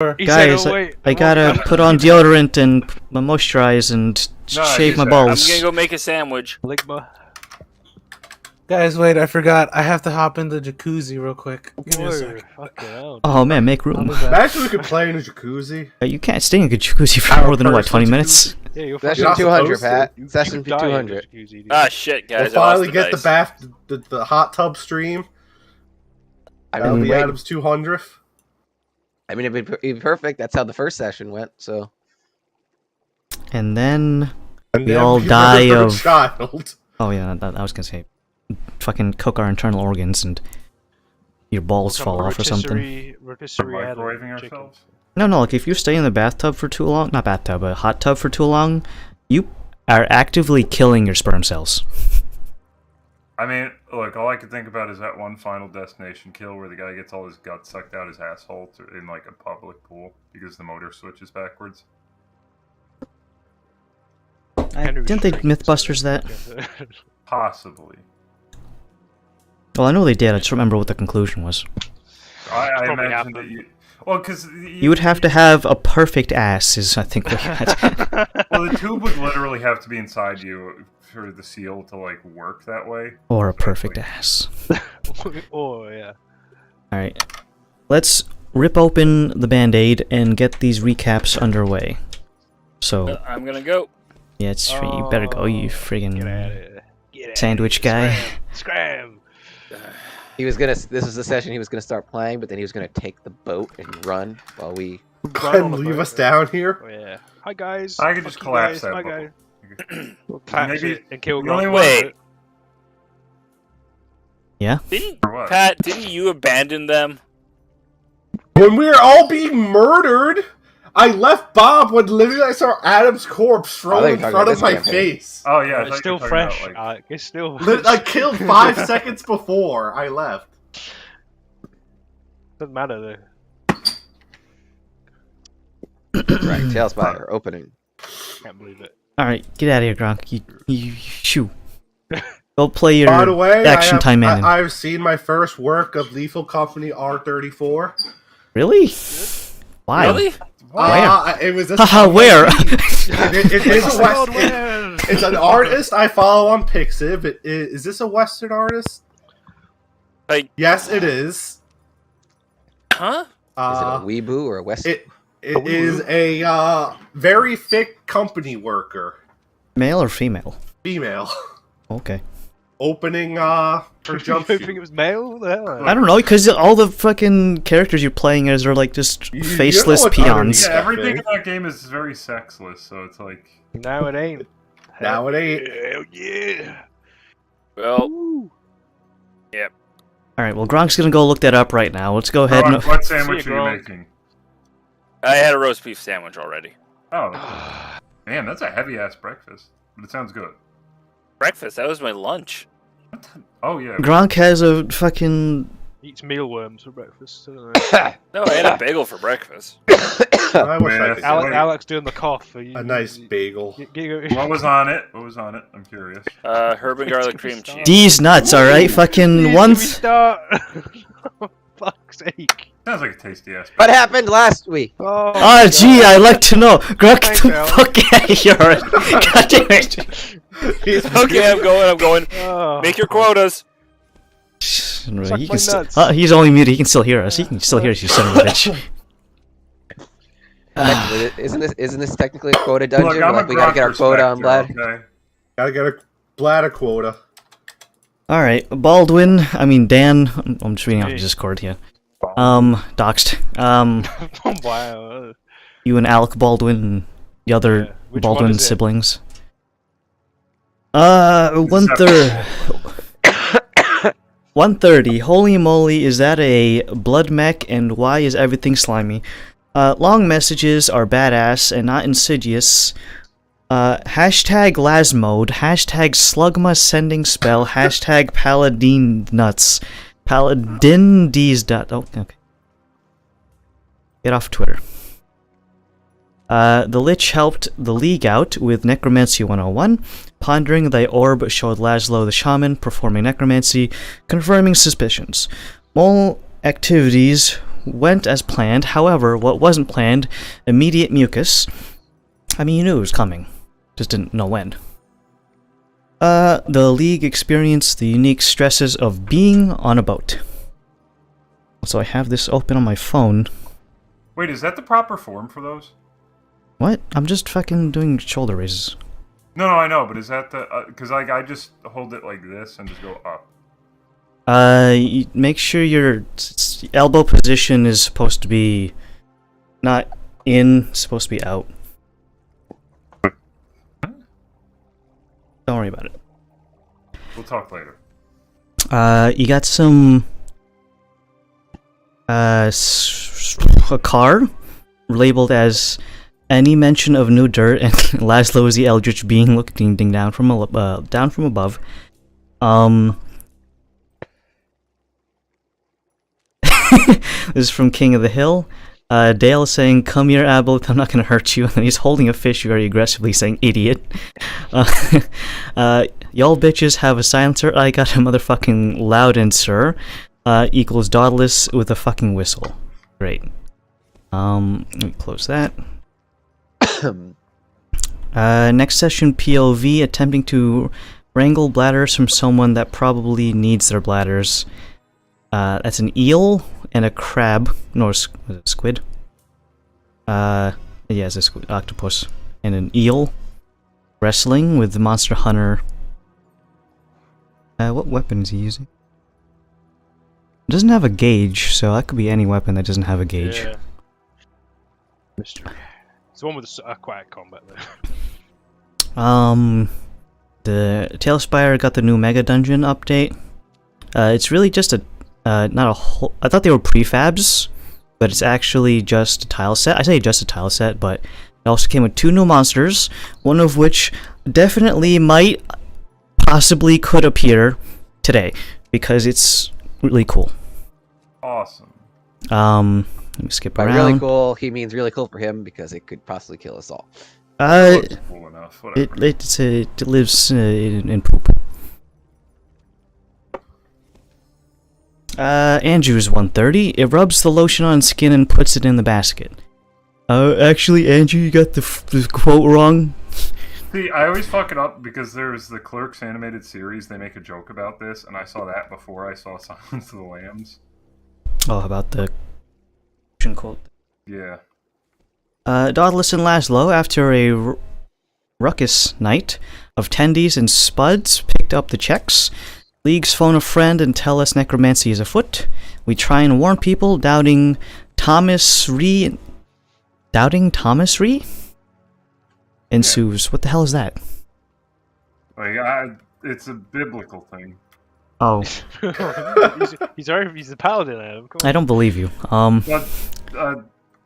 Guys, I gotta put on deodorant and moisturize and shave my balls. I'm gonna go make a sandwich. Guys, wait, I forgot. I have to hop in the jacuzzi real quick. Give me a sec. Oh man, make room. Imagine we could play in a jacuzzi. You can't stay in a jacuzzi for more than, what, 20 minutes? Yeah, Session 200, Pat. Session 200. Ah, shit, guys. We'll finally get the hot tub stream. That'll be Adam's 200th. I mean, it'd be perfect. That's how the first session went, so. And then we all die of... child. Oh yeah, I was gonna say, fucking cook our internal organs and your balls fall off or something. Microwaving ourselves? No, like if you stay in the bathtub for too long, not bathtub, but hot tub for too long, you are actively killing your sperm cells. I mean, look, all I can think about is that one Final Destination kill where the guy gets all his guts sucked out his asshole in like a public pool because the motor switches backwards. Didn't they Mythbusters that? Possibly. Well, I know they did. I just remember what the conclusion was. I imagine that you... Well, because... You would have to have a perfect ass, is I think what you had. Well, the tube would literally have to be inside you for the seal to, like, work that way. Or a perfect ass. Oh, yeah. Alright. Let's rip open the Band-Aid and get these recaps underway. So... I'm gonna go. Yeah, it's you better go, you friggin' sandwich guy. Scram! He was gonna. This is the session he was gonna start playing, but then he was gonna take the boat and run while we. And leave us down here. Oh, yeah. Hi guys. I could just collapse that. Hi guys. We'll Maybe it and kill the only Wait. Yeah? Didn't you abandon them? When we were all being murdered, I left Bob when literally I saw Adam's corpse thrown in front of my face. Oh yeah, It's still fresh. It's still. I killed 5 seconds before I left. Doesn't matter Right, Tailspire opening. Can't believe it. Alright, get out of here, Gronk. You shoo. Go play your By the way, action time man. I've seen my first work of Lethal Company R34. Really? Why? Really? Where? It was this Haha, where? It is a West. It's an artist I follow on Pixiv. Is this a Western artist? Yes, it is. Huh? Is it a weeboo or a western? It is a very thick company worker. Male or female? Female. Okay. Opening her jump You shoot. think it was male? What the hell? I don't know, because all the fucking characters you're playing as are like just faceless what peons. Yeah, everything in that game is very sexless, so it's like... No, it ain't. Now it ain't. Hell yeah. Well... Yep. Alright, well Gronk's gonna go look that up right now. Let's go ahead and... What sandwich See are you, you Gronk. making? I had a roast beef sandwich already. Oh. Man, that's a heavy-ass breakfast. But it sounds good. Breakfast? That was my lunch. Oh, yeah. Gronk has a fucking... Eats mealworms for breakfast. No, I had a bagel for breakfast. I wish I could Alex doing the cough. a nice bagel. What was on it? What was on it? I'm curious. Herb and garlic cream cheese. D's nuts, alright? Fucking once... Start. Fuck's sake. Sounds like a tasty-ass What happened last week? Oh, gee, I'd like to know. Gronk, get the Al. fuck out of here. God damn it. Okay, I'm going. Oh. Make your quotas. He my can still, nuts. he's only muted. He can still hear us. He can still hear us, you son of a bitch. Isn't this technically a quota dungeon? Look, I'm Like a we gotta get our quota on Gronk Blad. okay? Gotta get a bladder quota. Alright, Baldwin, I mean Dan, I'm just reading off Discord here. Doxed. Wow. You and Alec Baldwin and the other Which Baldwin one is it? siblings. 1/3. 130. Holy moly, is that a blood mech and why is everything slimy? Long messages are badass and not insidious. Hashtag Lasmode, hashtag Slugma sending spell, hashtag Paladin nuts. Paladin D's dot. Oh, okay. Get off Twitter. The Lich helped the League out with Necromancy 101. Pondering thy orb showed Laszlo the Shaman performing necromancy, confirming suspicions. Mole activities went as planned. However, what wasn't planned, immediate mucus. I mean, you knew it was coming, just didn't know when. The League experienced the unique stresses of being on a boat. So I have this open on my phone. Wait, is that the proper form for those? What? I'm just fucking doing shoulder raises. No, I know, but is that the... Because I just hold it like this and just go up. Make sure your elbow position is supposed to be not in, it's supposed to be out. Don't worry about it. We'll talk later. You got some... a car labeled as any mention of new dirt and Laszlo is the eldritch being looking down from above. This is from King of the Hill. Dale is saying, "Come here, Aboleth, I'm not gonna hurt you." And then he's holding a fish very aggressively, saying, "Idiot." Y'all bitches have a silencer. I got a motherfucking loud and sir. Equals Dauntless with a fucking whistle. Great. Let me close that. Next session, POV, attempting to wrangle bladders from someone that probably needs their bladders. That's an eel and a crab. No, squid. Yeah, it's a squid, octopus. And an eel. Wrestling with the Monster Hunter. What weapon is he using? It doesn't have a gauge, so that could be any weapon that doesn't have a gauge. Yeah. Mystery. It's the one with the aquatic combat The Tailspire got the new Mega Dungeon update. It's really just a not a whole. I thought they were prefabs, but it's actually just a tile set. I say just a tile set, but it also came with 2 new monsters, one of which definitely might, possibly could appear today because it's really cool. Awesome. Let me skip By around. really cool, he means really cool for him because it could possibly kill us all. Looks cool enough. Whatever. It lives in poop. Andrew's 130. It rubs the lotion on skin and puts it in the basket. Actually, Andrew, you got the quote wrong. See, I always fuck it up because there's the Clerks animated series. They make a joke about this, and I saw that before I saw Silence of the Lambs. Oh, about the quote. Yeah. Dauntless and Laszlo, after a ruckus night of tendies and spuds, picked up the checks. Leagues phone a friend and tell us necromancy is afoot. We try and warn people, doubting Thomas Ree ensues. What the hell is that? Like, it's a biblical thing. Oh, he's a paladin, Adam. Come on. I don't believe you. But,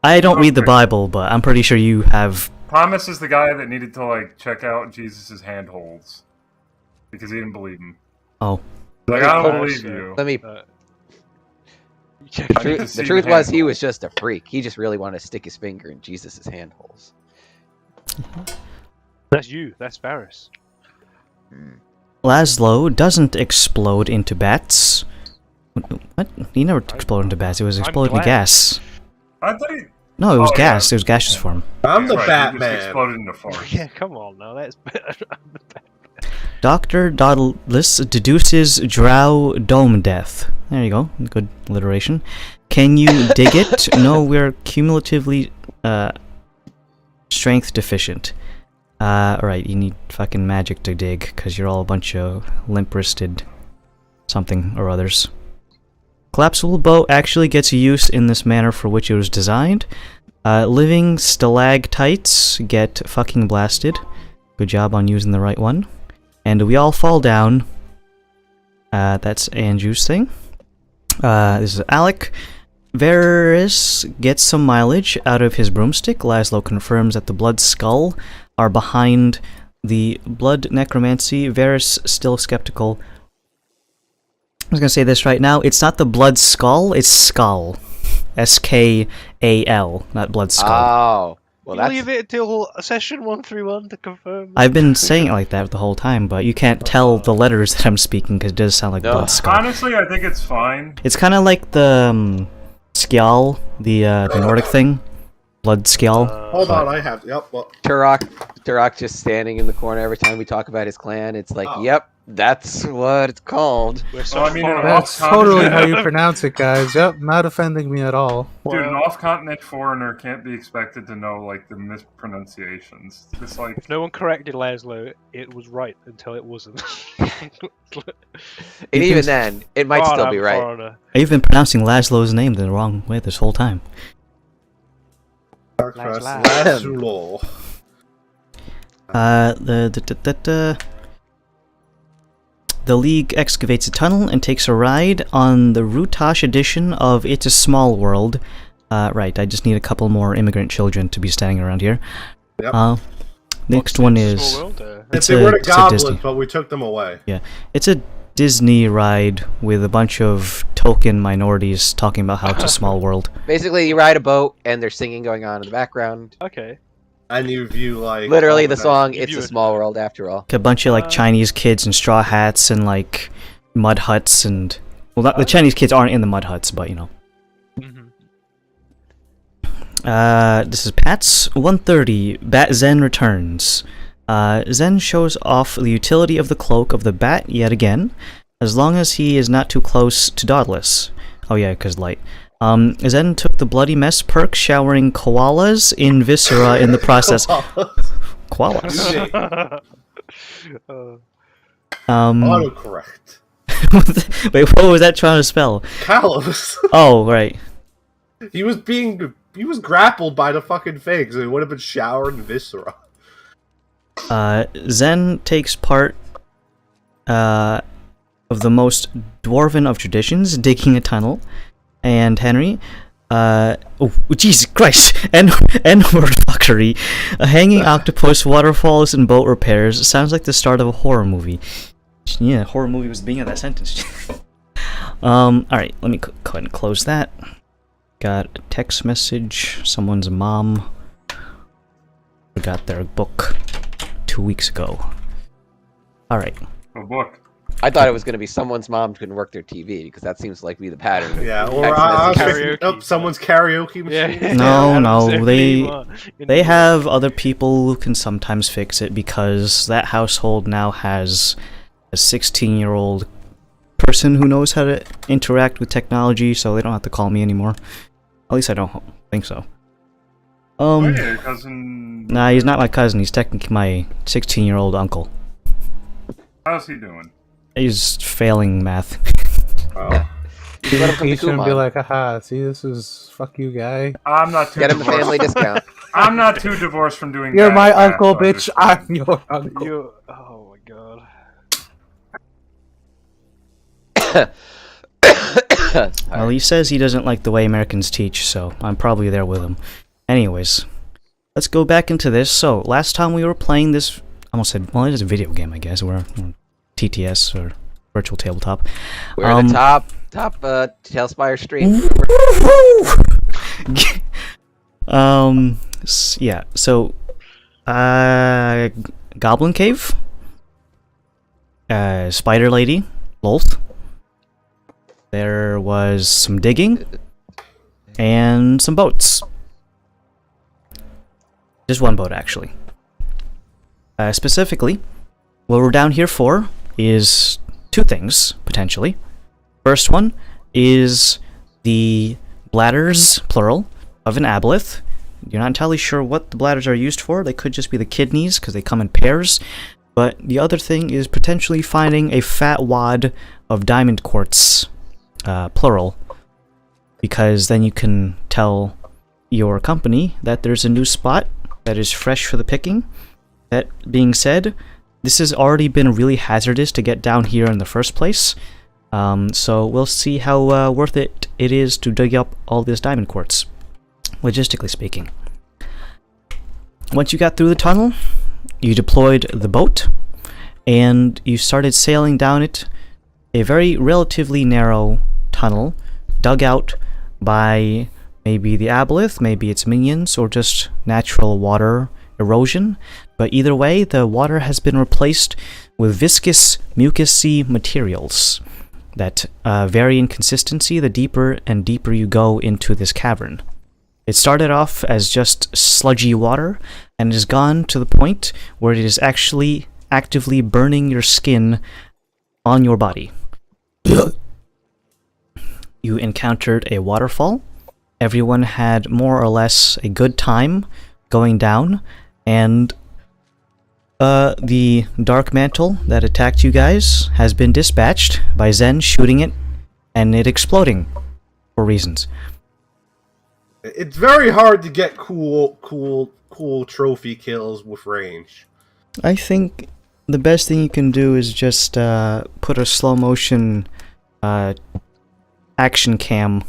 I don't read the Bible, but I'm pretty sure you have. Thomas is the guy that needed to, like, check out Jesus' handholds. Because he didn't believe him. Oh. Like, I don't believe you. Let me. I need to see The truth was, he handholds. was just a freak. He just really wanted to stick his finger in Jesus' hand holes. That's you. That's Varys. Laszlo doesn't explode into bats. What? He never exploded into bats. It was exploded into glad. gas. I thought he... No, it was Oh, gas. yeah. It was gaseous form. I'm the Right, he just Batman. exploded into farts. Yeah, come on now. That's better. Dr. Dauntless deduces drow dome death. There you go. Good alliteration. Can you dig it? No, we're cumulatively strength deficient. Alright, you need fucking magic to dig, because you're all a bunch of limp-wristed something or others. Collapsible boat actually gets use in this manner for which it was designed. Living stalactites get fucking blasted. Good job on using the right one. And we all fall down. That's Andrew's thing. This is Alec. Varys gets some mileage out of his broomstick. Laszlo confirms that the blood skull are behind the blood necromancy. Varys still skeptical. I was gonna say this right now. It's not the blood skull. It's skull. S-K-A-L, not blood skull. Oh, well, You that's leave it until session 131 to confirm. I've been saying it like that the whole time, but you can't tell the letters that I'm speaking because it does sound like No. blood skull. Honestly, I think it's fine. It's kind of like the Skjal, the Nordic thing. Blood Skjal. Hold on, I have. Yep. Well, Turok just standing in the corner every time we talk about his clan. It's like, Oh. yep, that's what it's called. We're so Well, I mean, far in off. That's totally how you pronounce it, guys. Yep, not offending me at all. Dude, an off-continent foreigner can't be expected to know like the mispronunciations. It's like If no one corrected Laszlo, it was right until it wasn't. And even then, it might still be right. Foreigner. I've been pronouncing Laszlo's name the wrong way this whole time. Dark Crest, Lazulol. The League excavates a tunnel and takes a ride on the Rutash edition of It's a Small World. Right, I just need a couple more immigrant children to be standing around here. Yep. Next What's one in is... Small World, It's They were the it's a Disney. goblins, but we took them away. It's a Disney ride with a bunch of token minorities talking about how it's a small world. Basically, you ride a boat and there's singing going on in the background. Okay. And you view like Literally, all the that- song If "It's you a would- Small World" after all. A bunch of like Chinese kids in straw hats and like mud huts and... Well, the Chinese kids aren't in the mud huts, but you know. This is Pat's 130. Bat Zen returns. Zen shows off the utility of the cloak of the bat yet again, as long as he is not too close to Dauntless. Oh yeah, because light. Zen took the bloody mess perk, showering koalas in viscera in the process. Koalas. Autocorrect. Wait, what was that trying to spell? Kalos. Oh, right. He was grappled by the fucking thing, so he would have been showered in viscera. Zen takes part of the most dwarven of traditions, digging a tunnel, and Henry, oh, Jesus Christ, N-word fuckery, a hanging octopus, waterfalls, and boat repairs. Sounds like the start of a horror movie. Yeah, horror movie was the beginning of that sentence. Alright, let me go ahead and close that. Got a text message, someone's mom forgot their book 2 weeks ago. Alright. a book. I thought it was going to be someone's mom couldn't work their TV because that seems like be the pattern. of Yeah, text or I was messages. thinking, oh, someone's karaoke machine. Yeah. No, no, Adam's they- in They the- have other people who can sometimes fix it because that household now has a 16-year-old person who knows how to interact with technology, so they don't have to call me anymore. At least I don't think so. Oh, yeah, your cousin. Nah, he's not my cousin. He's technically my 16-year-old uncle. How's he doing? He's failing math. Oh. Let him come to Teach him and be Kumon. like, haha, see, this is fuck you, guy. I'm not too. Get him the divorced. family discount. I'm not too divorced from doing. You're bad my math, uncle, to bitch. understand. I'm your uncle. You. Oh my god. Well, he says he doesn't like the way Americans teach, so I'm probably there with him. Anyways, let's go back into this. So, last time we were playing this... I almost said, well, it is a video game, I guess. We're TTS, or Virtual Tabletop. We're the top Tailspire stream. Yeah, so... Goblin Cave? Spider Lady? Lolth? There was some digging, and some boats. Just one boat, actually. Specifically, what we're down here for is two things, potentially. First one is the bladders, plural, of an aboleth. You're not entirely sure what the bladders are used for. They could just be the kidneys, because they come in pairs. But the other thing is potentially finding a fat wad of diamond quartz, plural, because then you can tell your company that there's a new spot that is fresh for the picking. That being said, this has already been really hazardous to get down here in the first place, so we'll see how worth it is to dig up all this diamond quartz, logistically speaking. Once you got through the tunnel, you deployed the boat, and you started sailing down it, a very relatively narrow tunnel, dug out by maybe the aboleth, maybe its minions, or just natural water erosion. But either way, the water has been replaced with viscous, mucousy materials. that vary in consistency the deeper and deeper you go into this cavern. It started off as just sludgy water, and has gone to the point where it is actually actively burning your skin on your body. You encountered a waterfall. Everyone had more or less a good time going down, and the dark mantle that attacked you guys has been dispatched by Zen shooting it and it exploding for reasons. It's very hard to get cool trophy kills with range. I think the best thing you can do is just put a slow motion action cam.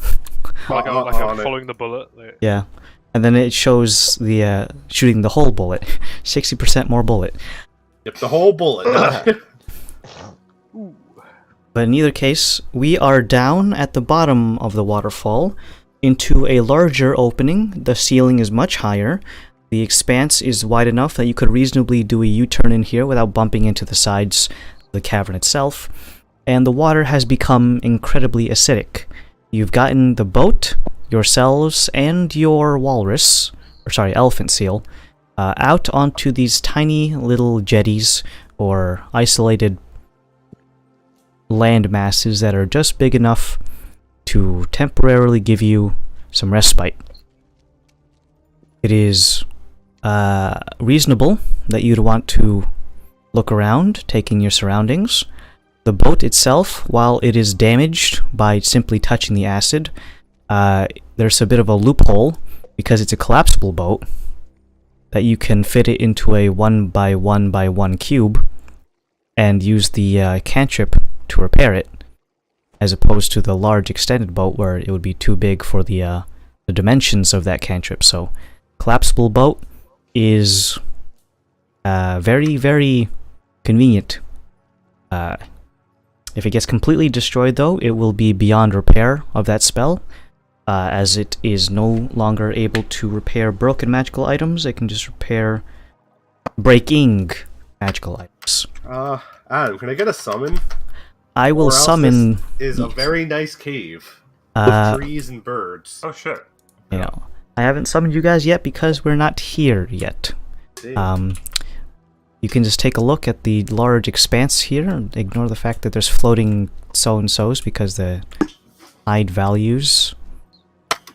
Like on it. following the bullet. Yeah. And then it shows the shooting the whole bullet. 60% more bullet. Yep, the whole bullet. But in either case, we are down at the bottom of the waterfall into a larger opening. The ceiling is much higher. The expanse is wide enough that you could reasonably do a U-turn in here without bumping into the sides of the cavern itself. And the water has become incredibly acidic. You've gotten the boat, yourselves, and your elephant seal, out onto these tiny little jetties or isolated land masses that are just big enough to temporarily give you some respite. It is reasonable that you'd want to look around, taking your surroundings. The boat itself, while it is damaged by simply touching the acid, there's a bit of a loophole because it's a collapsible boat that you can fit it into a 1x1x1 cube and use the cantrip to repair it, as opposed to the large extended boat where it would be too big for the dimensions of that cantrip. So collapsible boat is very, very convenient. If it gets completely destroyed, though, it will be beyond repair of that spell, as it is no longer able to repair broken magical items. It can just repair breaking magical items. Adam, can I get a summon? I will Or else summon. This is a very nice cave with trees and birds. Oh shit. You know, I haven't summoned you guys yet because we're not here yet. Damn. You can just take a look at the large expanse here and ignore the fact that there's floating so-and-sos because the hide values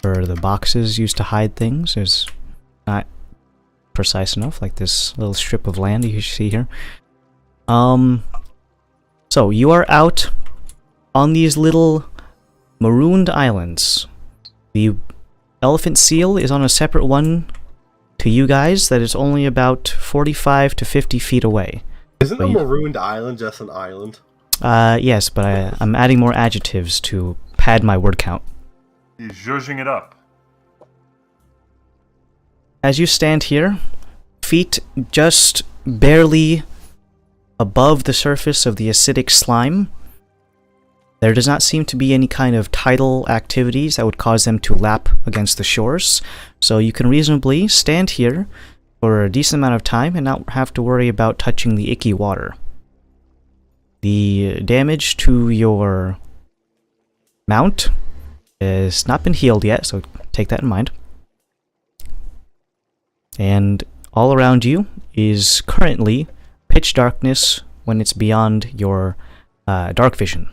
or the boxes used to hide things is not precise enough, like this little strip of land you see here. So you are out on these little marooned islands. The elephant seal is on a separate one to you guys that is only about 45 to 50 feet away. Isn't a marooned island just an island? Yes, but I'm adding more adjectives to pad my word count. He's zhuzhing it up. As you stand here, feet just barely above the surface of the acidic slime, there does not seem to be any kind of tidal activities that would cause them to lap against the shores, so you can reasonably stand here for a decent amount of time and not have to worry about touching the icky water. The damage to your mount has not been healed yet, so take that in mind. And all around you is currently pitch darkness when it's beyond your dark vision.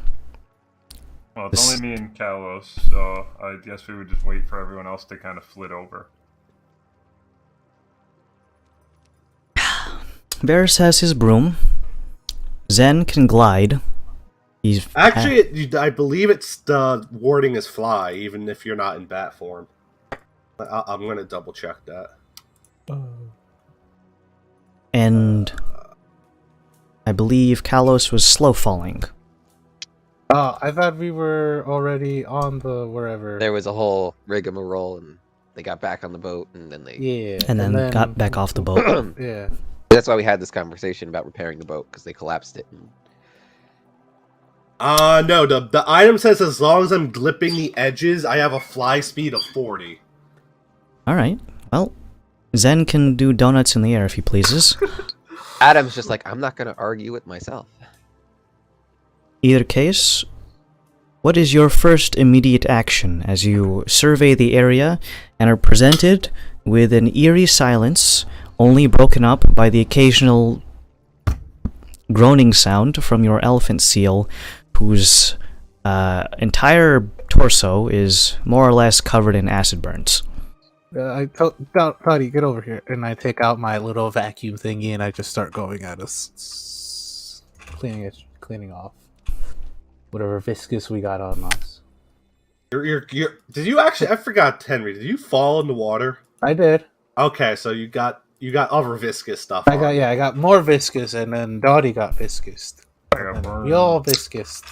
Well, it's only me and Kalos, so I guess we would just wait for everyone else to kind of flit over. Varys has his broom. Zen can glide. He's Actually, I believe it's warding his fly, even if you're not in bat form. I'm going to double check that. And I believe Kalos was slow falling. Oh, I thought we were already on the wherever. There was a whole rigmarole, and they got back on the boat, and then they... Yeah. And then got back off the boat. Yeah. That's why we had this conversation about repairing the boat, because they collapsed it. No, the item says as long as I'm clipping the edges, I have a fly speed of 40. Alright, well, Zen can do donuts in the air if he pleases. Adam's just like, I'm not going to argue with myself. Either case, What is your first immediate action as you survey the area and are presented with an eerie silence, only broken up by the occasional groaning sound from your elephant seal, whose entire torso is more or less covered in acid burns? I tell Toddy, get over here, and I take out my little vacuum thingy and I just start going at us, cleaning off whatever viscous we got on us. Did you actually? I forgot, Henry. Did you fall in the water? I did. Okay, so you got other viscous stuff. I got more viscous, and then Dottie got viscous. We all viscous.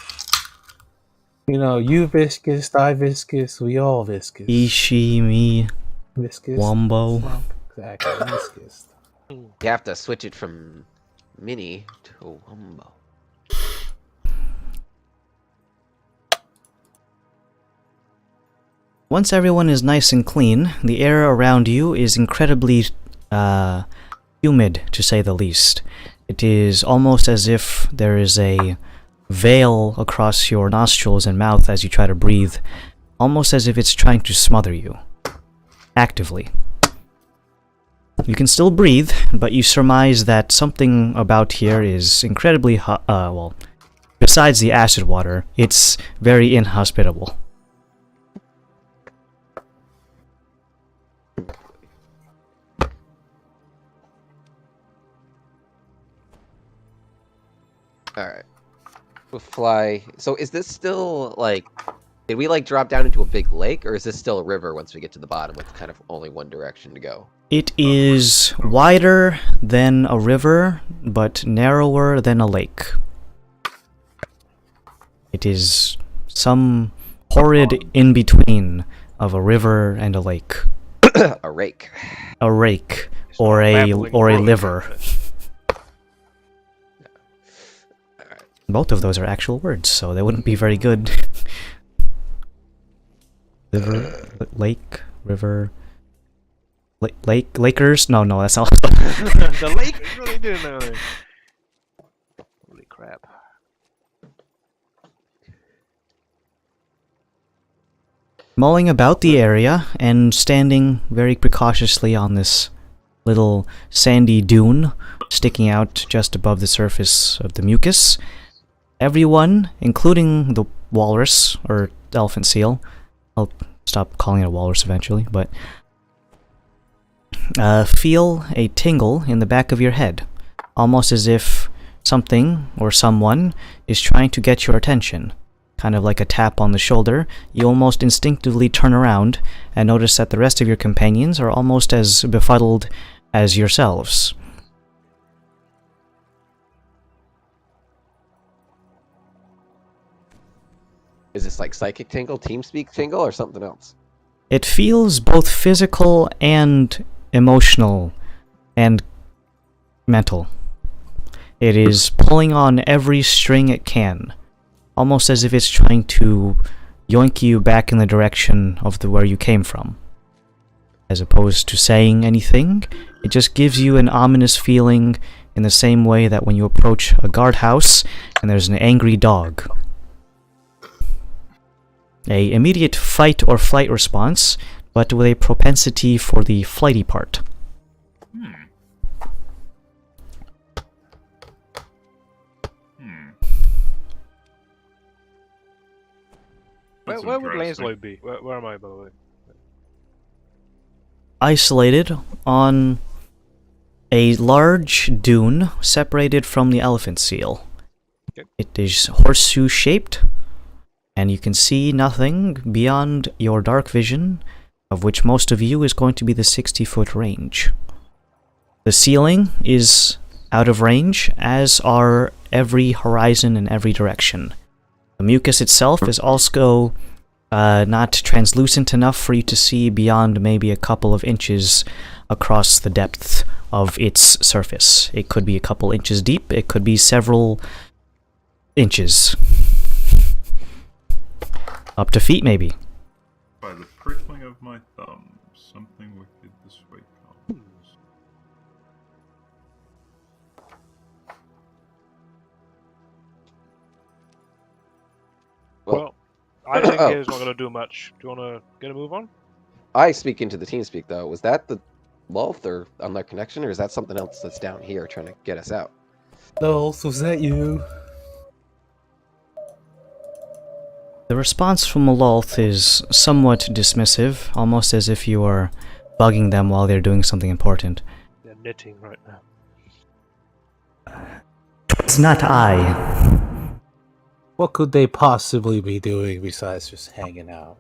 You know, you viscous, I viscous, we all viscous. Ishi, me, Viscous. Wombo. Exactly, viscous. You have to switch it from mini to Wumbo. Once everyone is nice and clean, the air around you is incredibly humid, to say the least. It is almost as if there is a veil across your nostrils and mouth as you try to breathe, almost as if it's trying to smother you. Actively. You can still breathe, but you surmise that something about here is incredibly well, besides the acid water, it's very inhospitable. Alright. We'll fly. So is this still, like... Did we, like, drop down into a big lake, or is this still a river once we get to the bottom with kind of only one direction to go? It is wider than a river, but narrower than a lake. It is some horrid in-between of a river and a lake. A rake. A rake. Or a liver. Both of those are actual words, so they wouldn't be very good. Liver, lake, river, Lakers? No, that's not. The lake is really doing that. Holy crap. Mulling about the area and standing very precautiously on this little sandy dune sticking out just above the surface of the mucus, everyone, including the walrus, or elephant seal, I'll stop calling it a walrus eventually, but feel a tingle in the back of your head, almost as if something or someone is trying to get your attention. Kind of like a tap on the shoulder, you almost instinctively turn around and notice that the rest of your companions are almost as befuddled as yourselves. Is this like psychic tingle, TeamSpeak tingle, or something else? It feels both physical and emotional and mental. It is pulling on every string it can, almost as if it's trying to yoink you back in the direction of where you came from. As opposed to saying anything, it just gives you an ominous feeling in the same way that when you approach a guardhouse and there's an angry dog. A immediate fight or flight response, but with a propensity for the flighty part. Where would Lanslow be? Where am I, by the way? Isolated on a large dune separated from the elephant seal. Okay. It is horseshoe shaped, and you can see nothing beyond your dark vision, of which most of you is going to be the 60-foot range. The ceiling is out of range, as are every horizon in every direction. The mucus itself is also not translucent enough for you to see beyond maybe a couple of inches across the depth of its surface. It could be a couple inches deep, it could be several inches. Up to feet, maybe. By the prickling of my thumb, something wicked this way comes. Well, I think it's not going to do much. Do you want to get a move on? I speak into the team speak though. Was that the Lulth or unlock connection, or is that something else that's down here trying to get us out? Lulth, was that you? The response from Lulth is somewhat dismissive, almost as if you are bugging them while they're doing something important. They're knitting right now. It's not I. What could they possibly be doing besides just hanging out?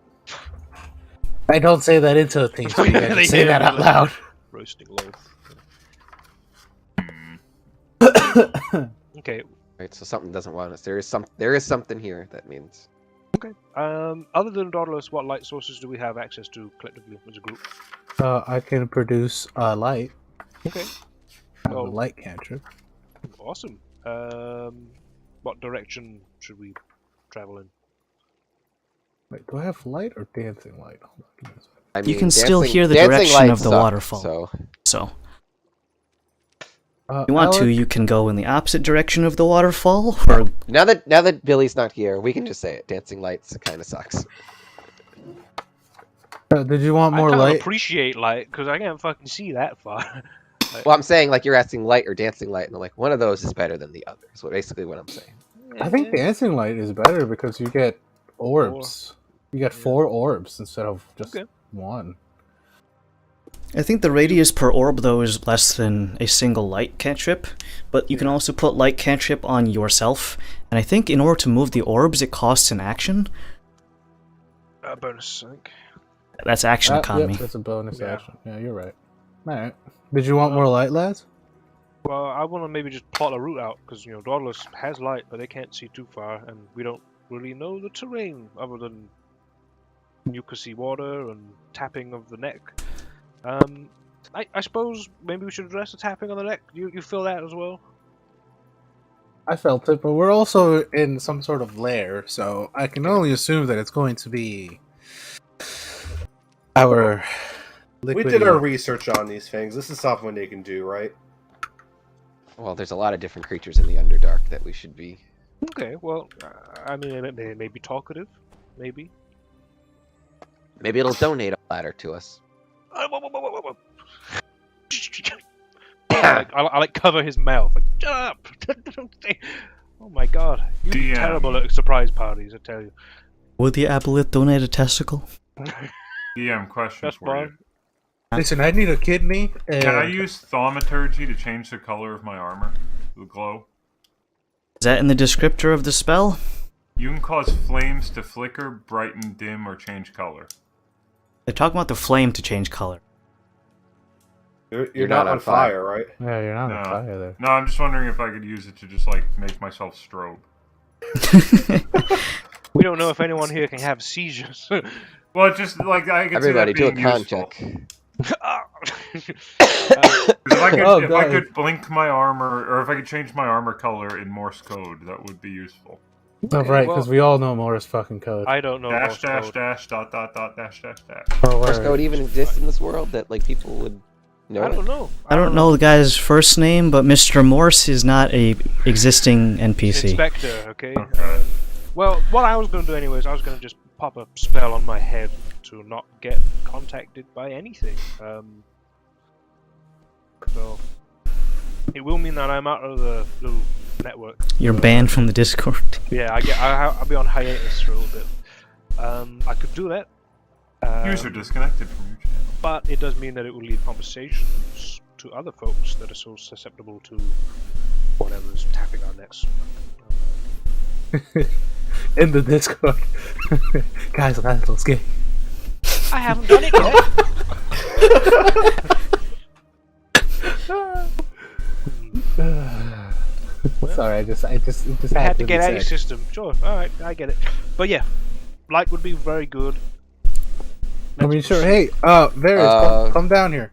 I don't say that into a team speak. I just say that out loud. Roasting loaf. Okay. Right, so something doesn't want us. There is something here. That means. Okay. Other than Dauntless, what light sources do we have access to collectively as a group? I can produce light. Okay. A light cantrip. Awesome. What direction should we travel in? Wait, do I have light or dancing light? Hold on, give me a second. I You mean, can still hear the dancing direction lights of the suck, waterfall. So If you want to, you can go in the opposite direction of the waterfall, or now that Billy's not here, we can just say it. Dancing lights kind of sucks. Did you want more I light? appreciate light because I can't fucking see that far. Well, I'm saying like you're asking light or dancing light, and I'm like one of those is better than the other. Is basically what I'm saying. I think dancing light is better because you get orbs. You get 4 orbs instead of just 1. I think the radius per orb, though, is less than a single light cantrip, but you can also put light cantrip on yourself, and I think in order to move the orbs, it costs an action. Bonus, I think. That's action economy. Yep, that's a bonus action. Yeah, you're right. Alright. Did you want more light, lads? Well, I want to maybe just plot a route out, because, Dauntless has light, but they can't see too far, and we don't really know the terrain, other than mucousy water and tapping of the neck. I suppose maybe we should address the tapping on the neck. You feel that as well? I felt it, but we're also in some sort of lair, so I can only assume that it's going to be our We did our research on these things. This is something they can do, right? Well, there's a lot of different creatures in the Underdark that we should be. Okay, well, I mean, it may be talkative, maybe. Maybe it'll donate a ladder to us. I like cover his mouth. Like, shut up! Oh my god, you're terrible at surprise parties. I tell you. Would the aboleth donate a testicle? DM question for you. Listen, I need a kidney. Can I use thaumaturgy to change the color of my armor? The glow? Is that in the descriptor of the spell? You can cause flames to flicker, brighten, dim, or change color. They're talking about the flame to change color. You're not on fire, right? Yeah, you're not on fire there. No, I'm just wondering if I could use it to just, like, make myself strobe. We don't know if anyone here can have seizures. Well, it's just, like, I can Everybody, see do a that being con useful. check. If I could blink my armor, or if I could change my armor color in Morse code, that would be useful. Oh, right, because we all know Morse fucking code. I don't know Dash, Morse code. dash, dot, dot, dot, dash, dash, dash. Morse code even exists in this world that like people would know. I don't know. I don't know the guy's first name, but Mr. Morse is not a existing NPC. Inspector, okay? Well, what I was going to do anyways, I was going to just pop a spell on my head to not get contacted by anything. So, it will mean that I'm out of the little network. You're banned from the Discord. Yeah, I'll be on hiatus for a little bit. I could do that. User disconnected from your channel. But it does mean that it will leave conversations to other folks that are so susceptible to whatever's tapping our necks. In the Discord. Guys, let's get. I haven't done it yet. Sorry, I just had to get out of your system. Sure, alright, I get it. But yeah, light would be very good. I mean, sure. Hey, Varys, come down here.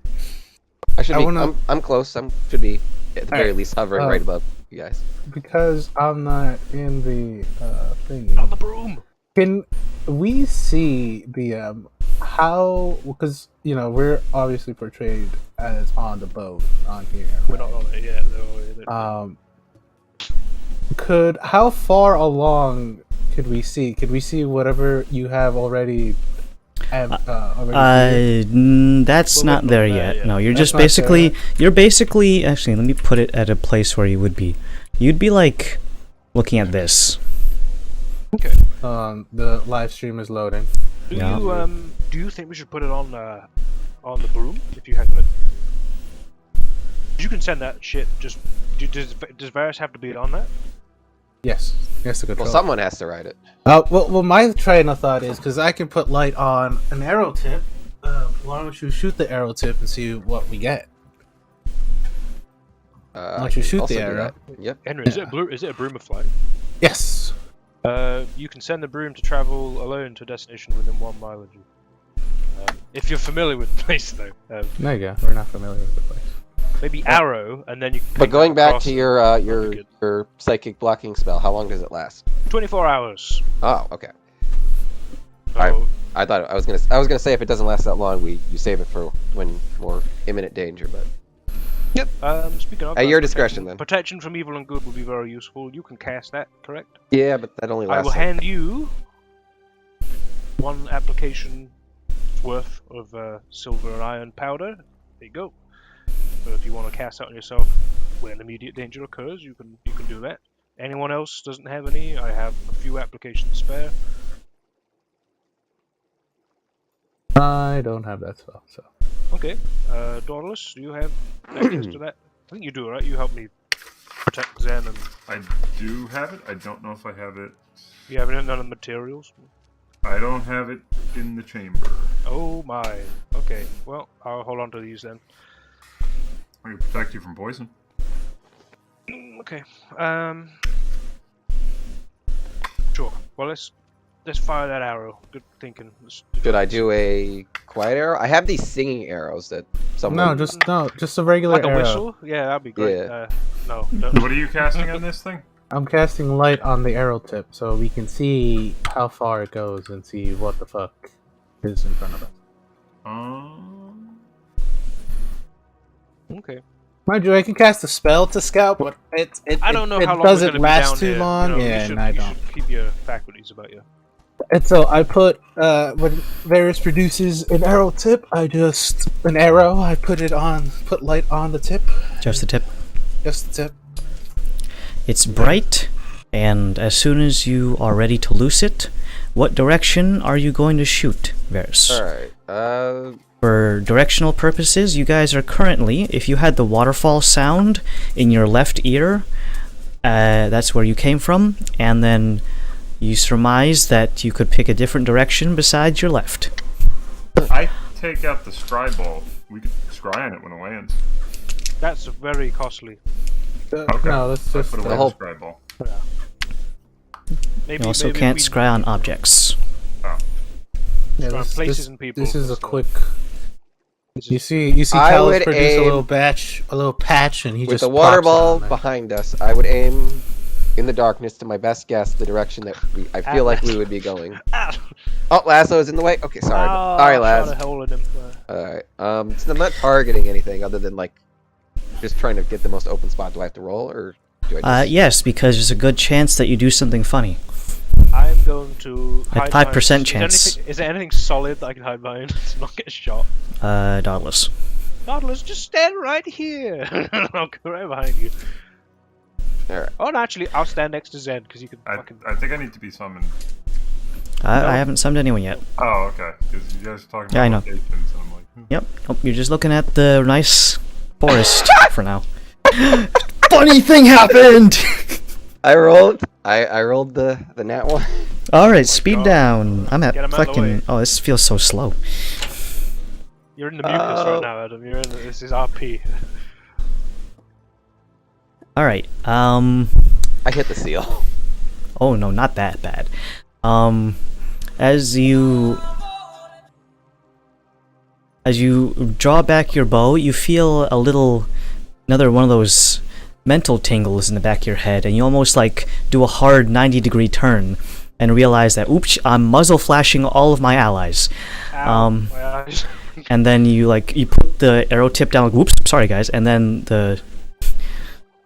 I'm close. Should be at the very least hovering right above you guys. Because I'm not in the thingy. On the broom. Can we see the how? Because we're obviously portrayed as on the boat on here. We're not on it yet, though. How far along could we see? Could we see whatever you have already? That's Well, not we're there not there yet. yet. No, you're That's just not there basically. yet. You're basically. Actually, let me put it at a place where you would be. You'd be like looking at this. The live stream is loading. Do you think we should put it on the broom if you have it? You can send that shit. Does Varys have to be on that? Yes, yes, to control. Well, someone has to ride it. Well, my train of thought is because I can put light on an arrow tip. Why don't you shoot the arrow tip and see what we get? Why don't you shoot the arrow? Yep. Henry, is it a broom of flight? Yes. You can send the broom to travel alone to a destination within 1 mile of you. If you're familiar with the place, though. There you go. We're not familiar with the place. Maybe arrow, and then you. Can But going back to your good. your psychic blocking spell, how long does it last? 24 hours. Oh, okay. So, I thought I was gonna say if it doesn't last that long, you save it for when more imminent danger. But speaking of at your protection- discretion, then. Protection from evil and good will be very useful. You can cast that, correct? Yeah, but that only I lasts. will hand you 1 application worth of silver and iron powder. There you go. So if you want to cast out on yourself when immediate danger occurs, you can do that. Anyone else doesn't have any? I have a few applications spare. I don't have that spell, so. Okay. Dauntless, do you have access to that? I think you do, right? You help me protect Zen, and I do have it. I don't know if I have it. you have none of the materials. I don't have it in the chamber. Oh my. Okay. Well, I'll hold on to these then. I can protect you from poison. Okay. Sure. Well, let's fire that arrow. Good thinking. Should I do a quiet arrow? I have these singing arrows that someone. Just a regular like a arrow. whistle? Yeah, that'd be great. Yeah. No. Don't. What are you casting on this thing? I'm casting light on the arrow tip so we can see how far it goes and see what the fuck is in front of us. Okay. Mind you, I can cast a spell to scout, but I don't know it how long doesn't we're gonna last be too down here. long. You know, Yeah, you should, and I you don't. should keep your faculties about you. And so I put when Varys produces an arrow tip, I put light on the tip, Just the tip. just the tip. It's bright, and as soon as you are ready to loose it, what direction are you going to shoot, Varys? All right. For directional purposes, you guys are currently, if you had the waterfall sound in your left ear, that's where you came from, and then you surmise that you could pick a different direction besides your left. I take out the scry ball. We could scry on it when it lands. That's very costly. Okay. No, that's I just put away the whole- the scry ball. Maybe You also maybe can't we- scry on objects. From places and people This is a and stuff. quick. This You is- see I Callus would produce aim- a little patch, and he With just the water pops ball on there. behind us, I would aim in the darkness to my best guess the direction that I feel like we would be going. Ah! Oh, Lasso is in the way. Okay, sorry. Oh, Sorry, shot Laz. a hole in him. All right. So I'm not targeting anything other than like just trying to get the most open spot. Do I have to roll or do I? Just... Yes, because there's a good chance that you do something funny. I'm going to At hide 5% behind- chance. Is there anything solid that I can hide behind to not get shot? Dauntless. Dauntless, just stand right here. I'll go right behind you. All right. Oh, and actually, I'll stand next to Zen because you can fucking. I think I need to be summoned. I haven't summoned anyone yet. Oh, okay. Because you guys are talking Yeah, I about know. locations, and I'm like, Yep. Oh, you're just looking at the nice forest for now. Funny thing happened! I rolled. I rolled the nat one. Alright, speed God. down. I'm at Get him out of the way. fucking. Oh, this feels so slow. You're in the mucus right now, Adam. You're in. This is RP. Alright, I hit the seal. oh no, not that bad. As you draw back your bow, you feel another one of those mental tingles in the back of your head, and you almost like do a hard 90-degree turn and realize that, oops, I'm muzzle flashing all of my allies. Ow, my eyes. And then you put the arrow tip down, like, whoops, sorry guys, and then the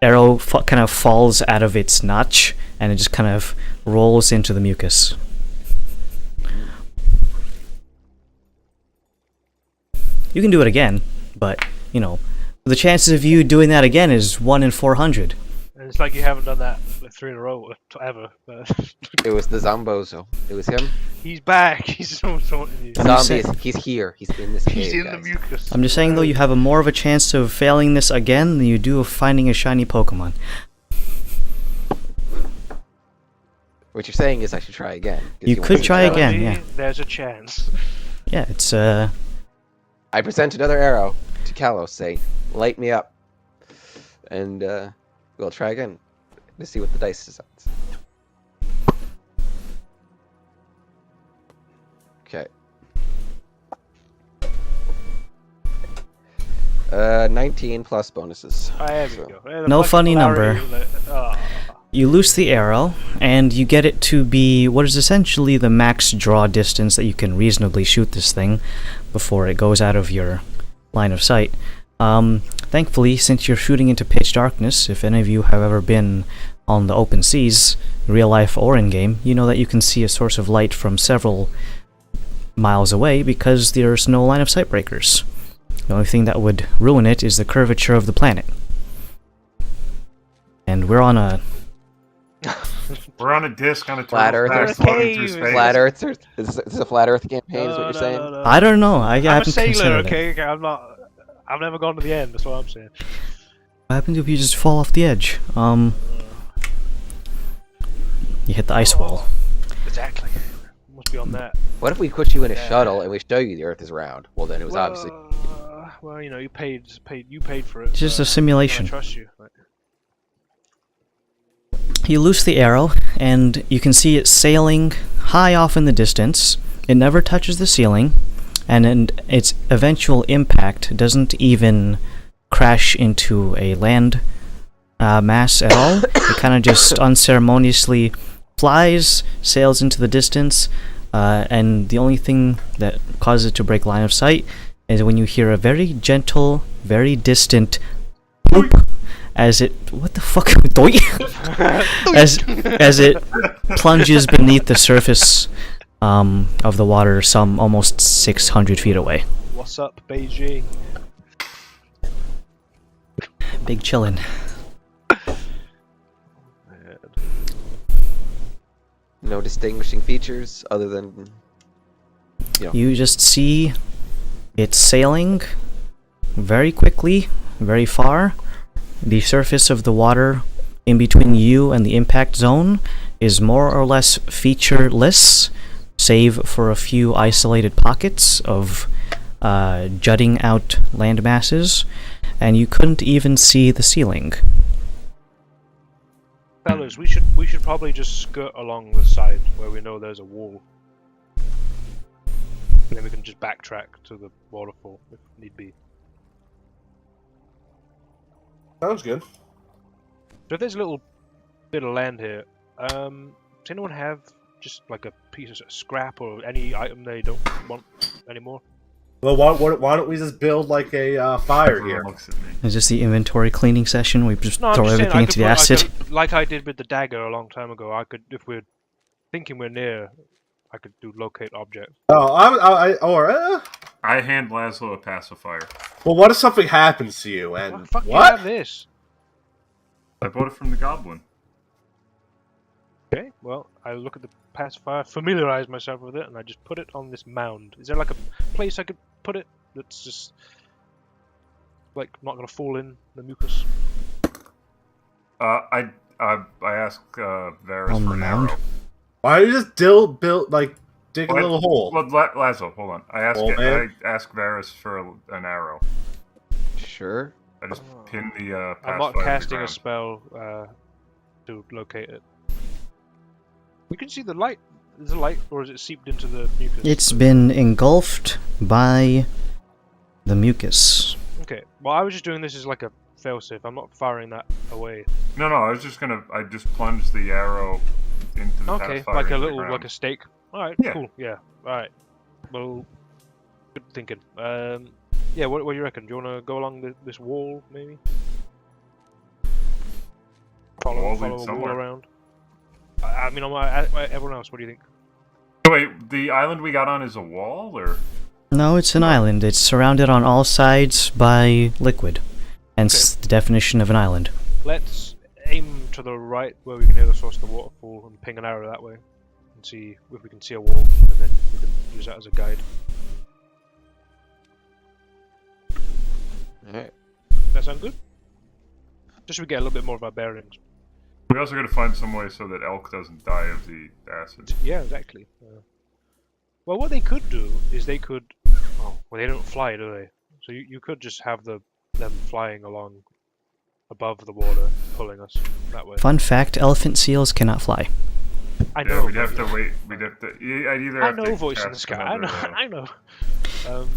arrow kind of falls out of its notch and it just kind of rolls into the mucus. You can do it again, but, you know, the chances of you doing that again is 1 in 400. And it's like you haven't done that like 3 in a row ever. It was the Zombozo. It was him. He's back. He's so taunting you. Zombie. He's here. He's in this cave. He's in guys. the mucus. I'm just saying, though, you have a more of a chance of failing this again than you do of finding a shiny Pokemon. What you're saying is I should try again. 'cause You want could me to try try again, Me, yeah. There's a chance. Yeah, it's, I present another arrow to Kalos, say, light me up. And we'll try again to see what the dice decides. Okay. 19 plus bonuses. There we So- go. The No funny popularity, number. like, ah. You loose the arrow, and you get it to be what is essentially the max draw distance that you can reasonably shoot this thing before it goes out of your line of sight. Thankfully, since you're shooting into pitch darkness, if any of you have ever been on the open seas, real life or in-game, you know that you can see a source of light from several miles away because there's no line of sight breakers. The only thing that would ruin it is the curvature of the planet. And we're on a We're on a disc on a Flat turtle Earth. stack floating through Cave. space. Flat Earthers? Is this a flat Earth campaign? Is what you're saying? No. I don't know. I I'm a haven't sailor, considered it. okay? I'm not. I've never gone to the end. That's what I'm saying. What happens if you just fall off the edge? You hit the ice wall. Exactly. Must be on that. What if we put you in a shuttle and we show you the Earth is round? Well, then it was obviously. Well, you know, you paid for it. It's just a so simulation. I trust you. Like, You loose the arrow, and you can see it sailing high off in the distance. It never touches the ceiling, and its eventual impact doesn't even crash into a land mass at all. It kind of just unceremoniously flies, sails into the distance, and the only thing that causes it to break line of sight is when you hear a very gentle, very distant boop as it what the fuck doink as it plunges beneath the surface of the water some almost 600 feet away. what's up, Beijing? Big chillin'. No distinguishing features other than. You just see it sailing very quickly, very far. The surface of the water in between you and the impact zone is more or less featureless, save for a few isolated pockets of jutting out land masses, and you couldn't even see the ceiling. Fellas, we should probably just skirt along the side where we know there's a wall. And then we can just backtrack to the waterfall if need be. Sounds good. So if there's a little bit of land here, does anyone have just like a piece of scrap or any item they don't want anymore? Well, why don't we just build like a fire Everyone here? looks at me. Is this the inventory cleaning session? We just No, I'm throw just saying, everything I into could the put, acid? like I did with the dagger a long time ago. I could, if we're thinking we're near, I could do locate object. Oh, or I hand Laszlo a pacifier. well, what if something happens to you? Why And the fuck do you what? have this? I bought it from the goblin. Okay, well, I look at the pacifier, familiarize myself with it, and I just put it on this mound. Is there like a place I could put it that's just like not gonna fall in the mucus? I asked Varys On for the an mound? arrow. Why don't you just dig a What? little hole? Well, Laszlo, hold on. I man. asked Varys for an arrow. Sure. I just pinned the pacifier I'm not to the casting a ground. spell to locate it. We can see the light. Is the light, or is it seeped into the mucus? It's been engulfed by the mucus. Okay. Well, I was just doing this as like a failsafe. I'm not firing that away. No, I just plunged the arrow into the Okay, pacifier like a into the little, ground. like a stake. All right, Yeah. cool. Yeah. All right. Well, good thinking. Yeah. What do you reckon? Do you want to go along this wall, maybe? Wall Follow leads a wall somewhere. around. I mean, everyone else, what do you think? Wait, the island we got on is a wall, or? No, it's an island. It's surrounded on all sides by liquid. Hence the definition of an island. Let's aim to the right where we can hear the source of the waterfall and ping an arrow that way. And see if we can see a wall, and then we can use that as a guide. Alright. That sound good? Just so we get a little bit more of our bearings. We also got to find some way so that elk doesn't die of the acid. Yeah, exactly. Well, what they could do is they could... Oh, well, they don't fly, do they? So you could just have them flying along above the water, pulling us that way. Fun fact, elephant seals cannot fly. I Yeah, know. we'd have to wait. We'd have to. I'd either I have know to voice in the cast sky. I know. another, I know.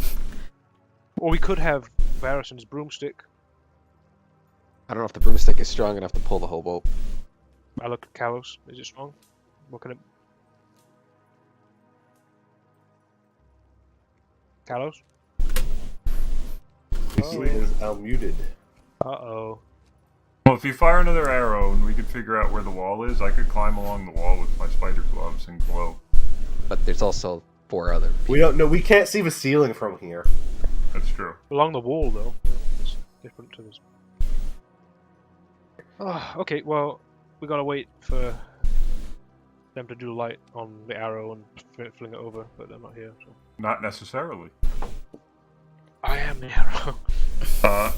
Or we could have Varyson's broomstick. I don't know if the broomstick is strong enough to pull the whole boat. I look at Kalos. Is it strong? What can it... Kalos? He is unmuted. Uh-oh. Well, if you fire another arrow and we could figure out where the wall is, I could climb along the wall with my spider gloves and glow. But there's also 4 other. We don't know. We can't see the ceiling from here. That's true. Along the wall, though. It's different to this. Oh, okay, well, we gotta wait for them to do light on the arrow and fling it over, but they're not here, so... Not necessarily. I am the arrow.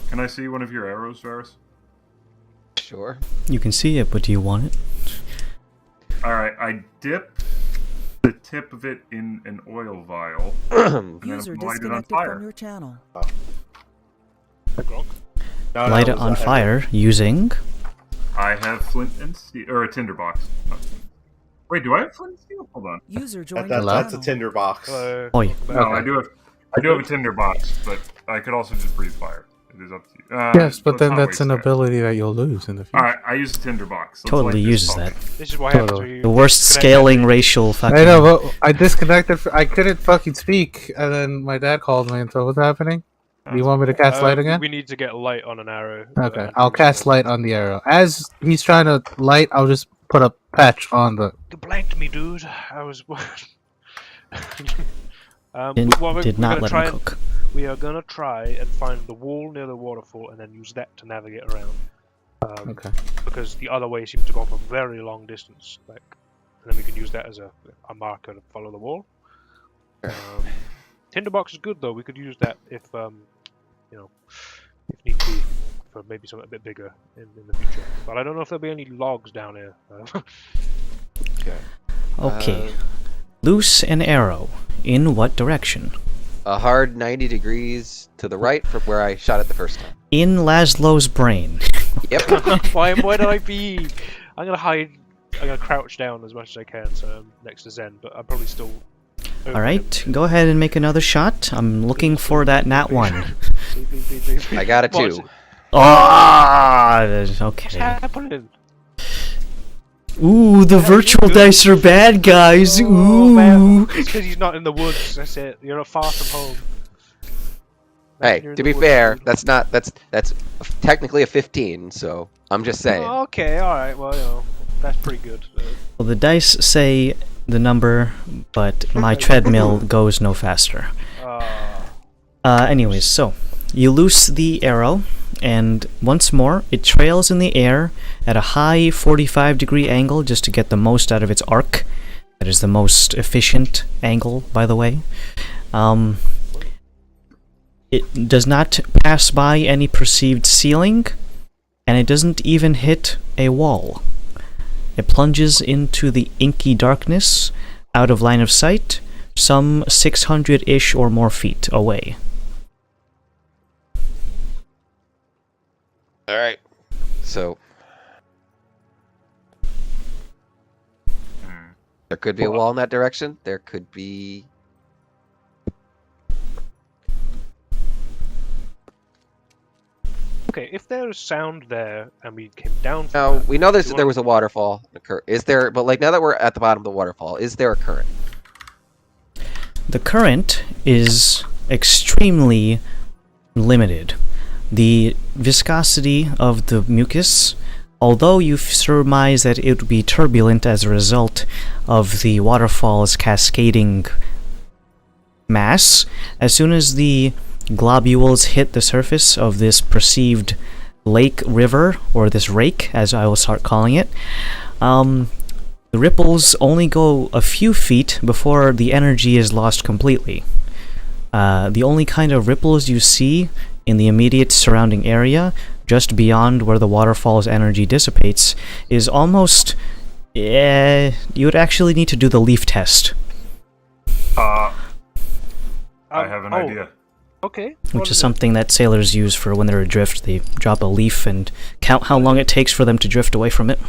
Can I see one of your arrows, Varys? Sure. You can see it, but do you want it? Alright, I dip the tip of it in an oil vial. And User then light it on disconnected fire. from your channel. Gronk. No, Light it was on a- fire using... I have flint and steel, or a tinderbox. Wait, do I have flint and steel? Hold on. User joined That, your that's a channel. tinder box. Hello. Oi. No, I do have a tinderbox, but I could also just breathe fire. It is up to you. Yes, but let's then not that's waste an that. ability that you'll lose in the future. Alright, I use a tinderbox. Let's Totally light this uses puppy. that. This is what happens Totally. when you... The worst disconnect scaling racial fucking... I know, but I disconnected. I couldn't fucking speak, and then my dad called me and told, "What's happening? Do you want me to cast light again?" We need to get light on an arrow. Okay, I'll cast light on the arrow. As he's trying to light, I'll just put a patch on the... You blanked me, dude. I was... Did not let him cook. We are gonna try and find the wall near the waterfall and then use that to navigate around. Okay. Because the other way seems to go for a very long distance, like, and then we can use that as a marker to follow the wall. Tinderbox is good though. We could use that if you know, if need be, for maybe something a bit bigger in the future. But I don't know if there'll be any logs down here. Okay. Okay. Loose an arrow. In what direction? A hard 90 degrees to the right from where I shot it the first time. In Laszlo's brain. Yep. Why would I be? I'm gonna hide. I'm gonna crouch down as much as I can, so I'm next to Zen. But I'm probably still. over Alright, go ahead and make another shot. I'm looking for that nat 1. him. Please. I got a What's 2. Ah, What's okay. happening? Ooh, the virtual dice are bad, guys. Oh, man. Ooh. It's because he's not in the woods. That's it. You're not far from home. Hey, You're in to the be woods, fair, dude. that's technically a 15, so I'm just saying. Oh, okay, alright, well, you know, that's pretty good. Well, the dice say the number, but my treadmill goes no faster. Anyways, so you loose the arrow, and once more it trails in the air at a high 45-degree angle just to get the most out of its arc. That is the most efficient angle, by the way. It does not pass by any perceived ceiling, and it doesn't even hit a wall. It plunges into the inky darkness, out of line of sight, some 600-ish or more feet away. Alright. So, there could be a wall in that direction. There could be... Okay, if there's sound there and we came down from No, that, we know do you there was a waterfall. Is there... But, like, now that we're at the bottom of the waterfall, is there a current? The current is extremely limited. The viscosity of the mucus Although you surmise that it would be turbulent as a result of the waterfall's cascading mass, as soon as the globules hit the surface of this perceived lake, river, or this rake, as I will start calling it, the ripples only go a few feet before the energy is lost completely. The only kind of ripples you see in the immediate surrounding area, just beyond where the waterfall's energy dissipates, is almost... you would actually need to do the leaf test. I have an idea. Okay. Which is something that sailors use for when they're adrift. They drop a leaf and count how long it takes for them to drift away from it.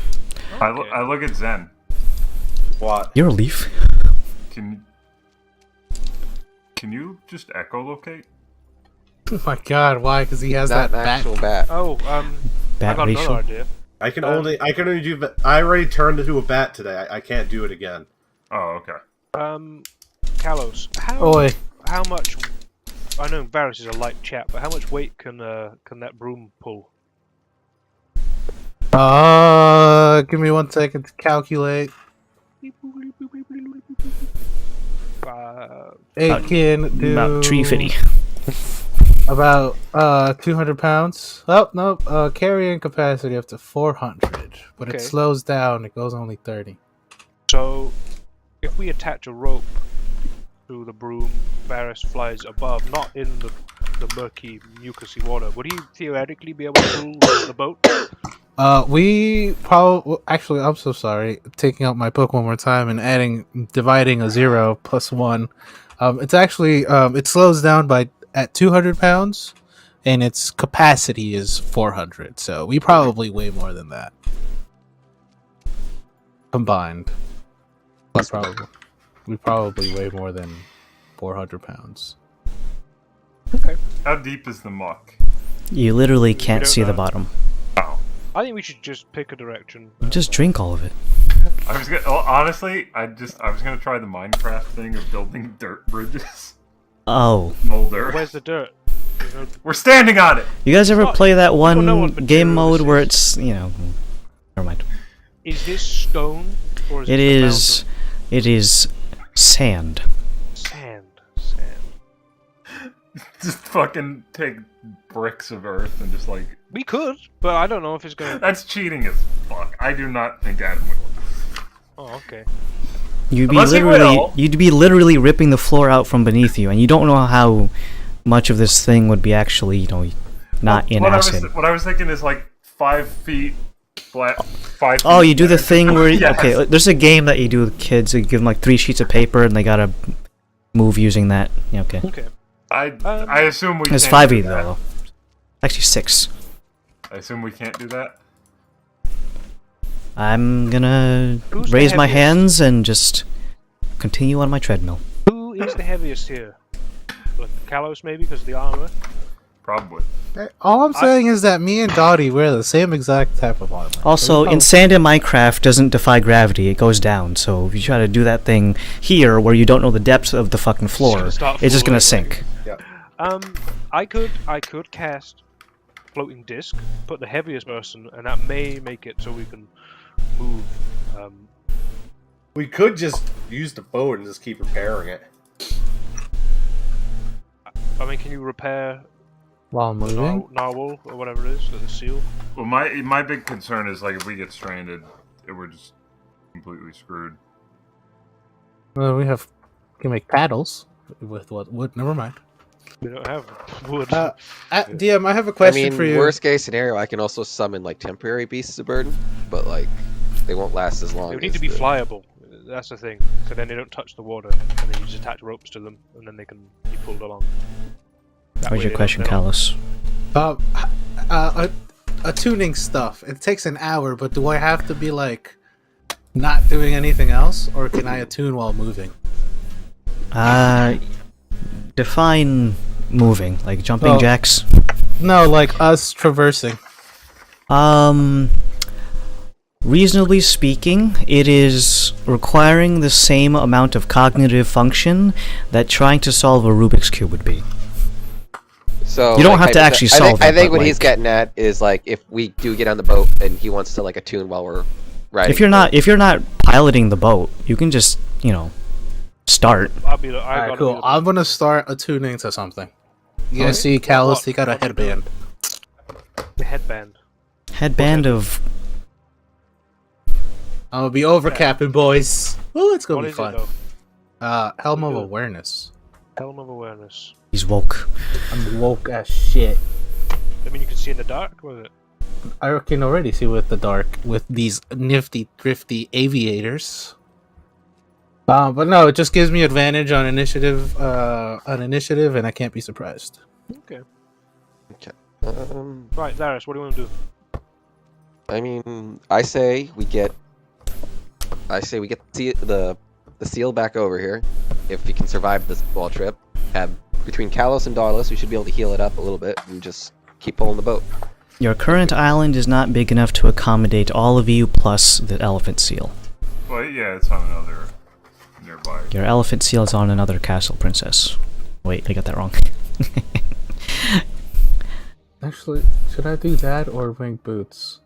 I look at Zen. What? You're a leaf. Can you just echolocate? Oh my god, why? Because he has Not that an bat. actual bat. Oh, I Bat got racial. another idea. I can only do. I already turned into a bat today. I can't do it again. Oh, okay. Kalos, Oi. how much? I know Varus is a light chap, but how much weight can that broom pull? Give me 1 second to calculate. It can do About 350. about 200 pounds. Oh no, carrying capacity up to 400, but Okay. it slows down. It goes only 30. So, if we attach a rope to the broom, Varus flies above, not in the murky, mucousy water. Would he theoretically be able to pull the boat? We probably actually. I'm so sorry. Taking out my book one more time and dividing a 0 plus 1. It's actually it slows down at 200 pounds, and its capacity is 400. So we probably weigh more than that combined. We probably weigh more than 400 pounds. Okay. How deep is the muck? You literally can't don't see the know. bottom. Oh. I think we should just pick a direction. Just drink all of it. Honestly, I was gonna try the Minecraft thing of building dirt bridges. Oh. Molder. Where's the dirt? You know, We're standing on it. You guys ever not- play that people know one what game material mode this where is. it's, never mind. is this stone or is It it is sand. sand? Just fucking take bricks of earth and just like. We could, but I don't know if it's gonna. That's cheating as fuck. I do not think Adam will. Oh, okay. Unless he will. You'd be literally ripping the floor out from beneath you, and you don't know how much of this thing would be actually, not in acid. What I was thinking is like 5 feet flat. 5 feet Oh, you do the flat. thing where Yes. okay, there's a game that you do with kids. You give them like 3 sheets of paper, and they gotta move using that. Yeah, okay. Okay. I assume we. It's can't 5 do of you that. though. Actually 6. I assume we can't do that. I'm gonna Who's the raise my heaviest? hands and just continue on my treadmill. Who is the heaviest here? Like Kalos, maybe, because of the armor. Probably. All I'm saying is that me and Dottie wear the same exact type of armor. Also, in sand in Minecraft doesn't defy gravity; it goes down. So if you try to do that thing here, where you don't know the depth of the fucking floor, Just gonna start it's just gonna floating. sink. I could cast floating disc, put the heaviest person, and that may make it so we can move. We could just use the boat and just keep repairing it. I mean, can you repair While moving. narwhal or whatever it is, the seal? Well, my big concern is like if we get stranded, we're just completely screwed. Well, we can make paddles with what wood. Never mind. We don't have wood. DM, I have a question for you. Worst case scenario, I can also summon like temporary beasts of burden, but like they won't last as long. They would need as to be the- flyable. That's the thing. So then they don't touch the water, and then you just attach ropes to them, and then they can be pulled along. That What's way your they question, don't- Callus? A tuning stuff. It takes an hour, but do I have to be like not doing anything else, or can I attune while moving? Define moving, like jumping Oh. jacks. No, like us traversing. Reasonably speaking, it is requiring the same amount of cognitive function that trying to solve a Rubik's Cube would be. So You don't have to actually solve I it, think but, what he's like- getting at is like if we do get on the boat and he wants to like attune while we're riding. If you're not piloting the boat, you can just, start. I'll be the. Alright, cool. I'm gonna start attuning to something. You guys see Callus What? take out a What are you doing? headband. The headband. Headband of I'm gonna be overcapping, boys. Ooh, it's gonna What be is fun. it though? Helm of What are you doing? Awareness. Helm of awareness. he's woke. I'm woke as shit. I mean, you can see in the dark with it. I can already see with the dark with these nifty, thrifty aviators. But no, it just gives me advantage on initiative, and I can't be surprised. Okay. Um, Right, Darius, what do you want to do? I mean, I say we get the seal back over here. If we can survive this ball trip, have between Kalos and Dauntless, we should be able to heal it up a little bit and just keep pulling the boat. Your current island is not big enough to accommodate all of you plus the elephant seal. Well, yeah, it's on another nearby. Your elephant seal is on another castle, princess. Wait, I got that wrong. Actually, should I do that or wing boots?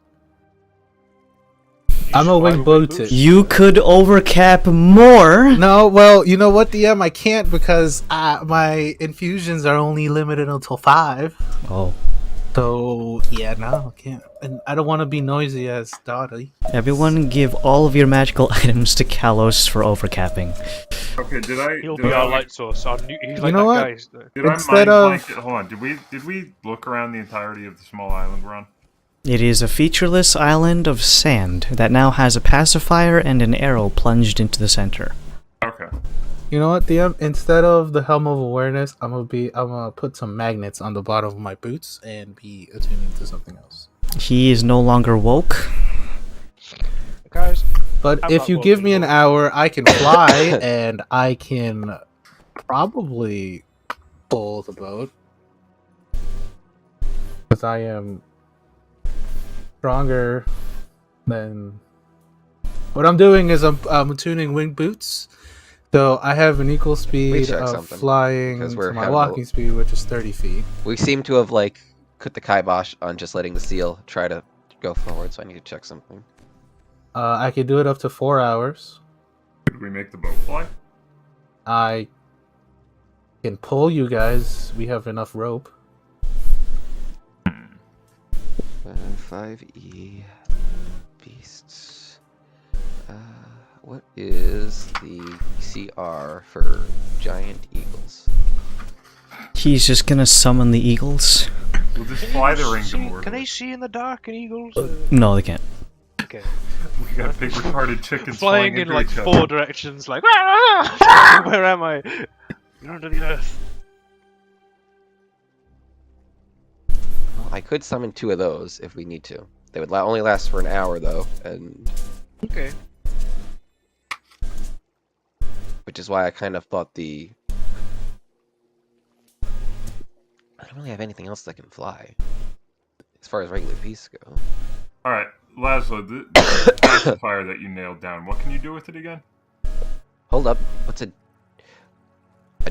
I'm a wing booted. You could overcap more. No, well, you know what, DM? I can't because my infusions are only limited until 5. Oh, So, yeah, no, I can't. And I don't want to be noisy as Dottie. everyone give all of your magical items to Kalos for overcapping. Okay, did I? He'll did be I, our light source. He's like know that what? guy. Did Instead I of- mind blanket? Hold on. Did we look around the entirety of the small island we're on? It is a featureless island of sand that now has a pacifier and an arrow plunged into the center. Okay. You know what, DM? Instead of the Helm of Awareness, I'm gonna put some magnets on the bottom of my boots and be attuning to something else. He is no longer woke. Guys, But I'm if not you give woke me an anymore. hour, I can fly and I can probably pull the boat. Because I am stronger than... What I'm doing is I'm attuning wing boots. So I have an equal speed check of something, flying because to we're my having a- walking speed, which is 30 feet. We seem to have like put the kibosh on just letting the seal try to go forward, so I need to check something. I can do it up to 4 hours. Did we make the boat fly? I can pull you guys. We have enough rope. 5E beasts. What is the CR for giant eagles? He's just gonna summon the eagles. We'll just fly the ring to Mordor. Can they see in the dark in eagles? No, they can't. Okay. We got big retarded chickens Flying in into like each 4 other. directions, like where am I? You're under the earth. Well, I could summon 2 of those if we need to. They would only last for an hour though, and Okay. which is why I kind of thought the. I don't really have anything else that can fly, as far as regular beasts go. All right, Laszlo, the pacifier that you nailed down. What can you do with it again? Hold up, what's a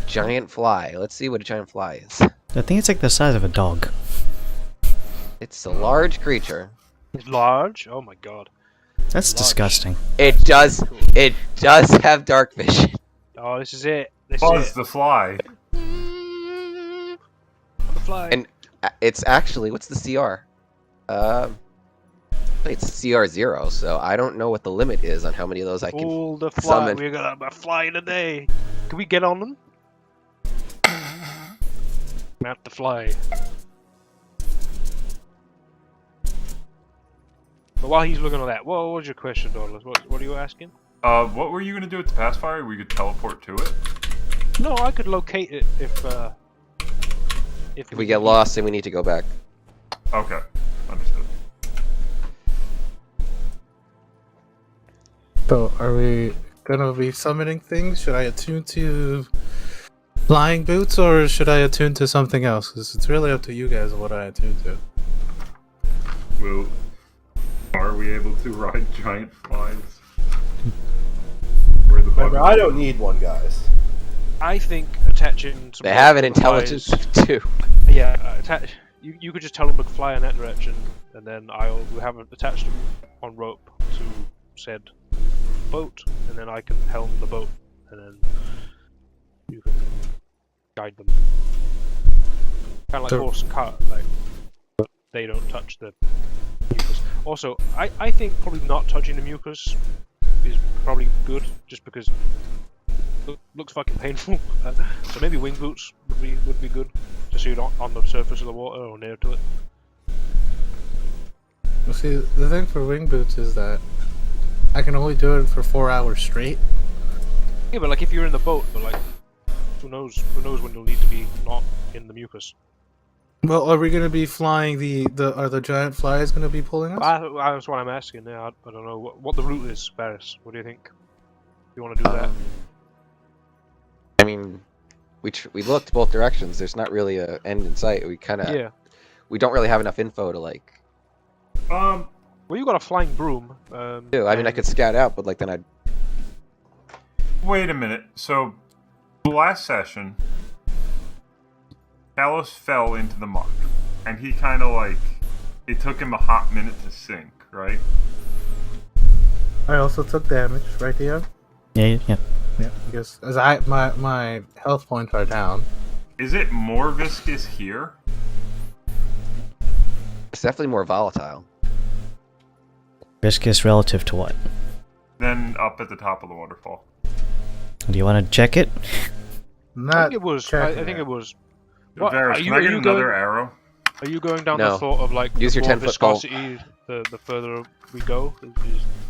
giant fly? Let's see what a giant fly is. I think it's like the size of a dog. It's a large creature. It's large. Oh my god. That's Large. disgusting. It does have dark vision. Oh, this is it. This Buzz is it. the fly. I'm a fly. And it's actually, what's the CR? It's CR 0, so I don't know what the limit is on how many of those I can. All the fly. summon. We're gonna have a fly today. Can we get on them? Mount the fly. But while he's looking at that, what was your question, Dauntless? What are you asking? What were you gonna do with the pacifier? We could teleport to it. No, I could locate it if If we get lost and we need to go back. Okay, understood. So, are we gonna be summoning things? Should I attune to flying boots or should I attune to something else? Because it's really up to you guys what I attune to. Will, are we able to ride giant flies? Where the Remember, bug- I don't need one, guys. I think attaching some They have an flies- intelligence too. Yeah, you could just tell them to fly in that direction, and then we have attached them on rope to said boat, and then I can helm the boat, and then you can guide them. Kind of like horse and cart, like, but they don't touch the mucus. Also, I think probably not touching the mucus is probably good, just because it looks fucking painful. So maybe wing boots would be good, just so you're not on the surface of the water or near to it. Well, see, the thing for wing boots is that I can only do it for 4 hours straight. Yeah, but like if you're in the boat, but like who knows when you'll need to be not in the mucus. Well, are we going to be flying are the giant flies going to be pulling us? That's what I'm asking. Yeah, I don't know what the route is, Barris. What do you think? Do you want to do that? I mean, we looked both directions. There's not really a end in sight. We kind of we don't really have enough info to like. Well, you got a flying broom. I mean, I could scout out, but like then I'd. Wait a minute. So, last session, Kalos fell into the muck, and he kind of like it took him a hot minute to sink, right? I also took damage, right, Dion? Yeah. Yeah, because as my health points are down. Is it more viscous here? It's definitely more volatile. Viscous relative to what? Then up at the top of the waterfall. Do you want to check it? I think it was. I think it was. What, Varys, can I get another arrow? Are you going down No. the thought of like Use the your more 10-foot pole. viscosity, the further we go?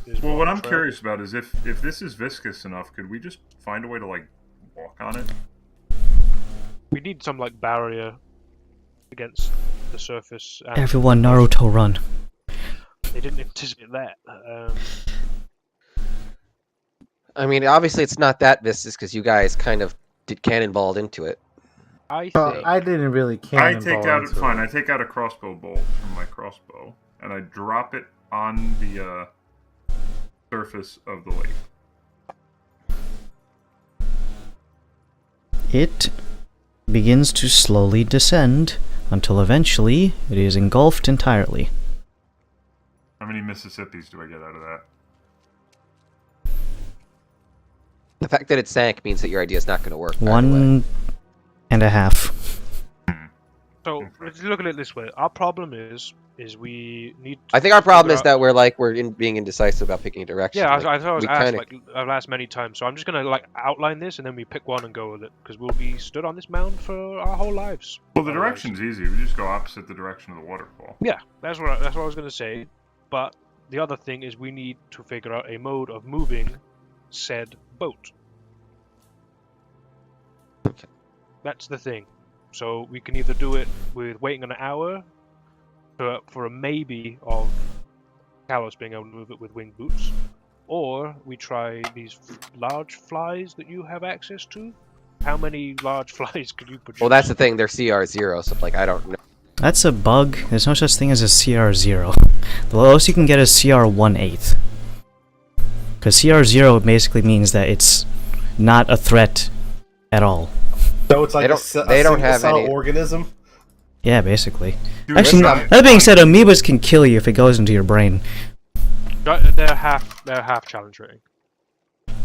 Is Well, more what the I'm trail? curious about is if this is viscous enough, could we just find a way to like walk on it? We need some like barrier against the surface. And Everyone, Naruto, run. They didn't anticipate that. I mean, obviously it's not that viscous because you guys kind of cannonballed into it. I think. I didn't really I take cannonball out into fine. it. I take out a crossbow bolt from my crossbow and I drop it on the surface of the lake. It begins to slowly descend until eventually it is engulfed entirely. How many Mississippis do I get out of that? The fact that it sank means that your idea is not going to work. 1.5. So let's look at it this way. Our problem is we need. I think our problem figure is out- that we're being indecisive about picking a direction. Yeah, Like, I thought I was we asked. kinda- Like I've asked many times, so I'm just gonna like outline this and then we pick one and go with it because we'll be stood on this mound for our whole lives. Well, the Otherwise- direction's easy. We just go opposite the direction of the waterfall. Yeah, that's what I was gonna say. But the other thing is we need to figure out a mode of moving said boat. Okay. That's the thing. So we can either do it with waiting an hour for a maybe of Kalos being able to move it with wing boots, or we try these large flies that you have access to. How many large flies could you produce? Well, that's the thing. They're CR0, so like I don't know. That's a bug. There's no such thing as a CR0. The lowest you can get is CR1/8. Because CR0 basically means that it's not a threat at all. So it's like They don't have single-cell any- organism. Yeah, basically. Dude, Actually, let's not- that being said, amoebas can kill you if it goes into your brain. They're half challenge rating. All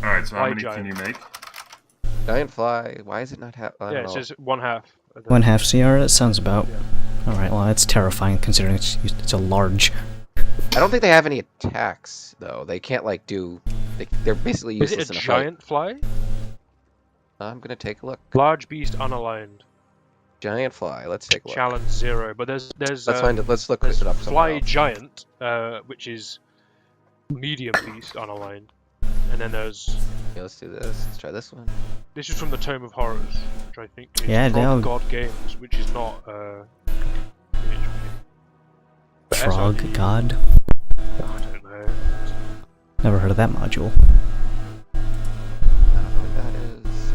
right. So how Fly many giant. can you make? Giant fly. Why is it not I Yeah, don't it know. says 1/2. 1/2 CR, that sounds about. Yeah. Alright, well, that's terrifying considering it's a large. I don't think they have any attacks though. They can't like do. They're basically Is useless it a in a giant fly? fight. I'm gonna take a look. Large beast unaligned. Giant fly. Let's take a look. Challenge 0. But there's Let's find it. Let's look there's it up. somewhere fly else. giant, which is medium beast unaligned, and then there's Okay, let's do this. Let's try this one. this is from the Tome of Horrors, which I think is Yeah, from they'll- God Games, which is not But Frog SRD, god? I don't know. Never heard of that module. I don't know what that is.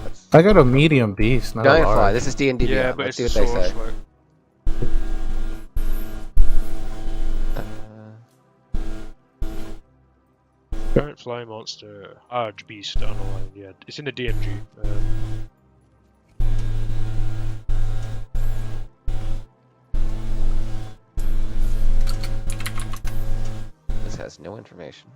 Let's- I got a medium beast, not a Giant large. fly. This is D&D. Yeah, but Let's it's see a what they source. say. Like, giant fly monster, large beast unaligned. Yeah, it's in the DMG. no information.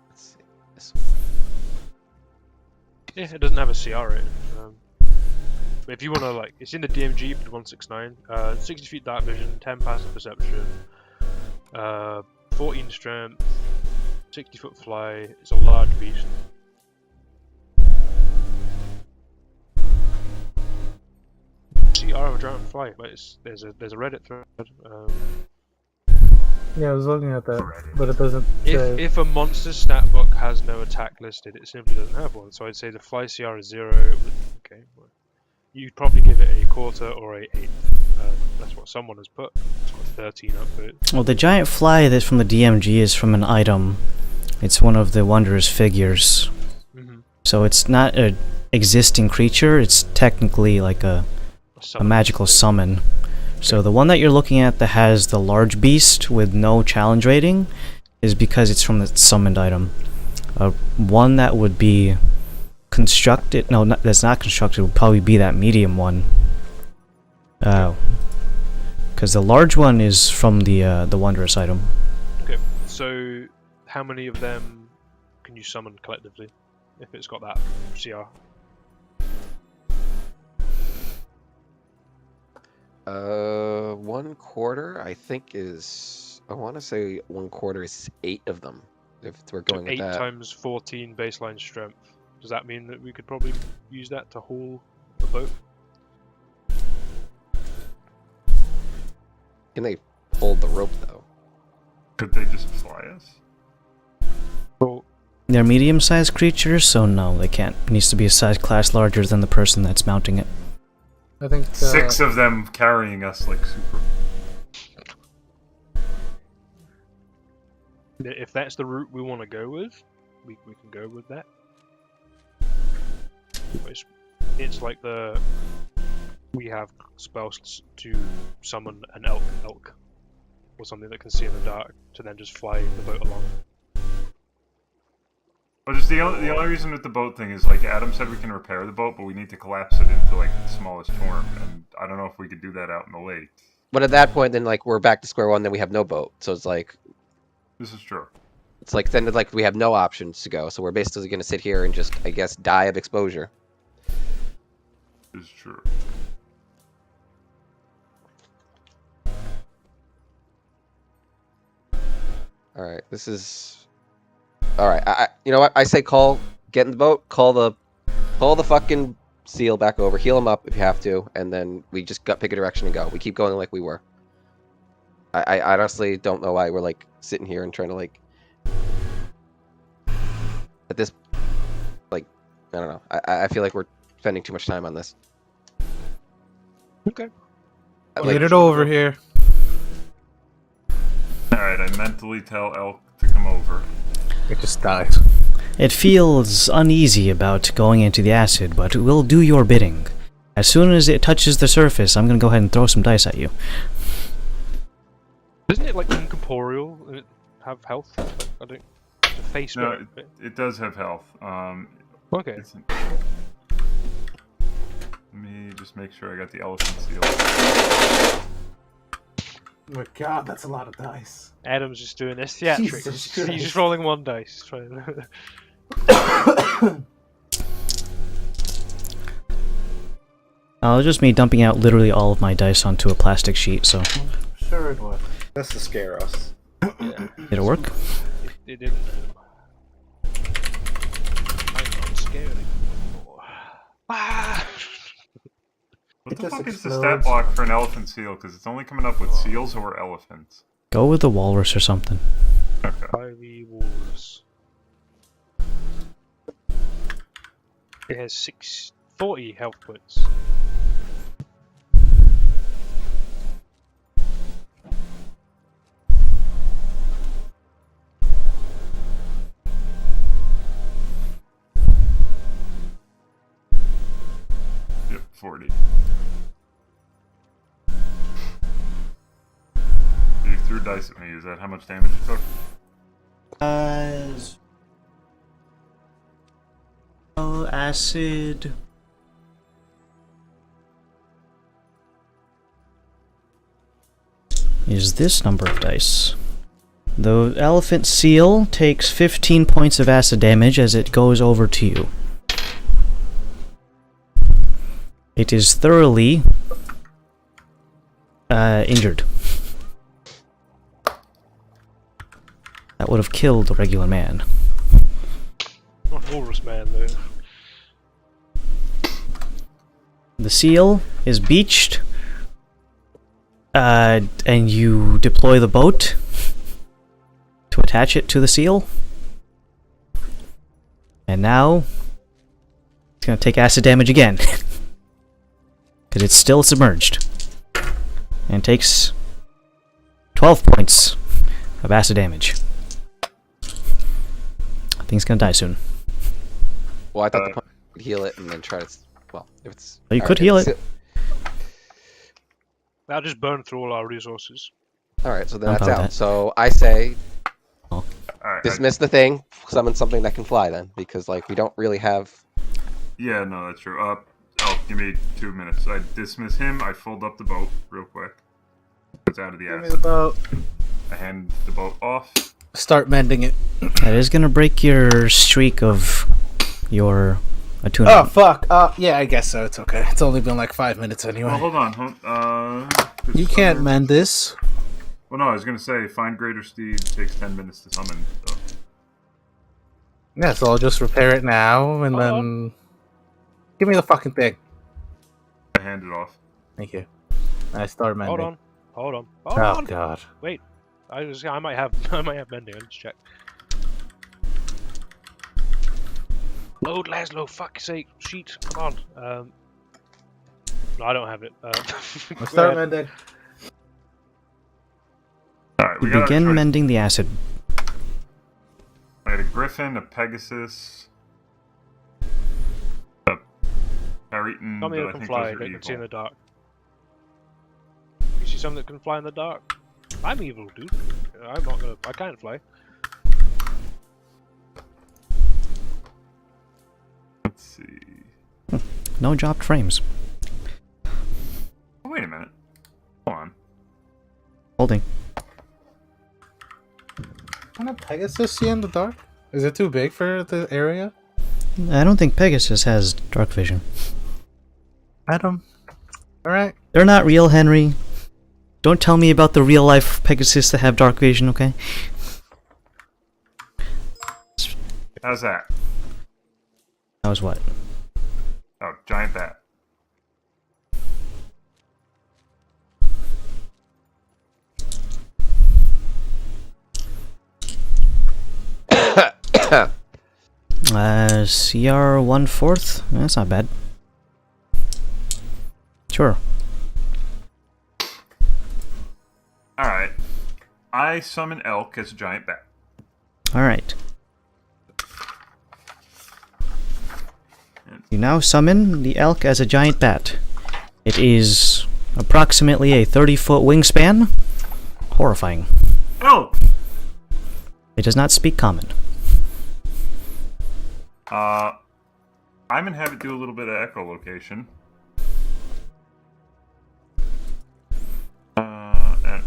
Let's see. This one. Yeah, it doesn't have a CR rating. But if you want to, like, it's in the DMG for 169. 60 feet dark vision, 10 passive perception, 14 strength, 60 foot fly. It's a large beast. CR of a dragonfly. Like, there's a Reddit thread. Yeah, I was looking at that, but it doesn't say. If a monster's stat book has no attack listed, it simply doesn't have one. So I'd say the fly CR is 0. Okay, well, you'd probably give it a quarter or a eighth. That's what someone has put. It's got 13 output. Well, the giant fly that's from the DMG is from an item. It's one of the Wanderer's figures. So it's not an existing creature, it's technically like a magical summon. So the one that you're looking at that has the large beast with no challenge rating is because it's from the summoned item. One that would be constructed, no, that's not constructed, would probably be that medium one. Because the large one is from the Wondrous item. Okay, so how many of them can you summon collectively if it's got that CR? One quarter, I think is. I want to say one quarter is 8 of them. If we're going with 8 that. times 14 baseline strength. Does that mean that we could probably use that to haul the boat? Can they hold the rope though? Could they just fly us? Well, They're medium-sized creatures, so no, they can't. It needs to be a size class larger than the person that's mounting it. I think 6 of them carrying us like super. if that's the route we want to go with, we can go with that. It's like we have spells to summon an elk or something that can see in the dark to then just fly the boat along. Well, just the only reason with the boat thing is, like Adam said, we can repair the boat, but we need to collapse it into like the smallest form, and I don't know if we could do that out in the lake. But at that point, then like we're back to square one. Then we have no boat, so it's like. This is true. It's like then like we have no options to go, so we're basically going to sit here and just, I guess, die of exposure. This is true. All right, this is. All right, you know what? I say get in the boat, call the fucking seal back over, heal him up if you have to, and then we just pick a direction and go. We keep going like we were. I honestly don't know why we're like sitting here and trying to like. At this, like, I don't know. I feel like we're spending too much time on this. Okay. Get it over here. Alright, I mentally tell Elk to come over. It just dies. It feels uneasy about going into the acid, but we'll do your bidding. As soon as it touches the surface, I'm gonna go ahead and throw some dice at you. Isn't it like incorporeal and it have health? Like, I don't. It's a face. No, it does have health. Okay. Let me just make sure I got the elephant seal. Oh my god, that's a lot of dice. Adam's just doing this theatrics. Jesus Christ. He's just rolling one dice. It's just me dumping out literally all of my dice onto a plastic sheet, so... Sure it was. That's to scare us. Yeah. Did it work? It didn't. I'm not scared anymore. Ah! What It the just fuck is the explodes. stat block for an elephant seal? Because it's only coming up with seals or elephants. Go with the walrus or something. Okay. Ivy Walrus. It has 40 health points. Yep, 40. You threw dice at me. Is that how much damage you took? Acid. is this number of dice. The elephant seal takes 15 points of acid damage as it goes over to you. It is thoroughly injured. That would have killed a regular man. Not walrus man, though. The seal is beached, and you deploy the boat to attach it to the seal. And now, it's going to take acid damage again. Because it's still submerged. And takes 12 points of acid damage. I think it's going to die soon. Well, I thought the pump would heal it and then try to. Well, if it's. Oh, you could heal it. That'll just burn through all our resources. Alright, so then I'm that's fine with out. that. So I say All right, dismiss the thing, summon something that can fly then, because like we don't really have. Yeah, no, that's true. Give me 2 minutes. I dismiss him. I fold up the boat real quick. It's out of the Give me acid. the boat. I hand the boat off. Start mending it. That is going to break your streak of your attunement. Oh fuck. Yeah, I guess so. It's okay. It's only been like 5 minutes anyway. Well, hold on. You can't mend this. Well, no, I was gonna say find greater steed takes 10 minutes to summon. So. Yeah, so I'll just repair it now and then. Give me the fucking thing. I hand it off. Thank you. I start mending. Hold on. Oh god. Wait. I might have mending. Let's check. Load, Laszlo, fuck's sake, sheet, come on. No, I don't have it. I start mending. Alright, we You got begin mending the acid. I had a griffin, a pegasus, a Paritan, Tell me but that I can think fly, those they are can see in evil. the dark. You see something that can fly in the dark? I'm evil, dude. I'm not gonna. I can't fly. Let's see. No dropped frames. Oh, wait a minute. Hold on. Holding. Can a Pegasus see in the dark? Is it too big for the area? I don't think Pegasus has dark vision. Adam. Alright. They're not real, Henry. Don't tell me about the real life Pegasus that have dark vision, okay? How's that? How's what? Oh, giant bat. CR 1/4? That's not bad. Sure. Alright. I summon elk as a giant bat. Alright. You now summon the elk as a giant bat. It is approximately a 30-foot wingspan. Horrifying. Elk! It does not speak common. I'm gonna have it do a little bit of echolocation. And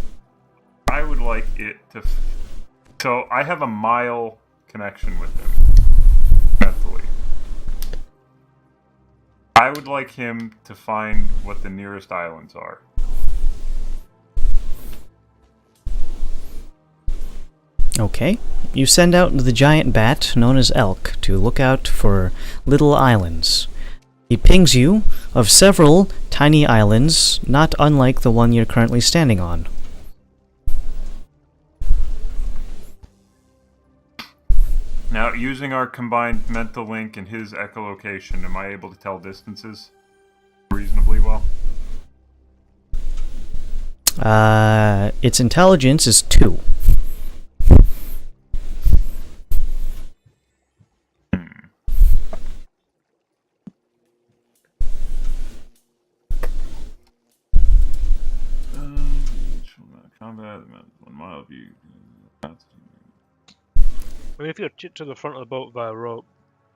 I would like it to. So I have a mile connection with him mentally. I would like him to find what the nearest islands are. Okay. You send out the giant bat, known as Elk, to look out for little islands. He pings you of several tiny islands, not unlike the one you're currently standing on. Now, using our combined mental link and his echolocation, am I able to tell distances reasonably well? Its intelligence is 2. Combat, 1 mile view. I mean, if you're to the front of the boat via rope.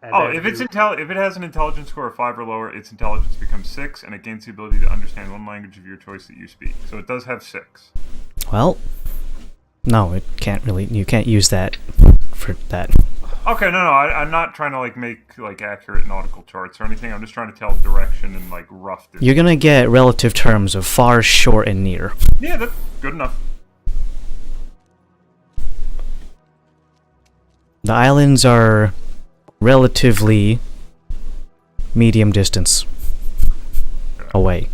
And Oh, then if it's you- if it has an intelligence score of 5 or lower, its intelligence becomes 6, and it gains the ability to understand one language of your choice that you speak. So it does have 6. Well, no, it can't really. You can't use that for that. Okay, no, I'm not trying to like make like accurate nautical charts or anything. I'm just trying to tell direction and like rough. Distance. You're gonna get relative terms of far, short, and near. Yeah, that's good enough. The islands are relatively medium distance away.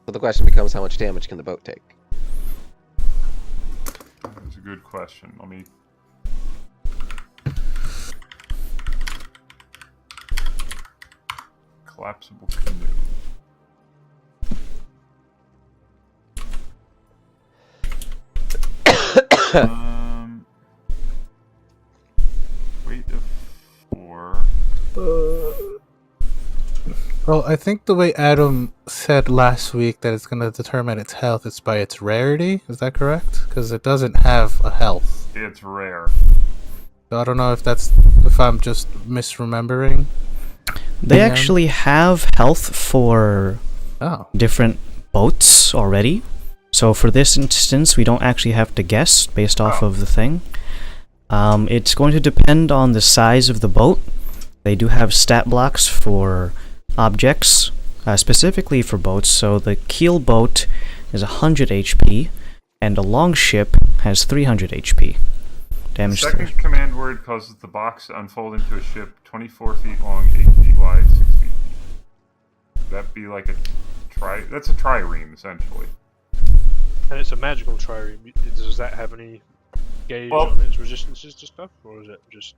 So the question becomes, how much damage can the boat take? That's a good question. Let me. Collapsible canoe. Weight of 4. Well, I think the way Adam said last week that it's going to determine its health is by its rarity. Is that correct? Because it doesn't have a health. It's rare. So I don't know if I'm just misremembering. They actually have health for different boats already. So for this instance, we don't actually have to guess based off of the thing. It's going to depend on the size of the boat. They do have stat blocks for objects, specifically for boats. So the keel boat is 100 HP, and a long ship has 300 HP. Damage. Second command word causes the box to unfold into a ship 24 feet long, 8 feet wide, 6 feet deep. Would that be like a that's a trireme, essentially. And it's a magical trireme. Does that have any gauge on its resistances to stuff, or is it just...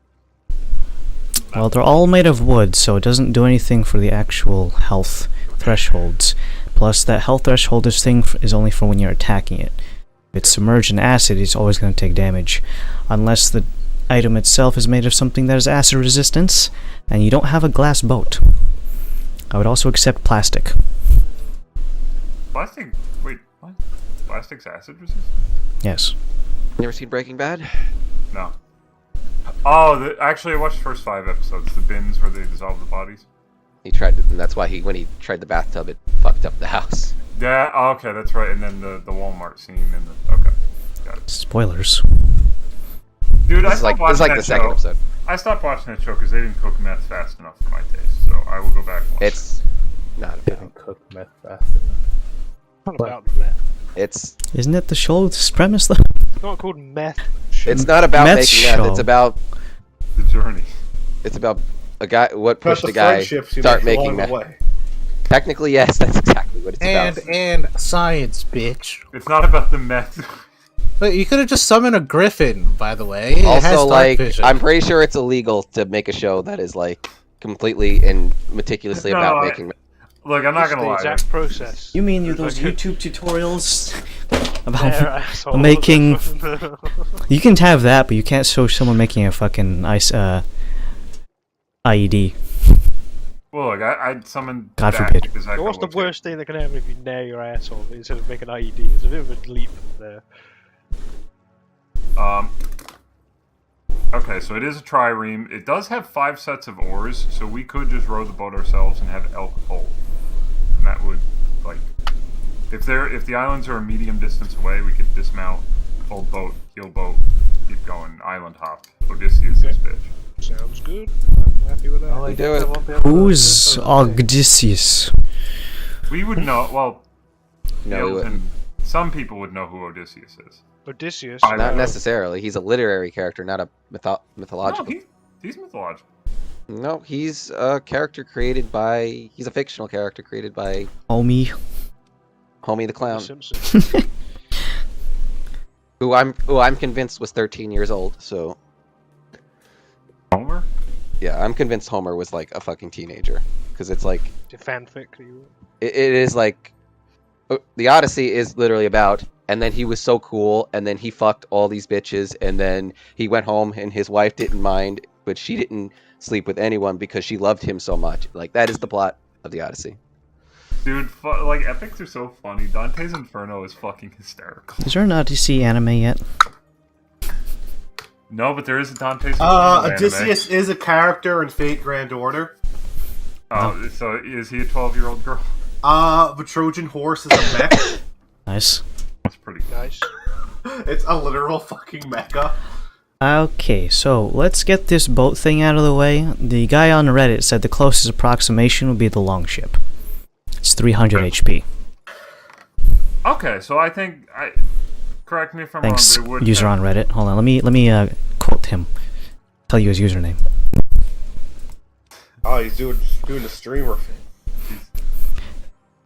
Well, they're all made of wood, so it doesn't do anything for the actual health thresholds. Plus, that health threshold is only for when you're attacking it. If it's submerged in acid, it's always going to take damage. Unless the item itself is made of something that is acid resistance, and you don't have a glass boat. I would also accept plastic. Plastic? Wait, what? Plastic's acid resistant? Yes. You ever seen Breaking Bad? No. Oh, actually, I watched the first 5 episodes. The bins where they dissolve the bodies. He tried to, and that's why when he tried the bathtub, it fucked up the house. Yeah, okay, that's right. And then the Walmart scene and the... Okay, got it. Spoilers. Dude, This is like the second episode. I stopped watching that show because they didn't cook meth fast enough for my taste, so I will go back and watch It's not They about. didn't cook meth fast enough. Not about that. It's Isn't it the show's premise, though? It's not called meth. it's not about Meth making meth. show. It's about the journey. it's about a guy. What Plus pushed the a guy friendships you start make making along the meth? way. Technically, yes, that's exactly what it's about. And science, bitch. It's not about the meth. But you could have just summoned a griffin, by the way. It has Also, dark like, vision. I'm pretty sure it's illegal to make a show that is like completely and meticulously No, about making meth. Look, I'm not It's gonna the lie. exact process. You mean There's those like a- YouTube tutorials They're about assholes. making... You can have that, but you can't show someone making a fucking IED. Well, look, I summoned. God Dak forbid. because I What's the thought, okay, worst thing that can happen if you nail your asshole instead of making an IED? There's a bit of a leap there. Okay, so it is a trireme. It does have 5 sets of oars, so we could just row the boat ourselves and have elk pull. And that would, like, if the islands are a medium distance away, we could dismount, full boat, heel boat, keep going, island hop. Odysseus this bitch. Sounds good. I'm happy with that. I do it. won't be able to Who's do it. Odysseus? We would know. Well, No, we Niels wouldn't. and some people would know who Odysseus is. Odysseus. I Not know. necessarily. He's a literary character, not a No, mythological. he's mythological. No, he's a character created by. He's a fictional character created by Homie. Homie the Clown, Simpson. who I'm convinced was 13 years old. So Homer? yeah, I'm convinced Homer was like a fucking teenager because it's like The fanfic. You... it is like the Odyssey is literally about. And then he was so cool, and then he fucked all these bitches, and then he went home, and his wife didn't mind, but she didn't sleep with anyone because she loved him so much. Like, that is the plot of the Odyssey. Dude, like, epics are so funny. Dante's Inferno is fucking hysterical. Is there an Odyssey anime yet? No, but there is a Dante's Inferno anime. Odysseus is a character in Fate Grand Order. Oh, so is he a 12-year-old girl? The Trojan horse is a mech. Nice. That's pretty good. Nice. It's a literal fucking mecha. Okay, so let's get this boat thing out of the way. The guy on Reddit said the closest approximation would be the longship. It's 300 HP. Okay, so I think correct me if I'm Thanks, wrong, but it would user have, on Reddit. Hold on, let me quote him. Tell you his username. Oh, he's doing the streamer thing.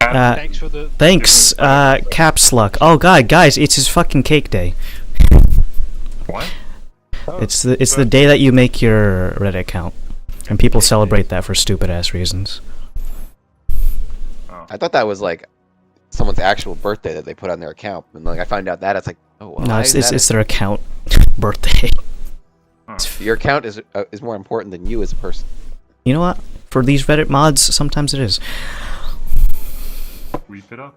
Thanks for the. Thanks, Caps Luck. Oh god, guys, it's his fucking cake day. What? It's the day that you make your Reddit account, and people celebrate that for stupid ass reasons. I thought that was like someone's actual birthday that they put on their account, and like I find out that it's like, oh, well, No, it's their account birthday. Your account is more important than you as a person. You know what? For these Reddit mods, sometimes it is. Sweep it up.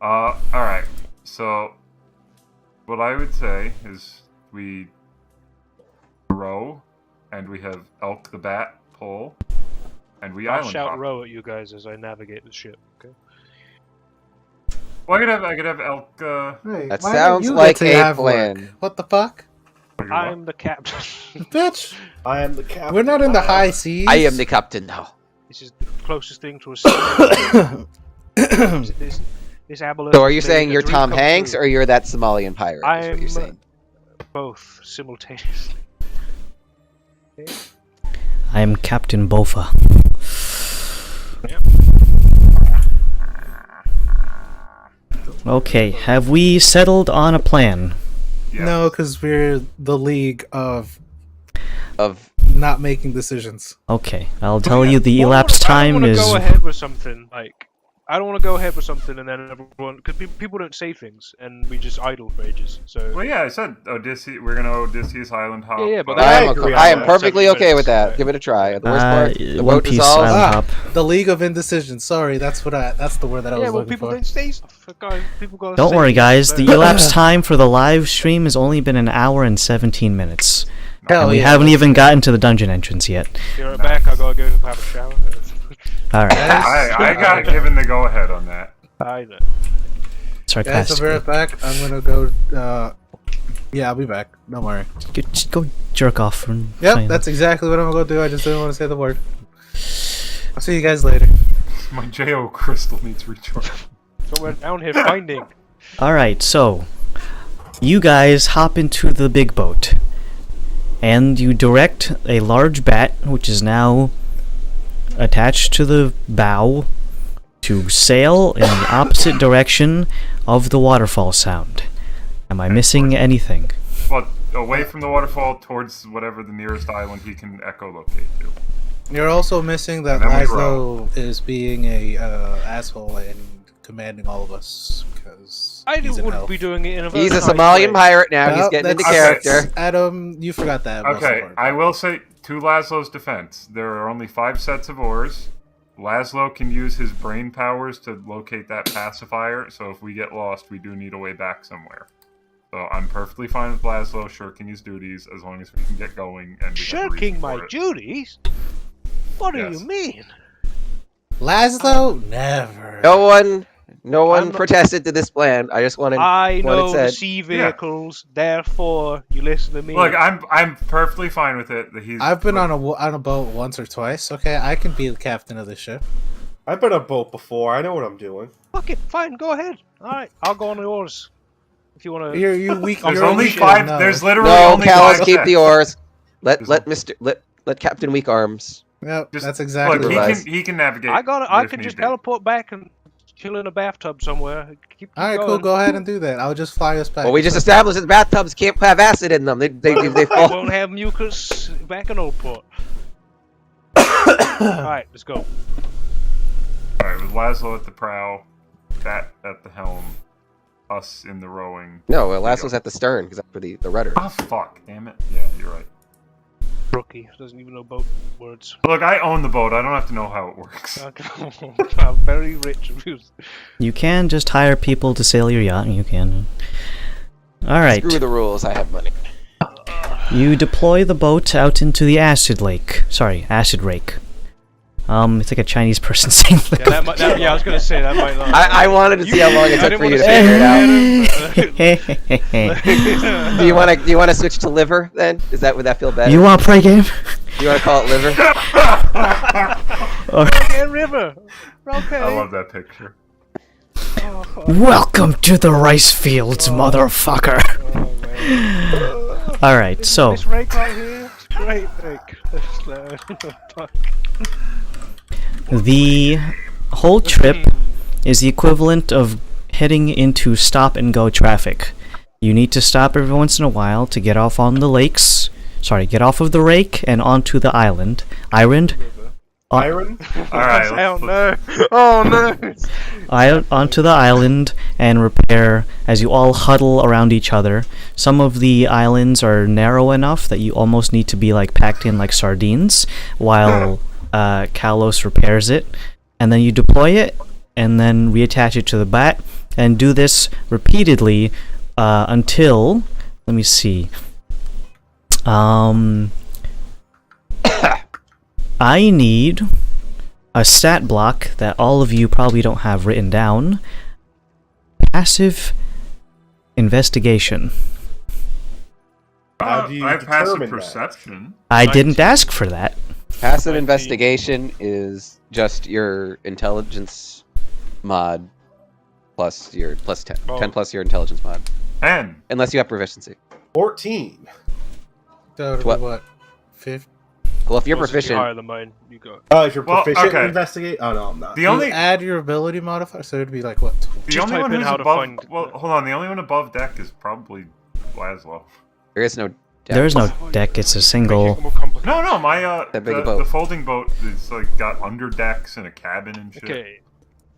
Alright. So, what I would say is we row, and we have Elk the Bat pull, and we I'll island shout hop. row at you guys as I navigate the ship. Okay. Well, I could have Elk. Hey, That why sounds don't you like get to a have work? plan. What the fuck? I'm the captain. Bitch! I am the captain. We're not in the high seas. I am the captain now. This is the closest thing to a. this abolition. So are you saying you're Tom Hanks or you're that Somalian pirate? Is what I'm you're saying. both simultaneously. Okay. I am Captain Bofa. Okay, have we settled on a plan? Yes. No, because we're the league of not making decisions. Okay, I'll tell you the Well, elapsed I don't time is... go ahead with something like. I don't want to go ahead with something and then everyone, because people don't say things and we just idle for ages. So Well, yeah, I said Odysseus. We're gonna Odysseus Island hop. Yeah, but I I agree am on that. perfectly 7 okay with minutes. that. Give it a try. The worst Uh, part, the One boat Piece dissolves. Island Hop. The League of Indecision. Sorry, that's the word that I was yeah, well, looking people for. don't say stuff. Guys, people gotta Don't say worry, it. guys. The No. elapsed time for the live stream has only been an hour and 17 minutes. Hell And we yeah. haven't even gotten to the dungeon entrance yet. Be right back. I gotta go have a shower. Alright. I got given the go ahead on that. I know. Guys, I'll Sarcastic. be right back. I'm gonna go. Yeah, I'll be back. Don't worry. Just go jerk off. And Yep, fine. that's exactly what I'm gonna go do. I just didn't want to say the word. I'll see you guys later. My Jo crystal needs recharge. So we're down here finding. Alright, so you guys hop into the big boat and you direct a large bat, which is now attached to the bow, to sail in the opposite direction of the waterfall sound. Am I missing anything? Well, away from the waterfall towards whatever the nearest island he can echolocate to. You're also missing that And then we Laszlo is being a asshole and commanding all of us because I he's an wouldn't elf. be doing it in a very He's a nice Somalian way. pirate now. He's Well, getting into that's- character. Adam, you forgot that. most Okay, part. I will say, to Laszlo's defense, there are only 5 sets of oars. Laszlo can use his brain powers to locate that pacifier, so if we get lost, we do need a way back somewhere. So I'm perfectly fine with Laszlo shirking his duties as long as we can get going and we have a reason Shirking my for it. duties? What do Yes. you mean? Laszlo, never. No one I'm not- protested to this plan. I just wanted I what it know the said. sea vehicles, therefore you listen to me. Look, I'm perfectly fine with it. That he's. I've been on a boat once or twice. Okay, I can be the captain of this ship. I've been on a boat before. I know what I'm doing. Fuck it, fine, go ahead. Alright, I'll go on the oars. If you wanna... You weak. There's you're only weak, 5. no. There's literally No, only Callus, 5 keep sets. the oars. Let There's let Captain Weak Arms. Yep, Just- that's exactly Look, right. he can navigate. I if could need just be. teleport back and chill in a bathtub somewhere. Keep All right, going. cool. Go ahead and do that. I'll just fly us back. Well, we just established that the bathtubs can't have acid in them. They I fall. won't have mucus back in Old Port. Alright, let's go. Alright, with Laszlo at the prow, Bat at the helm, us in the rowing. No, Laszlo's at the stern because that's for the rudder. Oh, fuck. Damn it. Yeah, you're right. Rookie doesn't even know boat words. Look, I own the boat. I don't have to know how it works. I'm very rich. You can just hire people to sail your yacht, and you can. Alright. Screw the rules. I have money. You deploy the boat out into the acid lake. Sorry, acid rake. It's like a Chinese person saying Yeah, I was gonna say that might not. I wanted to see how long it took for you to figure it out. Do you want to switch to liver then? Would that feel better? You want to play a game? You want to call it liver? Rogan River. Okay. I love that picture. Welcome to the rice fields, motherfucker. All right, so This rake right here, great rake. the whole trip is the equivalent of heading into stop-and-go traffic. You need to stop every once in a while to get off on the lakes. Sorry, get off of the rake and onto the island. Iron? Alright, Oh no! Oh no! Onto the island and repair as you all huddle around each other. Some of the islands are narrow enough that you almost need to be like packed in like sardines while Kalos repairs it. And then you deploy it and then reattach it to the bat and do this repeatedly until, let me see. I need a stat block that all of you probably don't have written down. Passive investigation. How do you I have passive determine that? perception. I didn't ask for that. Passive investigation is just your intelligence mod plus 10. Oh. 10 plus your intelligence mod. 10. Unless you have proficiency. 14. That would What? be what? 50? Well, if you're Yours would be proficient, higher than mine. You got. Oh, if you're Well, proficient in okay. investigate? Oh, no, I'm not. The You only add your ability modifier, so it'd be like what? the Just only type one in who's how to above find- well, hold on, the only one above deck is probably Laszlo. there is no deck. There is no deck, it's a single. More complicated. No, my That big a the boat. folding boat is like got under decks and a cabin and shit. Okay.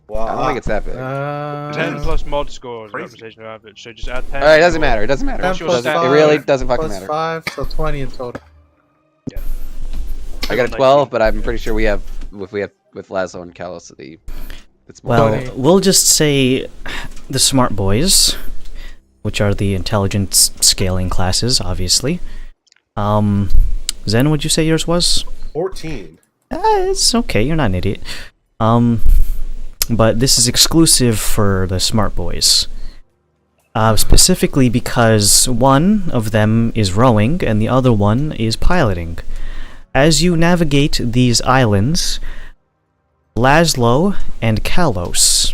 Well, I don't think it's that big. 10 plus mod score is Crazy. representation of average. So just add 10. Alright, it doesn't matter. It doesn't matter. 10 It, plus doesn't, it 5 really doesn't fucking plus matter. 5, so 20 in total. I got a 12, but I'm pretty sure we have with Laszlo and Kalos it's more. Well, 20. we'll just say the smart boys, which are the intelligence scaling classes, obviously. Zen, what'd you say yours was? 14. It's okay, you're not an idiot. But this is exclusive for the smart boys. Specifically because one of them is rowing and the other one is piloting. As you navigate these islands, Laszlo and Kalos,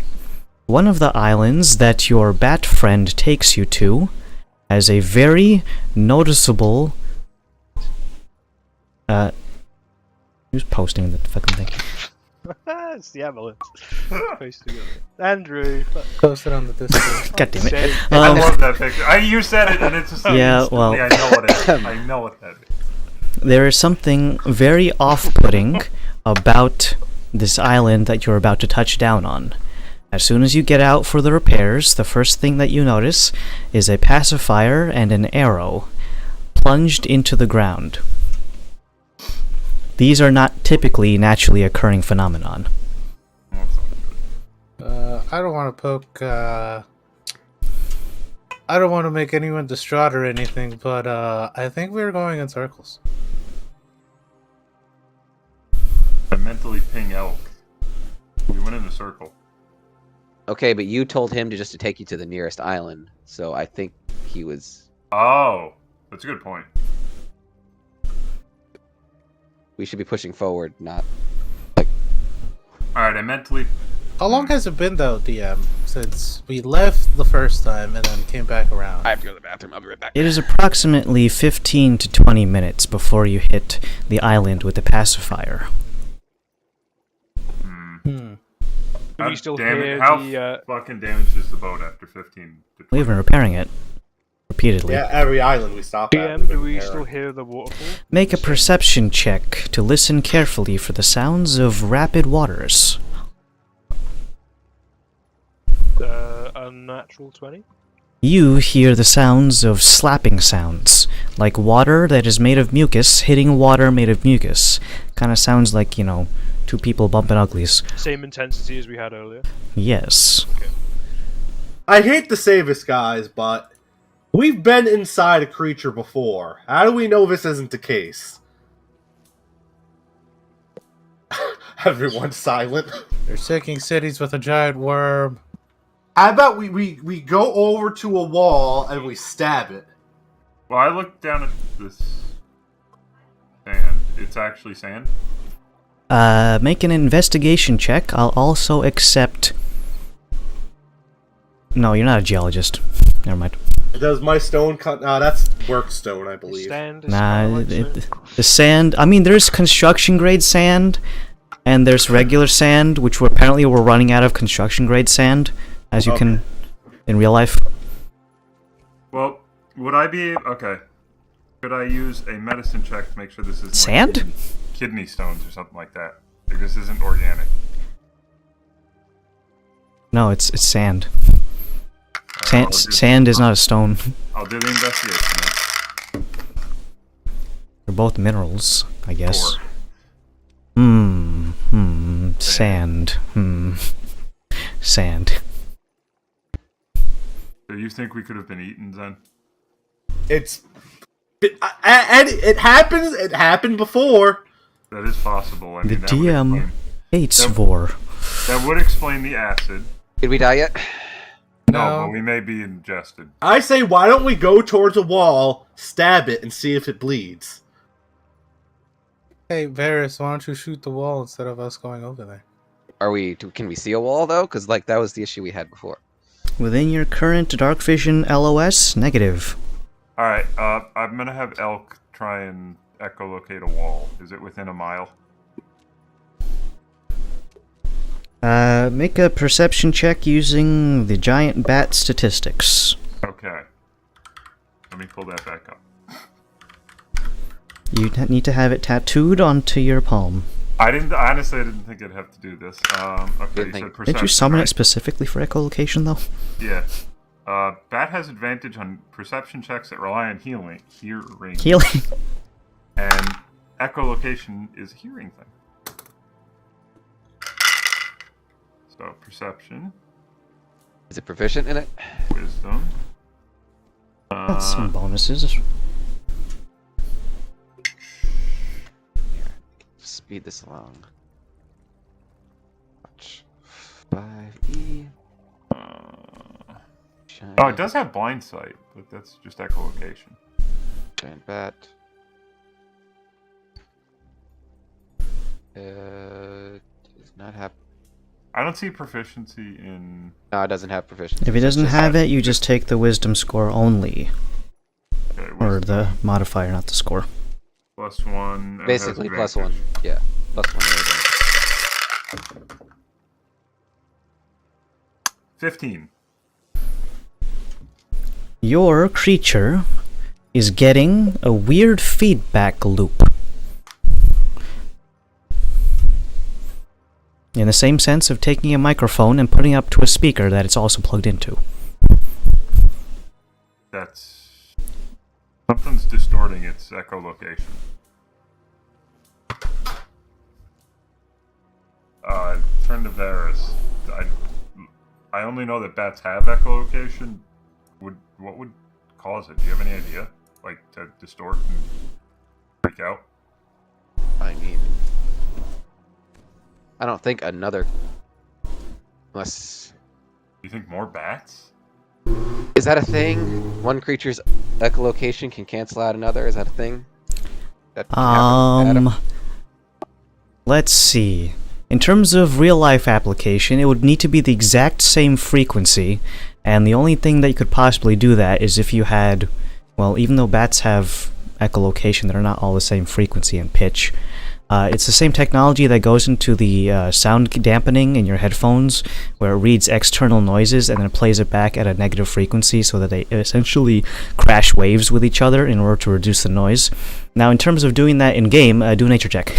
one of the islands that your bat friend takes you to, has a very noticeable... who's posting the fucking thing? It's the ambulance. Face together. Andrew. Post it on the Discord. God damn it. Say- I love that picture. You said it, and it's just Yeah, instantly, well- I know what it is. I know what that is. There is something very off-putting about this island that you're about to touch down on. As soon as you get out for the repairs, the first thing that you notice is a pacifier and an arrow plunged into the ground. These are not typically naturally occurring phenomenon. I don't want to poke. I don't want to make anyone distraught or anything, but I think we're going in circles. I mentally ping elk. We went in a circle. Okay, but you told him to take you to the nearest island, so I think he was. Oh, that's a good point. We should be pushing forward, not. Alright, I mentally... How long has it been, though, DM, since we left the first time and then came back around? I have to go to the bathroom. I'll be right back. It is approximately 15 to 20 minutes before you hit the island with the pacifier. Hmm. Do we still damn hear it, how the, fucking damaged is the boat after 15 to 20? We've been repairing it repeatedly. Yeah, every island we stop at. DM, do we still hear the waterfall? Make a perception check to listen carefully for the sounds of rapid waters. Unnatural 20? You hear the sounds of slapping sounds, like water that is made of mucus hitting water made of mucus. Kind of sounds like, you know, two people bumping uglies. Same intensity as we had earlier. Yes. I hate to say this, guys, but we've been inside a creature before. How do we know this isn't the case? Everyone's silent. They're sinking cities with a giant worm. How about we go over to a wall and we stab it? Well, I looked down at this sand. It's actually sand? Make an investigation check. I'll also accept... No, you're not a geologist. Never mind. Does my stone that's work stone, I believe. Nah, the sand... I mean, there's construction-grade sand, and there's regular sand, which apparently we're running out of construction-grade sand, as you can in real life. Well, would I be... Okay. Could I use a medicine check to make sure this isn't... Sand? Like kidney stones or something like that? Like, this isn't organic. No, it's sand. Sand is not a stone. I'll do the investigation. They're both minerals, I guess. 4. Sand. Sand. So you think we could have been eaten then? And it happens. It happened before. That is possible. I mean, The that would DM explain- hates that- Vor. That would explain the acid. Did we die yet? No, but we may be ingested. I say, why don't we go towards a wall, stab it, and see if it bleeds? Hey, Varys, why don't you shoot the wall instead of us going over there? Can we see a wall though? Because like that was the issue we had before. Within your current dark vision LOS, negative. Alright, I'm gonna have Elk try and echolocate a wall. Is it within a mile? Make a perception check using the giant bat statistics. Okay. Let me pull that back up. You need to have it tattooed onto your palm. Honestly, I didn't think I'd have to do this. Okay, Didn't you think- said perception, Didn't you summon right? it specifically for echolocation, though? Yeah. Bat has advantage on perception checks that rely on hearing. Healing. And echolocation is a hearing thing. So, perception, Is it proficient in it? wisdom. That's some bonuses. Speed this along. Watch. 5E. Oh, it does have blind sight, but that's just echolocation. Giant bat. Does not have. I don't see proficiency in... No, it doesn't have proficiency. If it doesn't Just- have it, you just take the wisdom score only. Okay, Or wisdom the modifier, not the score. +1. and has Basically, +1. advantage. Yeah, +1. 15. Your creature is getting a weird feedback loop. In the same sense of taking a microphone and putting it up to a speaker that it's also plugged into. That's... Something's distorting its echolocation. Turn to Varys. I only know that bats have echolocation. What would cause it? Do you have any idea? Like, to distort and freak out? I mean, I don't think another. Unless. Do you think more bats? Is that a thing? One creature's echolocation can cancel out another? Is that a thing? That can happen, Adam? Let's see. In terms of real-life application, it would need to be the exact same frequency, and the only thing that you could possibly do that is if you had, well, even though bats have echolocation, they're not all the same frequency and pitch. It's the same technology that goes into the sound dampening in your headphones, where it reads external noises and then plays it back at a negative frequency so that they essentially crash waves with each other in order to reduce the noise. Now, in terms of doing that in-game, do a nature check.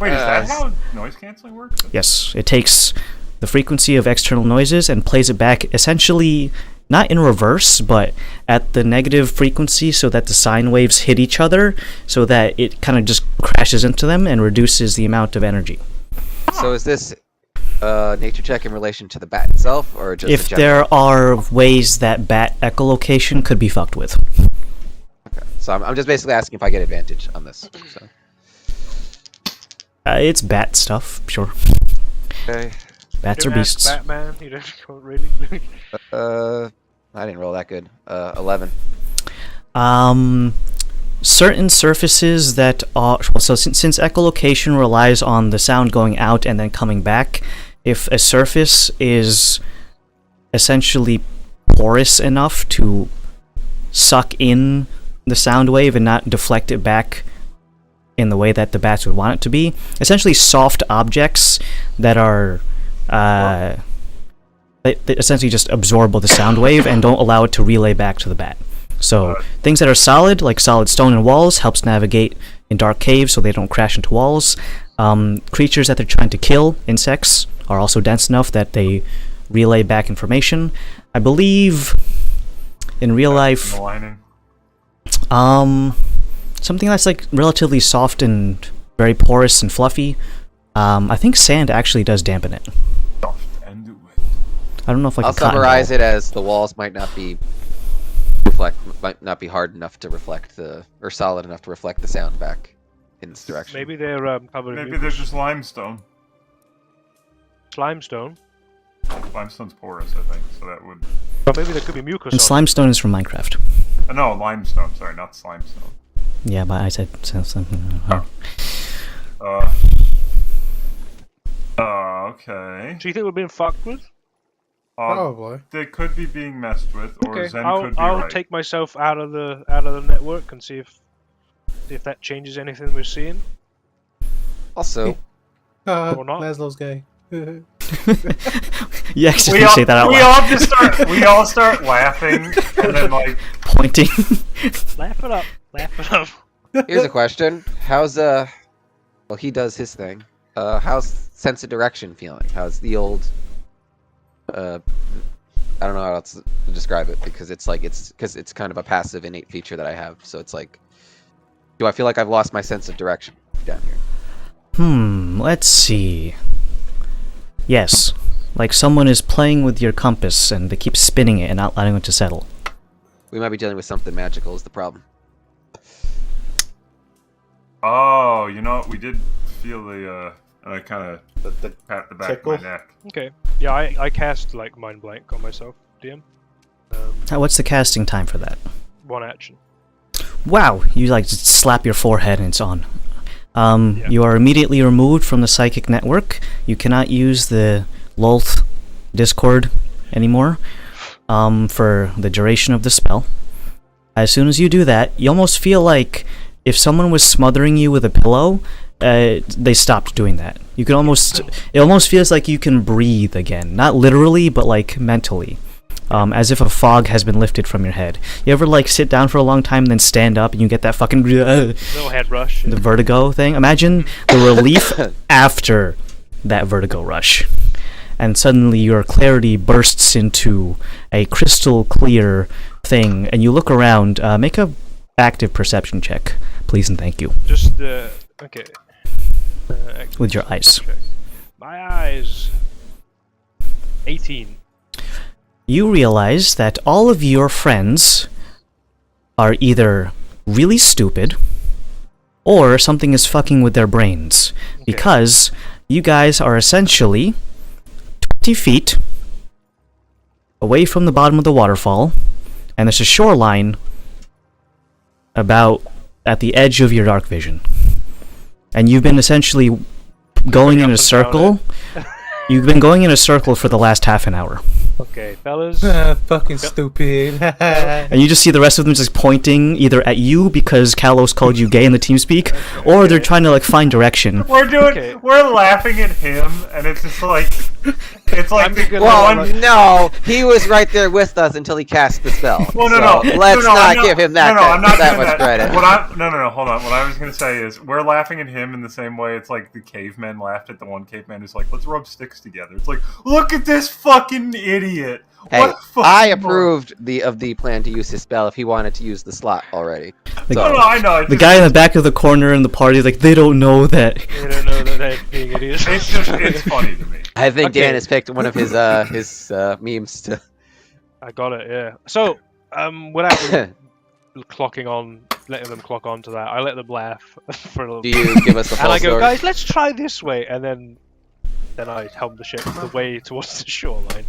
Wait, is that how noise canceling works? Yes, it takes the frequency of external noises and plays it back essentially not in reverse, but at the negative frequency so that the sine waves hit each other so that it kind of just crashes into them and reduces the amount of energy. So is this nature check in relation to the bat itself, or just If a general? there are ways that bat echolocation could be fucked with. Okay. So I'm just basically asking if I get advantage on this. So. It's bat stuff, sure. Okay. Bats are Don't ask beasts. Batman, you don't really. I didn't roll that good. 11. Certain surfaces that are so since echolocation relies on the sound going out and then coming back, if a surface is essentially porous enough to suck in the sound wave and not deflect it back in the way that the bats would want it to be, essentially soft objects that are they essentially just absorb the sound wave and don't allow it to relay back to the bat. So things that are solid, like solid stone and walls, helps navigate in dark caves so they don't crash into walls. Creatures that they're trying to kill, insects, are also dense enough that they relay back information. I believe in real life, The lining. something that's like relatively soft and very porous and fluffy. I think sand actually does dampen it. Soft and wet. I don't know if like I'll a cotton summarize ball. it as the walls might not be hard enough to reflect or solid enough to reflect the sound back in this direction. Maybe they're covered in Maybe mucus. there's just limestone. Limestone. Limestone's porous, I think, so that would. But maybe there could be mucus And on it. slimestone is from Minecraft. No, limestone. Sorry, not slimestone. Yeah, but I said something. Okay. Do you think we're being fucked with? Probably. They could be being messed with, or Okay, Zen I'll could be I'll right. take myself out of the network and see if that changes anything we're seeing. Also, Or not. Maslow's gay. You actually say that out loud. We all start laughing, and then like Pointing. Laugh it up. Laugh it up. here's a question: how's well, he does his thing. How's sense of direction feeling? How's the old? I don't know how else to describe it because it's kind of a passive innate feature that I have. So it's like, do I feel like I've lost my sense of direction down here? Let's see. Yes. Like someone is playing with your compass and they keep spinning it and not letting it to settle. We might be dealing with something magical. Is the problem? oh, you know what? We did feel the kind of The pat the back tickle? of my neck. Okay. Yeah, I cast like mind blank on myself, DM. What's the casting time for that? One action. Wow, you like just slap your forehead and it's on. Yeah. You are immediately removed from the psychic network. You cannot use the Lolth Discord anymore for the duration of the spell. As soon as you do that, you almost feel like if someone was smothering you with a pillow, they stopped doing that. You can almost, it almost feels like you can breathe again. Not literally, but like mentally. As if a fog has been lifted from your head. You ever like sit down for a long time and then stand up and you get that fucking Little head rush. the vertigo thing? Imagine the relief after that vertigo rush. And suddenly your clarity bursts into a crystal clear thing and you look around. Make a active perception check, please and thank you. Just okay. With your eyes. Check. My eyes. 18. You realize that all of your friends are either really stupid or something is fucking with their brains. Because you guys are essentially 20 feet away from the bottom of the waterfall, and there's a shoreline about at the edge of your dark vision. And you've been essentially going in a circle. You've been going in a circle for the last half an hour. Okay, fellas. Fucking stupid. And you just see the rest of them just pointing either at you because Kalos called you gay in the TeamSpeak, or they're trying to like find direction. We're laughing at him, and it's just like, it's like No, he was right there with us until he cast the spell. Well, So let's not give him that I'm not that doing much credit. Hold on. What I was gonna say is we're laughing at him in the same way it's like the cavemen laughed at the one caveman who's like, let's rub sticks together. It's like, look at this fucking idiot. Hey, What fucking I moron. approved of the plan to use his spell if he wanted to use the slot already. No, I know. The guy in the back of the corner in the party is like, they don't know that. They don't know that they're being idiots. It's funny to me. I think Okay. Dan has picked one of his memes to. I got it, yeah. So, without letting them clock on to that. I let them laugh for a little Do bit. you give us the full And I go, story? guys, let's try this way, and then I helm the ship the way towards the shoreline.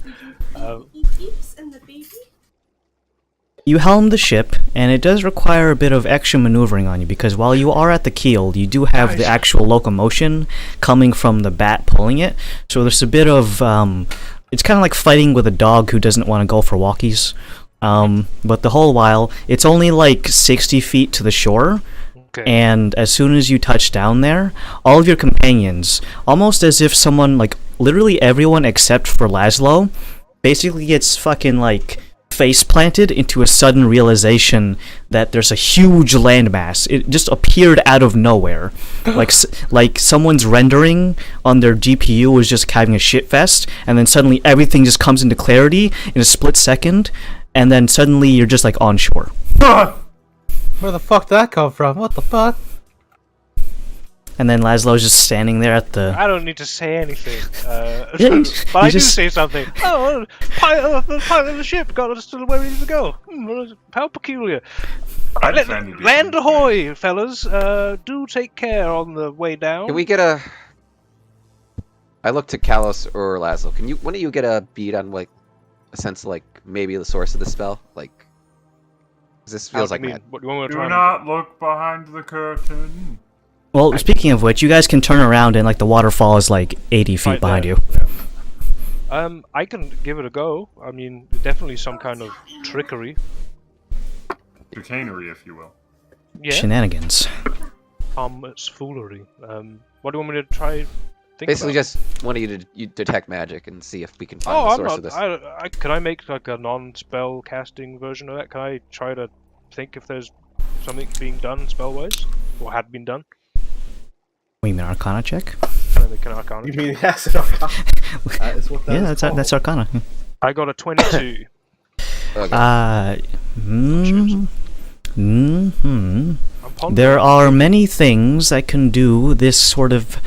You helm the ship, and it does require a bit of extra maneuvering on you, because while you are at the keel, you do have the actual locomotion coming from the bat pulling it, so there's a bit of, it's kind of like fighting with a dog who doesn't want to go for walkies. But the whole while, it's only like 60 feet to the shore, Okay. and as soon as you touch down there, all of your companions, almost as if someone, like, literally everyone except for Laszlo, basically gets fucking, like, face planted into a sudden realization that there's a huge landmass. It just appeared out of nowhere. like someone's rendering on their GPU was just having a shit fest, and then suddenly everything just comes into clarity in a split second, and then suddenly you're just like on shore. Where the fuck did that come from? What the fuck? And then Laszlo's just standing there at the... I don't need to say anything, Yeah, but I just... do say something. Oh, the pilot of the ship got us to where we need to go. How peculiar. Land ahoy, fellas. Do take care on the way down. Can we get a... I look to Kalos or Laszlo. Can you? When do you get a beat on like a sense of like maybe the source of the spell? Like, 'cause this feels like mad. What, you want me to Do try not look behind the curtain. Well, speaking of which, you guys can turn around and like the waterfall is like 80 feet right behind there, you. yeah. I can give it a go. I mean, definitely some kind of trickery. Chicanery, if you will. Yeah. Shenanigans. It's foolery. What do you want me to try? Basically, just wanted you to detect magic and see if we can find the source of this. Can I make like a non-spell casting version of that? Can I try to think if there's something being done spell-wise, or had been done? You mean Arcana check? Can I make an Arcana You check? mean acid Arcana? That is what that Yeah, is that's Arcana. I got a 22. Okay. I'm pondering. There are many things that can do this sort of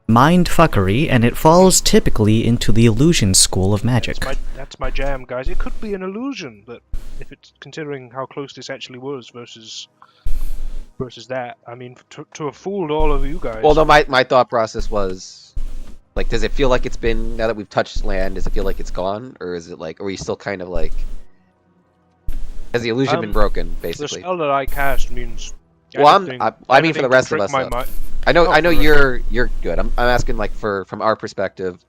mind fuckery, and it falls typically into the illusion school of magic. That's my jam, guys. It could be an illusion, but if it's considering how close this actually was versus that, I mean, to have fooled all of you guys. Well, no, my thought process was, like, does it feel like it's been, now that we've touched land, does it feel like it's gone? Or is it like, are we still kind of like, has the illusion been broken, The basically? spell that I cast means. Well, I mean anything for the to rest of trick us, my though. mind. I know Oh, you're good. I'm asking, like, from our perspective.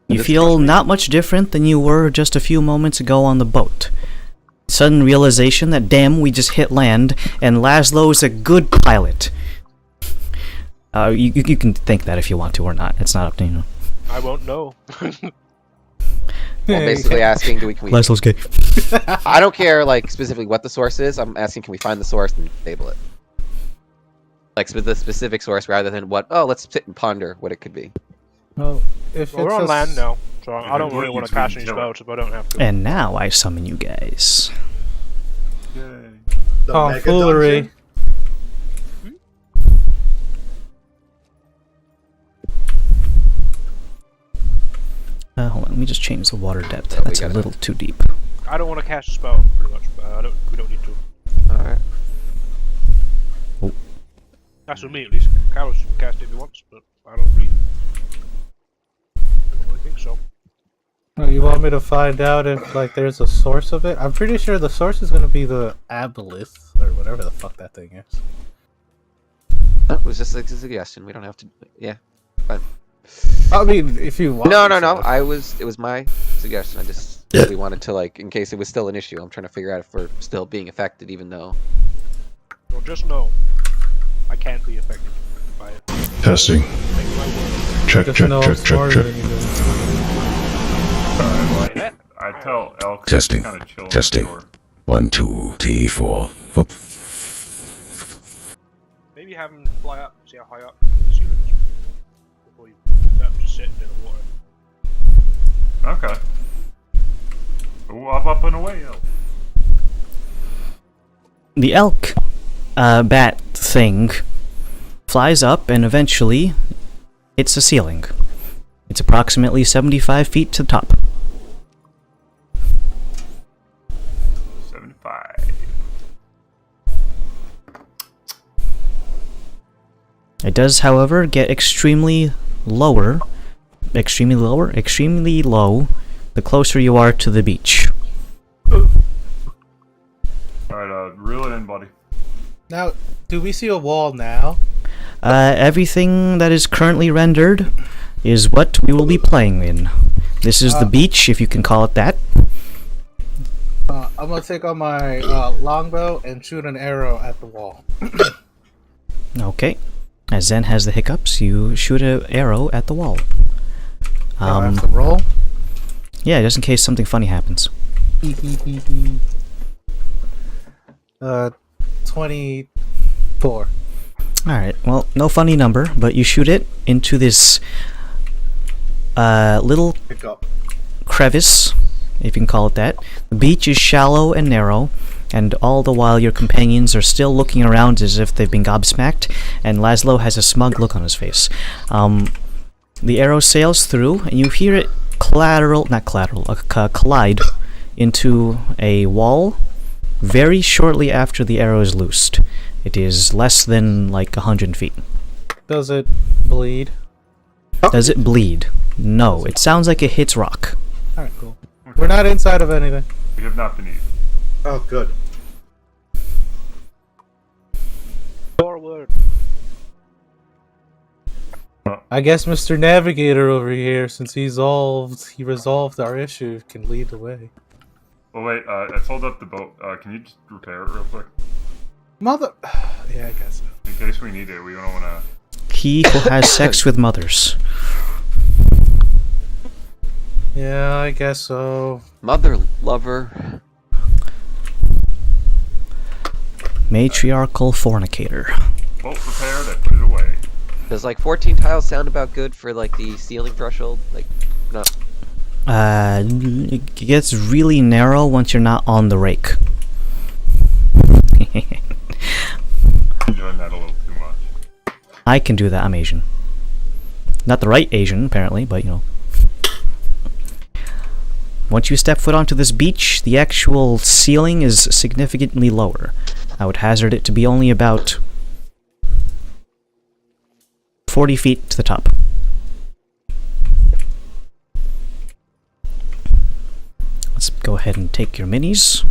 You This feel person- not much different than you were just a few moments ago on the boat. Sudden realization that, damn, we just hit land, and Laszlo is a good pilot. You can think that if you want to or not. It's not up to you. I won't know. Well, basically asking, can we Laszlo's gay. I don't care, like, specifically what the source is. I'm asking, can we find the source and disable it? Like, the specific source rather than what, oh, let's sit and ponder what it could be. Well, if Well, we're it's on a land s- now, so I don't What really you want to two cast any kill it. spells if I don't have to. And now I summon you guys. Yay. The Tomfoolery. Mega Hold on, let me just change the water depth. Oh, we That's a gotta- little too deep. I don't want to cast a spell, pretty much. We don't need to. Alright. That's with me, at least. Carlos can cast it if he wants, but I don't really think so. Oh, you want me to find out if like there's a source of it? I'm pretty sure the source is gonna be the aboleth or whatever the fuck that thing is. It was just like a suggestion. We don't have to. Yeah. I mean, if you want. No. me to. It was my suggestion. I just we wanted to, like, in case it was still an issue. I'm trying to figure out if we're still being affected, even though. Well, just know, I can't be affected by it. Testing. Take my word. Check, Just check, know check, I'm check, smarter check. than you do. I tell Elk Testing. kind of chill. Testing. 1, 2, 3, 4. Whoop. Maybe have him fly up, see how high up the ceiling is before you just sit in the water. Okay. Ooh, up and away, Elk. The elk bat thing flies up and eventually hits the ceiling. It's approximately 75 feet to the top. 75. It does, however, get extremely low, the closer you are to the beach. Alright, reel it in, buddy. Now, do we see a wall now? Everything that is currently rendered is what we will be playing in. This is the beach, if you can call it that. I'm gonna take out my longbow and shoot an arrow at the wall. Okay. As Zen has the hiccups, you shoot an arrow at the wall. I have to roll? Yeah, just in case something funny happens. 24. Alright, well, no funny number, but you shoot it into this little Hiccup. crevice, if you can call it that. The beach is shallow and narrow, and all the while your companions are still looking around as if they've been gobsmacked, and Laszlo has a smug look on his face. The arrow sails through, and you hear it collide into a wall very shortly after the arrow is loosed. It is less than like 100 feet. Does it bleed? Does it bleed? No, it sounds like it hits rock. Alright, cool. We're not inside of anything. We have not been eaten. Oh, good. Forward. I guess Mr. Navigator over here, since he resolved our issue, can lead the way. Oh wait, I sold up the boat. Can you just repair it real quick? Mother... Yeah, I guess so. In case we need it, we don't want to... He who has sex with mothers. Yeah, I guess so. Mother lover. Matriarchal fornicator. Boat repaired, I put it away. Does like 14 tiles sound about good for like the ceiling threshold? Like, not. It gets really narrow once you're not on the rake. Enjoying that a little too much. I can do that, I'm Asian. Not the right Asian, apparently, but you know. Once you step foot onto this beach, the actual ceiling is significantly lower. I would hazard it to be only about 40 feet to the top. Let's go ahead and take your minis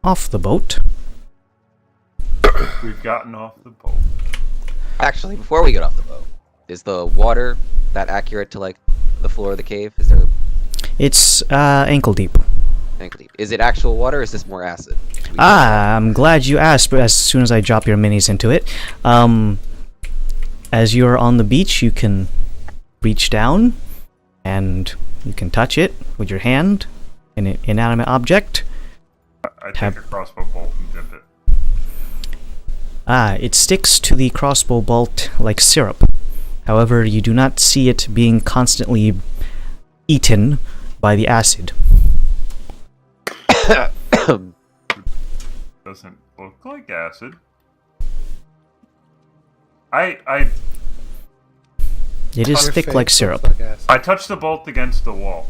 off the boat. We've gotten off the boat. Actually, before we get off the boat, is the water that accurate to like the floor of the cave? Is there It's ankle deep. ankle deep? Is it actual water or is this more acid? I'm glad you asked, but as soon as I drop your minis into it, as you're on the beach, you can reach down and you can touch it with your hand, an inanimate object. I take a crossbow bolt and dip it. It sticks to the crossbow bolt like syrup. However, you do not see it being constantly eaten by the acid. Doesn't look like acid. It is thick like syrup. I touched the bolt against the wall.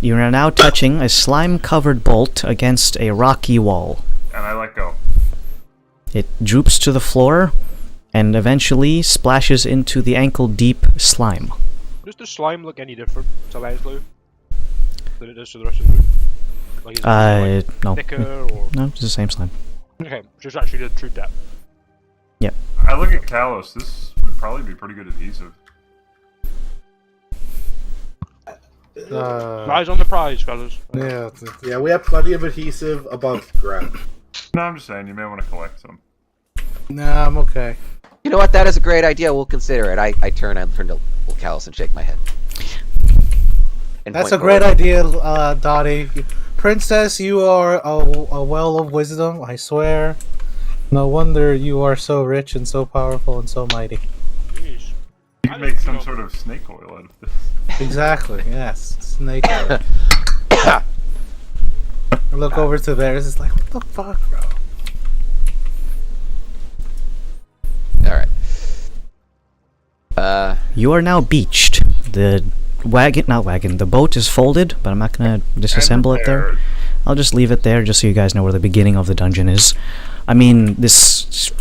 You are now touching a slime-covered bolt against a rocky wall. And I let go. It droops to the floor and eventually splashes into the ankle-deep slime. Does the slime look any different to Laszlo than it does to the rest of the group? Like, is it like No. thicker or... No, it's the same slime. Okay, just actually the true depth. Yep. I look at Kalos. This would probably be pretty good adhesive. Eyes on the prize, fellas. Yeah. Yeah, we have plenty of adhesive above ground. No, I'm just saying, you may want to collect some. Nah, I'm okay. You know what? That is a great idea. We'll consider it. I turn to Callus and shake my head. And That's point a great forward. idea, Dottie. Princess, you are a well of wisdom, I swear. No wonder you are so rich and so powerful and so mighty. Jeez. You can make some sort of snake oil out of this. Exactly, yes. Snake oil. I look over to theirs, it's like, what the fuck, bro? Alright. You are now beached. The the boat is folded, but I'm not gonna disassemble it there. I'll just leave it there just so you guys know where the beginning of the dungeon is. I mean, this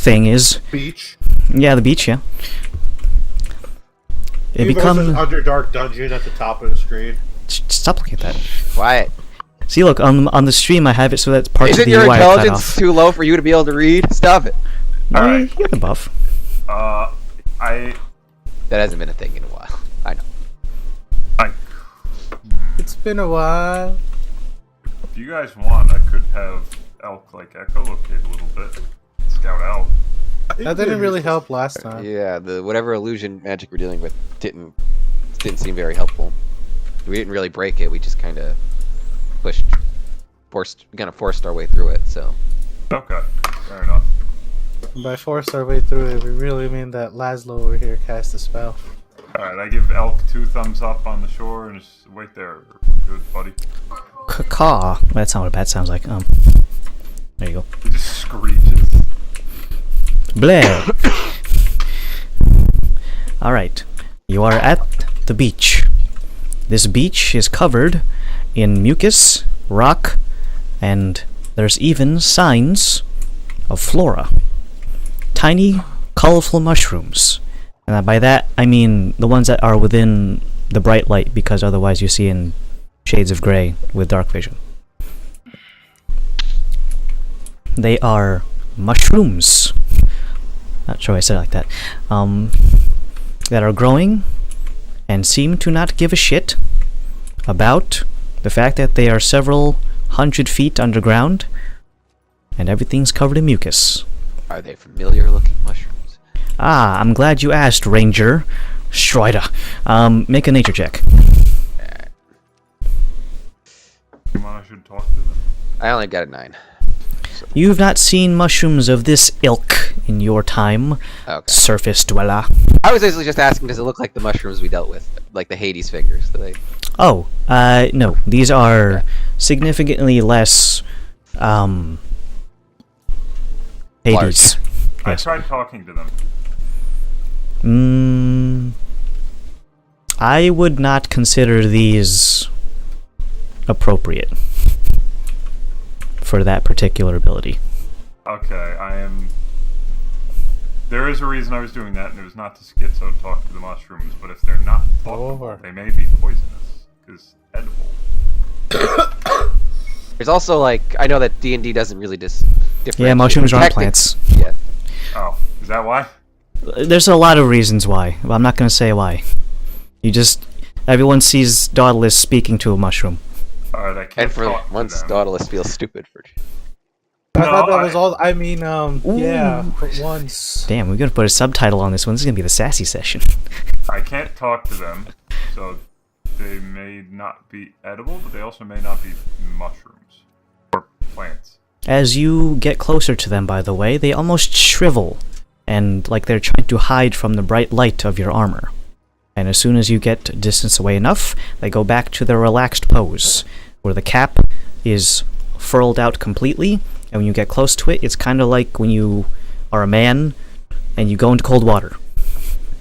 thing is... Beach. Yeah, the beach, yeah. It You becomes... an Underdark dungeon at the top of the screen. Stop looking at that. Quiet. See, look, on the stream I have it so that parts Isn't of the your UI are cut intelligence off. too low for you to be able to read? Stop it. No, Alright. you're the buff. I That hasn't been a thing in a while. I know. It's been a while. If you guys want, I could have Elk like Echo locate a little bit, scout out. That didn't really help last time. Yeah, the whatever illusion magic we're dealing with didn't seem very helpful. We didn't really break it. We just kind of forced our way through it. So. Okay, fair enough. By forced our way through it, we really mean that Laszlo over here cast a spell. Alright, I give Elk 2 thumbs up on the shore and just wait there. Good, buddy. Caw. That's not what a bat sounds like. There you go. He just screeches. Blair. Alright. You are at the beach. This beach is covered in mucus, rock, and there's even signs of flora. Tiny, colorful mushrooms. And by that, I mean the ones that are within the bright light, because otherwise you see in shades of gray with dark vision. They are mushrooms. Not sure why I said it like that. That are growing and seem to not give a shit about the fact that they are several 100 feet underground and everything's covered in mucus. Are they familiar looking mushrooms? Ah, I'm glad you asked, Ranger. Schroeder. Make a nature check. You want I should talk to them? I only got a 9. You've not seen mushrooms of this ilk in your time, Okay. surface dweller. I was basically just asking, does it look like the mushrooms we dealt with, like the Hades figures? Do they? Oh, no. These are significantly less, Hades. I Yes. tried talking to them. I would not consider these appropriate for that particular ability. Okay, There is a reason I was doing that, and it was not to schizo talk to the mushrooms, but if they're not fuckable, they may be poisonous, because edible. There's also like I know that D&D doesn't really differentiate. Yeah, mushrooms aren't Technic- plants. Yeah. Oh, is that why? There's a lot of reasons why, but I'm not going to say why. Everyone sees Dauntless speaking to a mushroom. Alright, I can't And for talk to once, them. Dauntless feels stupid for. I thought that No, was all. I mean, yeah, but once. Damn, we're going to put a subtitle on this one. This is going to be the sassy session. I can't talk to them, so they may not be edible, but they also may not be mushrooms. Or plants. As you get closer to them, by the way, they almost shrivel, and like they're trying to hide from the bright light of your armor. And as soon as you get distance away enough, they go back to their relaxed pose, where the cap is furled out completely, and when you get close to it, it's kind of like when you are a man and you go into cold water.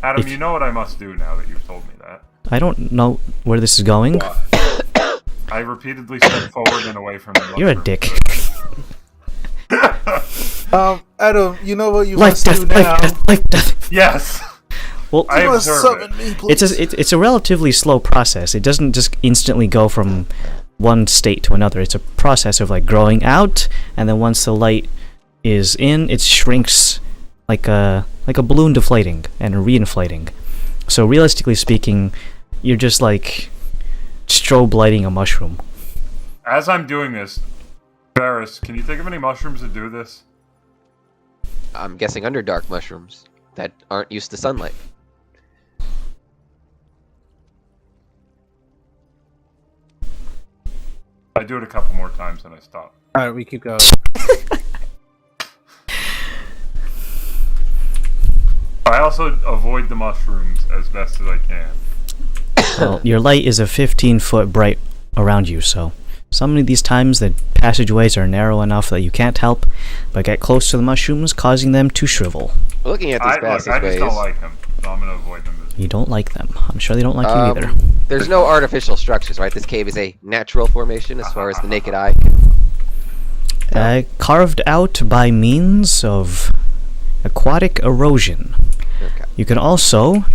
Adam, you know what I must do now that you've told me that. I don't know where this is going. I repeatedly step forward and away from the You're a mushrooms. dick. Adam, you know what you Life, must death, do now? life, death, life, death. Yes! Well, I You must observe summon it. me, please. it's a relatively slow process. It doesn't just instantly go from one state to another. It's a process of like growing out, and then once the light is in, it shrinks like a balloon deflating and reinflating. So realistically speaking, you're just like strobe lighting a mushroom. As I'm doing this, Varys, can you think of any mushrooms that do this? I'm guessing Underdark mushrooms that aren't used to sunlight. I do it a couple more times and I stop. Alright, we keep going. I also avoid the mushrooms as best as I can. Well, your light is a 15-foot bright around you, so some of these times the passageways are narrow enough that you can't help but get close to the mushrooms, causing them to shrivel. Looking at these I just passageways, don't like them, so I'm going to avoid them. You don't like them. I'm sure they don't like you either. there's no artificial structures, right? This cave is a natural formation as far as the naked eye. Carved out by means of aquatic erosion. Okay. You can also,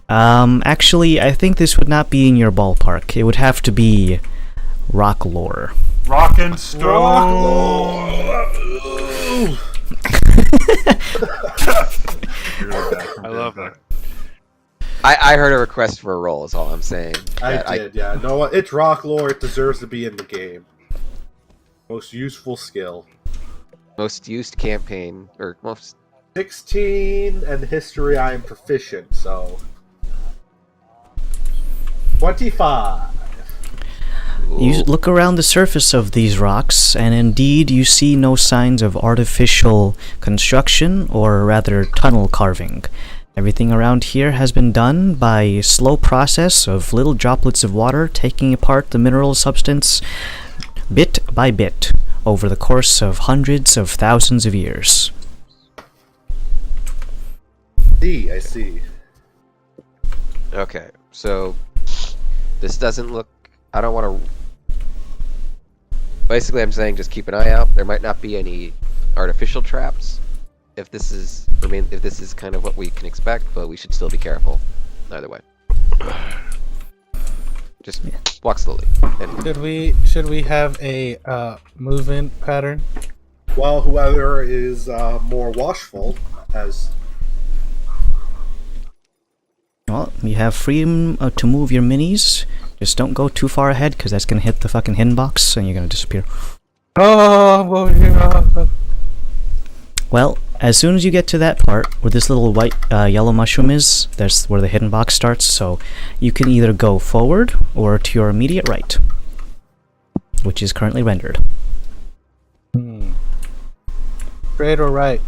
actually, I think this would not be in your ballpark. It would have to be rock lore. Rock and stone. I love that. I heard a request for a roll. Is all I'm saying. I did, yeah. No, what? It's rock lore. It deserves to be in the game. Most useful skill. Most used campaign or most. 16 and history. I am proficient. So 25. You look around the surface of these rocks, and indeed you see no signs of artificial construction, or rather tunnel carving. Everything around here has been done by a slow process of little droplets of water taking apart the mineral substance bit by bit over the course of hundreds of thousands of years. I see. Okay, so this doesn't look. I don't want to. Basically, I'm saying just keep an eye out. There might not be any artificial traps. If this is, if this is kind of what we can expect, but we should still be careful. Either way, just walk slowly. And Should we have a movement pattern? Well, whoever is more watchful has. Well, you have freedom to move your minis. Just don't go too far ahead, because that's going to hit the fucking hidden box, and you're going to disappear. Oh, I'm going here. Well, as soon as you get to that part where this little white yellow mushroom is, that's where the hidden box starts, so you can either go forward or to your immediate right, which is currently rendered. Straight or right?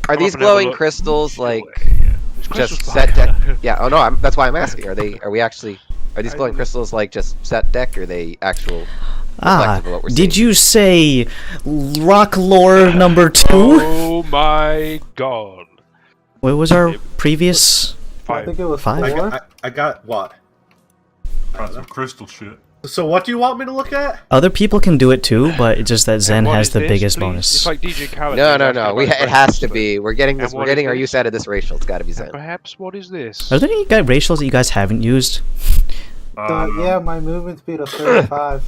are these glowing crystals like just set deck? Yeah. Oh no, that's why I'm asking. Are these glowing crystals like just set deck, or are they actual? Ah, Of what we're did seeing? you say rock lore number 2? Oh my god. What was our previous? I think it was 5? 4. I got what? Got some crystal shit. So what do you want me to look at? Other people can do it too, but it's just that Zen What has is the this, biggest please? bonus. It's like DJ Khaled. No. was asking It about has racials, to but- be. We're getting this. And We're what getting is our this? use out of this racial. It's got to be Zen. Perhaps what is this? Are there any racials that you guys haven't used? Yeah, my movement speed of 35.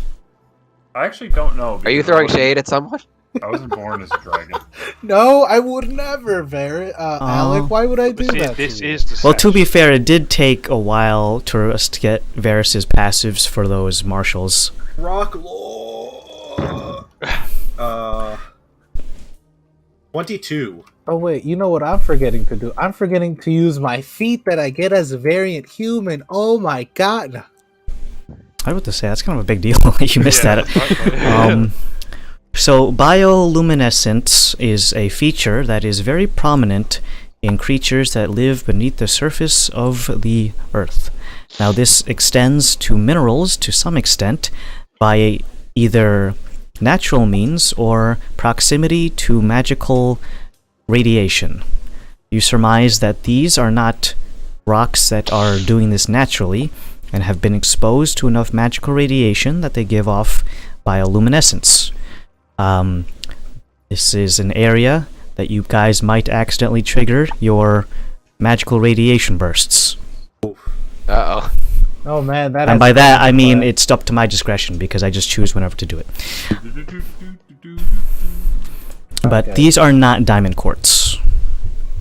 I actually don't know. Are you because throwing I wasn't- shade at someone? I wasn't born as a dragon. No, I would never, Barrett. Alec, why would I do But see, that? this to you? is the Well, to be sesh. fair, it did take a while to us to get Varys's passives for those marshals. Rock lore. 22. Oh wait, you know what I'm forgetting to do? I'm forgetting to use my feat that I get as a variant human. Oh my god. I was about to say, that's kind of a big deal. You missed Yeah, that. that's right. So, bioluminescence is a feature that is very prominent in creatures that live beneath the surface of the Earth. Now, this extends to minerals to some extent by either natural means or proximity to magical radiation. You surmise that these are not rocks that are doing this naturally and have been exposed to enough magical radiation that they give off bioluminescence. This is an area that you guys might accidentally trigger your magical radiation bursts. Uh-oh. Oh man, that. And by that, I mean it's up to my discretion because I just choose whenever to do it. But Okay. these are not diamond quartz.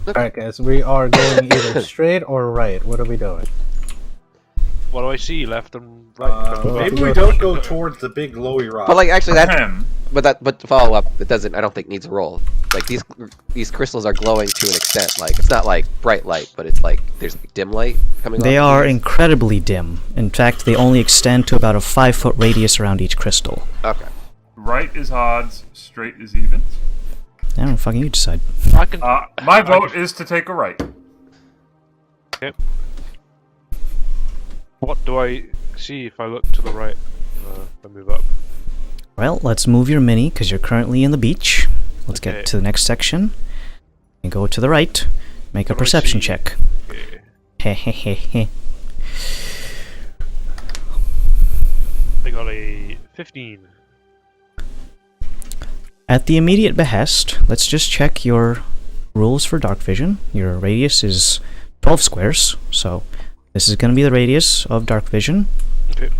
Alright, guys, we are going either straight or right. What are we doing? What do I see? Left and right. Maybe we don't go towards the big glowy rock. But like actually that. Ahem. But to follow up, it doesn't. I don't think needs a roll. Like these crystals are glowing to an extent. Like it's not like bright light, but it's like there's like dim light coming. They off of are these. incredibly dim. In fact, they only extend to about a 5-foot radius around each crystal. Okay. Right is odds, straight is even. I don't know, fucking you decide. I can. My vote is to take a right. What do I see if I look to the right? I move up. Well, let's move your mini because you're currently in the beach. Let's Okay. get to the next section. And go to the right. Make a What do I perception see? check. Okay. Hehehehe. I got a 15. At the immediate behest, let's just check your rules for dark vision. Your radius is 12 squares, so this is going to be the radius of dark vision. Okay.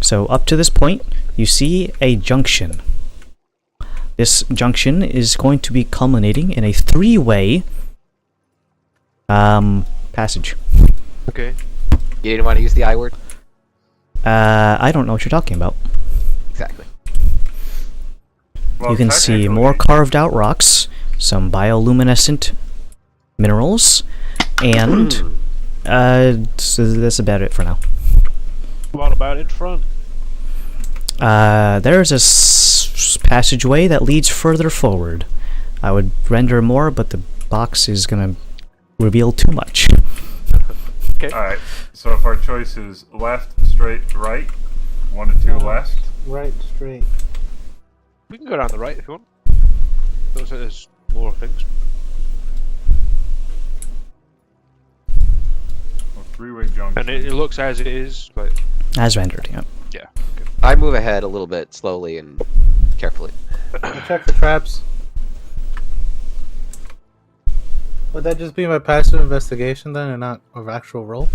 So up to this point, you see a junction. This junction is going to be culminating in a three-way passage. Okay. You didn't want to use the I word? I don't know what you're talking about. Exactly. Well, You can see technically- more carved out rocks, some bioluminescent minerals, and so that's about it for now. What about in front? There's a passageway that leads further forward. I would render more, but the box is gonna reveal too much. Alright, so if our choice is left, straight, right, 1 to 2 left. Right, straight. We can go down the right if you want. Looks like there's more things. Well, three-way junction. And it looks as it is, but As rendered, yeah. yeah. I move ahead a little bit slowly and carefully. Check for traps. Would that just be my passive investigation then, and not an actual roll?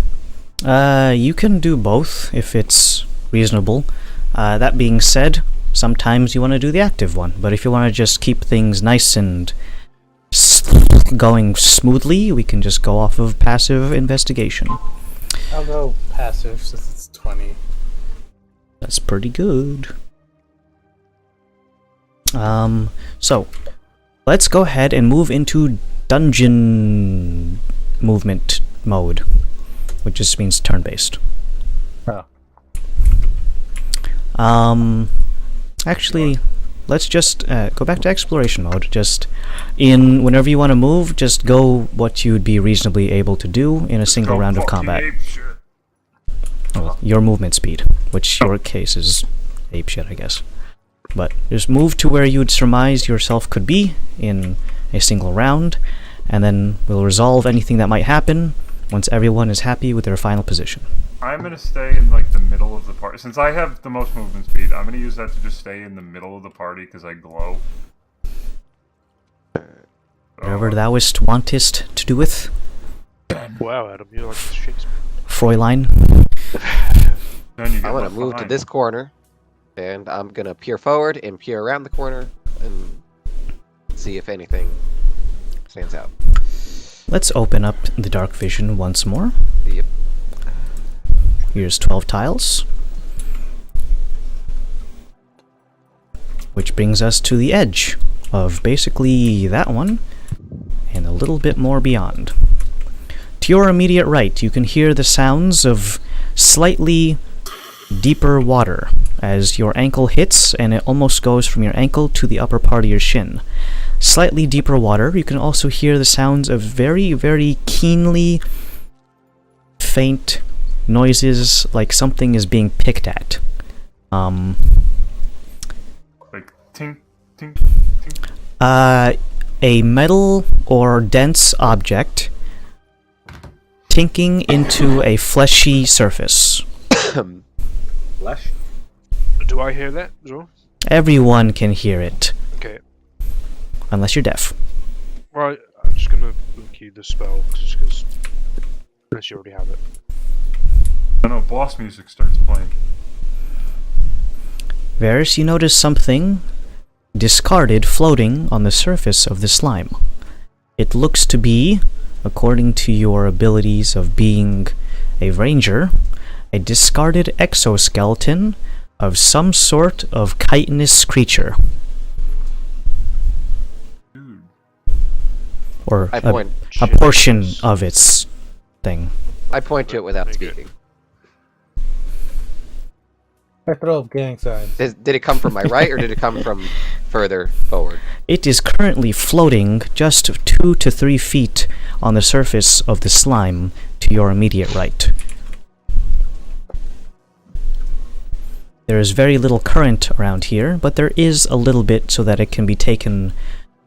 You can do both if it's reasonable. That being said, sometimes you want to do the active one, but if you want to just keep things nice and going smoothly, we can just go off of passive investigation. I'll go passive since it's 20. That's pretty good. So let's go ahead and move into dungeon movement mode, which just means turn-based. Oh. Actually, let's just go back to exploration mode. Just whenever you want to move, just go what you'd be reasonably able to do in a single round of combat. Well, your movement speed, which your case is apeshit, I guess. But just move to where you'd surmise yourself could be in a single round, and then we'll resolve anything that might happen once everyone is happy with their final position. I'm gonna stay in like the middle of the party. Since I have the most movement speed, I'm gonna use that to just stay in the middle of the party because I glow. Whatever thou wantest to do with, Wow, Adam, you're like Shakespeare. Fräulein. Then you get I'm gonna left move to behind. this corner, and I'm gonna peer forward and peer around the corner and see if anything stands out. Let's open up the dark vision once more. Yep. Here's 12 tiles. Which brings us to the edge of basically that one, and a little bit more beyond. To your immediate right, you can hear the sounds of slightly deeper water as your ankle hits, and it almost goes from your ankle to the upper part of your shin. Slightly deeper water, you can also hear the sounds of very, very keenly faint noises, like something is being picked at. Like tink, tink, tink. A metal or dense object tinking into a fleshy surface. Flesh. Do I hear that as well? Everyone can hear it, Okay. unless you're deaf. Right, I'm just gonna key the spell, just because. Unless you already have it. No, boss music starts playing. Varys, you notice something discarded floating on the surface of the slime. It looks to be, according to your abilities of being a ranger, a discarded exoskeleton of some sort of chitinous creature. Dude. Or I a point. portion of its thing. I point to it without Very good. speaking. I throw up gang signs. Did it come from my right or did it come from further forward? It is currently floating just 2 to 3 feet on the surface of the slime to your immediate right. There is very little current around here, but there is a little bit so that it can be taken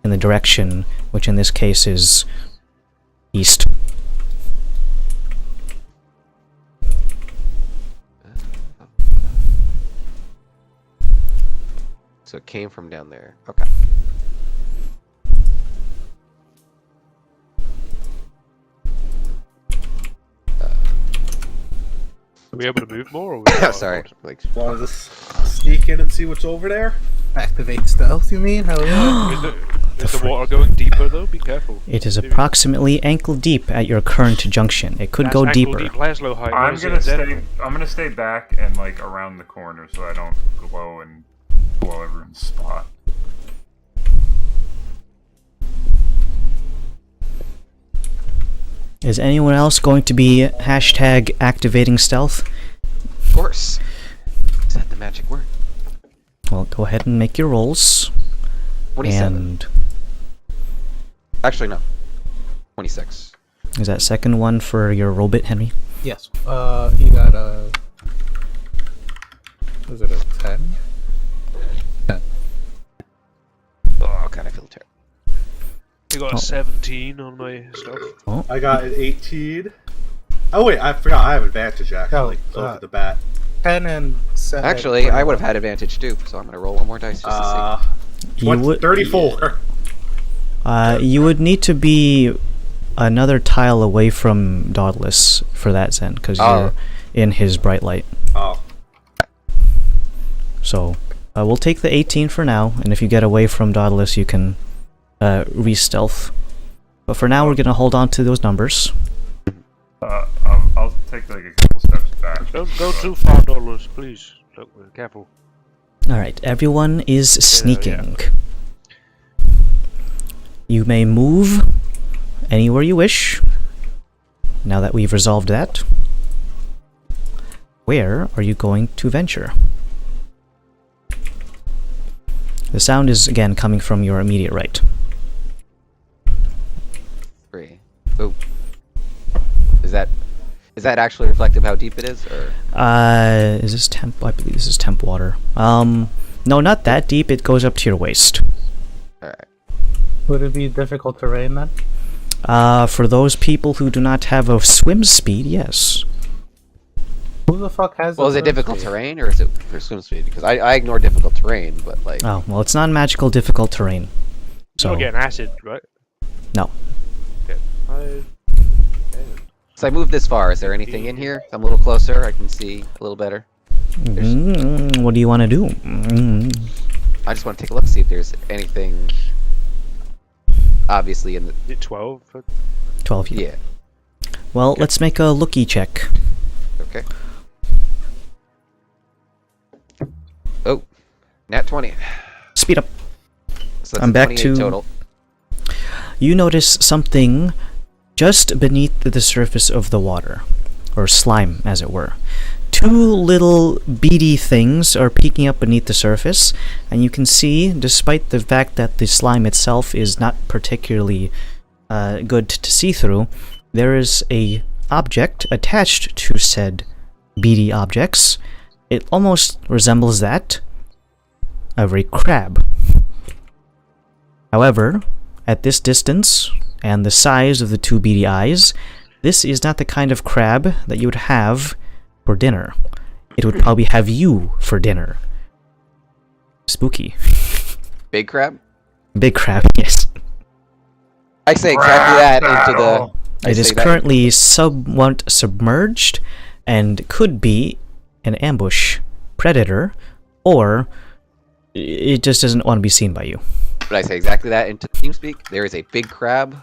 in the direction, which in this case is east. So it came from down there. Okay. Are we able to move more? Or are we not Sorry. allowed? Like, Want to just sneak in and see what's over there? Activate stealth, you mean? Hell yeah. Is the water going deeper though? Be careful. It is approximately ankle deep at your current junction. It could That's go ankle deeper. Deep, Laszlo height. I'm What is gonna it, stay. Zen? I'm gonna stay back and like around the corner so I don't glow and blow everyone's spot. Is anyone else going to be hashtag activating stealth? of course. Is that the magic word? Well, go ahead and make your rolls. 27. And Actually, no. 26. is that second one for your roll bit, Henry? Yes. He got a. Was it a 10? 10. Oh, God, I feel terrible. I got a 17 on my stuff. I got an 18. Oh wait, I forgot. I have advantage actually. Oh, Look at the bat. 10 and 7. Actually, I would have had advantage too, so I'm gonna roll one more dice just to see. You would 34. you would need to be another tile away from Dauntless for that, Zen, because you're in his bright light. Oh. So we'll take the 18 for now, and if you get away from Dauntless, you can re-stealth. But for now, we're gonna hold on to those numbers. I'll take like a couple steps back. Don't go too far, Dollars, please. Look, careful. Alright, everyone is sneaking. You may move anywhere you wish. Now that we've resolved that, where are you going to venture? The sound is again coming from your immediate right. 3. Oh. Is that actually reflective how deep it is, or? Is this temp? I believe this is temp water. No, not that deep. It goes up to your waist. Alright. Would it be difficult terrain then? For those people who do not have a swim speed, yes. Who the fuck has Well, is it difficult terrain, or is it for swim speed? Because I ignore difficult terrain, but like... Oh, well, it's non-magical difficult terrain. So, You're getting acid, right? no. Okay. So I moved this far. Is there anything in here? I'm a little closer. I can see a little better. What do you want to do? I just want to take a look, see if there's anything... Obviously in the... 12? 12 feet. Yeah. Well, let's make a looky check. Okay. Oh. Nat 20. Speed up. So that's I'm back 28 to... total. You notice something just beneath the surface of the water, or slime, as it were. Two little beady things are peeking up beneath the surface, and you can see, despite the fact that the slime itself is not particularly good to see through, there is a object attached to said beady objects. It almost resembles that of a crab. However, at this distance, and the size of the two beady eyes, this is not the kind of crab that you would have for dinner. It would probably have you for dinner. Spooky. Big crab? Big crab, yes. I say exactly that into the... It is currently somewhat submerged, and could be an ambush predator, or it just doesn't want to be seen by you. But I say exactly that into TeamSpeak. There is a big crab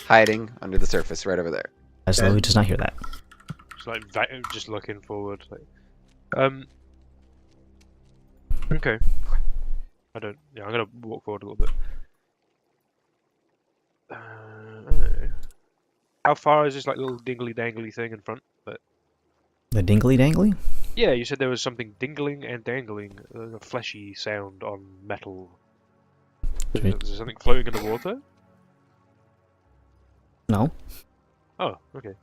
hiding under the surface right over there. As though he does not hear that. It's like just looking forward. Like, okay. I don't. Yeah, I'm gonna walk forward a little bit. How far is this like little dingly dangly thing in front? But The dingly dangly? yeah, you said there was something dingling and dangling, a fleshy sound on metal. Is there something floating in the water? No. Oh, okay.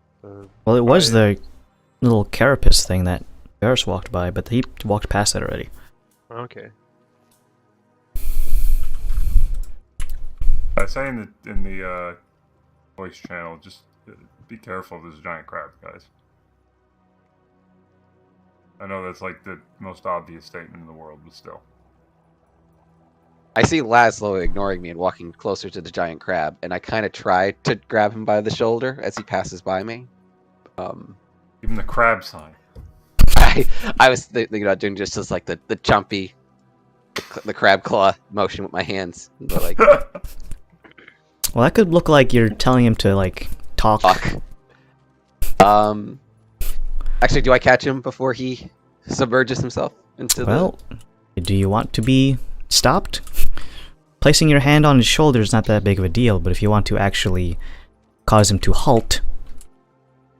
Well, it was the little carapace thing that Garrus walked by, but he walked past it already. Okay. I say in the voice channel, just be careful. There's a giant crab, guys. I know that's like the most obvious statement in the world, but still. I see Laszlo ignoring me and walking closer to the giant crab, and I kind of try to grab him by the shoulder as he passes by me. Give him the crab sign. I was thinking about doing just as like the jumpy, the crab claw motion with my hands, but like. Well, that could look like you're telling him to like talk. Actually, do I catch him before he submerges himself into Well, do you want to be stopped? Placing your hand on his shoulder is not that big of a deal, but if you want to actually cause him to halt,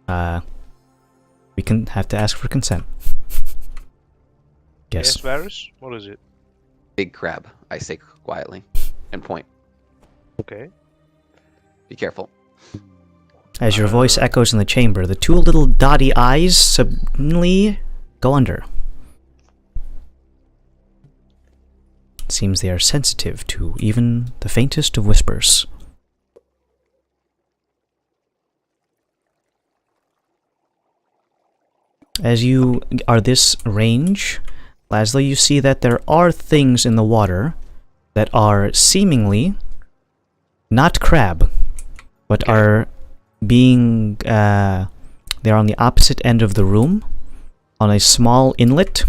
we can have to ask for consent. Yes, Varus? What is it? big crab? I say quietly, and point. Okay. Be careful. As your voice echoes in the chamber, the two little dotty eyes suddenly go under. Seems they are sensitive to even the faintest of whispers. As you are this range, Laszlo, you see that there are things in the water that are seemingly not crab, but are being, they're on the opposite end of the room, on a small inlet,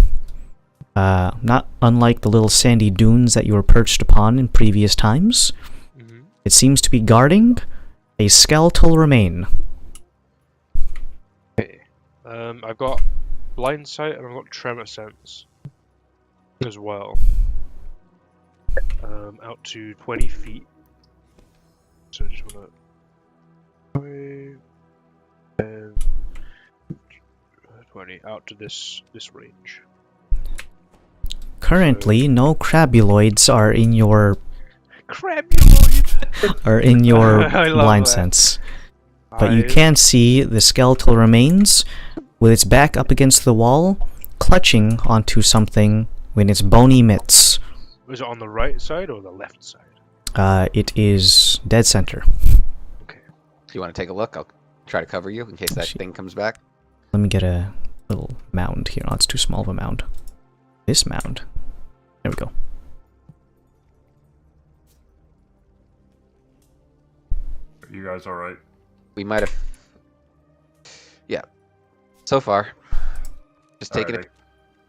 not unlike the little sandy dunes that you were perched upon in previous times. Mm-hmm. It seems to be guarding a skeletal remain. Okay. I've got blind sight and I've got tremor sense as well. Out to 20 feet. So I just want to 20 out to this range. Currently, no crabuloids are in your Crabuloid! are in your I love blind that. sense. But you can see the skeletal remains with its back up against the wall, clutching onto something with its bony mitts. Was it on the right side or the left side? It is dead center. Okay. Do you want to take a look? I'll try to cover you in case that thing comes back. Let me get a little mound here. Oh, it's too small of a mound. This mound. There we go. Are you guys alright? We might have... Yeah. So far. Just taking it...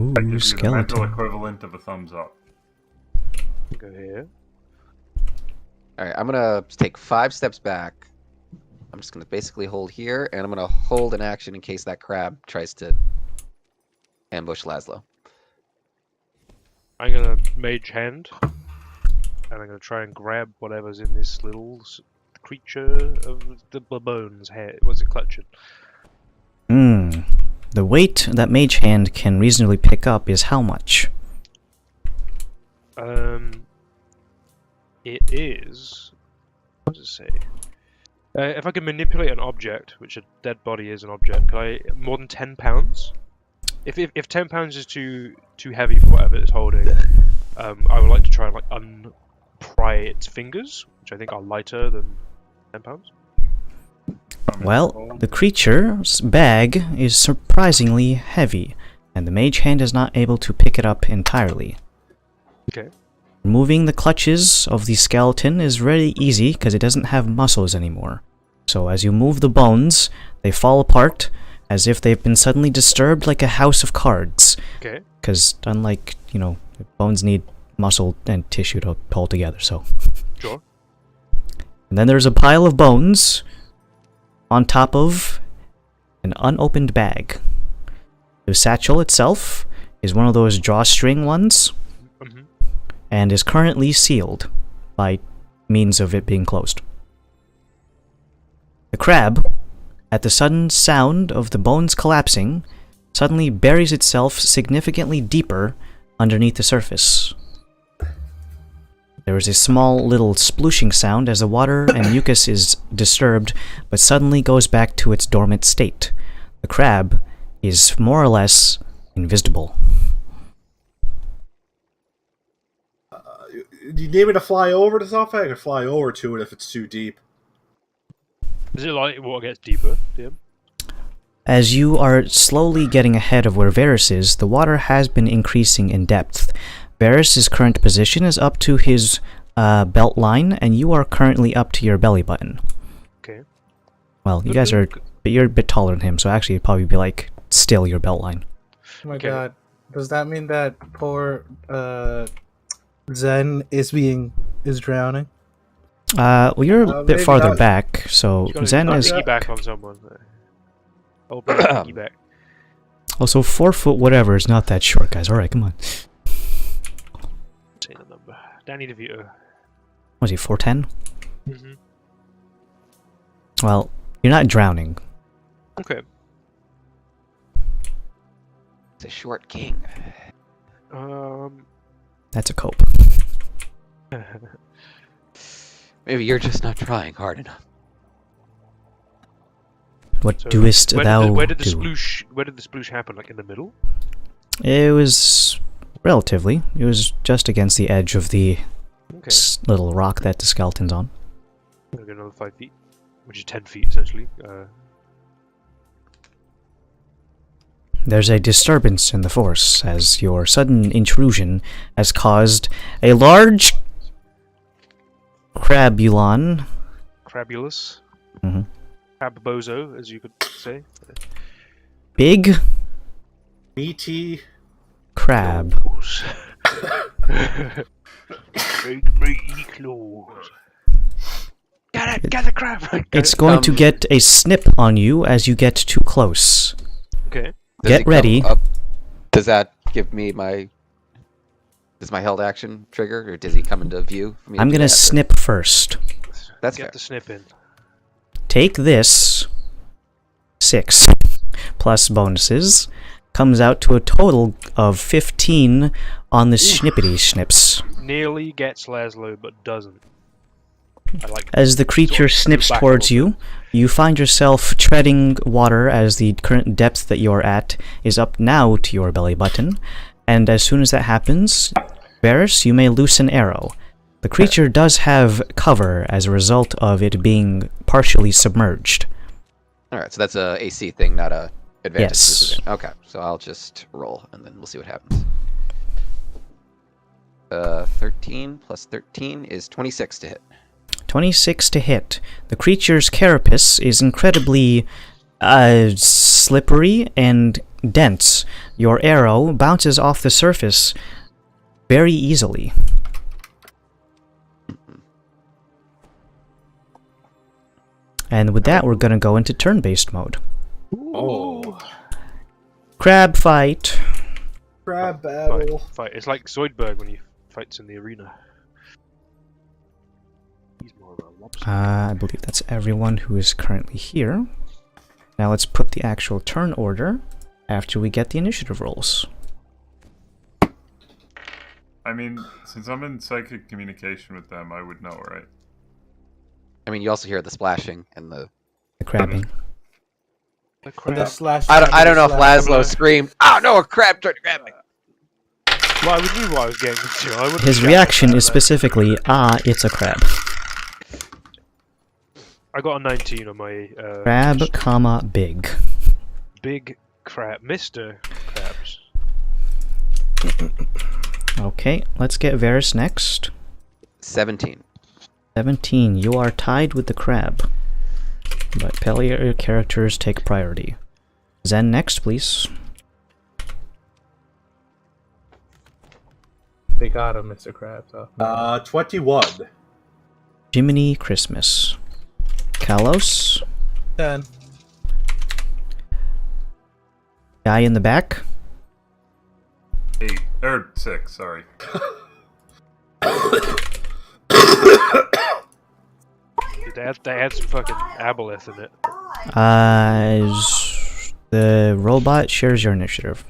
Ooh, I give you the mental skeleton. equivalent of a thumbs up. Go here. Alright, I'm gonna take 5 steps back. I'm just gonna basically hold here, and I'm gonna hold an action in case that crab tries to ambush Laszlo. I'm gonna mage hand, and I'm gonna try and grab whatever's in this little creature of the bones head. What's it clutching? The weight that Mage Hand can reasonably pick up is how much? It is. What does it say? If I can manipulate an object, which a dead body is an object, can I more than 10 pounds? If 10 pounds is too heavy for whatever it's holding, I would like to try and like unpry its fingers, which I think are lighter than 10 pounds. Well, the creature's bag is surprisingly heavy, and the Mage Hand is not able to pick it up entirely. Okay. Removing the clutches of the skeleton is very easy because it doesn't have muscles anymore. So as you move the bones, they fall apart as if they've been suddenly disturbed like a house of cards. Okay. Because unlike, bones need muscle and tissue to hold together, so... Sure. And then there's a pile of bones on top of an unopened bag. The satchel itself is one of those drawstring ones, Mm-hmm. and is currently sealed by means of it being closed. The crab, at the sudden sound of the bones collapsing, suddenly buries itself significantly deeper underneath the surface. There is a small little splooshing sound as the water and mucus is disturbed, but suddenly goes back to its dormant state. The crab is more or less invisible. Do you need me to fly over to something? I can fly over to it if it's too deep. Is it like water gets deeper, Tim? As you are slowly getting ahead of where Varus is, the water has been increasing in depth. Varys' current position is up to his belt line, and you are currently up to your belly button. Okay. Well, you guys are, but you're a bit taller than him, so actually it'd probably be like still your belt line. Oh my god. Does that mean that poor Zen is drowning? Well, you're a bit maybe farther not. back, so Zen is Piggyback on someone. Oh, piggyback. also 4 foot whatever is not that short, guys. Alright, come on. Say the number. Danny DeVito. Was he 4'10"? Mm-hmm. Well, you're not drowning. Okay. It's a short king. That's a cope. Maybe you're just not trying hard enough. What So doest thou where did the do? sploosh happen? Like in the middle? It was relatively. It was just against the edge of the Okay. little rock that the skeleton's on. I'm gonna go another 5 feet, which is 10 feet essentially. There's a disturbance in the force as your sudden intrusion has caused a large crabulon. Crabulous. Mhm. Crabbozo, as you could say. Big meaty crab. Big meaty claws. Get the crab! It's going to get a snip on you as you get too close. Okay. Does Get he come ready. up- Does that give me my... Does my held action trigger, or does he come into view? For me to I'm do gonna that, or- snip first. That's Get fair. the snip in. Take this 6 plus bonuses comes out to a total of 15 on the snippity snips. Nearly gets Laszlo, but doesn't. I like As the creature Sort of snips back a towards little you, you find yourself treading water as the current depth that you're at is up now to your belly button. And as soon as that happens, Varys, you may loose an arrow. The creature does have cover as a result of it being partially submerged. Alright, so that's a AC thing, not a advantage. Yes. disadvantage. Okay, so I'll just roll, and then we'll see what happens. 13 plus 13 is 26 to hit. 26 to hit. The creature's carapace is incredibly slippery and dense. Your arrow bounces off the surface very easily. And with that, we're going to go into turn-based mode. Oh. Crab fight. crab battle. Fight. It's like Zoidberg when he fights in the arena. He's more of a lobster. I believe that's everyone who is currently here. Now let's put the actual turn order after we get the initiative rolls. I mean, since I'm in psychic communication with them, I would know, right? I mean, you also hear the splashing and the... The crabbing. The And crab. the slash. I don't know if slash- Laszlo screamed, "Oh no, a crab tried to grab me!" Well, I knew what I was getting into. I wouldn't His shout reaction like is that. specifically, it's a crab. I got a 19 on my Crab, comma, big. big crab, Mr. Krabs. Okay, let's get Varys next. 17. 17, you are tied with the crab. But player characters take priority. Zen next, please. They got him, Mr. Krabs. 21. Jiminy Christmas. Kalos. 10. Guy in the back. 8 or 6. Sorry. They had some fucking aboleth in it. The robot shares your initiative.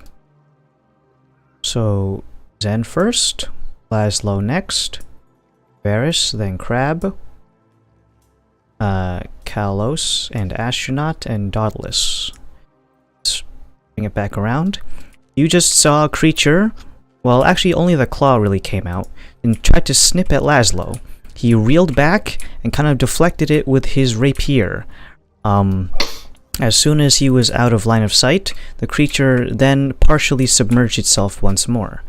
So, Zen first, Laszlo next, Varys, then Crab, Kalos, and Astronaut, and Dauntless. Let's bring it back around. You just saw a creature, well, actually only the claw really came out, and tried to snip at Laszlo. He reeled back and kind of deflected it with his rapier. As soon as he was out of line of sight, the creature then partially submerged itself once more.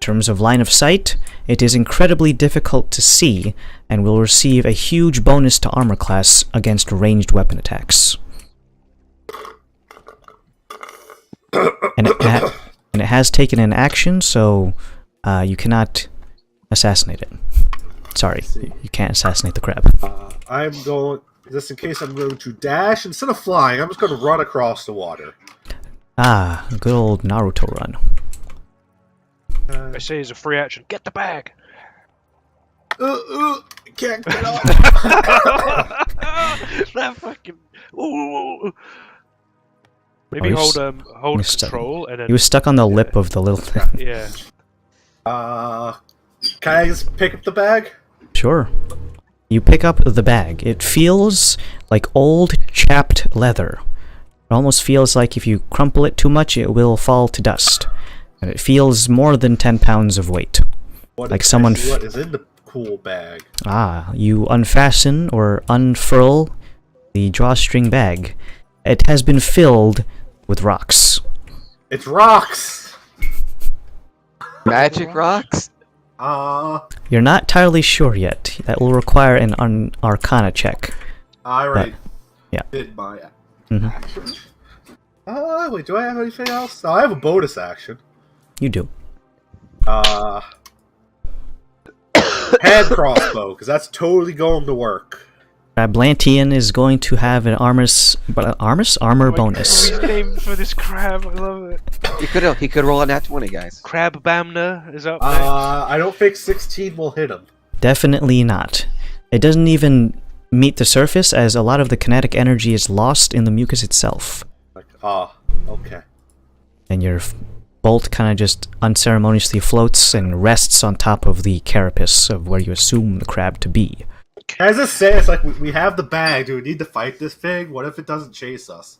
terms of line of sight, it is incredibly difficult to see and will receive a huge bonus to armor class against ranged weapon attacks. And it has taken an action, so you cannot assassinate it. Sorry, you can't assassinate the crab. I'm going, just in case I'm going to dash, instead of flying, I'm just going to run across the water. Ah, good old Naruto run. I say as a free action, get the bag! Can't get up. That fucking... Ooh. Maybe Oh, hold he's stuck. control and then... He was stuck on the lip of the little thing. Yeah. Can I just pick up the bag? Sure. You pick up the bag. It feels like old, chapped leather. It almost feels like if you crumple it too much, it will fall to dust. And it feels more than 10 pounds of weight. What Like is, someone what is in the cool bag? You unfasten or unfurl the drawstring bag. It has been filled with rocks. It's rocks! Magic rocks? You're not entirely sure yet. That will require an Arcana check. I already yeah. did my Mhm. action. Wait, do I have anything else? No, I have a bonus action. You do. Hand crossbow, because that's totally going to work. Blantian is going to have an armor bonus. He's named for this crab, I love it. He could roll a nat 20, guys. Crab Bamna is up I don't think 16 will hit him. Definitely not. It doesn't even meet the surface, as a lot of the kinetic energy is lost in the mucus itself. Like, okay. And your bolt kind of just unceremoniously floats and rests on top of the carapace of where you assume the crab to be. As I say, it's like we have the bag. Do we need to fight this thing? What if it doesn't chase us?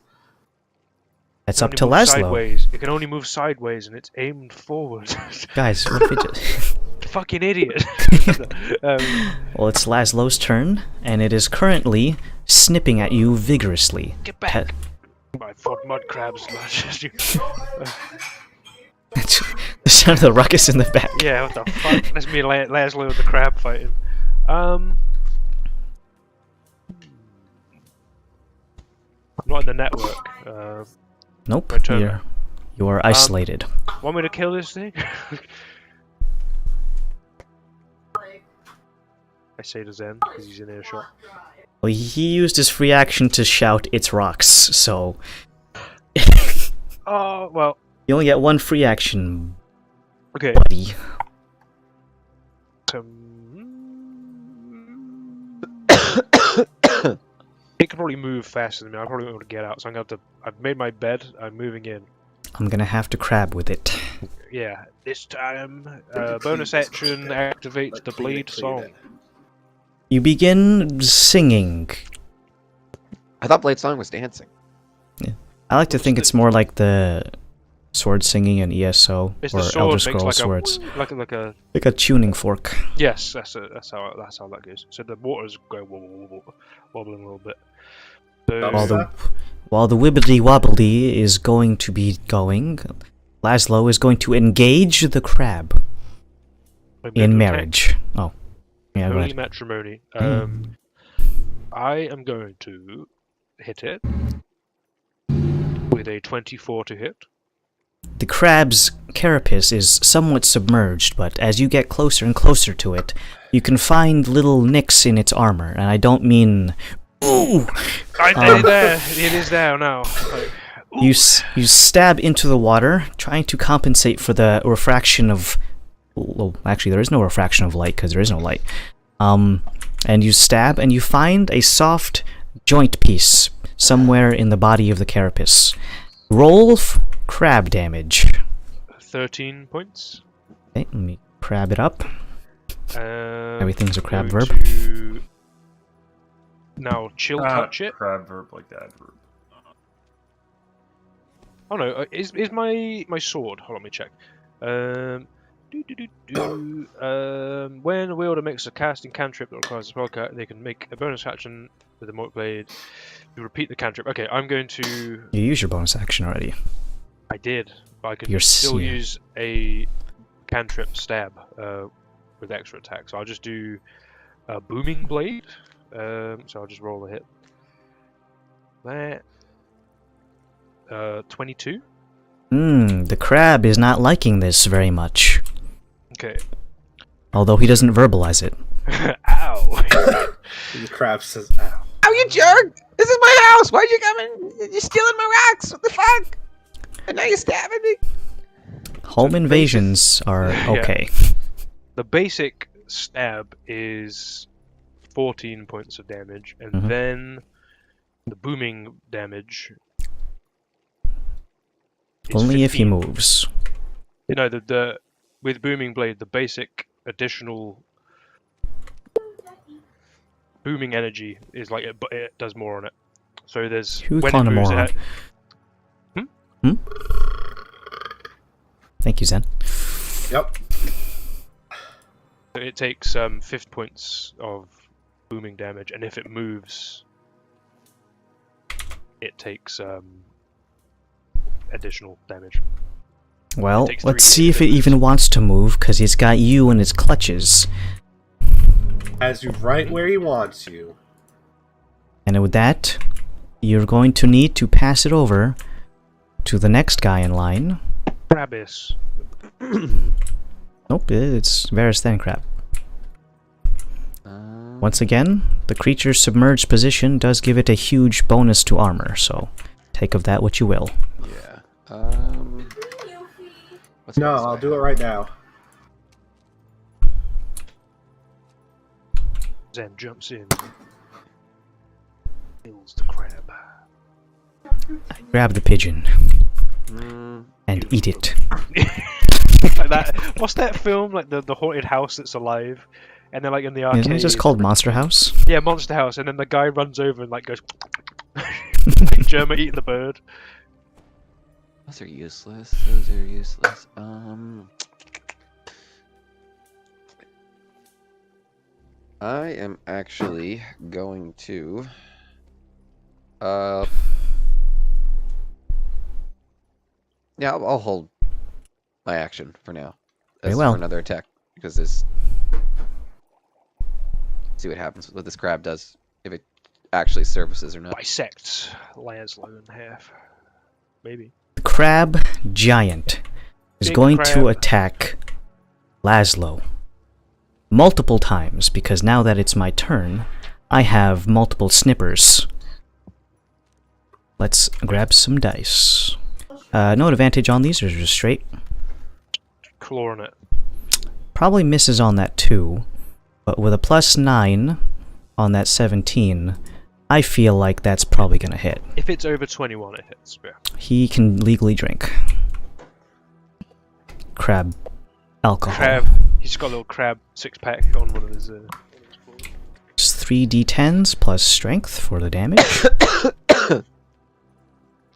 That's It up can to only move Laszlo. sideways. It can only move sideways and it's aimed forward. Guys, what if it just... Fucking idiot. Well, it's Laszlo's turn, and it is currently snipping at you vigorously. Get back! I fought mud crabs. The sound of the ruckus in the back. Yeah, what the fuck? That's me and Laszlo and the crab fighting. I'm not in the network. Nope, my turn. you are isolated. Want me to kill this thing? I say to Zen, because he's in earshot. Well, he used his free action to shout, "It's rocks," so... Oh, well... You only get one free action, Okay. buddy. It can probably move faster than me. I probably won't be able to get out, so I'm gonna have to... I've made my bed, I'm moving in. I'm gonna have to crab with it. Yeah, this time, bonus action, activate the blade song. You begin singing. I thought Blade Song was dancing. I like to think it's more like the sword singing in ESO It's or the sword Elder makes Scrolls, like where it's a like a tuning fork. yes, that's how that goes. So the water's going wobbling a little bit. So, While the wibbly wobbly is going to be going, Laszlo is going to engage the crab in marriage. Oh, yeah, go holy ahead. matrimony. I am going to hit it with a 24 to hit. The crab's carapace is somewhat submerged, but as you get closer and closer to it, you can find little nicks in its armor, and I don't mean... Ooh! It is there now. You stab into the water, trying to compensate for the refraction of... Well, actually, there is no refraction of light, because there is no light. And you stab, and you find a soft joint piece somewhere in the body of the carapace. Roll crab damage. 13 points. Okay, let me crab it up. Everything's a crab Go verb. to- Now, chill touch it. Crab verb like the adverb. Oh no, is my sword? Hold on, let me check. When a wielder makes a casting cantrip that requires a spell card, they can make a bonus action with a moat blade. You repeat the cantrip. Okay, I'm going to. You used your bonus action already. I did, but I can You're still yeah. use a cantrip stab with extra attack. So I'll just do booming blade. So I'll just roll a hit. That 22. The crab is not liking this very much. Okay. Although he doesn't verbalize it. Ow! The crab says, "Ow." Oh, you jerk! This is my house! Why'd you come in? You're stealing my rocks! What the fuck? And now you're stabbing me? Home invasions are okay. The basic stab is 14 points of damage, and then the booming damage is Only if he 15. moves. You know, the with booming blade, the basic additional booming energy is like it does more on it. So there's Who when called it him moves moron? ahead. Thank you, Zen. Yep. It takes 50 points of booming damage, and if it moves, it takes additional damage. Well, takes let's 3d8 see if it damage. even wants to move, because he's got you in his clutches. Has you right where he wants you. And with that, you're going to need to pass it over to the next guy in line. Krabbis. Nope, it's Varus then crab. Once again, the creature's submerged position does give it a huge bonus to armor, so take of that what you will. Yeah. No, I'll do it right now. Zen jumps in. Kills the crab. Grab the pigeon and eat it. Like that. What's that film? Like the haunted house that's alive, and then like in the arcade. Isn't it just called Monster House? Yeah, Monster House, and then the guy runs over and like goes. Like Germa eating the bird. Those are useless. Those are useless. I am actually going to yeah, I'll hold my action for now. Very As well. for another attack, because this. See what happens, what this crab does, if it actually surfaces or not. Bisects Laszlo in half. Maybe. The crab giant is Big going to crab. attack Laszlo multiple times, because now that it's my turn, I have multiple snippers. Let's grab some dice. No advantage on these, or just straight? Claw on it. Probably misses on that too, but with a +9 on that 17, I feel like that's probably gonna hit. If it's over 21, it hits. Yeah. He can legally drink crab alcohol. Crab. He's got a little crab 6-pack on one of his. It's 3d10s plus strength for the damage.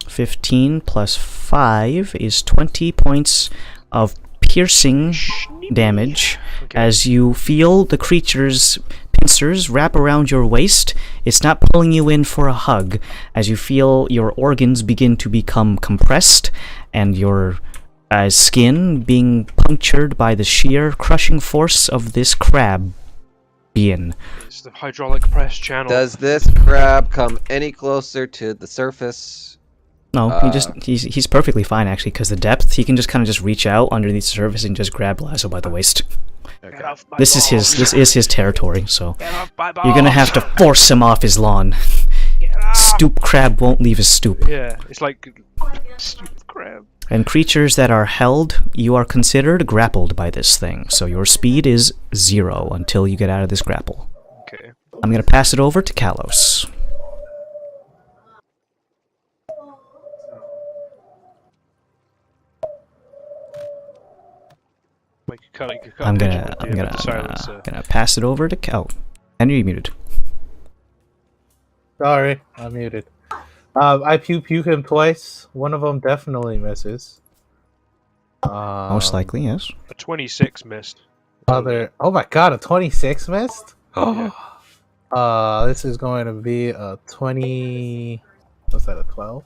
15 plus 5 is 20 points of piercing damage as you feel the creature's pincers wrap around your waist. It's not pulling you in for a hug, as you feel your organs begin to become compressed and your skin being punctured by the sheer crushing force of this crab being. It's the hydraulic press channel. Does this crab come any closer to the surface? No, he's perfectly fine actually, because the depth, he can just kind of just reach out underneath the surface and just grab Lasso by the waist. Get off my This is his territory, so Get off my you're gonna have to force him off his lawn. Get off. Stoop crab won't leave his stoop. Yeah, it's like stupid crab. And creatures that are held, you are considered grappled by this thing, so your speed is 0 until you get out of this grapple. Okay. I'm gonna pass it over to Kalos. Like, you cut I'm a pigeon gonna with the silencer. gonna pass it over to Cal. Henry, you muted. Sorry, I'm muted. I puke him twice. One of them definitely misses. Most likely, yes. A 26 missed. Oh my god, a 26 missed? Yeah. This is going to be a 20. What's that, a 12?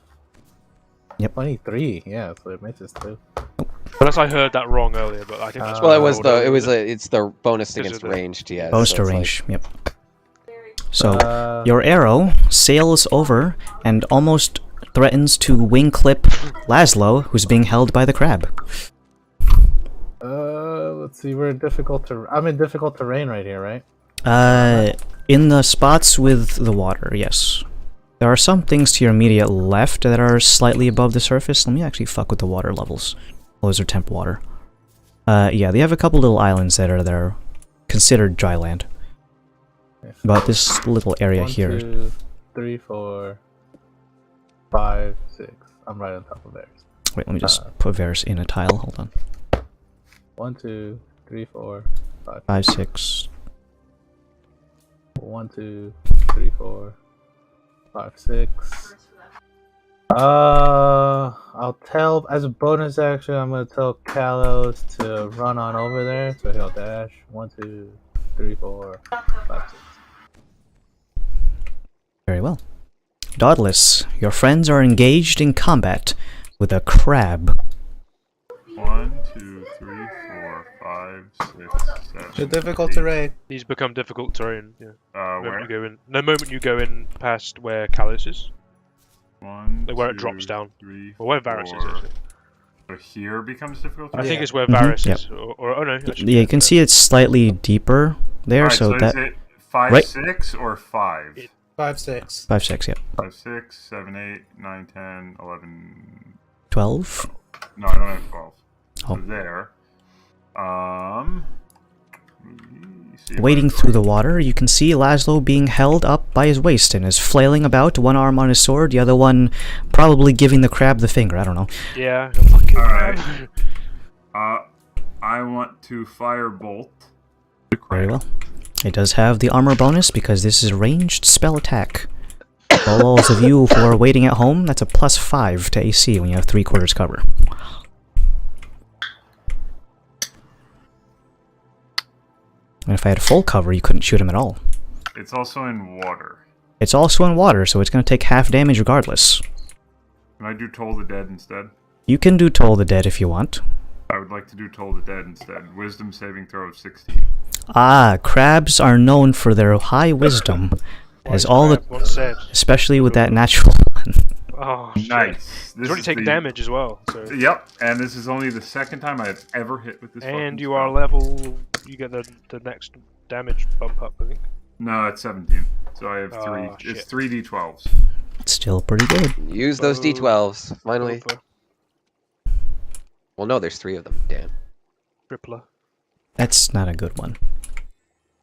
Yep. 23, yeah, so it misses too. Unless I heard that wrong earlier, but I think that's Well, it was what it's the bonus Is it against the- ranged, yeah. Bonus so to it's like- range, yep. So, your arrow sails over and almost threatens to wing clip Laszlo, who's being held by the crab. Let's see. We're in difficult I'm in difficult terrain right here, right? In the spots with the water, yes. There are some things to your immediate left that are slightly above the surface. Let me actually fuck with the water levels. Those are temp water. Yeah, they have a couple little islands that are considered dry land. But this little area 1, here... 2, 3, 4, 5, 6. I'm right on top of theirs. Wait, let me just put Varus in a tile, hold on. 1, 2, 3, 4, 5, 5, 6... 1, 2, 3, 4, 5, 6. I'll tell as a bonus action. I'm gonna tell Kalos to run on over there, so he'll dash. 1, 2, 3, 4, 5, 6. Very well. Dauntless, your friends are engaged in combat with a crab. 1, 2, 3, 4, 5, 6, 7. The difficult terrain. These become difficult terrain. Yeah. Where? The moment you go in past where Kalos is, 1, where it 2, drops down. 3, Or where Varus is, 4. actually. So here becomes difficult. I think Yeah. it's where Mhm, Varus yep. is. Or oh no. actually, Yeah, you can see it's slightly deeper there, Alright, so that... is it 5, Right. 6 or 5? 5, 6. 5, 6, yeah. 5, 6, 7, 8, 9, 10, 11. 12? No, I don't have 12. Oh. So there. Let me see if Wading I- through the water, you can see Laszlo being held up by his waist and is flailing about, one arm on his sword, the other one probably giving the crab the finger, I don't know. Yeah. Fucking Alright. crab. I want to fire bolt. Very well. It does have the armor bonus because this is ranged spell attack. For all those of you who are waiting at home, that's a +5 to AC when you have 3/4 cover. And if I had full cover, you couldn't shoot him at all. It's also in water. It's also in water, so it's going to take half damage regardless. Can I do Toll the Dead instead? You can do Toll the Dead if you want. I would like to do Toll the Dead instead. Wisdom saving throw of 16. Ah, crabs are known for their high wisdom, as all the, What's said? especially with that natural one. Oh, shit. Nice. It's already taken damage as well. So. Yep, and this is only the second time I have ever hit with this. And fucking you spell. are level. You get the next damage bump up, I think. No, it's 17. So I have Oh, three. shit. It's 3d12s. Still pretty good. Use those Oh. D12s. Finally. Over. Well, no, there's 3 of them. Damn. Crippler. That's not a good one.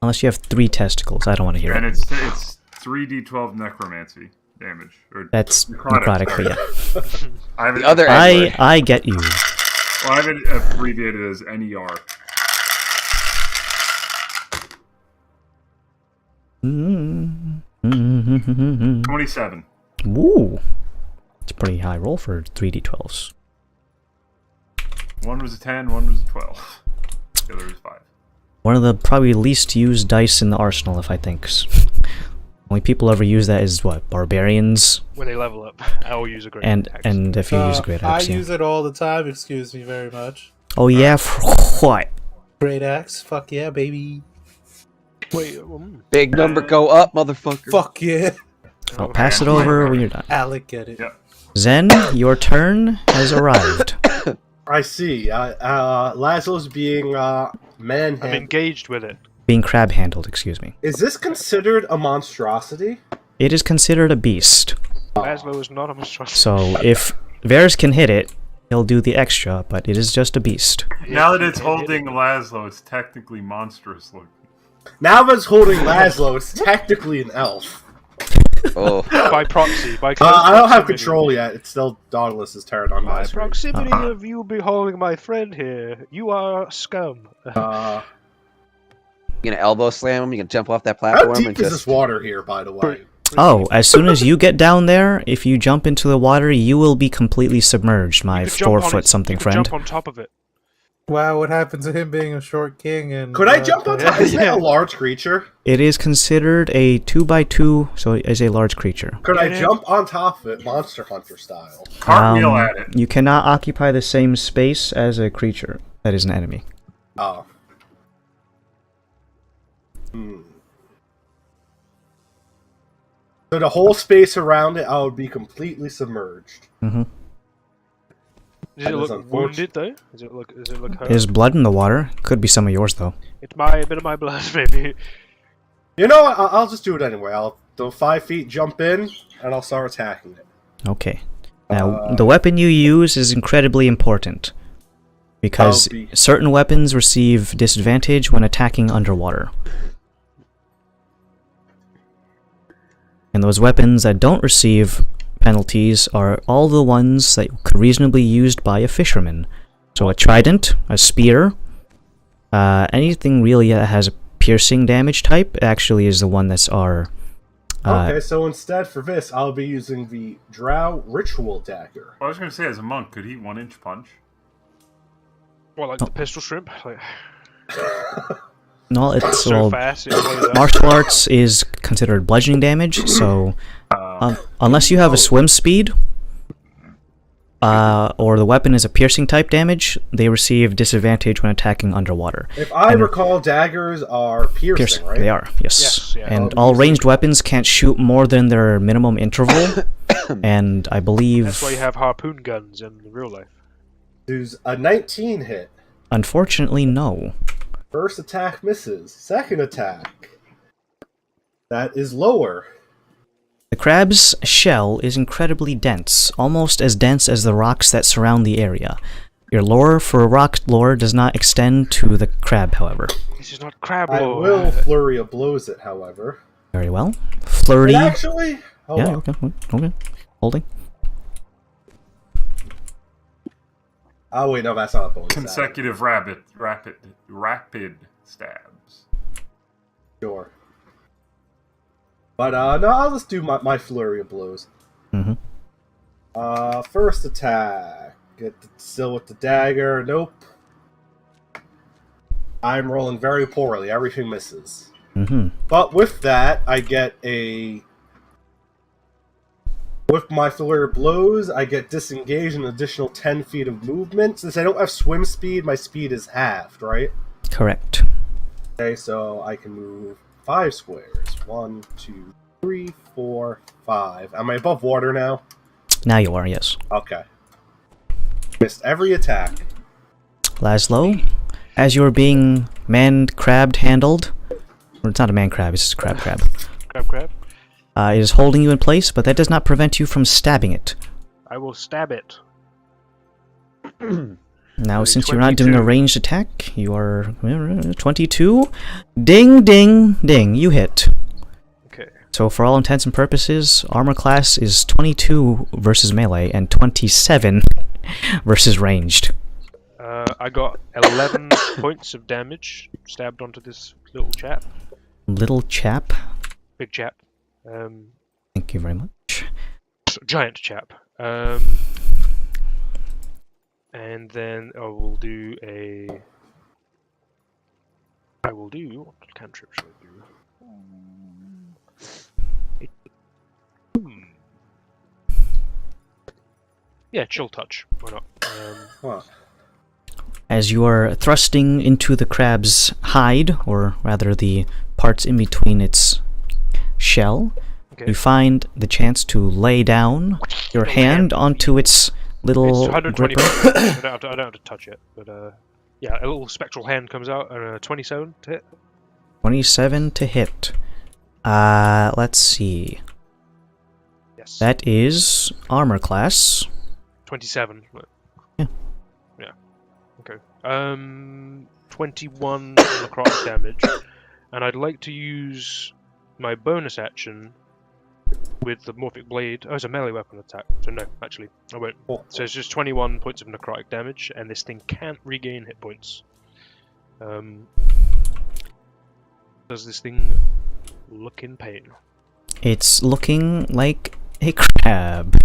Unless you have 3 testicles, I don't want to hear And it. it's 3d12 necromancy damage. Or That's necrotic, necrotic, but sorry. yeah. I have The it, other Edward. I get you. well, I have it abbreviated as NER. Mm-hmm. 27. Ooh. It's a pretty high roll for 3d12s. One was a 10, one was a 12. The other was 5. One of the probably least used dice in the arsenal, if I think. Only people ever use that is what? Barbarians? When they level up, I'll use a great And axe. and if you use a great I axe, yeah. use it all the time. Excuse me very much. Oh yeah, for what? Great axe. Fuck yeah, baby. Wait, Big number go up, motherfucker. Fuck yeah. I'll pass it over when you're done. Alec, get it. Yep. Zen, your turn has arrived. I see. Laszlo's being I'm manhandled. engaged with it. Being crab handled, excuse me. Is this considered a monstrosity? It is considered a beast. Laszlo is not a monstrosity. So if Varus can hit it, he'll do the extra, but it is just a beast. Now that it's holding Laszlo, it's technically monstrous looking. Now that it's holding Laszlo, it's technically an elf. Oh. By proxy, by close I don't have proximity. control yet. It's still Dauntless's turn on my By screen. proximity of you beholding my friend here, you are scum. You gonna elbow slam him? You can jump off that How platform deep and is just... this water here, by the way? Oh, as soon as you get down there, if you jump into the water, you will be completely submerged, my You could jump on 4 foot it- something you could friend. jump on top of it. Wow, what happened to him being a short king? And Could I jump on top? Is that a large creature? It is considered a 2x2, so it is a large creature. Could I jump on top of it, Monster Hunter style? Cartwheel at it. You cannot occupy the same space as a creature that is an enemy. Oh. So the whole space around it, I would be completely submerged. Mm-hmm. Does it look wounded though? Does it look hurt? There's blood in the water. Could be some of yours though. It's a bit of my blood, maybe. You know what? I'll just do it anyway. I'll go 5 feet, jump in, and I'll start attacking it. Okay. Now, the weapon you use is incredibly important. Because certain weapons receive disadvantage when attacking underwater. And those weapons that don't receive penalties are all the ones that could reasonably be used by a fisherman. So a trident, a spear, anything really that has a piercing damage type actually is the one that's our... okay, so instead for this, I'll be using the Drow Ritual Dagger. Well, I was going to say, as a monk, could he 1-inch punch? Well, like the pistol shrimp? Like... No, it's... so fast, martial arts is considered bludgeoning damage, so... unless you have a swim speed, or the weapon is a piercing type damage, they receive disadvantage when attacking underwater. If I recall, daggers are piercing, right? They are, yes. Yeah. And all ranged weapons can't shoot more than their minimum interval, and I believe... That's why you have harpoon guns in real life. There's a 19 hit. Unfortunately, no. First attack misses. Second attack. That is lower. The crab's shell is incredibly dense, almost as dense as the rocks that surround the area. Your lore for rock lore does not extend to the crab, however. This is not crab I lore. will Flurry of Blows it, however. Very well. Flurry... But actually... Yeah, okay. Holding. Oh wait, no, that's not a bonus. Consecutive rapid stabs. Sure. But no, I'll just do my Flurry of Blows. Mm-hmm. First attack. Still with the dagger. Nope. I'm rolling very poorly. Everything misses. Mm-hmm. But with that, I get a... With my Flurry of Blows, I get disengaged an additional 10 feet of movement. Since I don't have swim speed, my speed is halved, right? Correct. Okay, so I can move 5 squares. 1, 2, 3, 4, 5. Am I above water now? Now you are, yes. Okay. Missed every attack. Laszlo, as you're being man-crabbed handled... Well, it's not a man-crab, it's just a crab. Crab. It is holding you in place, but that does not prevent you from stabbing it. I will stab it. Now, since you're not doing a ranged attack, you are 22. Ding, ding, ding. You hit. Okay. So, for all intents and purposes, armor class is 22 versus melee and 27 versus ranged. I got 11 points of damage stabbed onto this little chap. Little chap. Big chap. Thank you very much. Giant chap. And then I will do what cantrip should I do? Yeah, chill touch. Why not? As you are thrusting into the crab's hide, or rather the parts in between its shell, you find the chance to lay down your hand onto its little It's 120 gripper. I don't have to touch it, but yeah, a little spectral hand comes out and 27 to hit. 27 to hit. Let's see. Yes. That is armor class. 27. Yeah. Yeah. Okay. 21 necrotic damage, and I'd like to use my bonus action with the Morphic Blade. Oh, it's a melee weapon attack, so no, actually, I won't. So it's just 21 points of necrotic damage, and this thing can't regain hit points. Does this thing look in pain? It's looking like a crab.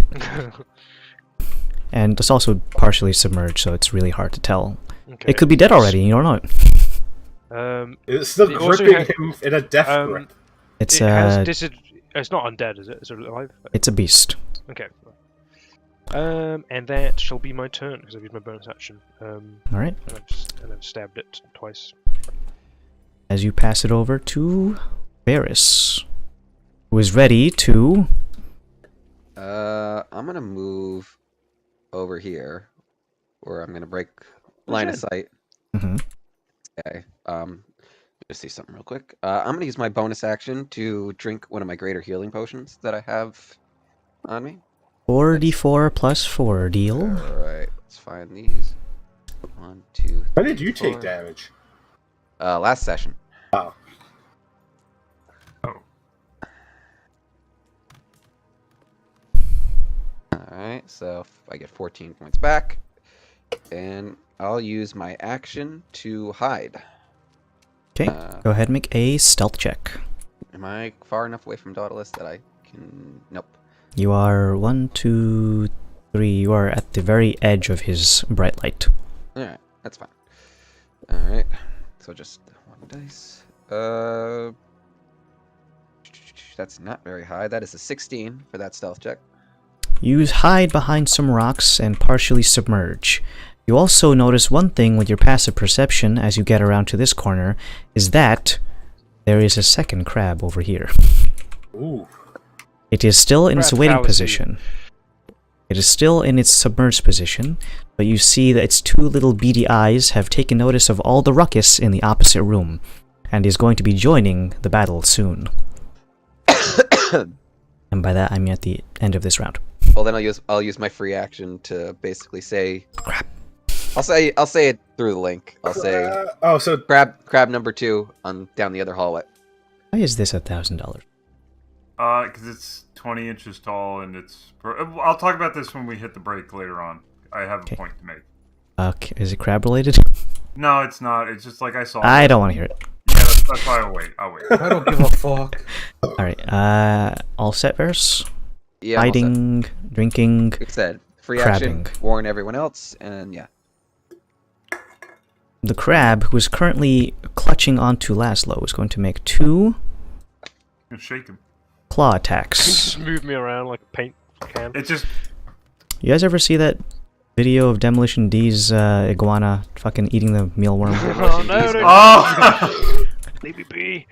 And it's also partially submerged, so it's really hard to tell Okay. It could be dead already. You don't know it. It's still It also gripping ha- him in a death grip. It's It's not undead, is it? Is it alive? It's a beast. Okay. And that shall be my turn because I've used my bonus action. All right. And I've stabbed it twice. As you pass it over to Varys, who is ready to. I'm gonna move over here, or I'm gonna break line of sight. Mm-hmm. Okay. Just see something real quick. I'm gonna use my bonus action to drink one of my greater healing potions that I have on me. 4d4 plus 4 deal. Alright, let's find these. 1, 2. When did you 4. take damage? Last session. Oh. Alright, so I get 14 points back. And I'll use my action to hide. Okay, go ahead and make a stealth check. Am I far enough away from Dauntless that I can... Nope. You are 1, 2, 3. You are at the very edge of his bright light. Alright, that's fine. Alright, so just one dice. That's not very high. That is a 16 for that stealth check. You hide behind some rocks and partially submerge. You also notice one thing with your passive perception as you get around to this corner, is that there is a second crab over here. Ooh. It is still in its Crab waiting fallacy. position. It is still in its submerged position, but you see that its two little beady eyes have taken notice of all the ruckus in the opposite room, and is going to be joining the battle soon. And by that I mean at the end of this round. Well, then I'll use my free action to basically say... Crap. I'll say it through the link. I'll say So crab number 2 on down the other hallway. Why is this $1,000? Because it's 20 inches tall and it's... I'll talk about this when we hit the break later on. I have a point to make. Okay, is it crab related? No, it's not. It's just like I saw. I don't want to hear it. Yeah, that's why I'll wait. I'll wait. I don't give a fuck. Alright, all set, Verse? Yeah, I'm all set. Hiding, drinking, Like I said, free crabbing. action, warn everyone else, and yeah. The crab, who is currently clutching onto Laszlo, is going to make 2 Shake him. claw attacks. Just move me around like a paint can. It just... You guys ever see that video of Demolition D's iguana fucking eating the mealworm? Oh no! Oh! Leave me be.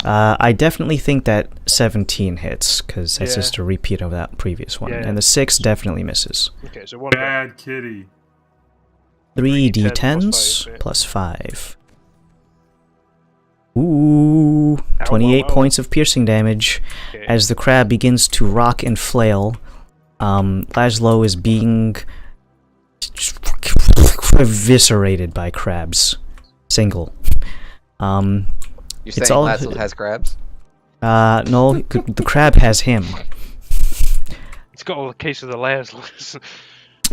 I definitely think that 17 hits, because that's Yeah. just a repeat of that previous one. Yeah. And the 6 definitely misses. Okay, so one. Bad kitty. 3 3d10 d10s plus 5, yeah. plus 5. Ooh, 28 wow. points of piercing damage. Okay. As the crab begins to rock and flail, Laszlo is being eviscerated by crabs. Single. You're It's saying all- Laszlo has crabs? No, the crab has him. It's got all the case of the layers. I'm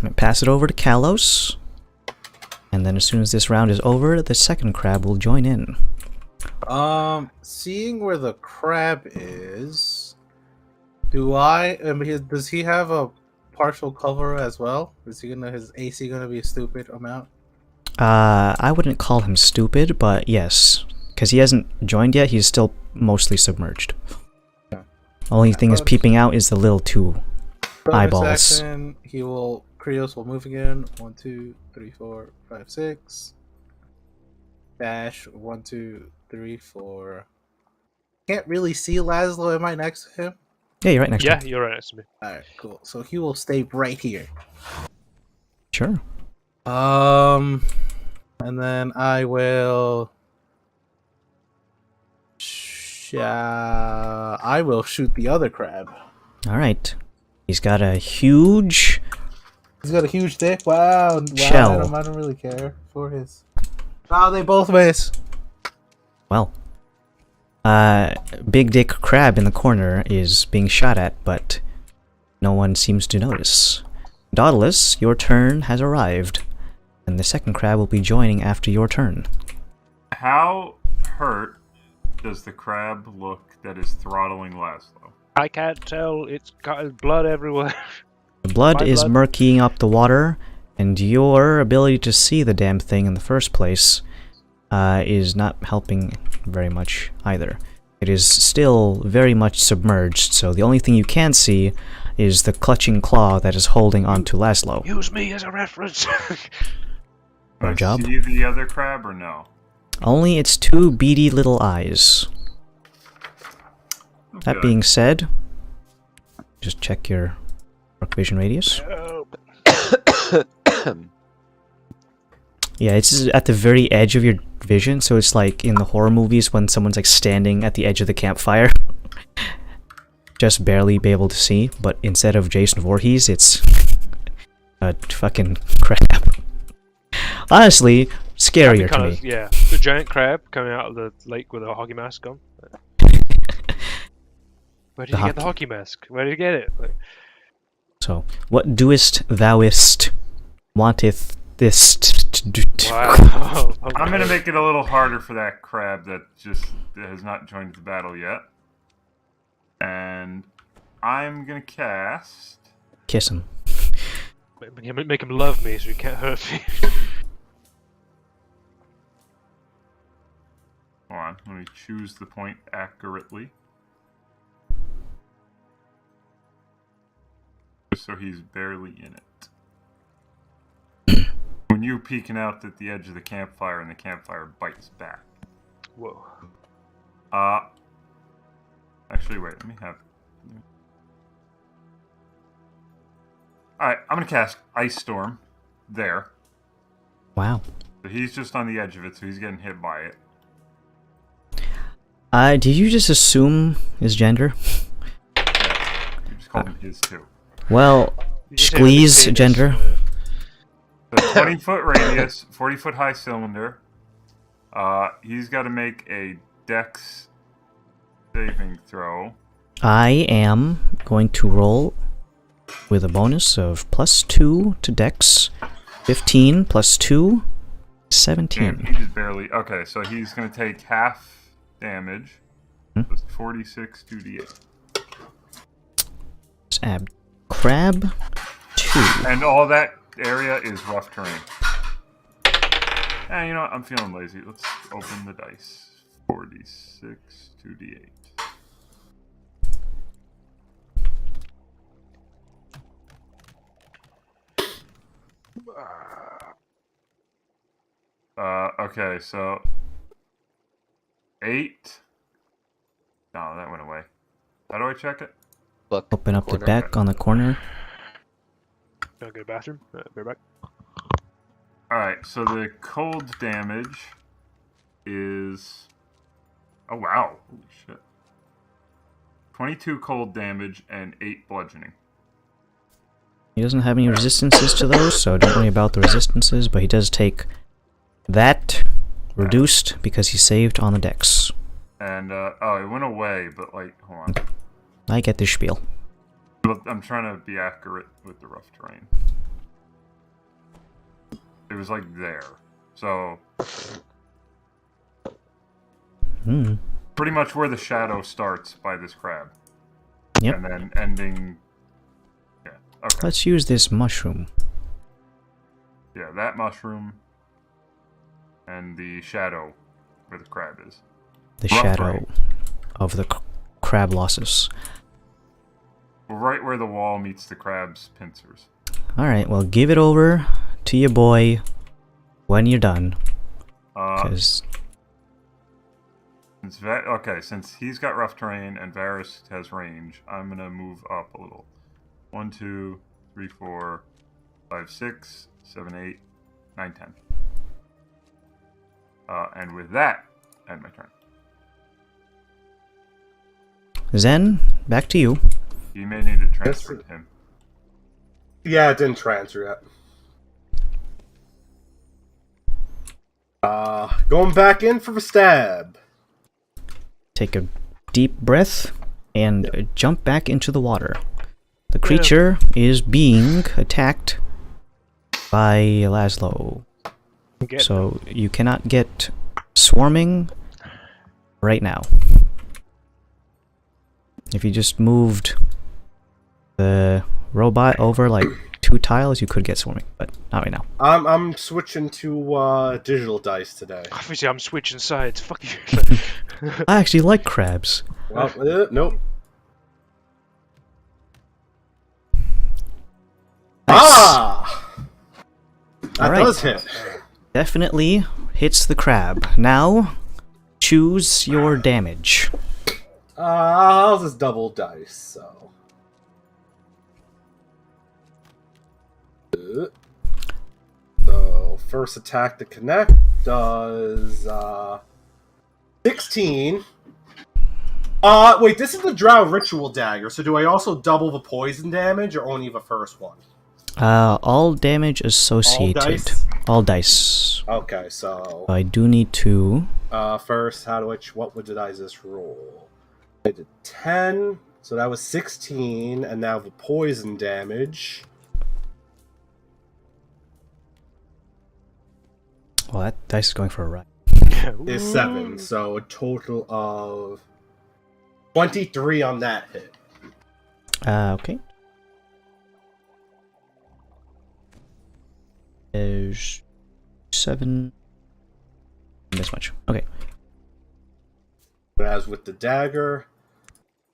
gonna pass it over to Kalos. And then as soon as this round is over, the second crab will join in. Seeing where the crab is, does he have a partial cover as well? Is his AC gonna be a stupid amount? I wouldn't call him stupid, but yes. Because he hasn't joined yet, he's still mostly submerged. Yeah. Only thing is peeping out is the little 2 eyeballs. Action, Krios will move again. 1, 2, 3, 4, 5, 6. Dash 1, 2, 3, 4. Can't really see Laszlo. Am I next to him? Yeah, you're right next to Yeah, him. you're right next to me. Alright, cool. So he will stay right here. Sure. And then I will. I will shoot the other crab. Alright. He's got a huge... He's got a huge dick. Wow. Shell. I don't really care for his. Wow, they both miss. Well. Big Dick Crab in the corner is being shot at, but no one seems to notice. Dauntless, your turn has arrived, and the second crab will be joining after your turn. How hurt does the crab look that is throttling Laszlo? I can't tell. It's got blood everywhere. The blood My is blood? murkying up the water, And your ability to see the damn thing in the first place is not helping very much either. It is still very much submerged, so the only thing you can see is the clutching claw that is holding onto Laszlo. Use me as a reference. Our job. See the other crab or no? Only its two beady little eyes. That Okay. being said, just check your dark vision radius. Yeah, it's at the very edge of your vision, so it's like in the horror movies when someone's like standing at the edge of the campfire. Just barely be able to see, but instead of Jason Voorhees, it's a fucking crab. Honestly, scarier to me. Yeah, the giant crab coming out of the lake with a hockey mask on. Where did you get the hockey mask? Where did you get it? Like, So, what doest thouest wanteth this wow. I'm gonna make it a little harder for that crab that has not joined the battle yet. And I'm gonna cast. Kiss him. Make him love me so he can't hurt me. Hold on, let me choose the point accurately. So he's barely in it. When you peeking out at the edge of the campfire and the campfire bites back. Whoa. Actually, wait, let me have. Alright, I'm gonna cast Ice Storm there. Wow. So he's just on the edge of it, so he's getting hit by it. Did you just assume his gender? You just called him his too. Well, squeeze gender. So 20-foot radius, 40-foot high cylinder. He's got to make a dex saving throw. I am going to roll with a bonus of +2 to dex. 15 plus 2, 17. Damn, he just barely. Okay, so he's going to take half damage. That's 46 2d8. Let's add crab 2. And all that area is rough terrain. You know what? I'm feeling lazy. Let's open the dice. 46 2d8. Okay, so 8. No, that went away. How do I check it? Look, Open up the corner. back on the corner. Gotta go to the bathroom. Be right back. Alright, so the cold damage is... Oh, wow. Holy shit. 22 cold damage and 8 bludgeoning. He doesn't have any resistances to those, so don't worry about the resistances, but he does take that reduced because he saved on the dex. And, oh, it went away, but, like, hold on. I get this spiel. But I'm trying to be accurate with the rough terrain. It was, like, there. So... Pretty much where the shadow starts by this crab. Yep. And then ending... Yeah, okay. Let's use this mushroom. Yeah, that mushroom... And the shadow where the crab is. The Rough shadow terrain. of the crab losses. Right where the wall meets the crab's pincers. Alright, well, give it over to your boy when you're done. Because since he's got rough terrain and Varys has range, I'm gonna move up a little. 1, 2, 3, 4, 5, 6, 7, 8, 9, 10. And with that, I end my turn. Zen, back to you. You may need to transfer to him. Yeah, it didn't transfer yet. Going back in for the stab. Take a deep breath and jump back into the water. The creature is being attacked by Laszlo. So you cannot get swarming right now. If you just moved the robot over like 2 tiles, you could get swarming, but not right now. I'm switching to digital dice today. Obviously, I'm switching sides. Fuck you. I actually like crabs. Well, nope. Ah! That Alright. does hit. Definitely hits the crab. Now, choose your damage. I'll just double dice, so. So, first attack to connect does 16. Wait, this is the Drow Ritual Dagger, so do I also double the poison damage or only the first one? All damage associated. All dice? All dice. Okay, so. I do need to. First, what did I just roll? I did 10, so that was 16, and now the poison damage. Well, that dice is going for a ride. Is 7, so a total of 23 on that hit. Okay. There's 7. This much. Okay. As with the dagger.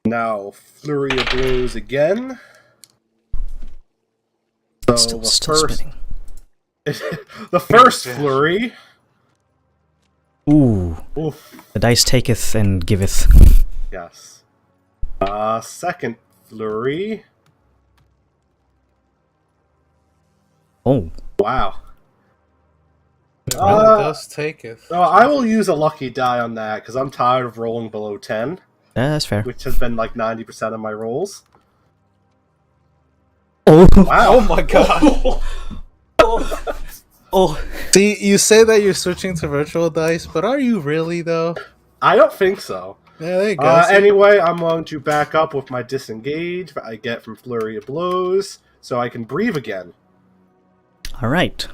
Now, Flurry of Blows again. So Still spinning. the first flurry. Ooh. Oof. The dice taketh and giveth. Yes. Second flurry. Oh. Wow. It really does take it. Oh, I will use a lucky die on that because I'm tired of rolling below 10, Yeah, that's fair. which has been like 90% of my rolls. Oh. Wow. Oh my god. Oh. See, you say that you're switching to virtual dice, but are you really though? I don't think so. Yeah, there you go. See? Anyway, I'm going to back up with my disengage that I get from Flurry of Blows so I can breathe again. Alright.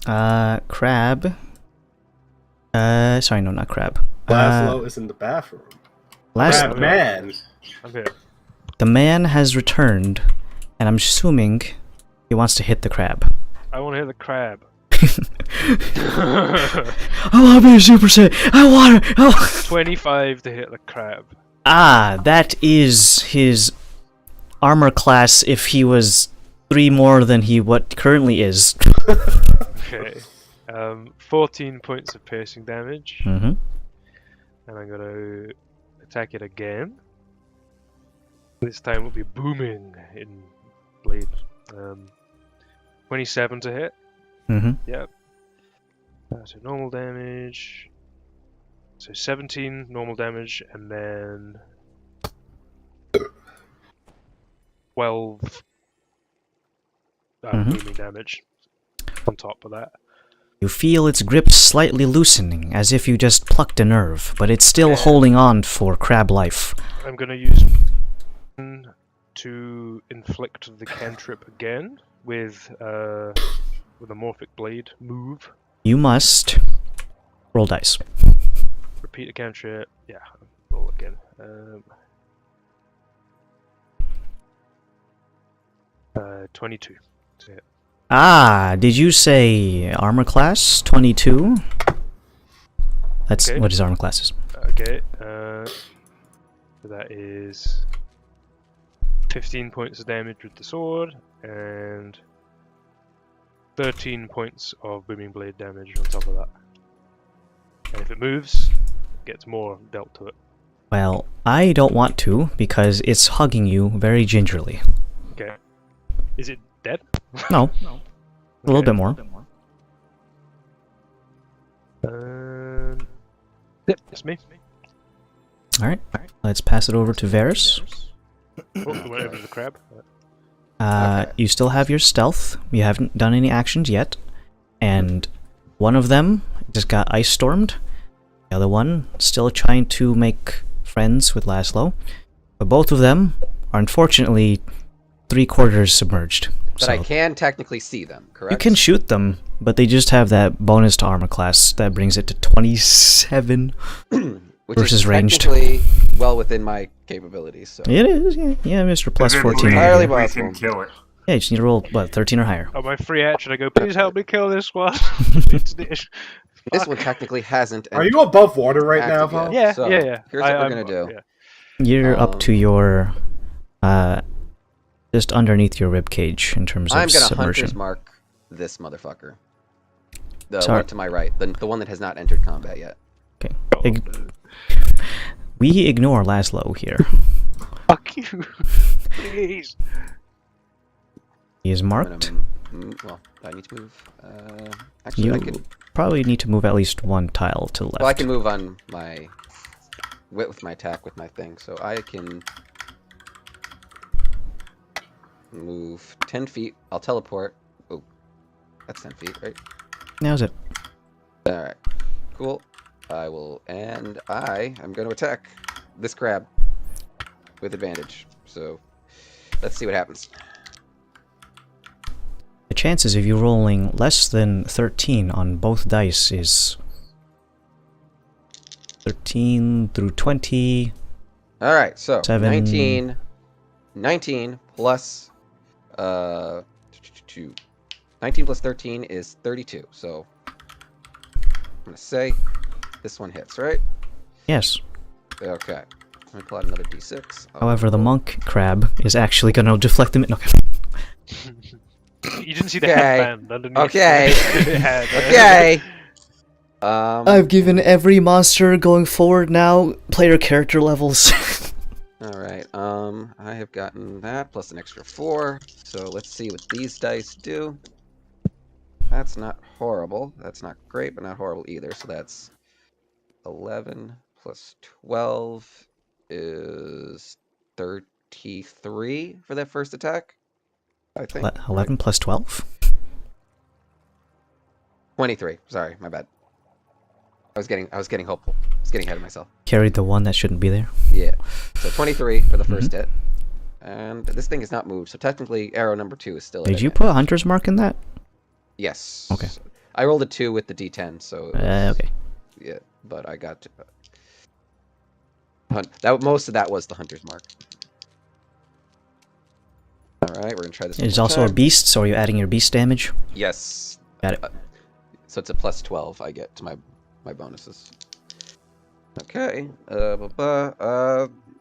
Crab. Sorry, no, not crab. Laszlo is in the bathroom. Last Crab man. Okay. The man has returned, and I'm assuming he wants to hit the crab. I want to hit the crab. I want to be a Super Saiyan. I want to. Oh. 25 to hit the crab. Ah, that is his armor class. If he was 3 more than he what currently is. Okay. 14 points of piercing damage. Mm-hmm. And I'm gonna attack it again. This time will be booming in blade. 27 to hit. Mm-hmm. Yep. So normal damage. So 17 normal damage, and then 12 booming damage on top of that. You feel its grip slightly loosening, as if you just plucked a nerve, but it's still holding on for crab life. I'm gonna use to inflict the cantrip again with a morphic blade move. You must roll dice. Repeat the cantrip. Yeah, roll again. 22 to hit. Ah, did you say armor class 22? That's Okay. what his armor class is. Okay. So that is 15 points of damage with the sword and 13 points of booming blade damage on top of that. And if it moves, it gets more dealt to it. Well, I don't want to because it's hugging you very gingerly. Okay. Is it dead? No, a little bit more. Yep, it's me. All right, let's pass it over to Varys. Oh, we went over to the crab. You still have your stealth. You haven't done any actions yet, and one of them just got ice stormed. The other one still trying to make friends with Laszlo, but both of them are unfortunately 3/4 submerged. But I can technically see them, correct? You can shoot them, but they just have that bonus to armor class that brings it to 27 Which versus is ranged. technically well within my capabilities. So. It is, yeah, Mr. Plus If it 14. bleeds, Entirely we possible. can kill it. Yeah, you just need to roll, what, 13 or higher. On my free action, I go, please help me kill this one. This one technically hasn't. Are you above water right now, active yet. Val? Yeah, So, yeah. Here's what we're gonna do. Yeah. You're up to your, just underneath your rib cage in terms of I'm gonna submersion. hunter's mark this motherfucker. The Sorry. one to my right, the one that has not entered combat yet. Okay. We ignore Laszlo here. Fuck you. Please. He is I'm marked. gonna well, do I need to move? Actually, You I can. probably need to move at least one tile to the left. Well, I can move on my with my attack with my thing, so I can move 10 feet. I'll teleport. Oh, that's 10 feet, right? Now's it. All right, cool. I will, and I am going to attack this crab with advantage. So let's see what happens. The chances of you rolling less than 13 on both dice is 13 through 20. All right, so 7. 19 plus 19 plus 13 is 32. So I'm gonna say this one hits, right? Yes. Okay. Let me pull out another d6. However, the monk crab is actually going to deflect them. Okay. You didn't see the Okay. headband underneath. Okay. It had, Okay. I've given every monster going forward now player character levels. All right. I have gotten that plus an extra 4. So let's see what these dice do. That's not horrible. That's not great, but not horrible either. So that's 11 plus 12 is 33 for that first attack. I think. 11 plus 12? 23. Sorry, my bad. I was getting hopeful. I was getting ahead of myself. Carried the one that shouldn't be there. Yeah. So 23 for the first hit. And this thing is not moved, so technically arrow number 2 is still at Did you advantage. put a hunter's mark in that? Yes. Okay. I rolled a 2 with the d10, so it was, Okay. yeah, but I got that most of that was the hunter's mark. All right, we're gonna try this. It's one more also a time. beast, so are you adding your beast damage? Yes. Got it. So it's a plus 12 I get to my bonuses. Okay.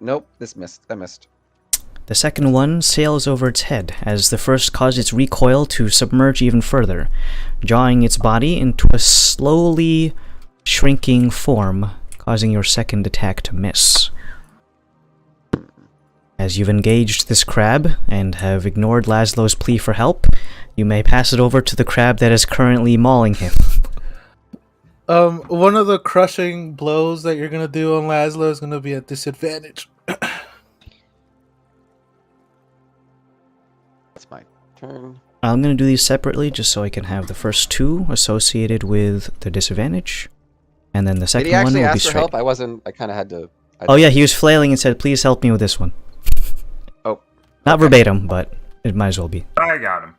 Nope. This missed. I missed. The second one sails over its head, as the first caused its recoil to submerge even further, drawing its body into a slowly shrinking form, causing your second attack to miss. As you've engaged this crab, and have ignored Laszlo's plea for help, you may pass it over to the crab that is currently mauling him. One of the crushing blows that you're gonna do on Laszlo is gonna be at disadvantage. That's my turn. I'm going to do these separately, just so I can have the first two associated with the disadvantage, and then the Did second he one actually will be ask for straight. help? I wasn't. I kind of had to. Oh yeah, he was flailing and said, "Please help me with this one." Oh. Not verbatim, but it might as well be. I got him.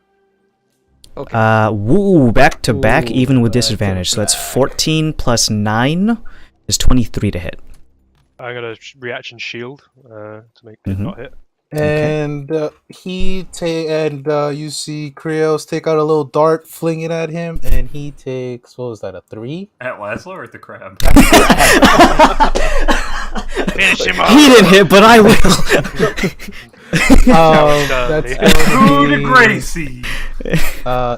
Okay. Woo, back to back, Ooh, even with back to disadvantage. So that's back. 14 plus 9 is 23 to hit. I'm gonna reaction shield to make it not hit. And you see Krios take out a little dart, fling it at him, and he takes, what was that, a 3? At Laszlo or at the crab? Finish him off. He didn't hit, but I will. That's Coup de gonna Gracie! be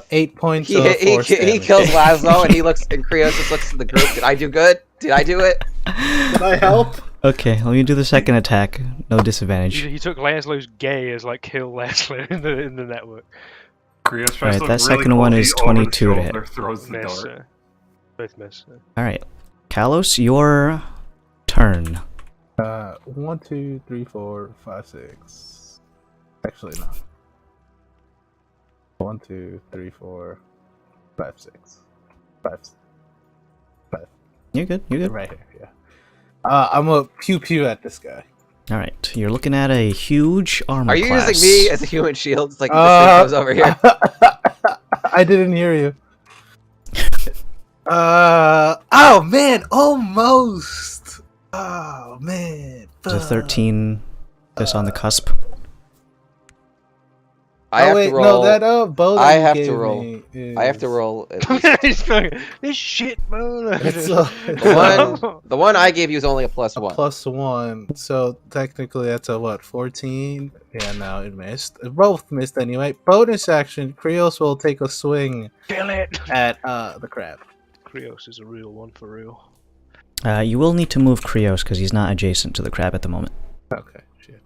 8 points he of force he damage. kills Laszlo, and he looks. And Krios just looks at the group. Did I do good? Did I do it? Can I help? Okay, let me do the second attack. No disadvantage. He took Laszlo's gay as like kill Laszlo in the network. Krios tries Alright, to look that really second one cool. is He over the 22 to hit. shoulder Throws the Miss. dart. Both miss. Alright. Kalos, your turn. 1, 2, 3, 4, 5, 6. Actually, no. 1, 2, 3, 4, 5, 6. 5. You're good, you're good. Right here, yeah. I'm gonna pew pew at this guy. Alright, you're looking at a huge armor Are you class. using me as a human shield? It's like this thing goes over here. I didn't hear you. Oh man, almost. Oh man. It's a 13 just on the cusp. I have wait, to roll. no, that bow that I you have to gave roll. me is... I have to roll. At least. He's going, this shit, man. It's The one I gave you is only a plus a one. +1, so technically that's a what, 14? Yeah, no, it missed. Both missed anyway. Bonus action, Krios will take a swing Kill it. at the crab. Krios is a real one for real. You will need to move Krios because he's not adjacent to the crab at the moment. Okay, shit.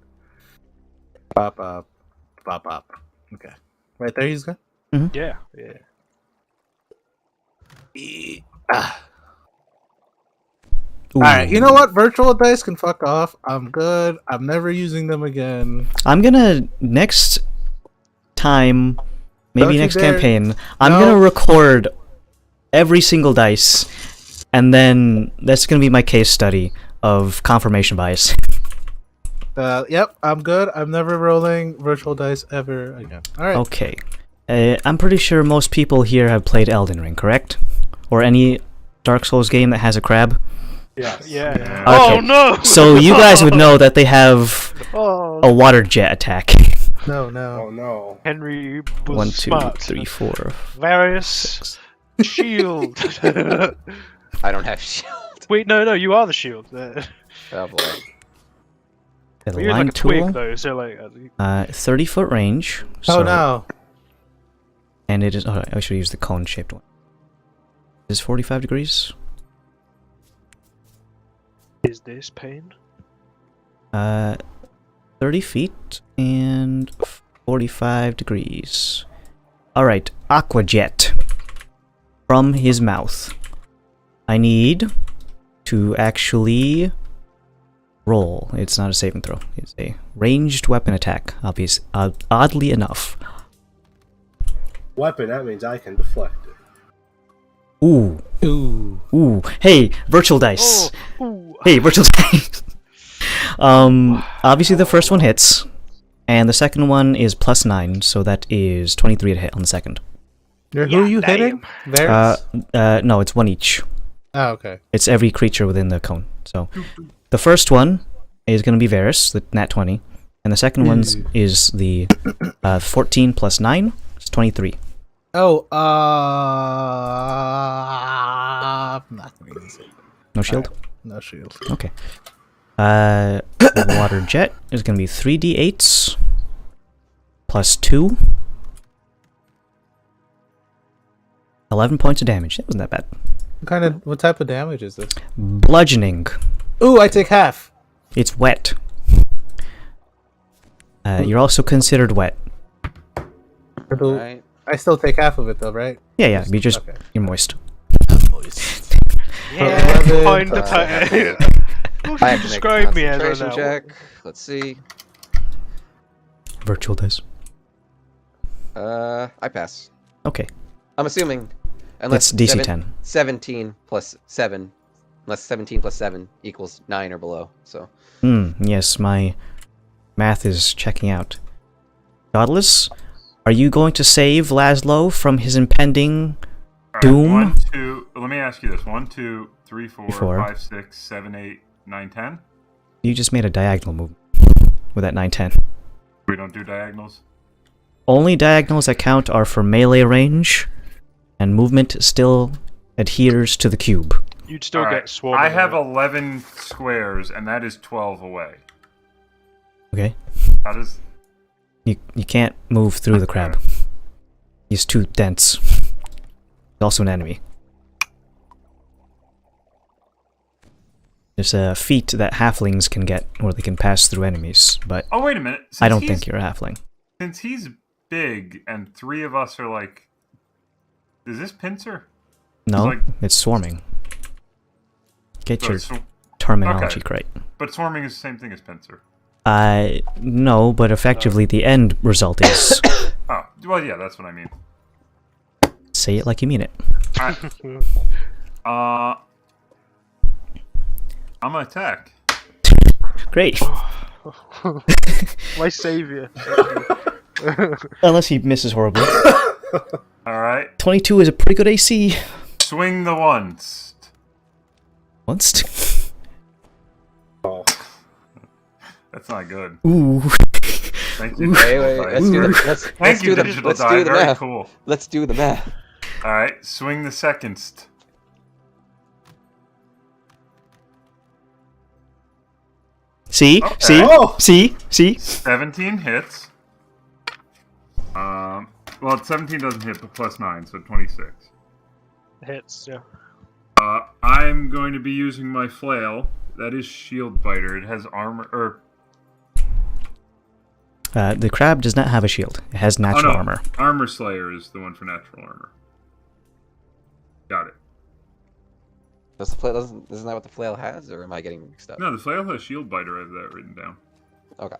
Pop up. Pop up. Okay. Right there he's good? Yeah, yeah. Alright, you know what? Virtual dice can fuck off. I'm good. I'm never using them again. I'm gonna next time, maybe Don't you next dare. campaign, I'm No. gonna record every single dice, and then that's gonna be my case study of confirmation bias. Yep, I'm good. I'm never rolling virtual dice ever again. Alright. Okay. I'm pretty sure most people here have played Elden Ring, correct? Or any Dark Souls game that has a crab? Yes. Yeah. Okay. Oh no! So you guys would know that they have Oh, a water jet attack. No, no. Oh no. Henry was 1, 2, smart. 3, 4. Various shield. I don't have shield. Wait, no, you are the shield. Oh boy. The You're line like a twig tool, though, so like. 30-foot range. Oh so- no. And it is. Oh, I should use the cone-shaped one. Is 45 degrees? Is this pain? 30 feet and 45 degrees. Alright, Aqua Jet. From his mouth. I need to actually roll. It's not a saving throw. It's a ranged weapon attack, oddly enough. Weapon, that means I can deflect it. Ooh. Ooh. Ooh. Hey, virtual dice. Oh, ooh. Hey, virtual dice. Obviously the first one hits, and the second one is +9, so that is 23 to hit on the second. Who are you damn. hitting? Varys? No, it's one each. Oh, okay. It's every creature within the cone. So, the first one is going to be Varys, the nat 20, and the second one is the 14 plus 9, it's 23. Oh, I'm not gonna use it. No shield? No shield. Okay. The water jet is going to be 3d8s plus 2. 11 points of damage. That wasn't that bad. What type of damage is this? Bludgeoning. Ooh, I take half. It's wet. You're also considered wet. Right. I still take half of it though, right? Yeah, you're Okay. you're moist. Yeah, 11 find the plus- pain. What I should have to make a describe me as right concentration now? check. Let's see. Virtual dice. I pass. Okay. I'm assuming. Unless That's DC 10. 17 plus 7. Unless 17 plus 7 equals 9 or below. So. Yes, my math is checking out. Godless, are you going to save Laszlo from his impending All right, doom? 1, 2. Let me ask you this: 1, 2, 3, 4, Four. 5, 6, 7, 8, 9, 10. You just made a diagonal move with that 9-10. We don't do diagonals. Only diagonals that count are for melee range, and movement still adheres to the cube. You'd still All right, get swarmed. I have 11 squares, and that is 12 away. Okay? How does? You can't move through the crab. He's too dense. He's also an enemy. There's a feat that halflings can get where they can pass through enemies, but Oh wait a minute. I don't think you're a halfling. Since he's big, and 3 of us are like, is this pincer? No, like- it's swarming. Get So your it's terminology okay. right. But swarming is the same thing as pincer. No, but effectively the end result is Oh, well, yeah, that's what I mean. say it like you mean it. I'm gonna attack. Great. My savior. Unless he misses horribly. All right. 22 is a pretty good AC. Swing the once. Once. Oh, That's not good. Ooh. Thank you. Wait, let's do the Thank you, digital let's die. do the Very math. cool. Let's do the math. That's very cool. Let's do the math. All right, swing the seconds. See? Okay. See? Oh! See? See? 17 hits. Well, 17 doesn't hit, but plus 9, so 26. Hits, yeah. I'm going to be using my flail. That is shield biter. It has armor. The crab does not have a shield. It has natural armor. Armor Slayer is the one for natural armor. Got it. Does the flail, isn't that what the flail has, or am I getting mixed up? No, the flail has shield biter. I have that written down. Okay.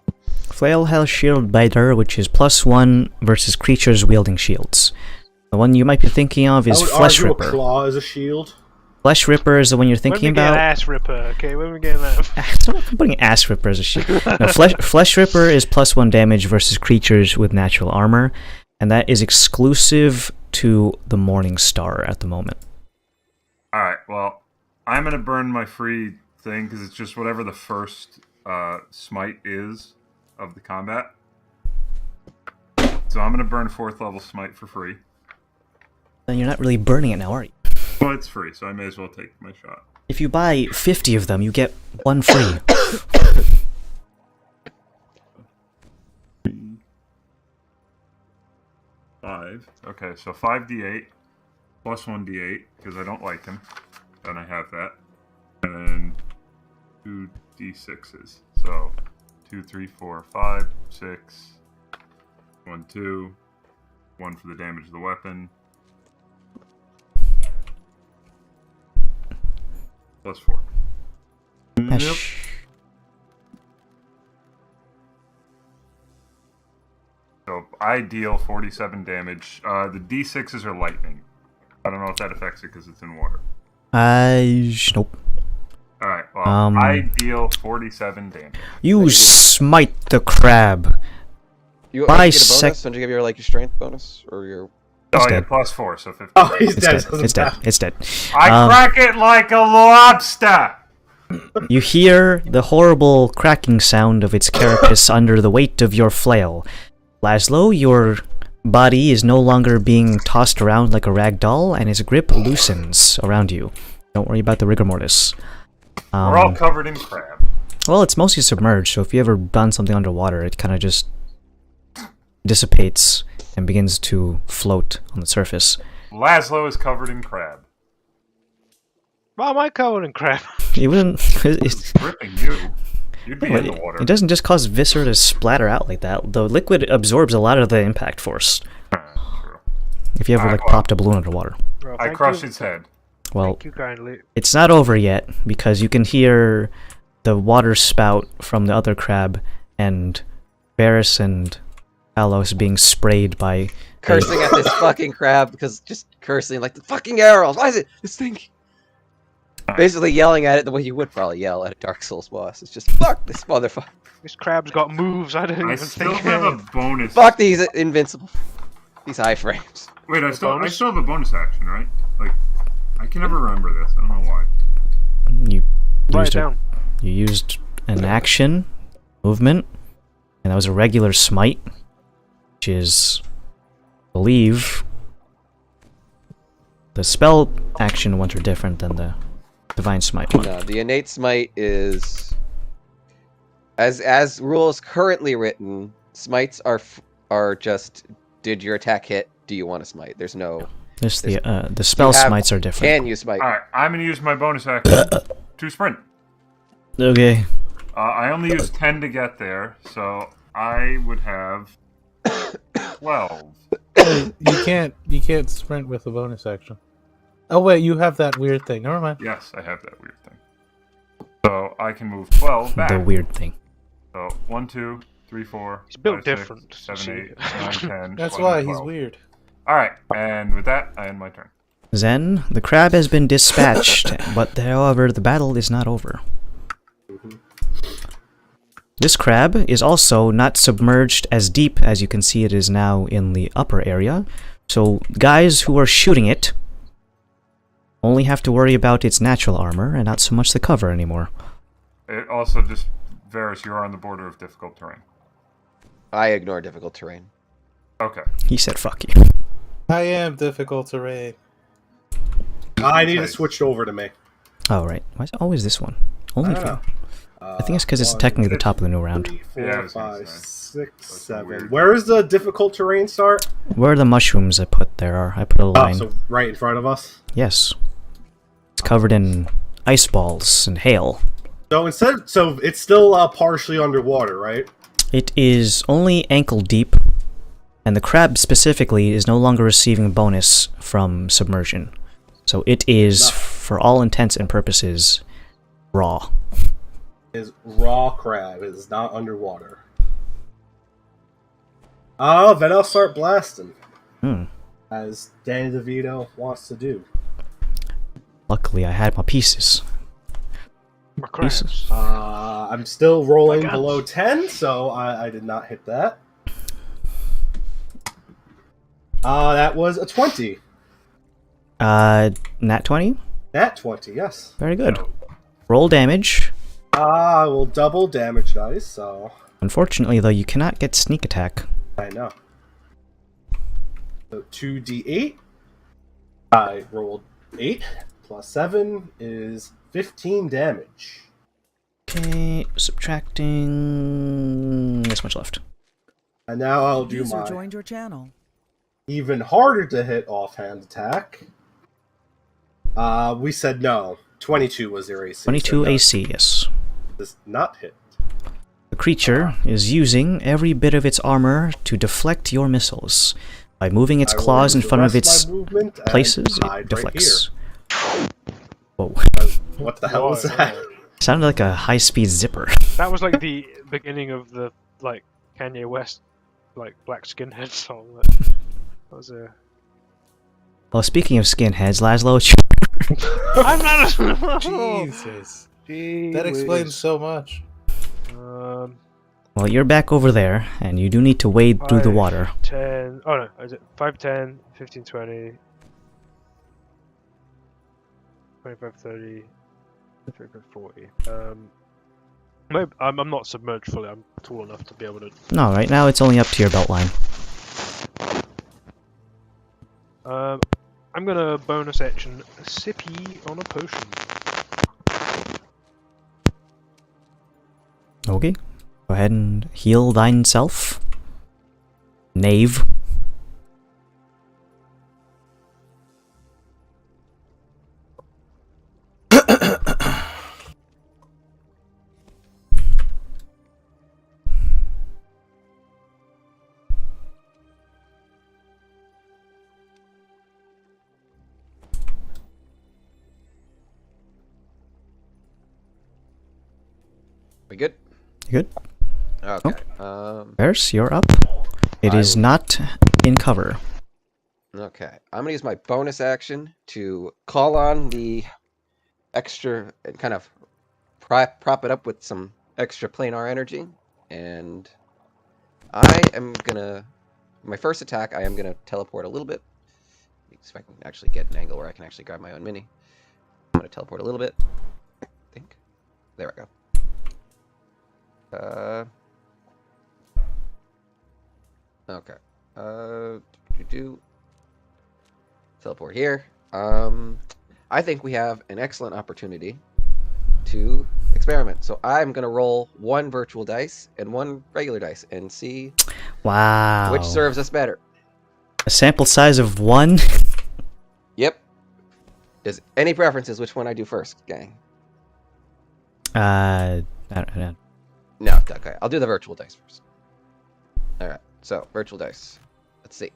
Flail has shield biter, which is +1 versus creatures wielding shields. The one you might be thinking of is I would Flesh argue Ripper. a claw is a shield. Flesh Ripper is the one you're When thinking we get about. Ass Ripper, okay? When we get that. I'm putting Ass Ripper as a shield. No, Flesh Ripper is +1 damage versus creatures with natural armor, and that is exclusive to the Morning Star at the moment. Alright, well, I'm going to burn my free thing because it's just whatever the first smite is of the combat. So I'm going to burn 4th level smite for free. Then you're not really burning it now, are you? Well, it's free, so I may as well take my shot. If you buy 50 of them, you get one free. 5. Okay, so 5d8 plus 1d8 because I don't like him. Then I have that. And then 2d6s. So 2, 3, 4, 5, 6. 1, 2. 1 for the damage of the weapon. Plus 4. Yep. So I deal 47 damage. The d6s are lightning. I don't know if that affects it because it's in water. Nope. Alright, well, I deal 47 damage. You smite the crab. You By get a bonus? Don't you give your your strength bonus or your? Oh, dead. yeah, plus 4, so 50. Oh, he's It's dead. dead. It's dead. It's dead. I crack it like a lobster! You hear the horrible cracking sound of its carapace under the weight of your flail. Laszlo, your body is no longer being tossed around like a rag doll, and its grip loosens around you. Don't worry about the rigor mortis. We're all covered in crab. Well, it's mostly submerged, so if you ever done something underwater, it kind of just dissipates and begins to float on the surface. Laszlo is covered in crab. Why am I covered in crap? It wouldn't. It's gripping you. You'd be in the water. It doesn't just cause viscera to splatter out like that. The liquid absorbs a lot of the impact force. True. If you ever Alright, like well, popped a balloon underwater. Well, I thank crush you. its head. Well, Thank you kindly. it's not over yet because you can hear the water spout from the other crab and Barris and Alos being sprayed by Cursing at this fucking crab because just cursing like the fucking arrows. Why is it this thing? Basically yelling at it the way you would probably yell at a Dark Souls boss. It's just fuck this motherfucker. This crab's got moves. I don't I even still think. have a bonus. Fuck these invincible. These high frames. Wait, I still bonus? have a bonus action, right? Like, I can never remember this. I don't know why. you Write used it down. you used an action movement, and that was a regular smite, which is, I believe, the spell action ones are different than the divine smite one. No, the innate smite is as rules currently written. Smites are just did your attack hit? Do you want to smite? There's no. The spell have- smites are different. Can you smite? Alright, I'm gonna use my bonus action to sprint. Okay. I only used 10 to get there, so I would have 12. You can't sprint with a bonus action. Oh wait, you have that weird thing. Never mind. Yes, I have that weird thing. So I can move 12 back. The weird thing. So 1, 2, 3, 4. He's built 5, 6, different, 7, 8, see. 9, 10. That's 11, why 12. he's weird. Alright, and with that, I end my turn. Zen, the crab has been dispatched, but however, the battle is not over. This crab is also not submerged as deep as you can see it is now in the upper area, so guys who are shooting it only have to worry about its natural armor and not so much the cover anymore. It also just, Varys, you are on the border of difficult terrain. I ignore difficult terrain. Okay. He said fuck you. I am difficult terrain. I need to switch over to me. Oh, right. Why is it always this one? Only I don't for know. I think it's because it's technically the top of the new round. 3, 4, Yeah, I was gonna 5, say. 6, That's 7. weird. Where is the difficult terrain start? Where are the mushrooms I put there are? I put a Oh, line. so right in front of us. Yes. It's covered in ice balls and hail. So it's still partially underwater, right? It is only ankle deep, and the crab specifically is no longer receiving a bonus from submersion. So it is, for all intents and purposes, raw. Is raw crab. It is not underwater. Oh, then I'll start blasting. As Danny DeVito wants to do. Luckily, I had my pieces. My crabs. I'm still rolling My below guns. 10, so I did not hit that. That was a 20. Nat 20? Nat 20, yes. Very good. Roll damage. I will double damage dice, so Unfortunately, though, you cannot get sneak attack. I know. So 2d8. I rolled 8 plus 7 is 15 damage. Okay, subtracting this much left. And now I'll do User my joined your channel. even harder to hit offhand attack. We said no. 22 was your AC. 22 so AC, yes. does not hit. The creature is using every bit of its armor to deflect your missiles. By moving its I will claws in use the front of rest its my movement and places, hide it right deflects. here. Whoa. What the hell was Whoa. that? Sounded like a high-speed zipper. That was like the beginning of the like Kanye West like black skinhead song. That was a. Well, speaking of skinheads, Laszlo, I'm not. Jesus. Gee That explains whiz. so much. well, you're back over there, and you do need to wade through the 5, water. 10. Oh no, is it 5, 10, 15, 20, 25, 30, 35, 40. Maybe, I'm not submerged fully. I'm tall enough to be able to. No, right now it's only up to your belt line. I'm gonna bonus action sippy on a potion. Okay. Go ahead and heal thine self. Knave. We good? You good? Okay. Varys, you're up. It is not in cover. Okay. I'm gonna use my bonus action to call on the extra and kind of prop it up with some extra planar energy, and I am gonna. My first attack, I am gonna teleport a little bit. See if I can actually get an angle where I can actually grab my own mini. I'm gonna teleport a little bit. I think. There we go. Okay. Teleport here. I think we have an excellent opportunity to experiment. So I'm gonna roll one virtual dice and one regular dice and see Wow. which serves us better. A sample size of 1? Yep. There's any preferences which one I do first, gang? I don't know. No, okay. I'll do the virtual dice first. Alright, so virtual dice. Let's see.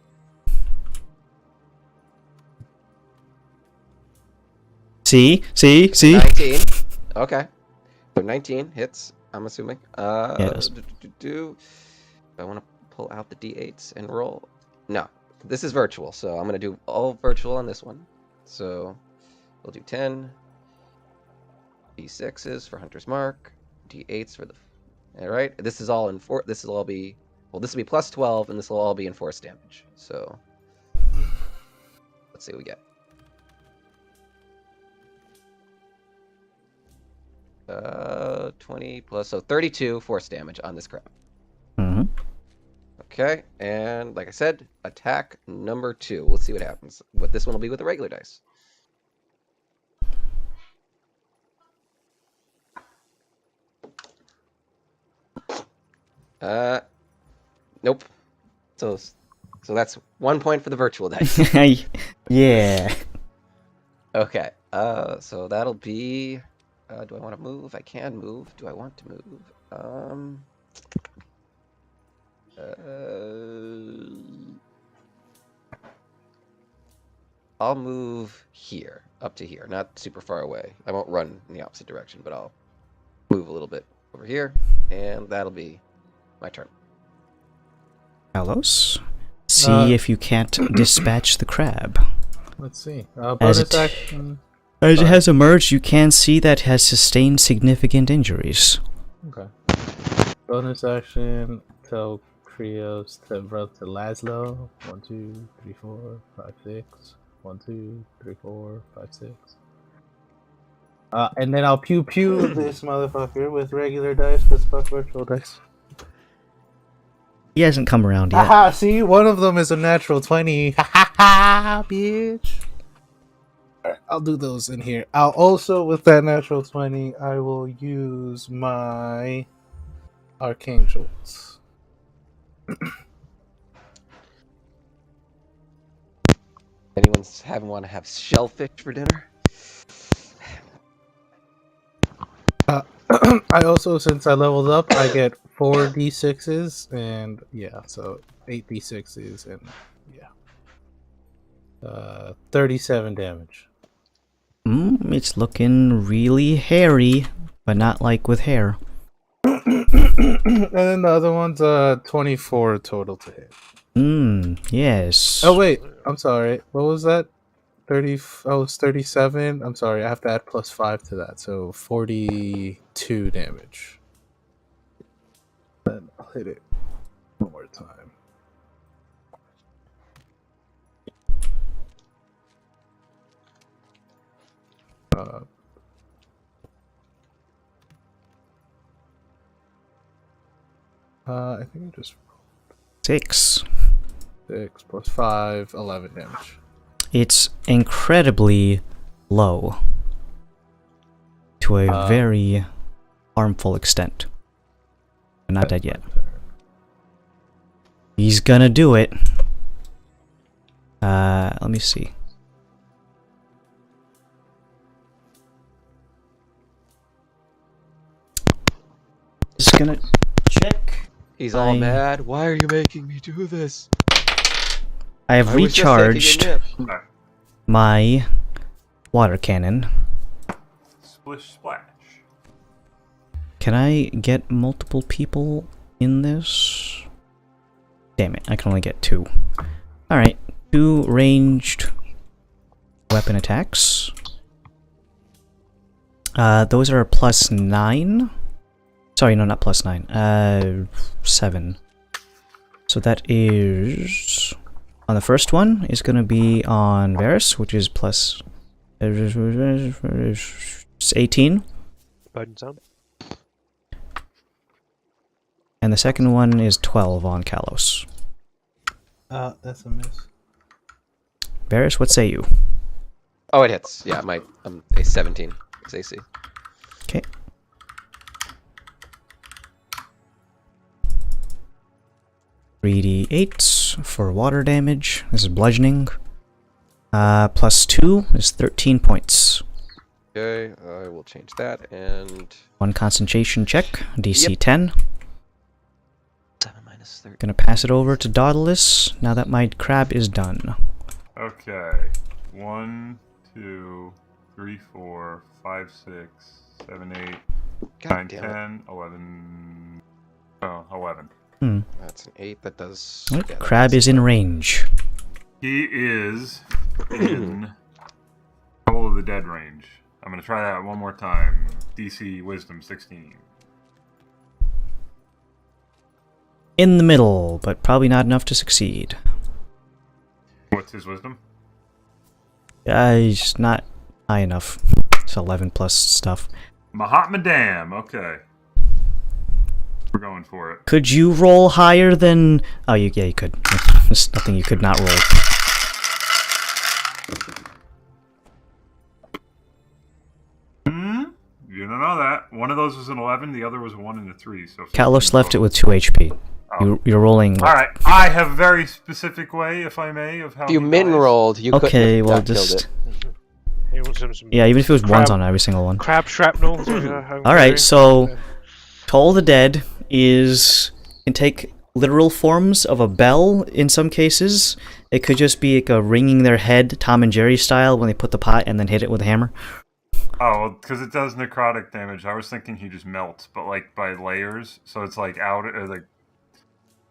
See? 19. Okay. So 19 hits, I'm assuming. Yeah, it does. I want to pull out the d8s and roll. No, this is virtual, so I'm going to do all virtual on this one. So we'll do 10 d6s for Hunter's Mark, d8s for the. All right, this is all in four. This will all be. Well, this will be plus 12, and this will all be in force damage. So let's see what we get. 20 plus, so 32 force damage on this crab. Mm-hmm. Okay, and like I said, attack number 2. Let's see what happens. What this one will be with the regular dice. Nope. So that's 1 point for the virtual dice. Yeah. Okay. So that'll be. Do I want to move? I can move. Do I want to move? I'll move here, up to here, not super far away. I won't run in the opposite direction, but I'll move a little bit over here, and that'll be my turn. Kalos, see if you can't dispatch the crab. Let's see. As Bonus it- action. As it has emerged, you can see that it has sustained significant injuries. Okay. Bonus action. Tell Krios to run to Laszlo. 1, 2, 3, 4, 5, 6. 1, 2, 3, 4, 5, 6. And then I'll pew pew this motherfucker with regular dice, because fuck virtual dice. He hasn't come around yet. Haha, see? One of them is a natural 20. Ha ha ha, bitch. Alright, I'll do those in here. I'll also, with that natural 20, I will use my Arcane Jolts. Anyone's want to have shellfish for dinner? I also, since I leveled up, I get 4 d6s, and yeah, so 8 d6s, and yeah. 37 damage. It's looking really hairy, but not like with hair. And then the other one's 24 total to hit. Yes. Oh wait, I'm sorry. What was that? 30. Oh, it's 37. I'm sorry. I have to add plus 5 to that, so 42 damage. Then I'll hit it one more time. I think I just 6. 6 plus 5, 11 damage. It's incredibly low. To a very harmful extent. But not dead yet. He's gonna do it. Let me see. Just gonna check. He's all mad. Why are you making me do this? I have recharged my water cannon. Splish splash. Can I get multiple people in this? Damn it, I can only get 2. Alright, 2 ranged weapon attacks. Those are plus 9. Sorry, no, not plus 9. 7. So that is... On the first one is going to be on Varus, which is plus 18. Biden sound. And the second one is 12 on Kalos. That's a miss. Varus, what say you? Oh, it hits. Yeah, a 17. It's AC. Okay. $3d8 for water damage. This is bludgeoning. Plus 2 is 13 points. Okay, I will change that, and... 1 concentration check, DC Yep. 10. 7 minus 13. Gonna pass it over to Daedalus now that my crab is done. Okay. 1, 2, 3, 4, 5, 6, 7, 8, God 9, damn it. 10, 11. Oh, 11. That's an 8. That does... What? yeah, that Crab does is in range. He is in Soul of the Dead range. I'm going to try that one more time. DC Wisdom 16. In the middle, but probably not enough to succeed. What's his wisdom? He's not high enough. It's 11 plus stuff. Mahatma Dam. Okay. We're going for it. Could you roll higher than? Oh, you could. There's nothing you could not roll. You don't know that. One of those was an 11, the other was a 1 and a 3. So Kalos left it with 2 HP. Oh. You're rolling. What? All right, I have a very specific way, if I may, of how. If you he min dies. rolled, you could Okay, have well not killed just. it. He wants him some Yeah, even if it was ones crab- on every single one. crab shrapnel. All right, so Toll the Dead can take literal forms of a bell in some cases. It could just be like a ringing their head, Tom and Jerry style, when they put the pot and then hit it with a hammer. Oh, because it does necrotic damage. I was thinking he just melts, but like by layers, so it's like out or like.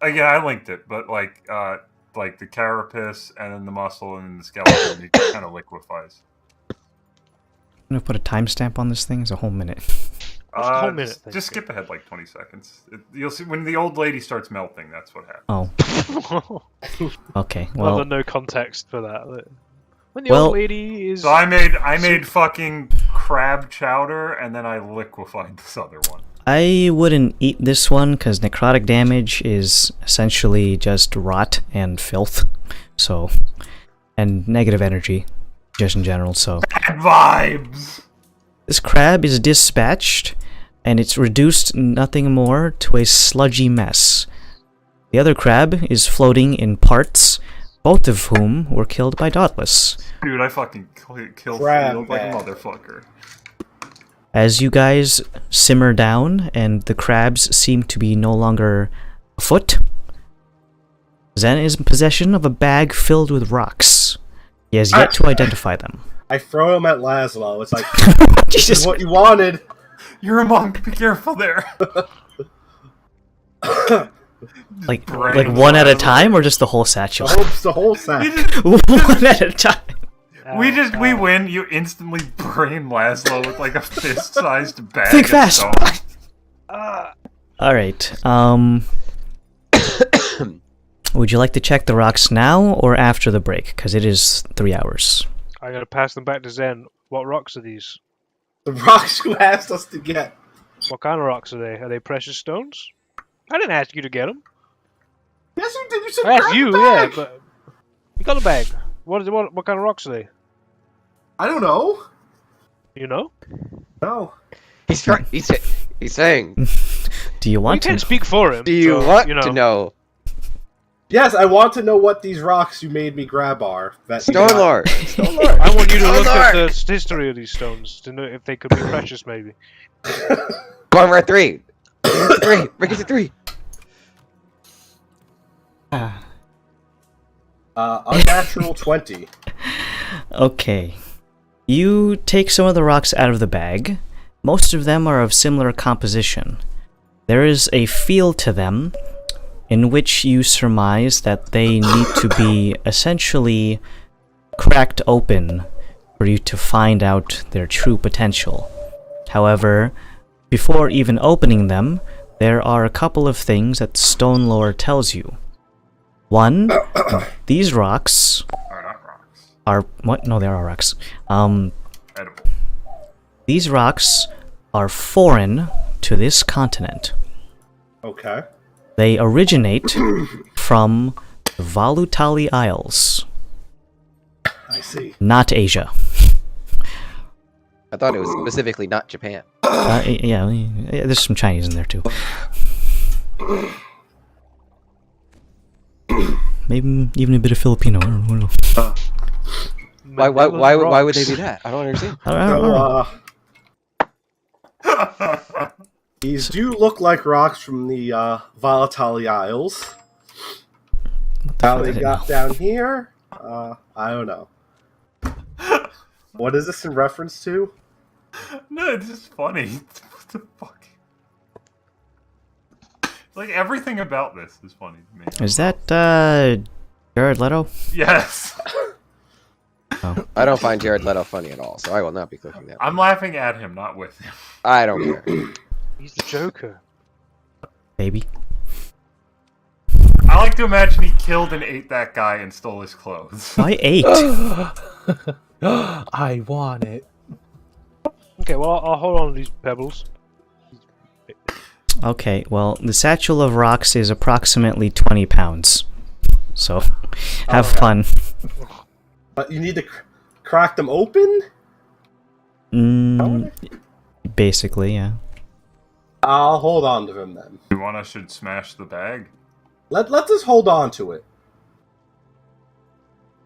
Again, I linked it, but like the carapace and then the muscle and then the skeleton, it kind of liquefies. I'm gonna put a timestamp on this thing. It's a whole minute. whole minute, Just skip ahead like 20 seconds. You'll see when the old lady starts melting. That's what happens. Oh. Okay. Well, Well. no context for that. When the Well- old lady is. So I made fucking crab chowder and then I liquefied this other one. I wouldn't eat this one because necrotic damage is essentially just rot and filth. So, and negative energy, just in general. So, Bad vibes. this crab is dispatched, and it's reduced nothing more to a sludgy mess. The other crab is floating in parts, both of whom were killed by Dauntless. Dude, I fucking killed Crab Field like a man. motherfucker. As you guys simmer down and the crabs seem to be no longer afoot, Zen is in possession of a bag filled with rocks. He has yet to identify them. I throw him at Laszlo. It's like, this Jesus. is what you wanted. You're a monk. Be careful there. Like Brain one at a cells. time, or just the whole satchel? The whole sack. One at a time. We win. You instantly brain Laszlo with like a fist-sized bag. Think of fast. stone. All right. Would you like to check the rocks now or after the break? Because it is 3 hours. I gotta pass them back to Zen. What rocks are these? The rocks you asked us to get. What kind of rocks are they? Are they precious stones? I didn't ask you to get them. Yes, you did. You said I asked grab you, the yeah, bag. but you got the bag. What kind of rocks are they? I don't know. You know? No. He's trying. He's saying. Do you You want can't to? speak for him. Do you so, want you know. to know? Yes, I want to know what these rocks you made me grab are. That Stone Lord. Stone Lord. I want you to Oh, look at Lord. the history of these stones to know if they could be precious, maybe. Come on, we're at 3. Three. Break it to 3. Unnatural 20. Okay. You take some of the rocks out of the bag. Most of them are of similar composition. There is a feel to them in which you surmise that they need to be essentially cracked open for you to find out their true potential. However, before even opening them, there are a couple of things that stone lore tells you. One, these rocks Are not rocks. are what? No, there are rocks. Edible. These rocks are foreign to this continent. Okay. They originate from the Valutali Isles, I see. not Asia. I thought it was specifically not Japan. Yeah, there's some Chinese in there too. Maybe even a bit of Filipino. I don't know. Why would they do that? I don't understand. I don't know. These do look like rocks from the Volatile Isles. How they got down here? I don't know. What is this in reference to? No, it's just funny. What the fuck? Like everything about this is funny to me. Is that Jared Leto? Yes. I don't find Jared Leto funny at all, so I will not be clicking that. I'm laughing at him, not with him. I don't care. He's the Joker. Baby. I like to imagine he killed and ate that guy and stole his clothes. Why 8? I want it. Okay, well, I'll hold on to these pebbles. Okay, well, the satchel of rocks is approximately 20 pounds. So, have Okay. fun. But you need to crack them open? Mm, basically, yeah. I'll hold on to them then. You want us should smash the bag? Let's just hold on to it.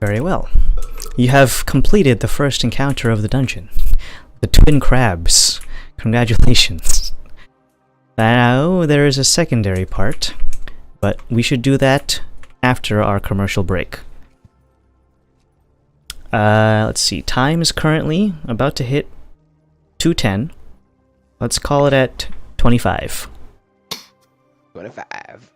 Very well. You have completed the first encounter of the dungeon. The twin crabs. Congratulations. Now, there is a secondary part, but we should do that after our commercial break. Let's see. Time is currently about to hit 2:10. Let's call it at 25. 25.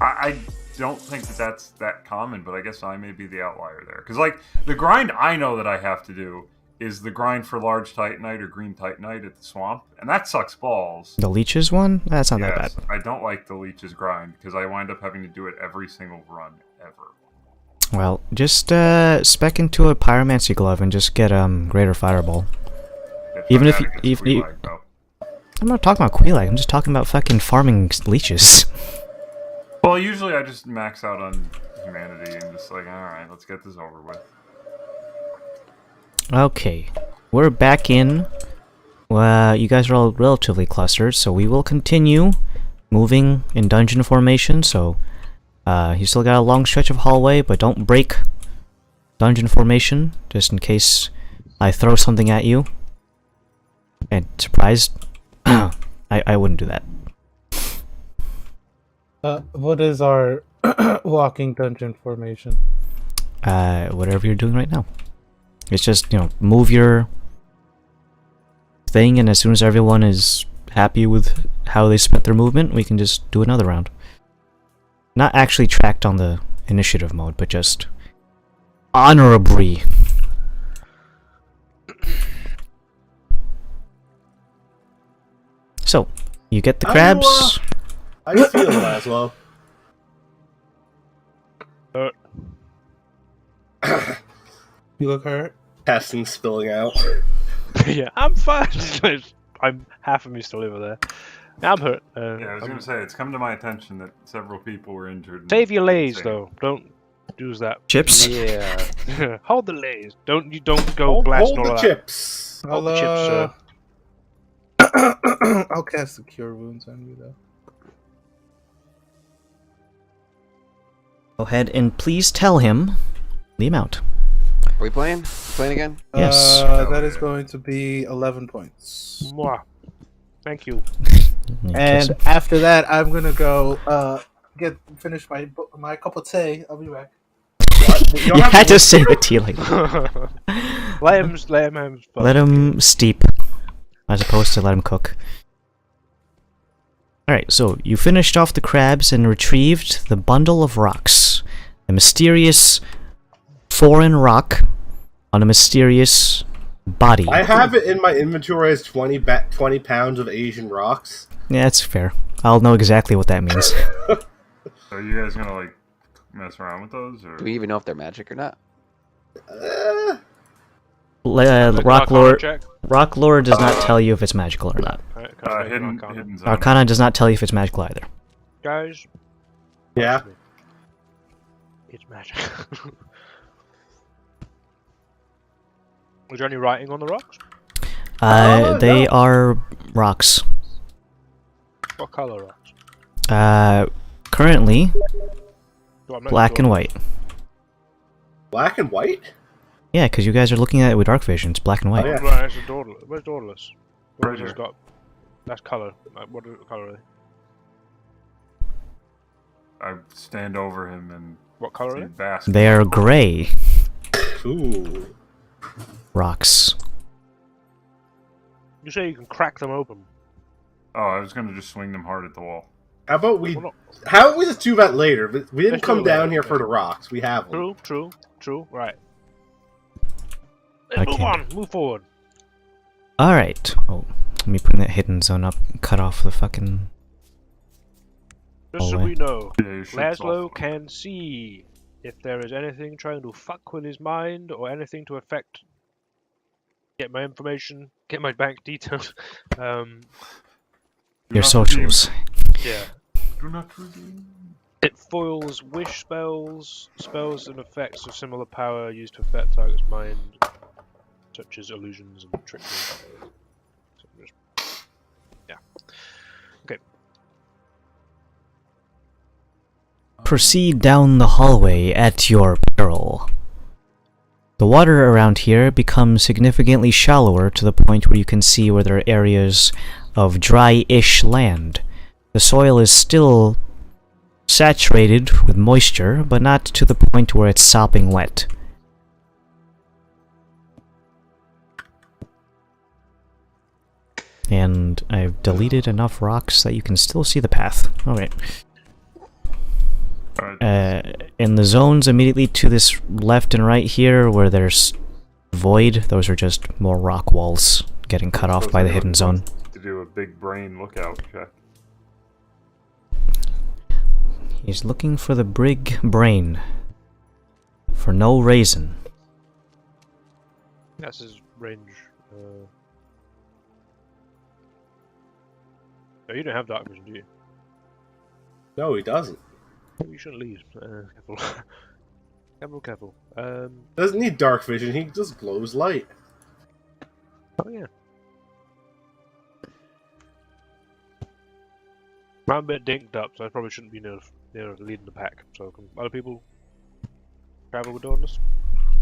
I don't think that's that common, but I guess I may be the outlier there. Because, like, the grind I know that I have to do is the grind for large titanite or green titanite at the swamp, and that sucks balls. The leeches one? That's not that bad. I don't like the leeches grind, because I wind up having to do it every single run, ever. Well, just spec into a pyromancy glove and just get greater fireball. Even if you I'm not talking about Quelaag, I'm just talking about fucking farming leeches. Well, usually I just max out on humanity and just like, alright, let's get this over with. Okay, we're back in. You guys are all relatively clustered, so we will continue moving in dungeon formation, so you still got a long stretch of hallway, but don't break dungeon formation, just in case I throw something at you. And surprised? I wouldn't do that. What is our walking dungeon formation? Whatever you're doing right now. It's just, move your thing, and as soon as everyone is happy with how they spent their movement, we can just do another round. Not actually tracked on the initiative mode, but just honorably. So, you get the crabs. How you feel, Laszlo? You look hurt? Testing spilling out. Yeah, I'm fine. I'm half of me still over there. I'm hurt. Yeah, I was going to say, it's come to my attention that several people were injured. Save your lays, though. Don't use that. Chips? Yeah. Hold the lays. Don't go blasting hold all the that. chips. Hold the chips, sir. I'll cast the Cure Wounds on you, though. Go ahead and please tell him the amount. Are we playing? Playing again? Yes. That is going to be 11 points. Mwah. Thank you. And after that, I'm gonna go finish my cup of tea. I'll be back. You had to say the tea like that. Let him steep, as opposed to let him cook. Alright, so you finished off the crabs and retrieved the bundle of rocks. A mysterious foreign rock on a mysterious body. I have it in my inventory as 20 pounds of Asian rocks. Yeah, that's fair. I'll know exactly what that means. Are you guys gonna like mess around with those, or Do we even know if they're magic or not? Rock Lord does not tell you if it's magical or not. hidden zone? Arcana does not tell you if it's magical either. Guys. Yeah. It's magic. Was there any writing on the rocks? They no. are rocks. What color rocks? Currently, Oh, black and white. Black and white? Yeah, because you guys are looking at it with dark vision. It's black and white. Oh, yeah. Right, it's a Dauntless. Where's Dauntless? Right Dauntless here. got... That's color. What color are they? I stand over him and What color are they? bask. They are gray Ooh. rocks. You say you can crack them open. Oh, I was gonna just swing them hard at the wall. How about we... Well, not- How about we just do that later? But we didn't Let's come do it down later, here yeah. for the rocks. We have them. True. Right. Let's move Okay. on. Move forward. Alright. Oh, let me bring that hidden zone up and cut off the fucking... Just so Hallway. we know, Yeah, your shit's Laszlo awful. can see if there is anything trying to fuck with his mind or anything to affect. Get my information, get my bank details. Your not socials. Yeah. Do not redeem. It foils wish spells, spells and effects of similar power used to affect target's mind, such as illusions and trickery. So just- yeah. Okay. Proceed down the hallway at your peril. The water around here becomes significantly shallower to the point where you can see where there are areas of dry-ish land. The soil is still saturated with moisture, but not to the point where it's sopping wet. And I've deleted enough rocks that you can still see the path. Alright. In the zones immediately to this left and right here, where there's void, those are just more rock walls getting cut off by the hidden zone. To do a big brain lookout check. He's looking for the brig brain. For no reason. That's his range. No, you don't have dark vision, do you? No, he doesn't. You shouldn't leave. Careful. Careful. Doesn't need dark vision. He just glows light. Oh yeah. I'm a bit dinked up, so I probably shouldn't be near leading the pack. So can other people travel with Dauntless?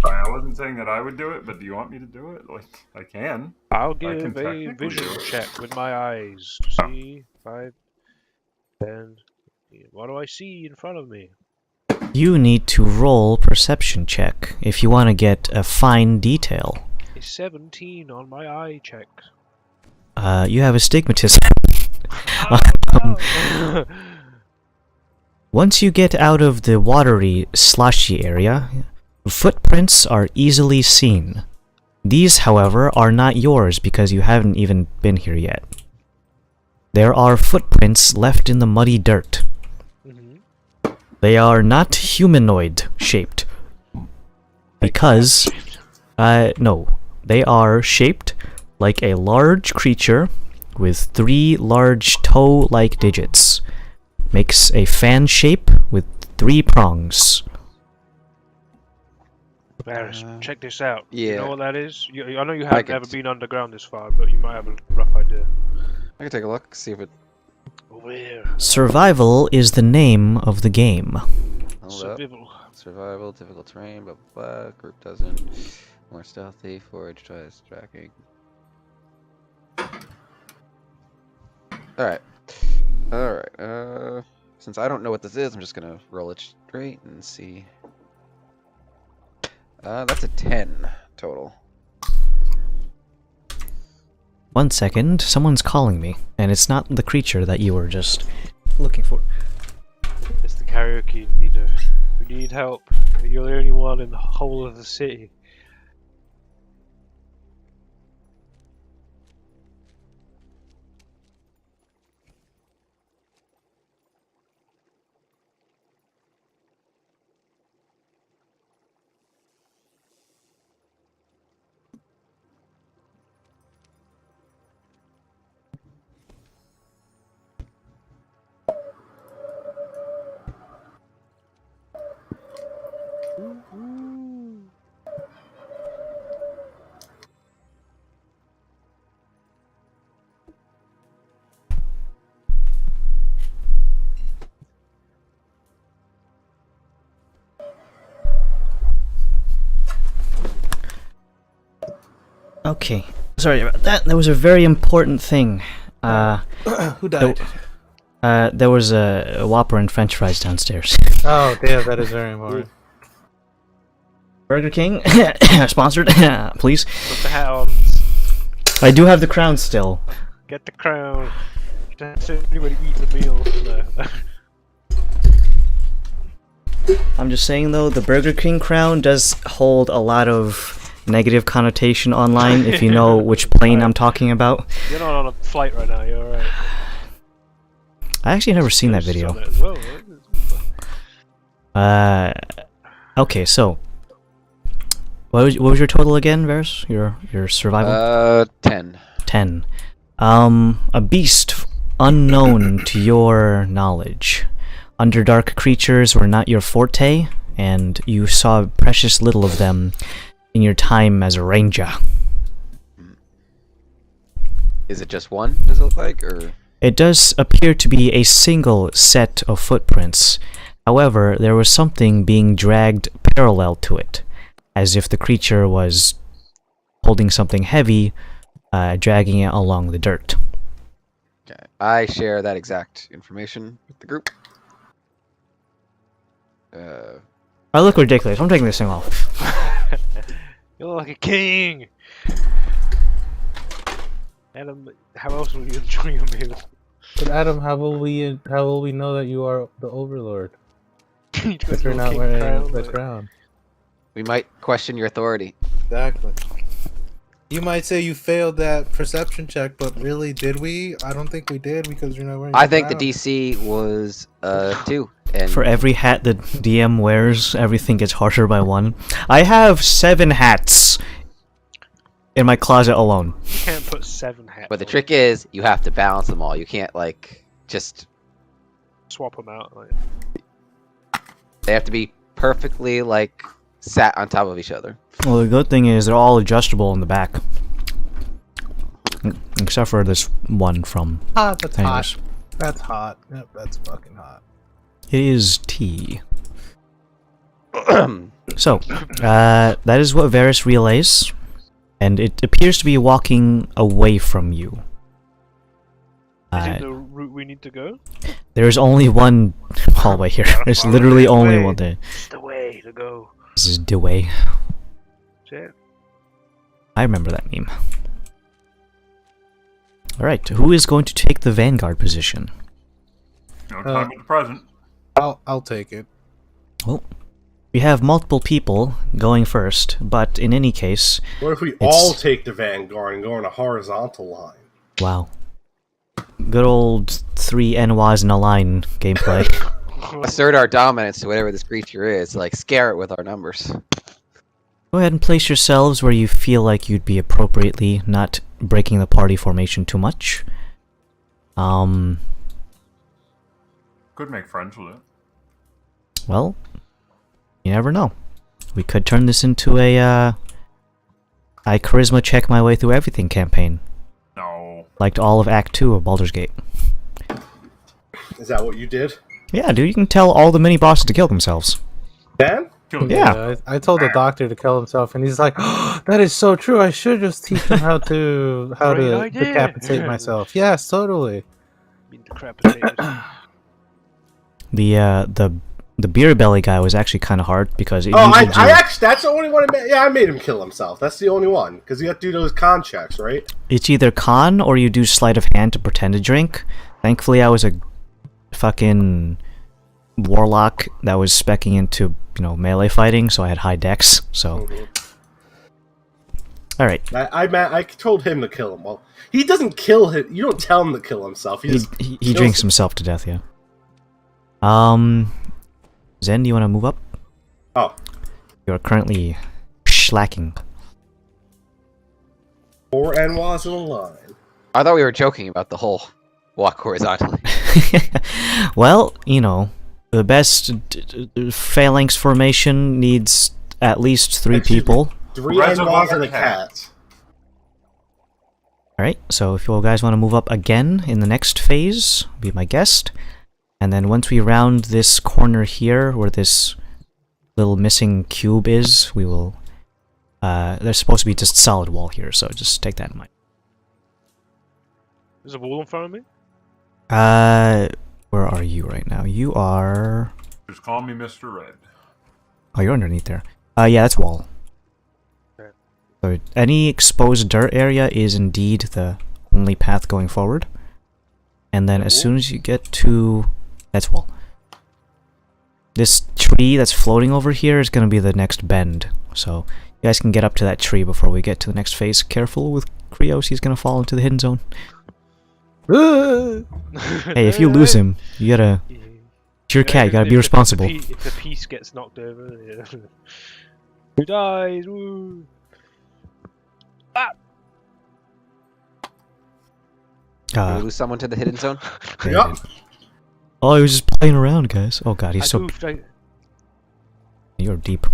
I wasn't saying that I would do it, but do you want me to do it? Like, I can. I'll can give a technically vision do it. check with my eyes to see 5, 10. What do I see in front of me? You need to roll perception check if you want to get a fine detail. A 17 on my eye check. You have astigmatism. Oh, Once you get out of the watery, slushy area, footprints are easily seen. These, however, are not yours because you haven't even been here yet. There are footprints left in the muddy dirt. They are not humanoid-shaped. Because... no. They are shaped like a large creature with 3 large toe-like digits. Makes a fan shape with 3 prongs. Varys, check this out. Yeah. You know what that is? I know you haven't ever been underground this far, but you might have a rough idea. I can take a look, see if it... Where? Survival is the name of the game. Hold Survival. up. Survival, difficult terrain, blah blah blah. Group doesn't. More stealthy, forage tries tracking. Alright. Alright, since I don't know what this is, I'm just gonna roll it straight and see. That's a 10 total. 1 second, someone's calling me, and it's not the creature that you were just looking for. It's the karaoke leader. We need help. You're the only one in the whole of the city. Okay, sorry about that. There was a very important thing. Who died? There was a Whopper and French fries downstairs. Oh, damn, that is very important. Burger King, sponsored, please. Put the hat on. I do have the crown still. Get the crown. Does anybody eat the meal? No. I'm just saying though, the Burger King crown does hold a lot of negative connotation online, if you know which plane I'm talking about. You're not on a flight right now, you're alright. I actually never seen that video. Okay, so what was your total again, Varys? Your survival? 10. 10. A beast unknown to your knowledge. Underdark creatures were not your forte, and you saw precious little of them in your time as a ranger. Is it just one, does it look like, or...? It does appear to be a single set of footprints. However, there was something being dragged parallel to it, as if the creature was holding something heavy, dragging it along the dirt. Okay. I share that exact information with the group. I look ridiculous. I'm taking this thing off. You look like a king! Adam, how else will you enjoy your meal? But Adam, how will we know that you are the Overlord? Because you're not wearing the crown. We might question your authority. Exactly. You might say you failed that perception check, but really, did we? I don't think we did because you're not wearing. I think the DC was 2. And For every hat the DM wears, everything gets harsher by 1. I have 7 hats in my closet alone. You can't put 7 hats. But the trick is, you have to balance them all. You can't like just swap them out. Like. They have to be perfectly like sat on top of each other. Well, the good thing is they're all adjustable in the back. Except for this one from... That's hot. That's hot. Yep, that's fucking hot. It is tea. So, that is what Varus relays. And it appears to be walking away from you. Is it the route we need to go? There's only one hallway here. There's literally only one there. It's the way to go. This is the way. Shit. I remember that meme. Alright, who is going to take the vanguard position? No time at the present. I'll take it. Well, we have multiple people going first, but in any case... What if we all take the vanguard and go on a horizontal line? Wow. Good old 3 NWAs in a line gameplay. Assert our dominance to whatever this creature is, like scare it with our numbers. Go ahead and place yourselves where you feel like you'd be appropriately, not breaking the party formation too much. Could make friends with it. Well, you never know. We could turn this into a, I charisma check my way through everything campaign. No. Like all of Act 2 of Baldur's Gate. Is that what you did? Yeah, dude, you can tell all the mini-bosses to kill themselves. Dan? Yeah. I told the doctor to kill himself, and he's like, oh, "That is so true. I should just teach him how to decapitate myself." Yes, totally. Being decapitated. The beer belly guy was actually kind of hard because I actually that's the only one. I made him kill himself. That's the only one because you have to do those con checks, right? It's either con or you do sleight of hand to pretend to drink. Thankfully, I was a fucking warlock that was specking into melee fighting, so I had high dex. So, all right. I told him to kill him. Well, he doesn't kill him. You don't tell him to kill himself. He drinks himself to death. Yeah. Zen, do you want to move up? Oh. You are currently slacking. 4 NWAs in a line. I thought we were joking about the whole walk horizontally. Well, the best phalanx formation needs at least 3 people. 3 NWAs and a cat. Alright, so if you guys want to move up again in the next phase, be my guest. And then once we round this corner here, where this little missing cube is, we will... there's supposed to be just solid wall here, so just take that in mind. There's a wall in front of me? Where are you right now? You are... Just call me Mr. Red. Oh, you're underneath there. Yeah, that's wall. Okay. So any exposed dirt area is indeed the only path going forward. And then as soon as you get to... That's wall. This tree that's floating over here is going to be the next bend. So you guys can get up to that tree before we get to the next phase. Careful with Krios, he's going to fall into the hidden zone. Hey, if you lose him, you gotta... It's your cat, you gotta be responsible. If the piece gets knocked over, yeah. Who dies? Woo! Ah! Did we lose someone to the hidden zone? Yep. Oh, he was just playing around, guys. Oh god, he's so... Goofed, You're deep.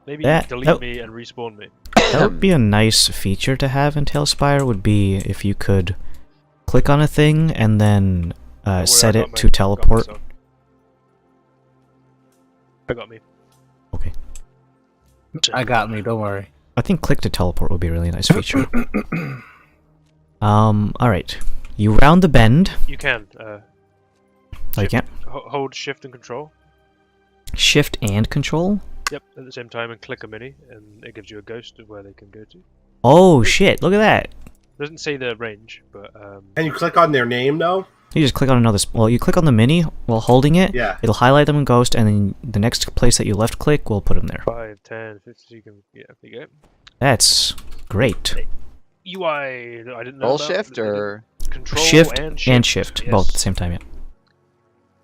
Maybe you delete me and respawn me. That would be a nice feature to have in Tailspire, would be if you could click on a thing and then set it to teleport. I got me. Okay. I got me, don't worry. I think click to teleport would be a really nice feature. Alright. You round the bend. You can. Oh, you can't? Hold shift and control. Shift and control? Yep, at the same time, and click a mini, and it gives you a ghost of where they can go to. Oh shit, look at that! Doesn't say the range, but And you click on their name, though? You just click on another. Well, you click on the mini while holding it. Yeah. It'll highlight them in Ghost, and then the next place that you left click will put them there. 5, 10, 50. You can. Yeah, there you go. That's great. UI. I didn't know Roll about. shift or Control Shift and and shift. shift, both at the same time. Yeah.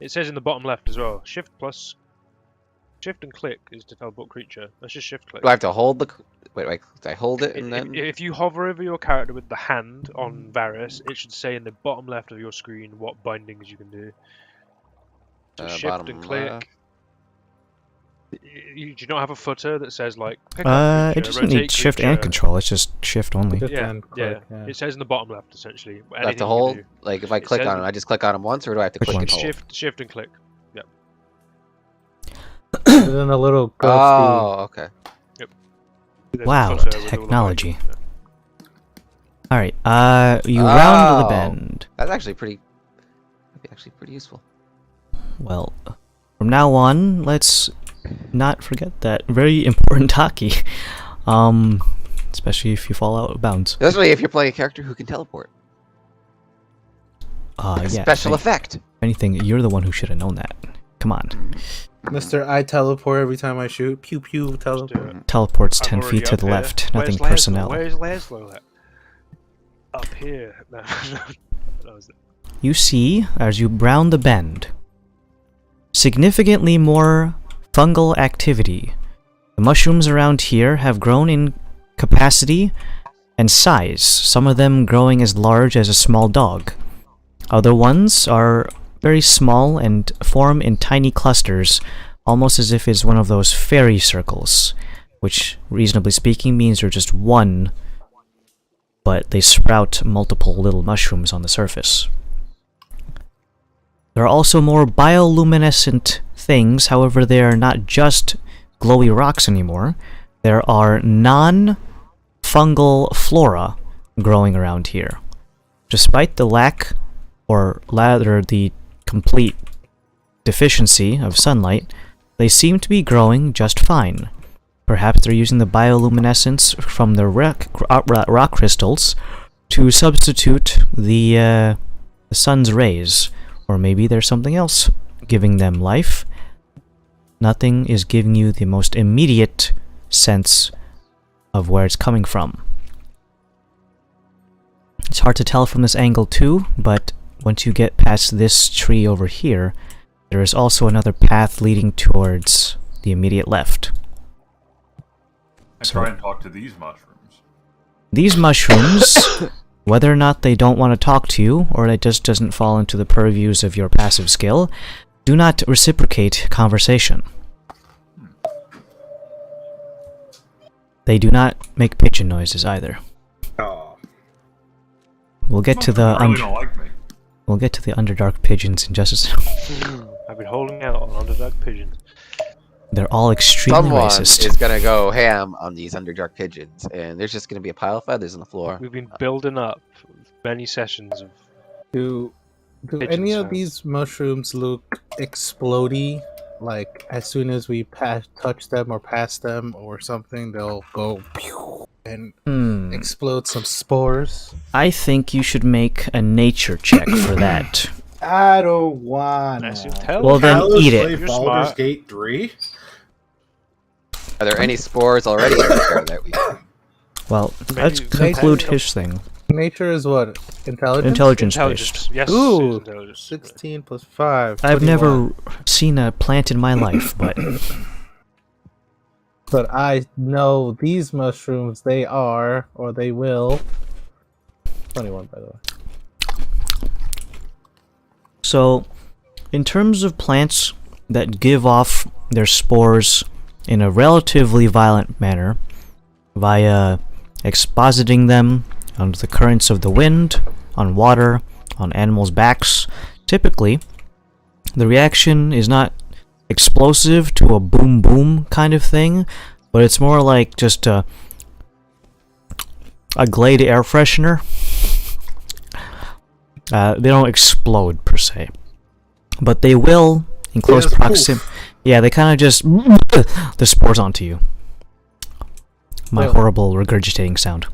It says in the bottom left as well. Shift plus. Shift and click is to teleport creature. Let's just shift click. do I have to hold the? Wait. Do I hold it and then? If you hover over your character with the hand on Varus, it should say in the bottom left of your screen what bindings you can do. So shift Bottom and click. left. You do not have a footer that says like pick up It creature, doesn't need rotate shift and creature. control. It's just shift only. Shift Yeah, and yeah. click, yeah. It says in the bottom left essentially. Do I have to anything you can hold? do. Like if I It click says on him, I just click on him once, or do I have to Click click and once. hold? Shift and click. And then a little ghosty. Oh, okay. There's a Wow, footer with all the technology. bindings. All right. You round the Oh. bend. That's actually pretty. That'd be actually pretty useful. Well, from now on, let's not forget that very important hockey. Especially if you fall out of bounds. Especially if you're playing a character who can teleport. Yeah. Special if effect. anything, you're the one who should have known that. Come on. Mr. I teleport every time I shoot. Pew pew Let's do teleport. it. Teleports I'm 10 already feet to up the here. left. Nothing Where's personnel. Laszlo? Where's Laszlo at? Up here. No, that was it. You see, as you round the bend, significantly more fungal activity. The mushrooms around here have grown in capacity and size, some of them growing as large as a small dog. Other ones are very small and form in tiny clusters, almost as if it's one of those fairy circles, which, reasonably speaking, means they're just one, but they sprout multiple little mushrooms on the surface. There are also more bioluminescent things, however they are not just glowy rocks anymore. There are non-fungal flora growing around here. Despite the lack, or rather the complete deficiency of sunlight, they seem to be growing just fine. Perhaps they're using the bioluminescence from the rock crystals to substitute the sun's rays. Or maybe there's something else giving them life. Nothing is giving you the most immediate sense of where it's coming from. It's hard to tell from this angle too, but once you get past this tree over here, there is also another path leading towards the immediate left. I try and talk to these mushrooms. These mushrooms, whether or not they don't want to talk to you, or it just doesn't fall into the purviews of your passive skill, do not reciprocate conversation. They do not make pigeon noises either. Oh. We'll get to the Really don't like me. we'll get to the Underdark pigeons in just a second. I've been holding out on Underdog Pigeons. They're all extremely Someone racist. is gonna go ham on these Underdark pigeons, and there's just gonna be a pile of feathers on the floor. We've been building up many sessions of. Do Pigeon any of sounds. these mushrooms look explodey? Like as soon as we touch them or pass them or something, they'll go pew and explode some spores. I think you should make a nature check for that. I don't wanna. As you tell Well, then Talos eat it. play You're Baldur's smart. Gate 3? Are there any spores already everywhere that we? Well, let's Maybe- conclude maybe- his thing. Nature is what? Intelligence? Intelligence based. Intelligence. Yes. Ooh, intelligence. 16 plus 5. I've 21. never seen a plant in my life, but But I know these mushrooms, they are, or they will. 21, by the way. so in terms of plants that give off their spores in a relatively violent manner via expositing them under the currents of the wind, on water, on animals' backs, typically the reaction is not explosive to a boom boom kind of thing, but it's more like just a Glade air freshener. They don't explode per se, but they will in close just proximity. Yeah, they kind of just the spores onto you. My Well- horrible regurgitating sound.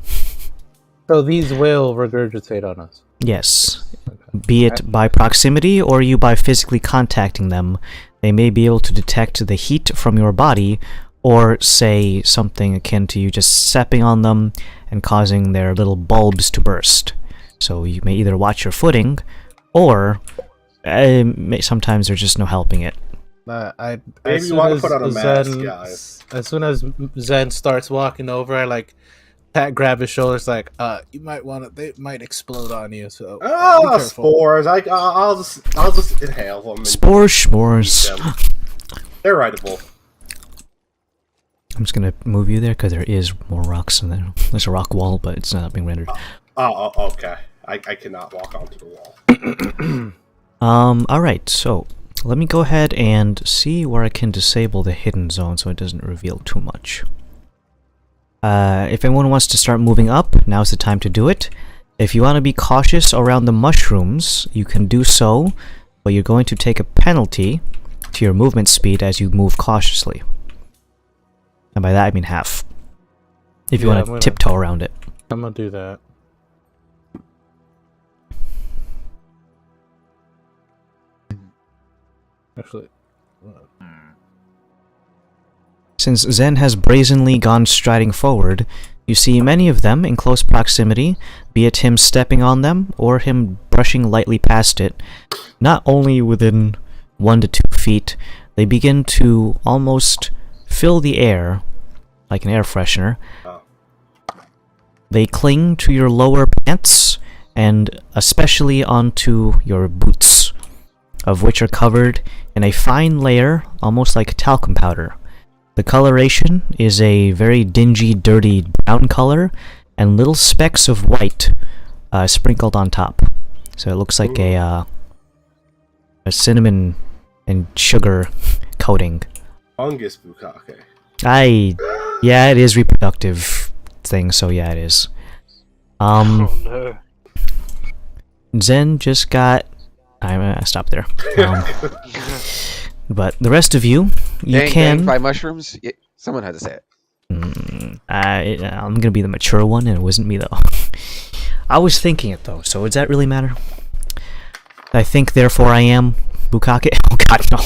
So these will regurgitate on us. Yes, Okay. be it by proximity or you by physically contacting them. They may be able to detect the heat from your body, or say something akin to you just stepping on them and causing their little bulbs to burst. So you may either watch your footing, or sometimes there's just no helping it. Maybe you want to put on a mask, guys. As soon as Zen starts walking over, I like grab his shoulders, like, you might want to. They might explode on you. So be careful. Spores. I'll just inhale them. Spores. They're writable. I'm just gonna move you there because there is more rocks in there. There's a rock wall, but it's not being rendered. Oh, okay. I cannot walk onto the wall. Alright, so let me go ahead and see where I can disable the hidden zone so it doesn't reveal too much. If anyone wants to start moving up, now's the time to do it. If you want to be cautious around the mushrooms, you can do so, but you're going to take a penalty to your movement speed as you move cautiously. And by that I mean half. If you want to tiptoe around it. I'm gonna do that. Actually, since Zen has brazenly gone striding forward, you see many of them in close proximity, be it him stepping on them or him brushing lightly past it. Not only within 1 to 2 feet, they begin to almost fill the air like an air freshener. They cling to your lower pants and especially onto your boots, of which are covered in a fine layer, almost like talcum powder. The coloration is a very dingy, dirty brown color, and little specks of white sprinkled on top. So it looks like a cinnamon and sugar coating. Fungus bukkake. Yeah, it is reproductive thing, so yeah, it is. Oh no. Zen just got... I stop there. But the rest of you, can... by mushrooms? Someone had to say it. I'm gonna be the mature one, and it wasn't me, though. I was thinking it, though, so does that really matter? I think, therefore I am bukkake. Oh god, no.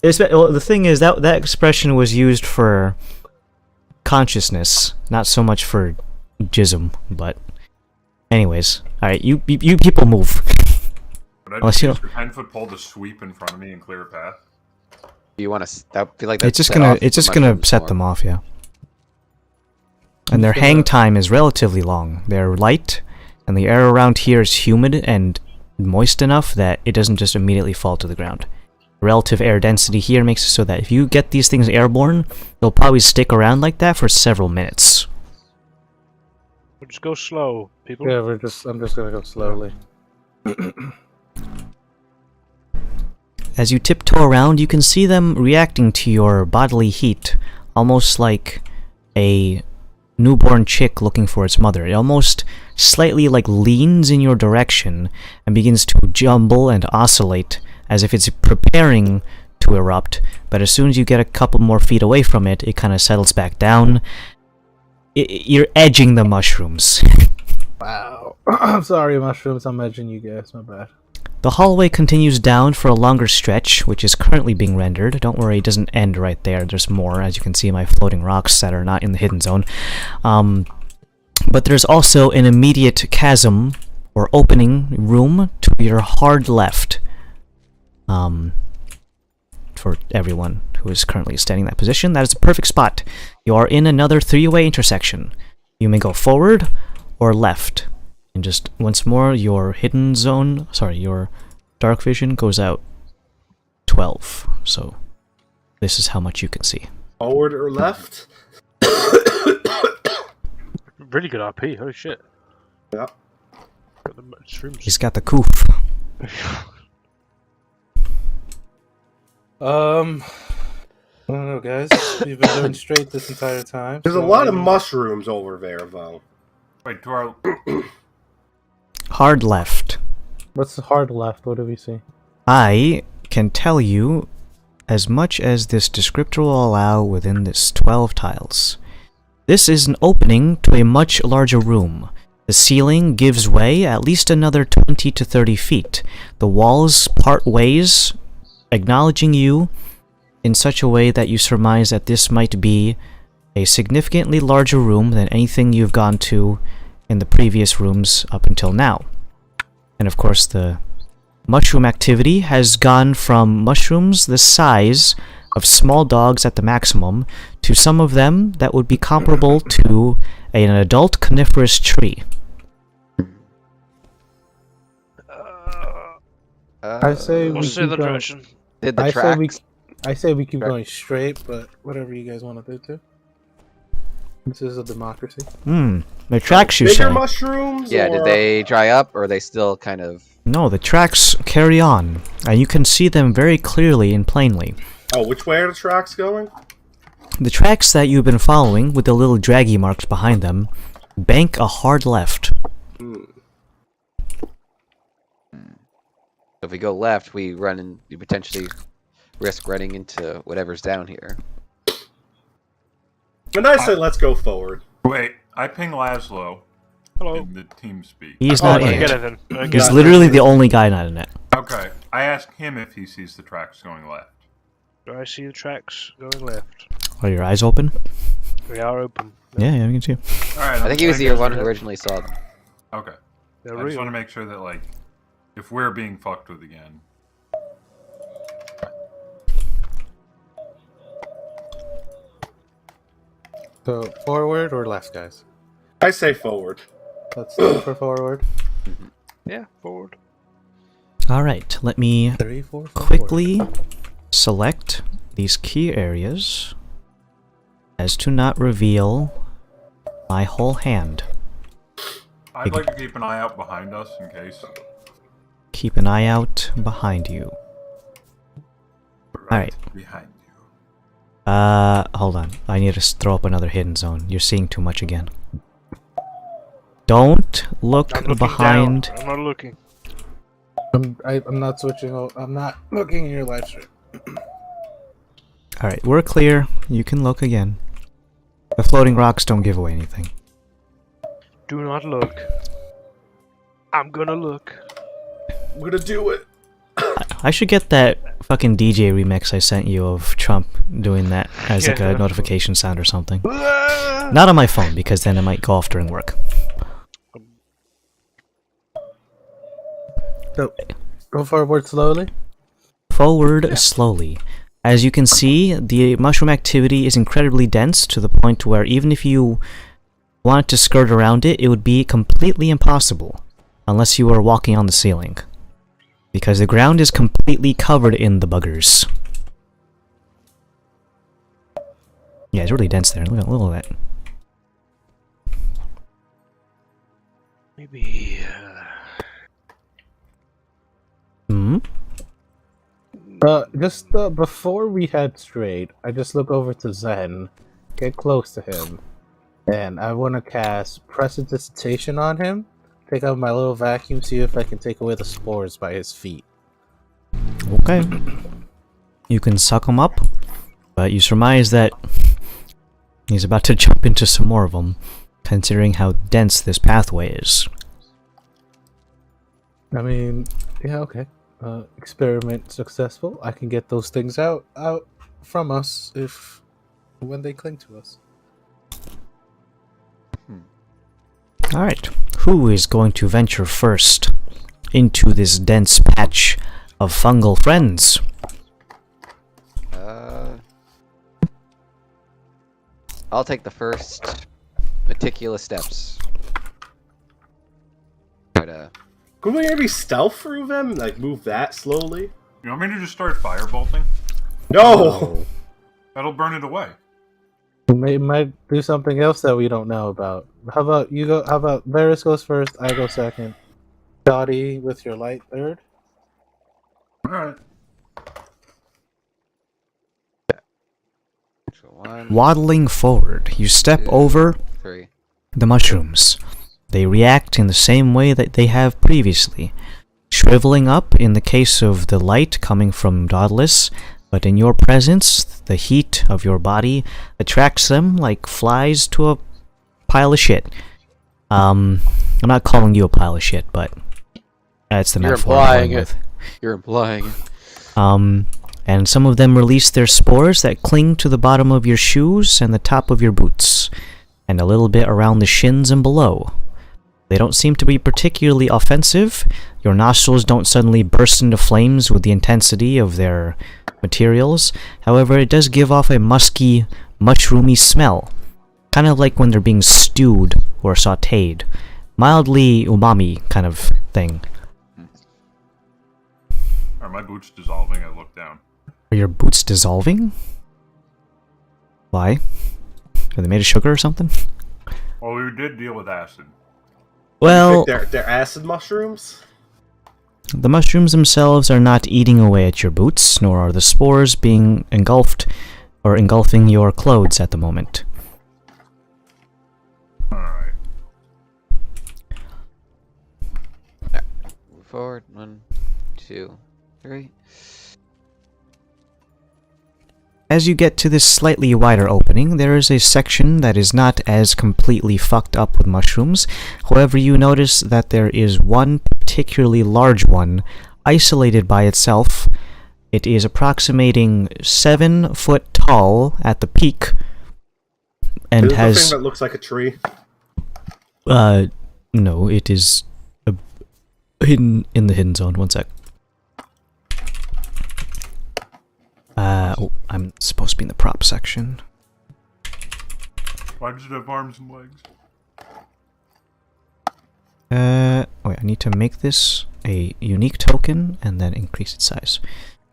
The thing is, that expression was used for consciousness, not so much for jism, but... Anyways, alright, you people move. Would I just use your 10-foot pole to sweep in front of me and clear a path? You want to? I feel like it's just gonna set them off, yeah. And their hang time is relatively long. They're light, and the air around here is humid and moist enough that it doesn't just immediately fall to the ground. Relative air density here makes it so that if you get these things airborne, they'll probably stick around like that for several minutes. We'll just go slow, people. Yeah, I'm just gonna go slowly. As you tiptoe around, you can see them reacting to your bodily heat, almost like a newborn chick looking for its mother. It almost slightly leans in your direction and begins to jumble and oscillate as if it's preparing to erupt, but as soon as you get a couple more feet away from it, it kind of settles back down. You're edging the mushrooms. Wow. I'm sorry, mushrooms. I'm edging you guys. My bad. The hallway continues down for a longer stretch, which is currently being rendered. Don't worry, it doesn't end right there. There's more, as you can see, my floating rocks that are not in the hidden zone. But there's also an immediate chasm, or opening room, to your hard left. For everyone who is currently standing in that position, that is the perfect spot. You are in another 3-way intersection. You may go forward or left. And just once more, your hidden zone, your dark vision goes out 12. So this is how much you can see. Forward or left? Really good RP, holy shit. Yeah. He's got the coof. I don't know, guys. We've been doing straight this entire time. There's a lot of mushrooms over there, though. Wait, to our... Hard left. What's the hard left? What do we see? I can tell you as much as this descriptor will allow within this 12 tiles. This is an opening to a much larger room. The ceiling gives way at least another 20 to 30 feet. The walls part ways, acknowledging you in such a way that you surmise that this might be a significantly larger room than anything you've gone to in the previous rooms up until now. And of course, the mushroom activity has gone from mushrooms the size of small dogs at the maximum to some of them that would be comparable to an adult coniferous tree. I say we What's the keep other going. direction? Did the I say we, tracks? I say we keep Track- going straight, but whatever you guys want to do too. This is a democracy. The tracks you Bigger say. mushrooms? Yeah, or... did they dry up or are they still kind of? No, the tracks carry on, and you can see them very clearly and plainly. Oh, which way are the tracks going? The tracks that you've been following, with the little draggy marks behind them, bank a hard left. If we go left, we potentially risk running into whatever's down here. And I say let's go forward. Wait, I ping Laszlo Hello. in the team speak. He's Oh, not I in don't get it. it then. I don't get He's it. literally the only guy not in it. Okay, I asked him if he sees the tracks going left. Do I see the tracks going left? Are your eyes open? They are open. Yeah, you can see. All right, I think he was the one who originally saw them. Okay, They're I just real. want to make sure that like, if we're being fucked with again. So forward or left, guys? I say forward. Let's go for forward. Yeah, forward. Alright, let me 3, 4, 4. quickly select these key areas as to not reveal my whole hand. I'd like to keep an eye out behind us in case. Keep an eye out behind you. Alright. Behind you. Hold on. I need to throw up another hidden zone. You're seeing too much again. Don't look I'm looking behind. down. I'm not looking. I'm not switching. I'm not looking at your live stream. Alright, we're clear. You can look again. The floating rocks don't give away anything. Do not look. I'm gonna look. I'm gonna do it. I should get that fucking DJ remix I sent you of Trump doing that as like a Yeah. notification sound or something. Not on my phone, because then it might go off during work. So go forward slowly. Forward slowly. As you can see, the mushroom activity is incredibly dense to the point where even if you wanted to skirt around it, it would be completely impossible unless you were walking on the ceiling. Because the ground is completely covered in the buggers. Yeah, it's really dense there. Look at that. Maybe. Hmm? Just before we head straight, I just look over to Zen, get close to him, and I want to cast Prestidigitation on him. Take out my little vacuum, see if I can take away the spores by his feet. Okay. You can suck him up, but you surmise that he's about to jump into some more of them, considering how dense this pathway is. I mean, yeah, okay. Experiment successful. I can get those things out from us when they cling to us. Alright, who is going to venture first into this dense patch of fungal friends? I'll take the first meticulous steps. Try to. Could we maybe stealth through them? Like move that slowly? You want me to just start firebolting? No! That'll burn it away. We might do something else that we don't know about. How about you go? How about Varys goes first? I go second. Dottie with your light third. Alright. So 1, Waddling forward, you step 2, over 3. the mushrooms. They react in the same way that they have previously, shriveling up in the case of the light coming from Dauntless, but in your presence, the heat of your body attracts them like flies to a pile of shit. I'm not calling you a pile of shit, but that's the You're metaphor I'm implying going it. with. You're implying it. And some of them release their spores that cling to the bottom of your shoes and the top of your boots, and a little bit around the shins and below. They don't seem to be particularly offensive. Your nostrils don't suddenly burst into flames with the intensity of their materials. However, it does give off a musky, mushroomy smell. Kind of like when they're being stewed or sautéed. Mildly umami kind of thing. Are my boots dissolving? I look down. Are your boots dissolving? Why? Are they made of sugar or something? Well, we did deal with acid. Well, They're acid mushrooms? the mushrooms themselves are not eating away at your boots, nor are the spores being engulfed or engulfing your clothes at the moment. Alright. Move forward. 1, 2, 3. As you get to this slightly wider opening, there is a section that is not as completely fucked up with mushrooms. However, you notice that there is one particularly large one, isolated by itself. It is approximating 7 foot tall at the peak, and Is it the has... thing that looks like a tree? No, it is hidden in the hidden zone. One sec. Oh, I'm supposed to be in the prop section. Why does it have arms and legs? Wait, I need to make this a unique token and then increase its size.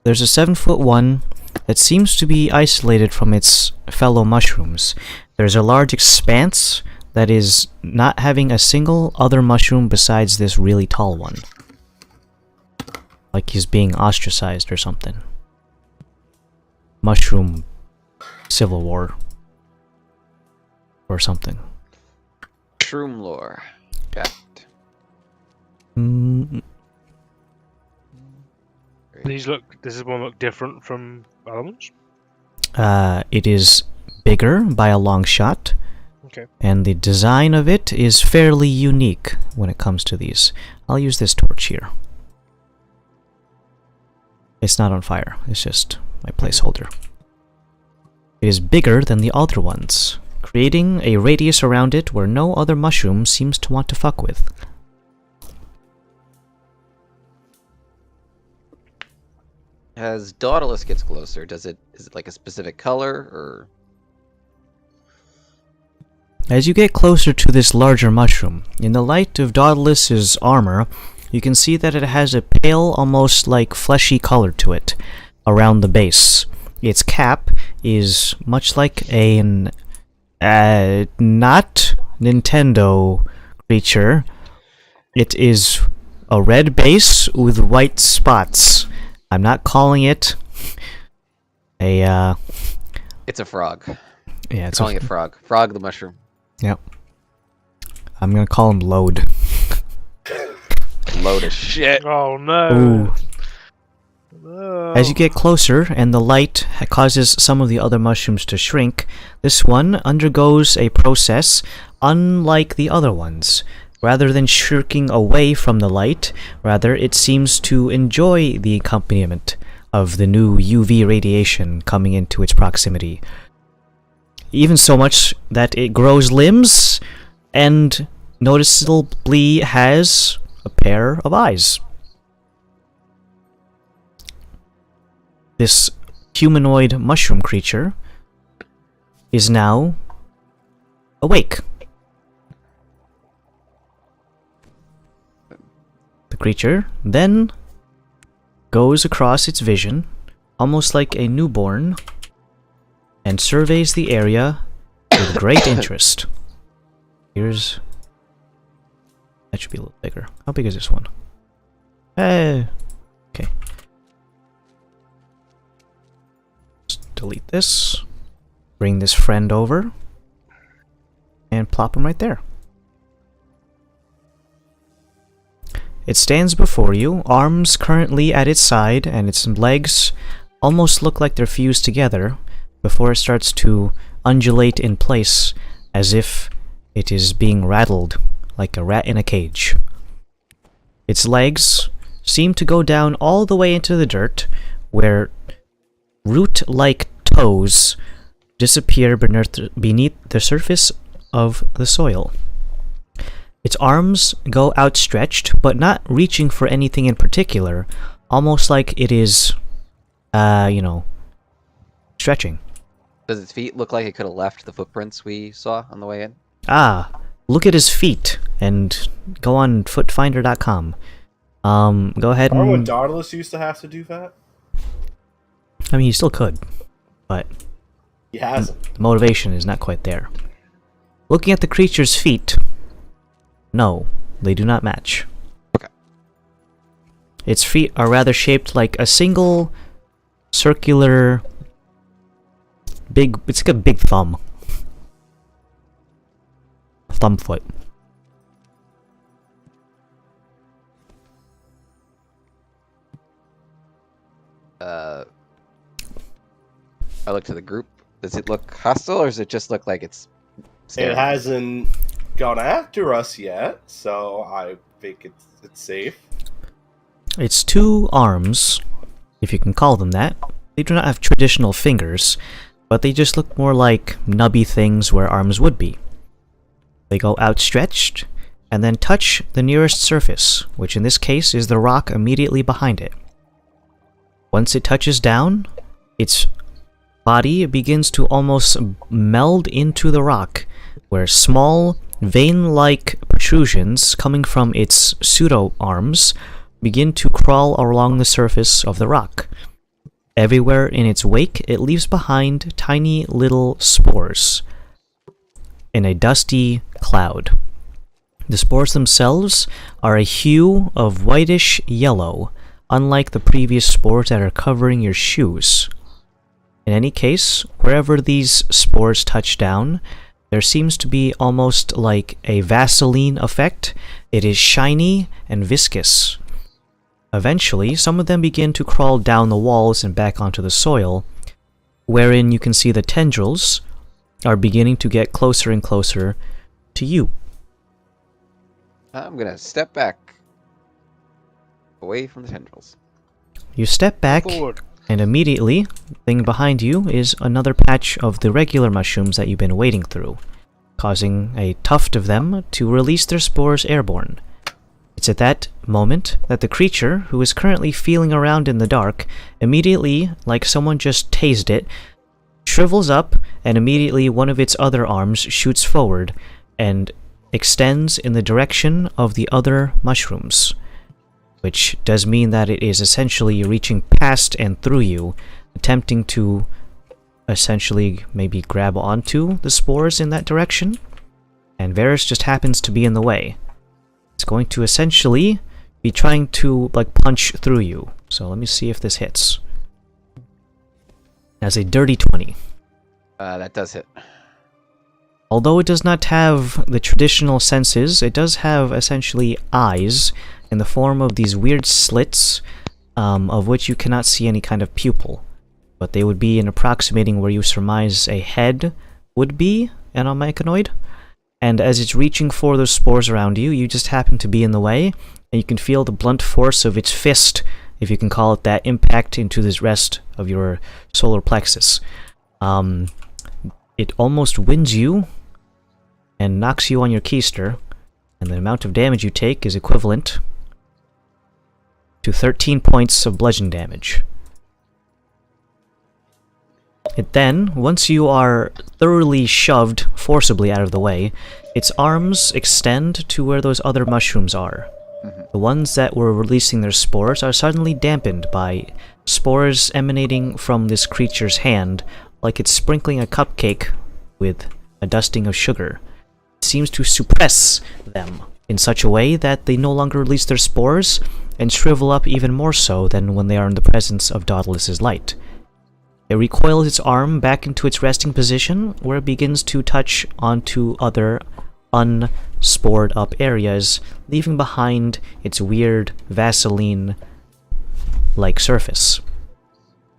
There's a 7 foot one that seems to be isolated from its fellow mushrooms. There's a large expanse that is not having a single other mushroom besides this really tall one. Like he's being ostracized or something. Mushroom civil war. Or something. Shroom lore. Got it. Does this one look different from other ones? It is bigger by a long shot. Okay. And the design of it is fairly unique when it comes to these. I'll use this torch here. It's not on fire, it's just my placeholder. It is bigger than the other ones, creating a radius around it where no other mushroom seems to want to fuck with. As Dauntless gets closer, is it like a specific color or? As you get closer to this larger mushroom, in the light of Dauntless's armor, you can see that it has a pale, almost like fleshy color to it around the base. Its cap is much like an not Nintendo creature. It is a red base with white spots. I'm not calling it a It's a frog. yeah, it's Calling it frog. Frog the mushroom. Yep. I'm gonna call him Load. Load of shit. Oh no! Ooh. No. As you get closer and the light causes some of the other mushrooms to shrink, this one undergoes a process unlike the other ones. Rather than shirking away from the light, rather it seems to enjoy the accompaniment of the new UV radiation coming into its proximity. Even so much that it grows limbs and noticeably has a pair of eyes. This humanoid mushroom creature is now awake. The creature then goes across its vision, almost like a newborn, and surveys the area with great interest. Here's... that should be a little bigger. How big is this one? Okay. Just delete this. Bring this friend over. And plop him right there. It stands before you, arms currently at its side, and its legs almost look like they're fused together before it starts to undulate in place as if it is being rattled like a rat in a cage. Its legs seem to go down all the way into the dirt, where root-like toes disappear beneath the surface of the soil. Its arms go outstretched, but not reaching for anything in particular, almost like it is, stretching. Does its feet look like it could have left the footprints we saw on the way in? Ah, look at his feet, and go on footfinder.com. Go ahead Remember when and... Dauntless used to have to do that? I mean, he still could, but He hasn't. the motivation is not quite there. Looking at the creature's feet, no, they do not match. Okay. Its feet are rather shaped like a single circular it's like a big thumb. Thumb foot. I look to the group. Does it look hostile, or does it just look like it's staring? It hasn't gone after us yet, so I think it's safe. Its two arms, if you can call them that, they do not have traditional fingers, but they just look more like nubby things where arms would be. They go outstretched, and then touch the nearest surface, which in this case is the rock immediately behind it. Once it touches down, its body begins to almost meld into the rock, where small, vein-like protrusions coming from its pseudo-arms begin to crawl along the surface of the rock. Everywhere in its wake, it leaves behind tiny little spores in a dusty cloud. The spores themselves are a hue of whitish yellow, unlike the previous spores that are covering your shoes. In any case, wherever these spores touch down, there seems to be almost like a Vaseline effect. It is shiny and viscous. Eventually, some of them begin to crawl down the walls and back onto the soil, wherein you can see the tendrils are beginning to get closer and closer to you. I'm gonna step back away from the tendrils. You step back, Forward. and immediately, the thing behind you is another patch of the regular mushrooms that you've been wading through, causing a tuft of them to release their spores airborne. It's at that moment that the creature, who is currently feeling around in the dark, immediately, like someone just tased it, shrivels up, and immediately one of its other arms shoots forward and extends in the direction of the other mushrooms, which does mean that it is essentially reaching past and through you, attempting to essentially maybe grab onto the spores in that direction, and Varus just happens to be in the way. It's going to essentially be trying to like punch through you. So let me see if this hits. As a dirty 20. That does hit. Although it does not have the traditional senses, it does have essentially eyes in the form of these weird slits, of which you cannot see any kind of pupil. But they would be in approximating where you surmise a head would be an omechanoid. And as it's reaching for those spores around you, you just happen to be in the way, and you can feel the blunt force of its fist, if you can call it that, impact into this rest of your solar plexus. It almost wins you and knocks you on your keister, and the amount of damage you take is equivalent to 13 points of bludgeon damage. It then, once you are thoroughly shoved forcibly out of the way, its arms extend to where those other mushrooms are. The ones that were releasing their spores are suddenly dampened by spores emanating from this creature's hand, like it's sprinkling a cupcake with a dusting of sugar. It seems to suppress them in such a way that they no longer release their spores and shrivel up even more so than when they are in the presence of Dauntless's light. It recoils its arm back into its resting position, where it begins to touch onto other unspored up areas, leaving behind its weird Vaseline-like surface.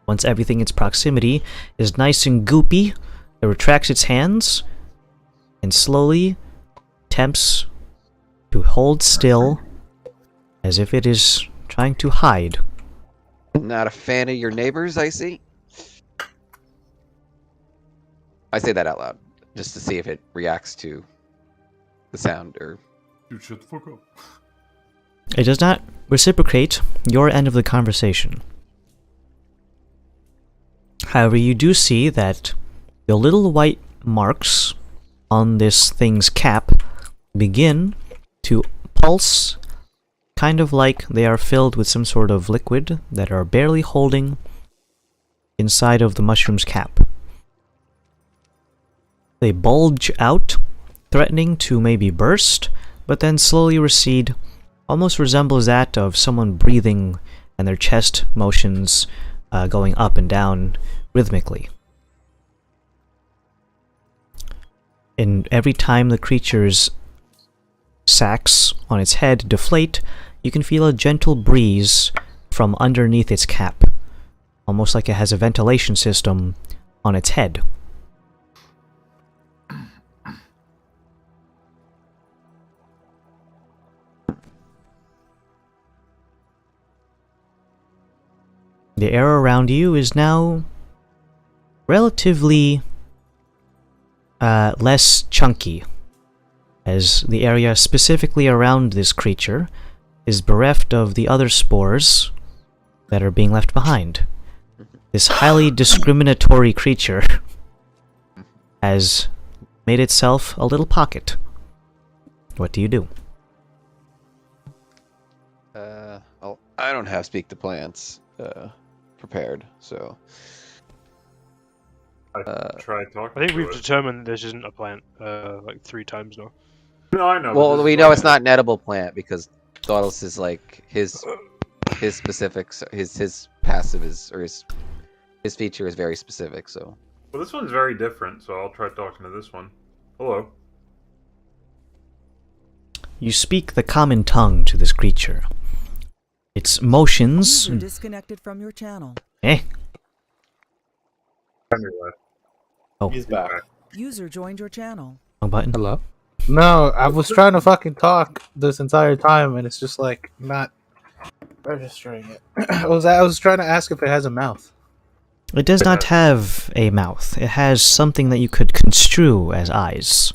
Once everything in its proximity is nice and goopy, it retracts its hands and slowly attempts to hold still as if it is trying to hide. Not a fan of your neighbors, I see. I say that out loud, just to see if it reacts to the sound or... Dude, shut the fuck up. It does not reciprocate your end of the conversation. However, you do see that the little white marks on this thing's cap begin to pulse, kind of like they are filled with some sort of liquid that are barely holding inside of the mushroom's cap. They bulge out, threatening to maybe burst, but then slowly recede, almost resembles that of someone breathing and their chest motions going up and down rhythmically. And every time the creature's sacs on its head deflate, you can feel a gentle breeze from underneath its cap, almost like it has a ventilation system on its head. The air around you is now relatively less chunky, as the area specifically around this creature is bereft of the other spores that are being left behind. This highly discriminatory creature has made itself a little pocket. What do you do? Well, I don't have speak to plants prepared, so... Try talking. I think to we've it. determined this isn't a plant like 3 times now. No, I know. Well, we know it's not an edible plant because Dauntless is like his specifics, his passive is, or his feature is very specific. So. Well, this one's very different, so I'll try talking to this one. Hello. You speak the common tongue to this creature. Its motions... User disconnected from your channel. Oh, He's back. User joined your channel. wrong button. Hello? No, I was trying to fucking talk this entire time, and it's just like not registering it. I was trying to ask if it has a mouth. It does not have a mouth. It has something that you could construe as eyes.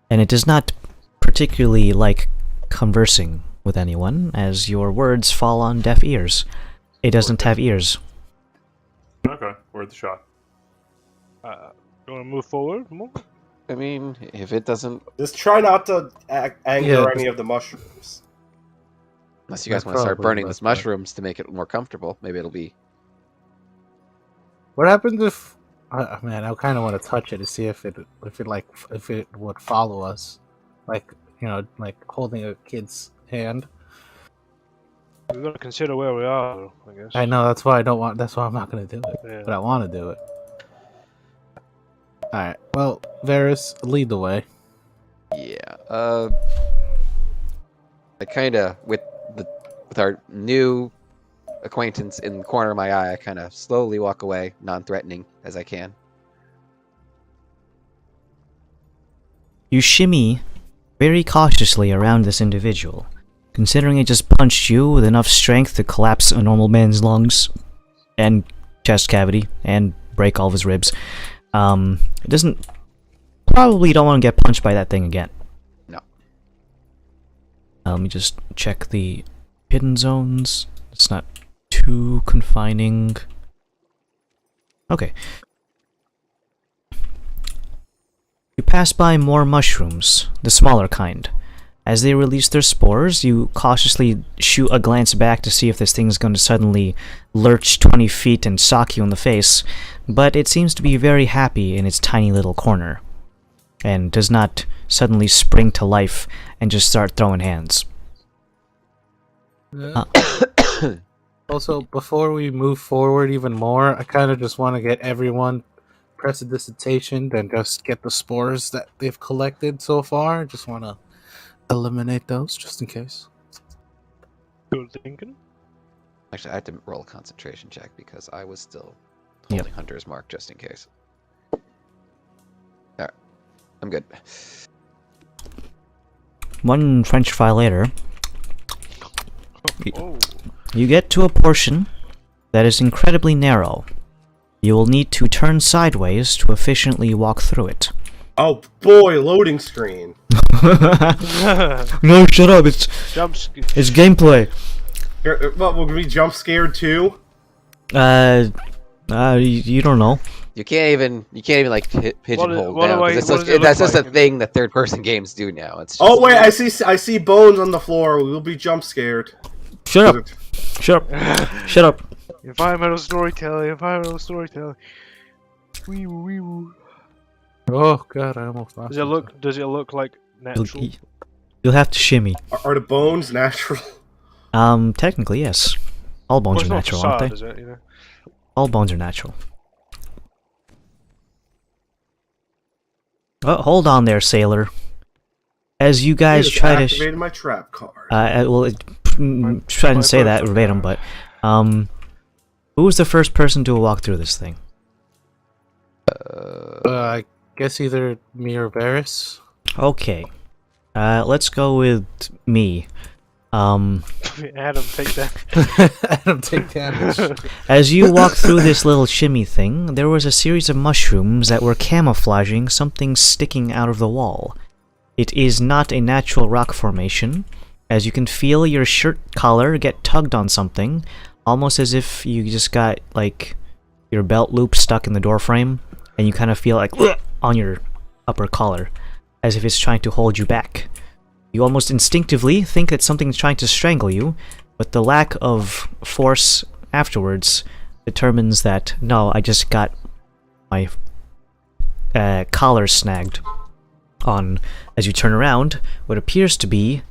And it does not particularly like conversing with anyone, as your words fall on deaf ears. It doesn't have ears. Okay, worth a shot. You want to move forward more? I mean, if it doesn't, Just try not to anger any of the mushrooms. unless you guys That's want to start probably burning the those best bet. mushrooms to make it more comfortable, maybe it'll be. What happens if? Man, I kind of want to touch it to see if it would follow us, like like holding a kid's hand. We've got to consider where we are, I guess. I know that's why I don't want. That's why I'm not gonna do it. Yeah. But I want to do it. All right. Well, Varys, lead the way. Yeah. I kind of with our new acquaintance in the corner of my eye, I kind of slowly walk away, non-threatening as I can. You shimmy very cautiously around this individual, considering it just punched you with enough strength to collapse a normal man's lungs and chest cavity and break all of his ribs. It doesn't... Probably don't want to get punched by that thing again. No. Let me just check the hidden zones. It's not too confining. Okay. You pass by more mushrooms, the smaller kind. As they release their spores, you cautiously shoot a glance back to see if this thing's going to suddenly lurch 20 feet and sock you in the face, but it seems to be very happy in its tiny little corner, and does not suddenly spring to life and just start throwing hands. Also, before we move forward even more, I kind of just want to get everyone prestidigitation and just get the spores that they've collected so far. Just want to eliminate those just in case. Good thinking. Actually, I had to roll a concentration check because I was still Yep. holding Hunter's Mark just in case. Alright. I'm good. One French fry later, Oh. you get to a portion that is incredibly narrow. You will need to turn sideways to efficiently walk through it. Oh boy, loading screen. No, shut up! It's gameplay. What, will we jump scared too? You don't know. You can't even like pigeonhole down because that's just a thing that third-person games do now. It's just, Oh wait, I see bones on the floor. We'll be jump scared. Shut up! Shut up! Shut up! Environmental storytelling. Wee woo wee woo. Oh god, I almost lost. Does it look like natural? You'll have to shimmy. Are the bones natural? Technically yes. All bones are natural, aren't they? Is it, you know? All bones are natural. Oh, hold on there, sailor. As you guys try to activated my trap card. I didn't say that verbatim, but who was the first person to walk through this thing? I guess either me or Varys. Okay. Let's go with me. Adam, take that. Adam, take damage. As you walk through this little shimmy thing, there was a series of mushrooms that were camouflaging something sticking out of the wall. It is not a natural rock formation, as you can feel your shirt collar get tugged on something, almost as if you just got, like, your belt loop stuck in the door frame, and you kind of feel like on your upper collar, as if it's trying to hold you back. You almost instinctively think that something's trying to strangle you, but the lack of force afterwards determines that, no, I just got my collar snagged on, as you turn around, what appears to be a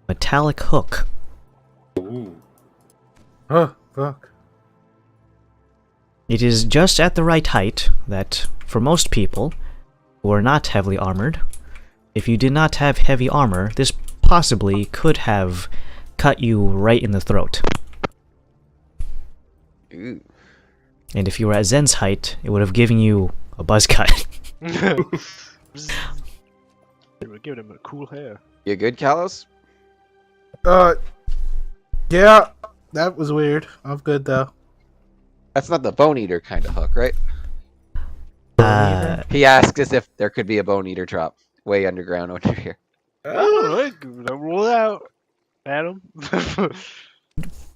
metallic hook. Ooh. Oh, fuck. It is just at the right height that, for most people who are not heavily armored, if you did not have heavy armor, this possibly could have cut you right in the throat. Ooh. And if you were at Zen's height, it would have given you a buzz cut. They were giving him a cool hair. You good, Kalos? Yeah, that was weird. I'm good though. That's not the bone eater kind of hook, right? He asked as if there could be a bone eater drop way underground under here. Don't rule it out, Adam.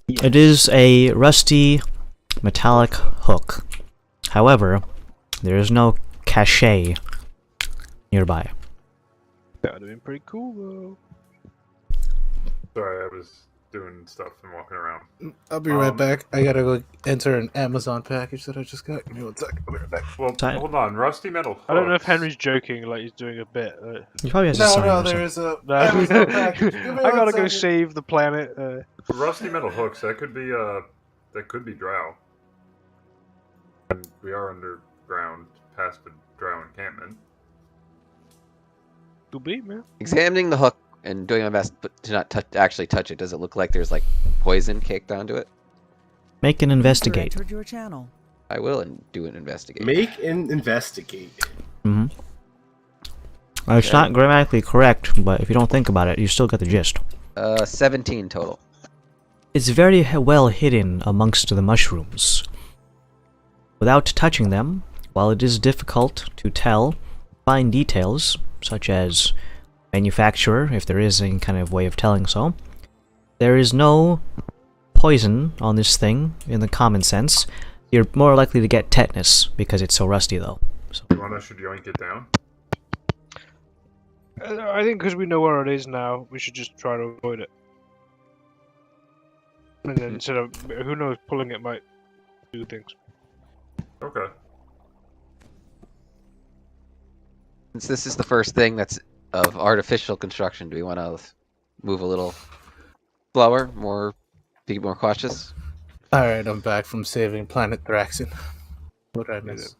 It is a rusty metallic hook. However, there is no cachet nearby. That would have been pretty cool, though. Sorry, I was doing stuff and walking around. I'll be right back. I gotta go enter an Amazon package that I just got. Give me 1 second. I'll be right back. Well, hold on. Rusty metal hooks. I don't know if Henry's joking, like he's doing a bit. He probably has a sign or there something. is a Amazon package. I gotta go save the planet. Rusty metal hooks. That could be drow. And we are underground, past the drow encampment. Could be, man. Examining the hook and doing my best but to not actually touch it. Does it look like there's like poison caked onto it? Make an investigate. Entered your channel. I will do an investigate. Make and investigate. Mm-hmm. It's not grammatically correct, but if you don't think about it, you still get the gist. 17 total. It's very well hidden amongst the mushrooms. Without touching them, while it is difficult to tell fine details, such as manufacturer, if there is any kind of way of telling so, there is no poison on this thing in the common sense. You're more likely to get tetanus because it's so rusty, though. So. You want us to yoink it down? I think because we know where it is now, we should just try to avoid it. And then instead of, who knows, pulling it might do things. Okay. Since this is the first thing that's of artificial construction, do we want to move a little slower, be more cautious? Alright, I'm back from saving Planet Thraxon. What did I miss?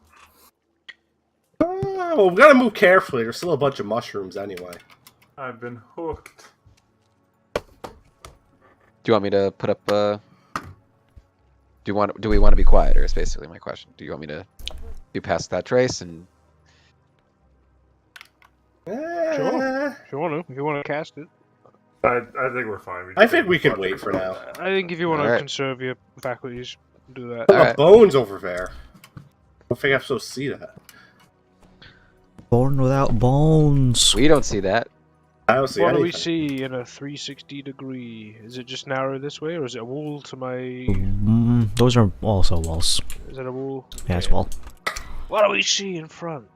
Well, we gotta move carefully. There's still a bunch of mushrooms anyway. I've been hooked. Do you want me to put up do we want to be quieter is basically my question. Do you want me to do past that trace and If you want to cast it. I think we're fine. I think we can wait for now. I think if you want to Alright. conserve your faculties, do that. The Alright. bones over there. I think I'm supposed to see that. Born without bones. We don't see that. I don't see What do anything. we see in a 360 degree? Is it just narrow this way, or is it a wall to my... Those are also walls. Is it a wall? Yeah, it's a wall. What do we see in front?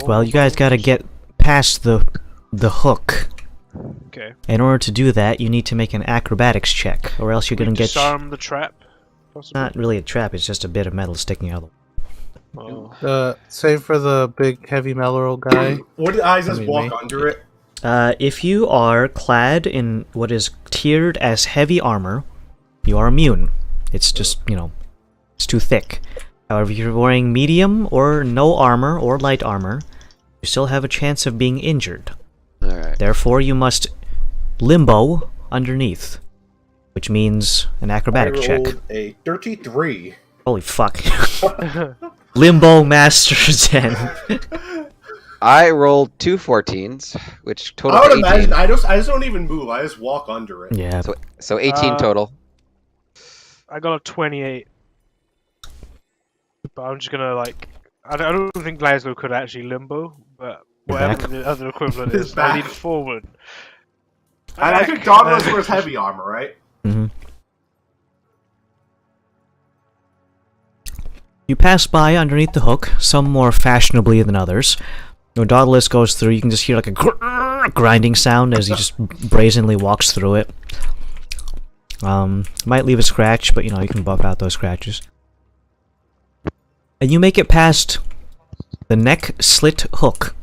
More Well, you guys gotta bones? get past the hook. Okay. In order to do that, you need to make an acrobatics check, or else you're We gonna get... disarm the trap. Possibly? Not really a trap, it's just a bit of metal sticking out. Oh. Same for the big heavy metal guy. What did I just I mean, walk me. under it? If you are clad in what is tiered as heavy armor, you are immune. It's just, it's too thick. However, if you're wearing medium or no armor or light armor, you still have a chance of being injured. Alright. Therefore, you must limbo underneath, which means an acrobatic I check. rolled a 33. Holy fuck. Limbo Master Zen. I rolled 2 14s, which I total would 18. imagine. I just don't even move. I just walk under it. Yeah. So 18 total. I got a 28. But I'm just gonna, I don't think Glasgow could actually limbo, but You're whatever back. the other equivalent His is, I lean back. forward. And I think Dauntless wears heavy armor, right? hmm You pass by underneath the hook, some more fashionably than others. When Dauntless goes through, you can just hear like a grinding sound as he just brazenly walks through it. Might leave a scratch, but you can buff out those scratches. And you make it past the neck slit hook.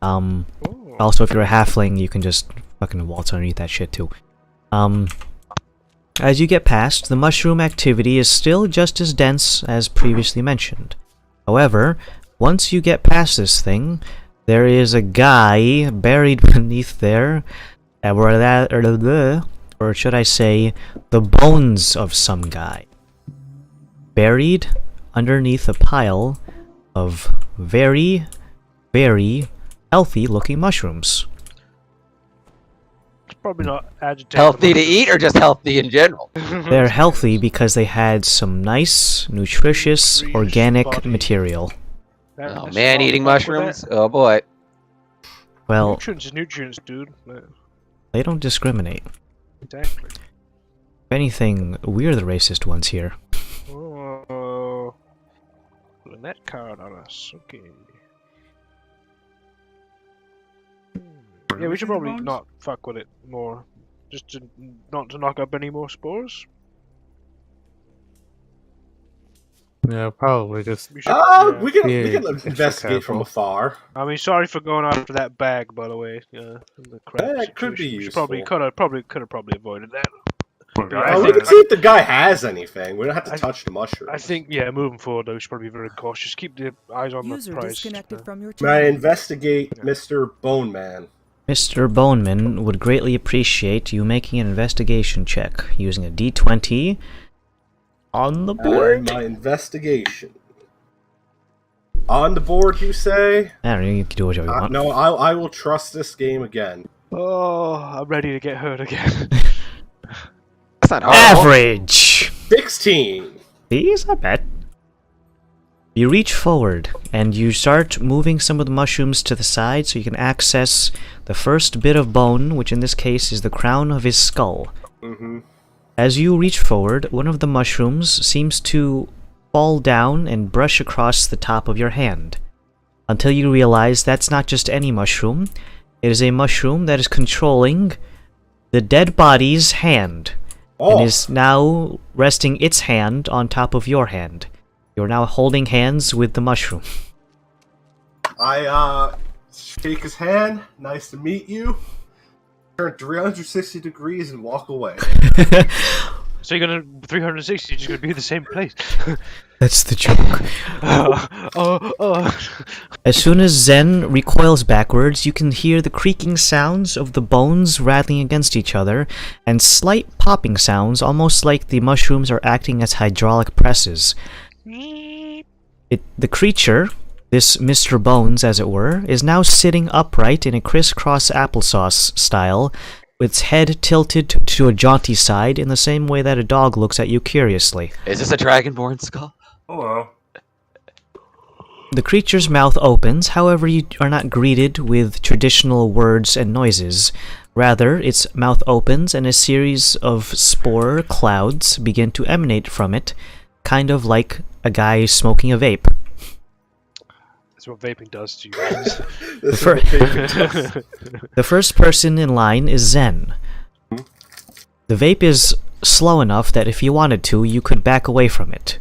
Also, if you're a halfling, you can just fucking waltz underneath that shit too. As you get past, the mushroom activity is still just as dense as previously mentioned. However, once you get past this thing, there is a guy buried beneath there, or should I say, the bones of some guy. Buried underneath a pile of very, very healthy-looking mushrooms. It's probably not agitated. Healthy to eat or just healthy in general? They're healthy because they had some nice, nutritious, organic material. Oh man, eating mushrooms? Oh boy. Well, Nutrients is nutrients, dude. they don't discriminate. Exactly. If anything, we're the racist ones here. Oh, pulling that card on us. Okay. Yeah, we should probably not fuck with it more, just to not to knock up any more spores. Yeah, probably just. We should, yeah. We can Yeah, investigate from careful. afar. I mean, sorry for going after that bag, by the way. The crab That could be situation. We should useful. could have probably avoided that. Look, Yeah, I I we think- can see if the guy has anything. We don't have to touch the mushroom. I think, yeah, moving forward, though, we should probably be very cautious. Keep the eyes on the User prize. disconnected from your May I channel. investigate Mr. Bone Man? Mr. Boneman would greatly appreciate you making an investigation check using a d20 on the board. My investigation. On the board, you say? I don't know, you can do whatever you want. No, I will trust this game again. Oh, I'm ready to get hurt again. That's not hard. Average! 16. These not bad. You reach forward, and you start moving some of the mushrooms to the side so you can access the first bit of bone, which in this case is the crown of his skull. Mm-hmm. As you reach forward, one of the mushrooms seems to fall down and brush across the top of your hand, until you realize that's not just any mushroom. It is a mushroom that is controlling the dead body's hand, and is now resting its hand on top of your hand. You're now holding hands with the mushroom. I shake his hand. Nice to meet you. Turn 360 degrees and walk away. So you're gonna 360, you're just gonna be in the same place. That's the joke. As soon as Zen recoils backwards, you can hear the creaking sounds of the bones rattling against each other, and slight popping sounds, almost like the mushrooms are acting as hydraulic presses. The creature This Mr. Bones, as it were, is now sitting upright in a crisscross applesauce style, with its head tilted to a jaunty side in the same way that a dog looks at you curiously. Is this a dragonborn skull? Hello. The creature's mouth opens, however you are not greeted with traditional words and noises. Rather, its mouth opens and a series of spore clouds begin to emanate from it, kind of like a guy smoking a vape. That's what vaping does to you guys. The first person in line is Zen. The vape is slow enough that if you wanted to, you could back away from it.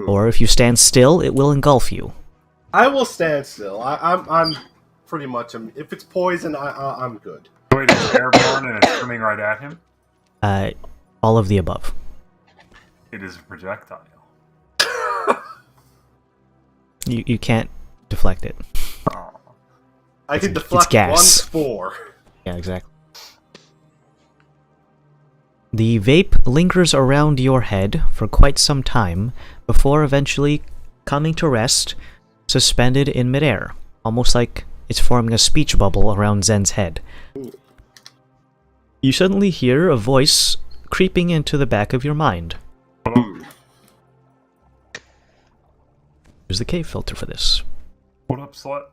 Or if you stand still, it will engulf you. I will stand still. I'm pretty much. If it's poison, I'm good. Wait, it's airborne and it's coming right at him? All of the above. It is a projectile. You can't deflect it. Oh. I can deflect gas. one spore. Yeah, exactly. The vape lingers around your head for quite some time before eventually coming to rest, suspended in midair, almost like it's forming a speech bubble around Zen's head. You suddenly hear a voice creeping into the back of your mind. Use the cave filter for this. What up, slut?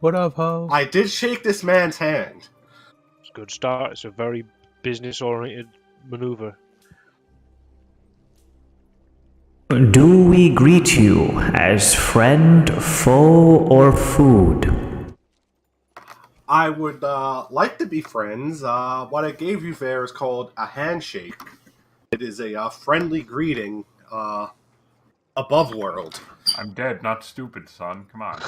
What up, ho? I did shake this man's hand. It's a good start. It's a very business-oriented maneuver. Do we greet you as friend, foe, or food? I would like to be friends. What I gave you there is called a handshake. It is a friendly greeting above world. I'm dead, not stupid, son. Come on.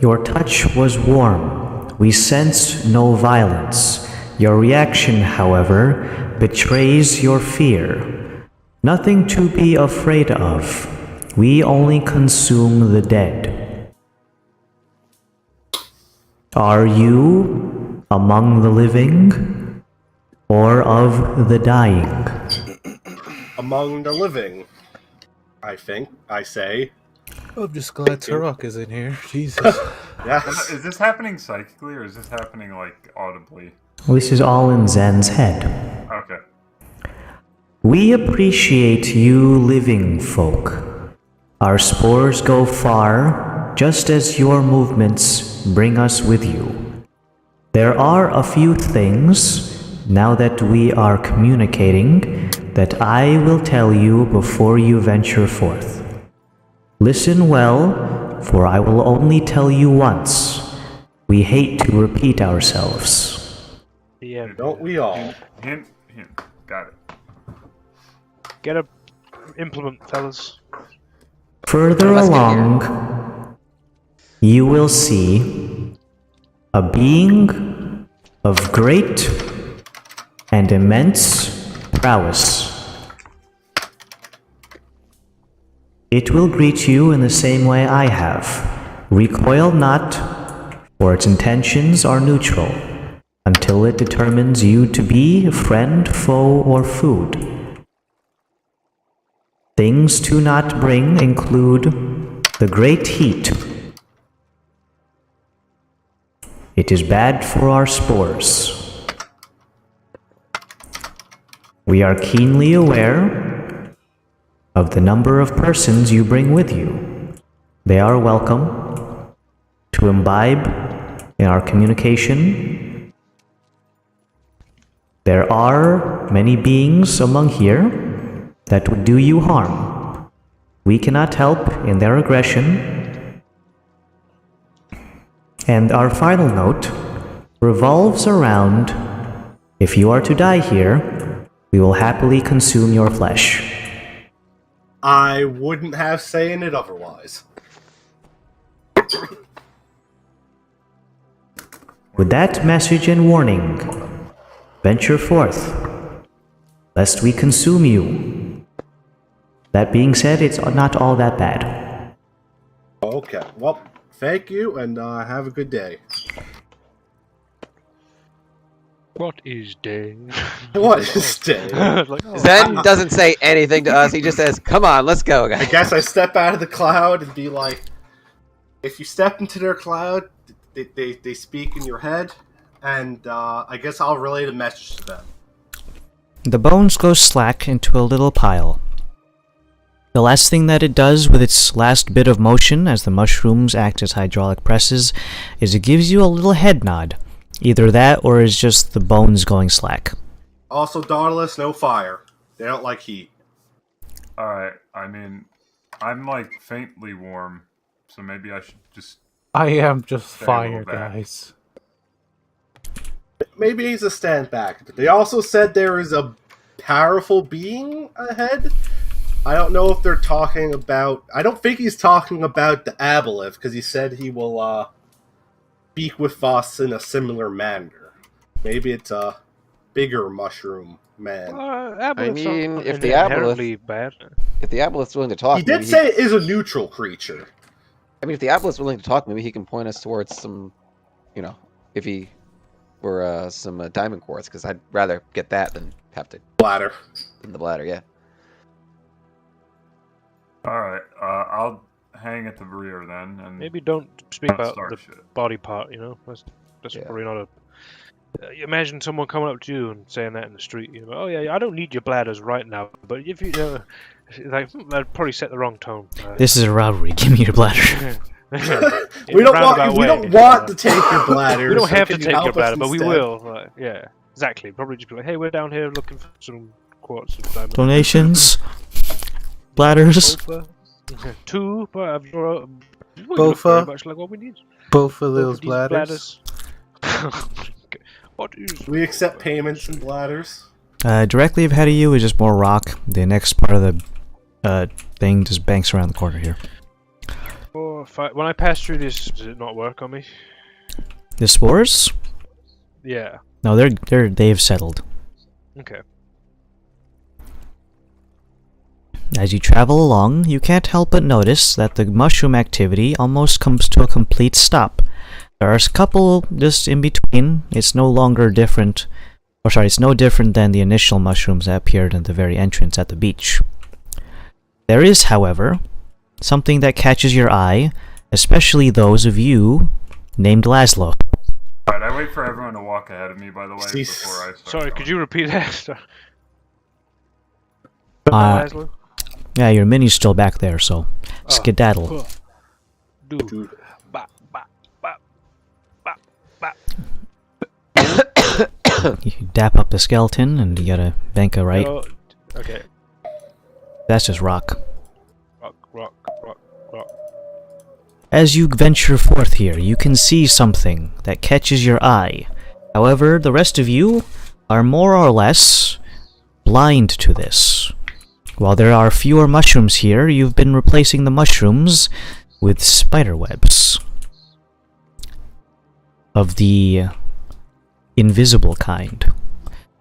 Your touch was warm. We sensed no violence. Your reaction, however, betrays your fear. Nothing to be afraid of. We only consume the dead. Are you among the living or of the dying? Among the living, I think, I say. I'm just glad Turok is in here. Jesus. Yes. Is this happening psychically or is this happening, like, audibly? This is all in Zen's head. Okay. We appreciate you living folk. Our spores go far, just as your movements bring us with you. There are a few things, now that we are communicating, that I will tell you before you venture forth. Listen well, for I will only tell you once. We hate to repeat ourselves. Yeah. Don't we all? Hint. Got it. Get a implement, fellas. Further along, you will see a being of great and immense prowess. It will greet you in the same way I have. Recoil not, for its intentions are neutral, until it determines you to be friend, foe, or food. Things to not bring include the great heat. It is bad for our spores. We are keenly aware of the number of persons you bring with you. They are welcome to imbibe in our communication. There are many beings among here that would do you harm. We cannot help in their aggression. And our final note revolves around, if you are to die here, we will happily consume your flesh. I wouldn't have saying it otherwise. With that message and warning, venture forth, lest we consume you. That being said, it's not all that bad. Okay, well, thank you, and have a good day. What is day? What is day? Like, oh, Zen doesn't say anything to us. He just says, "Come on, let's go, I guys." guess I step out of the cloud and be like, if you step into their cloud, they speak in your head, and I guess I'll relay the message to them. The bones go slack into a little pile. The last thing that it does with its last bit of motion as the mushrooms act as hydraulic presses is it gives you a little head nod. Either that or it's just the bones going slack. Also, Dauntless, no fire. They don't like heat. Alright, I mean, I'm like faintly warm, so maybe I should just... I am just Stay a fire, little back. guys. Maybe he's a stand back. But they also said there is a powerful being ahead. I don't know if they're talking about... I don't think he's talking about the Aboleth, because he said he will speak with us in a similar manner. Maybe it's a bigger mushroom man. I Aboleth's mean, not if the inherently bad. If the Aboleth's willing to talk, He did maybe say it is a neutral creature. I mean, if the Aboleth's willing to talk, maybe he can point us towards some, if he were some diamond quartz, because I'd rather get that than have to Bladder. in the bladder. Yeah. Alright, I'll hang at the rear then, and Maybe don't speak don't about start the shit. body part, That's Yeah. probably not a... imagine someone coming up to you and saying that in the street. Oh yeah, I don't need your bladders right now, but if you that'd probably set the wrong tone. This is a robbery. Give me your bladder. We don't want to take your bladder. We don't so have can to you take help your us bladder, but we instead? will. Yeah, exactly. Probably just be like, hey, we're down here looking for some quartz of diamond. Donations. Bladders. Both, 2, but I've very Bofa. much like what we need. Both of Both those of these bladders. What is... We accept payments and bladders. Directly ahead of you is just more rock. The next part of the thing just banks around the corner here. When I pass through this, does it not work on me? The spores? Yeah. No, they've settled. Okay. As you travel along, you can't help but notice that the mushroom activity almost comes to a complete stop. There are a couple just in between. It's no different than the initial mushrooms that appeared in the very entrance at the beach. There is, however, something that catches your eye, especially those of you named Laszlo. Alright, I wait for everyone to walk ahead of me, by the way, before I start Sorry, going. could you repeat that? Uh, Yeah, your mini's still back there, so skedaddle. Do. Ba, ba, ba, ba, ba. You dap up the skeleton, and you gotta bank a right. Oh, okay. That's just rock. Rock. As you venture forth here, you can see something that catches your eye. However, the rest of you are more or less blind to this. While there are fewer mushrooms here, you've been replacing the mushrooms with spider webs. Of the invisible kind.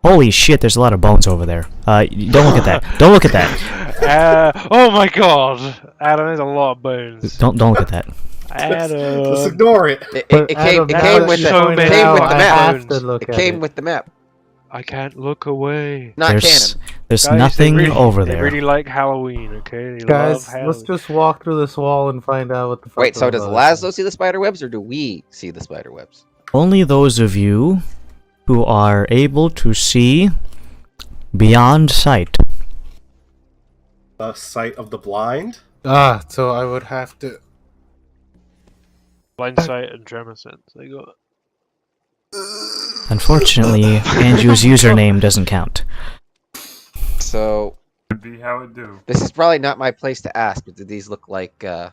Holy shit, there's a lot of bones over there. Don't look at that. Don't look at that. Oh my god! Adam, there's a lot of bones. Don't look at that. Adam. Just ignore it. It Adam, came now with that the you pointed came out, with the I map. have to look It at came it. with the map. I can't look away. Not There's canon. there's Guys, nothing they really, over They there. really like Halloween, okay? They Guys, love Halloween. let's just walk through this wall and find out what the fuck. Wait, so those does other Laszlo things- see the spider webs, or do we see the spider webs? Only those of you who are able to see beyond sight. The sight of the blind. So I would have to. Blind sight and tremor sense. They got. Unfortunately, Andrew's username doesn't count. So Could be how it do. this is probably not my place to ask, but did these look like the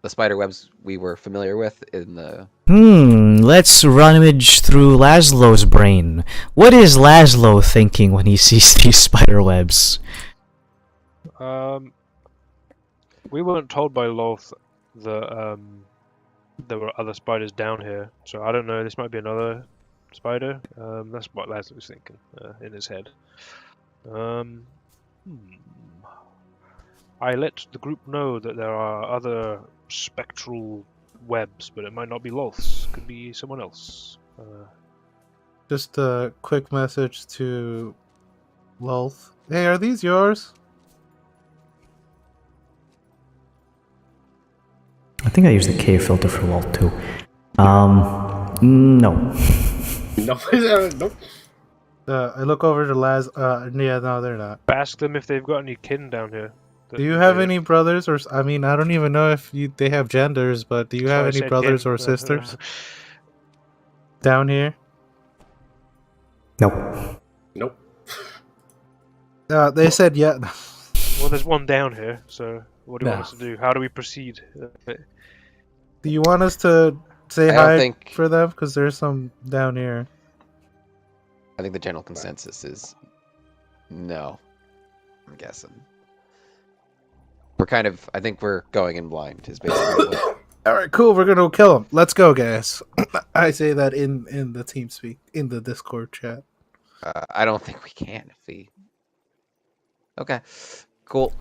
spider webs we were familiar with in the? Let's rummage through Laszlo's brain. What is Laszlo thinking when he sees these spider webs? We weren't told by Loth that there were other spiders down here, so I don't know. This might be another spider. That's what Laszlo was thinking in his head. I let the group know that there are other spectral webs, but it might not be Loth's. Could be someone else. just a quick message to Lolth. Hey, are these yours? I think I use the K filter for Walt too. No. Nope. I look over to Laz. Yeah, no, they're not. Ask them if they've got any kin down here. Do you have any brothers or? I mean, I don't even know if they have genders, but do you have any brothers or sisters down here? Nope. Nope. They said yeah. Well, there's one down here, so what do you want us to do? How do we proceed? Do you want us to say I don't hi think- for them? Because there's some down here. I think the general consensus is no. I'm guessing. I think we're going in blind, is basically what. All right, cool. We're gonna kill him. Let's go, guys. I say that in the team speak in the Discord chat. I don't think we can if we. Okay, cool.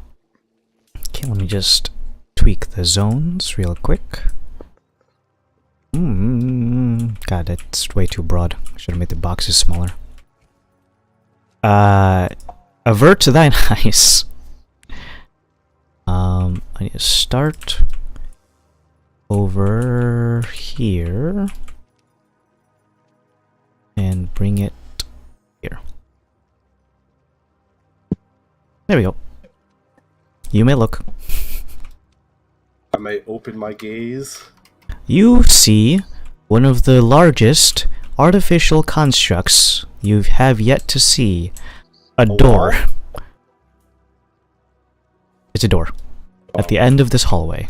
Okay, let me just tweak the zones real quick. God, that's way too broad. Should have made the boxes smaller. Avert to thine eyes. I need to start over here and bring it here. There we go. You may look. I may open my gaze. You see one of the largest artificial constructs you have yet to see. A door. It's a door at the end of this hallway.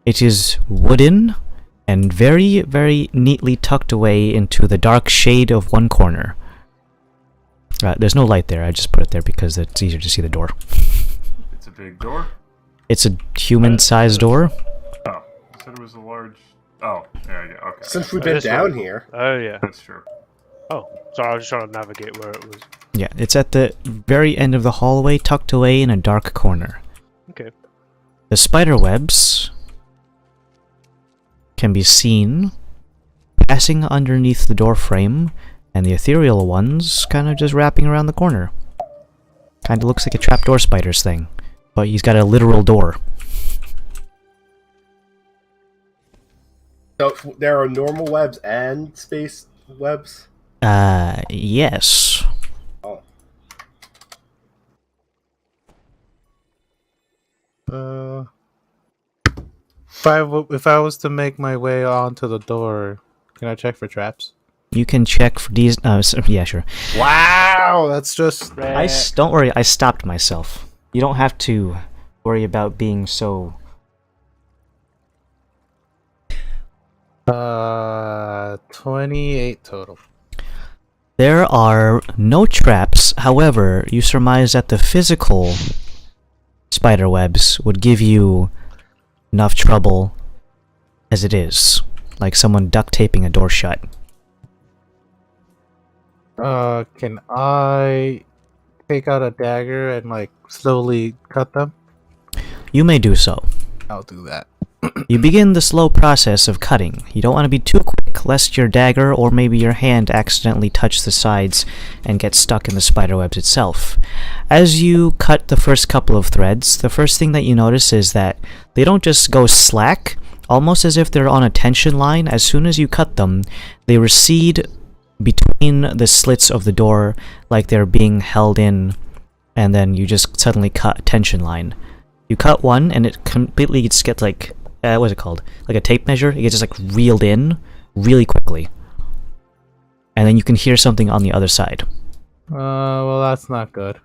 It is wooden and very, very neatly tucked away into the dark shade of one corner. There's no light there. I just put it there because it's easier to see the door. It's a big door? It's a human-sized door. Oh, I said it was a large... Oh, yeah, okay. Since we've been down here. Oh, yeah. That's true. Oh, sorry, I was just trying to navigate where it was. Yeah, it's at the very end of the hallway, tucked away in a dark corner. Okay. The spider webs can be seen passing underneath the door frame, and the ethereal ones kind of just wrapping around the corner. Kind of looks like a trapdoor spider's thing, but he's got a literal door. So there are normal webs and space webs? Yes. Oh. If I was to make my way onto the door, can I check for traps? You can check for these. Yeah, sure. Wow, that's just. Don't worry, I stopped myself. You don't have to worry about being so. 28 total. There are no traps, however, you surmise that the physical spider webs would give you enough trouble as it is. Like someone duct taping a door shut. Can I take out a dagger and like slowly cut them? You may do so. I'll do that. You begin the slow process of cutting. You don't want to be too quick, lest your dagger or maybe your hand accidentally touch the sides and get stuck in the spiderwebs itself. As you cut the first couple of threads, the first thing that you notice is that they don't just go slack, almost as if they're on a tension line. As soon as you cut them, they recede between the slits of the door like they're being held in, and then you just suddenly cut a tension line. You cut one and it completely just gets like, what's it called? Like a tape measure? It gets just like reeled in really quickly. And then you can hear something on the other side. Well, that's not good.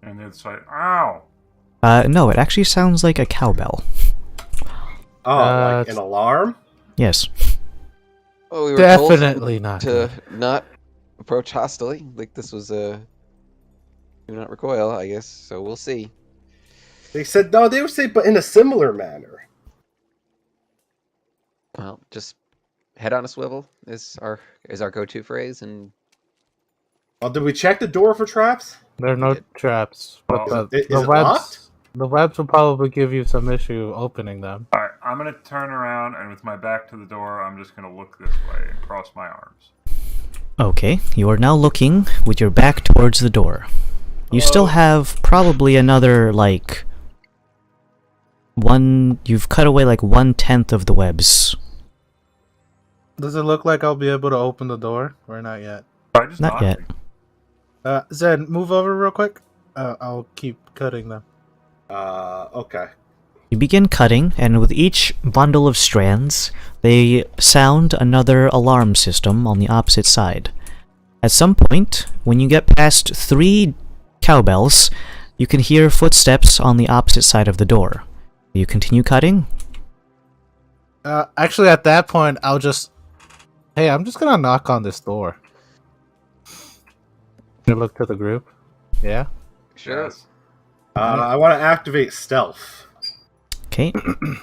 And it's like, ow! No, it actually sounds like a cowbell. Oh, like an alarm? Yes. Well, we were Definitely told not to not approach hostily. Like this was a do not recoil, I guess. So we'll see. They said no. They would say, but in a similar manner. Well, just head on a swivel is our go-to phrase, and Well, did we check the door for traps? There are no traps, but Oh. the Is it webs. locked? The webs will probably give you some issue opening them. Alright, I'm gonna turn around, and with my back to the door, I'm just gonna look this way and cross my arms. Okay, you are now looking with your back towards the door. You still have probably another, like... You've cut away like 1/10 of the webs. Does it look like I'll be able to open the door, or not yet? I just Not knocked yet. it. Zen, move over real quick. I'll keep cutting them. Okay. You begin cutting, and with each bundle of strands, they sound another alarm system on the opposite side. At some point, when you get past 3 cowbells, you can hear footsteps on the opposite side of the door. You continue cutting? Actually, at that point, I'll just... Hey, I'm just gonna knock on this door. You look to the group. Yeah? Sure. Yes. I want to activate stealth. Okay.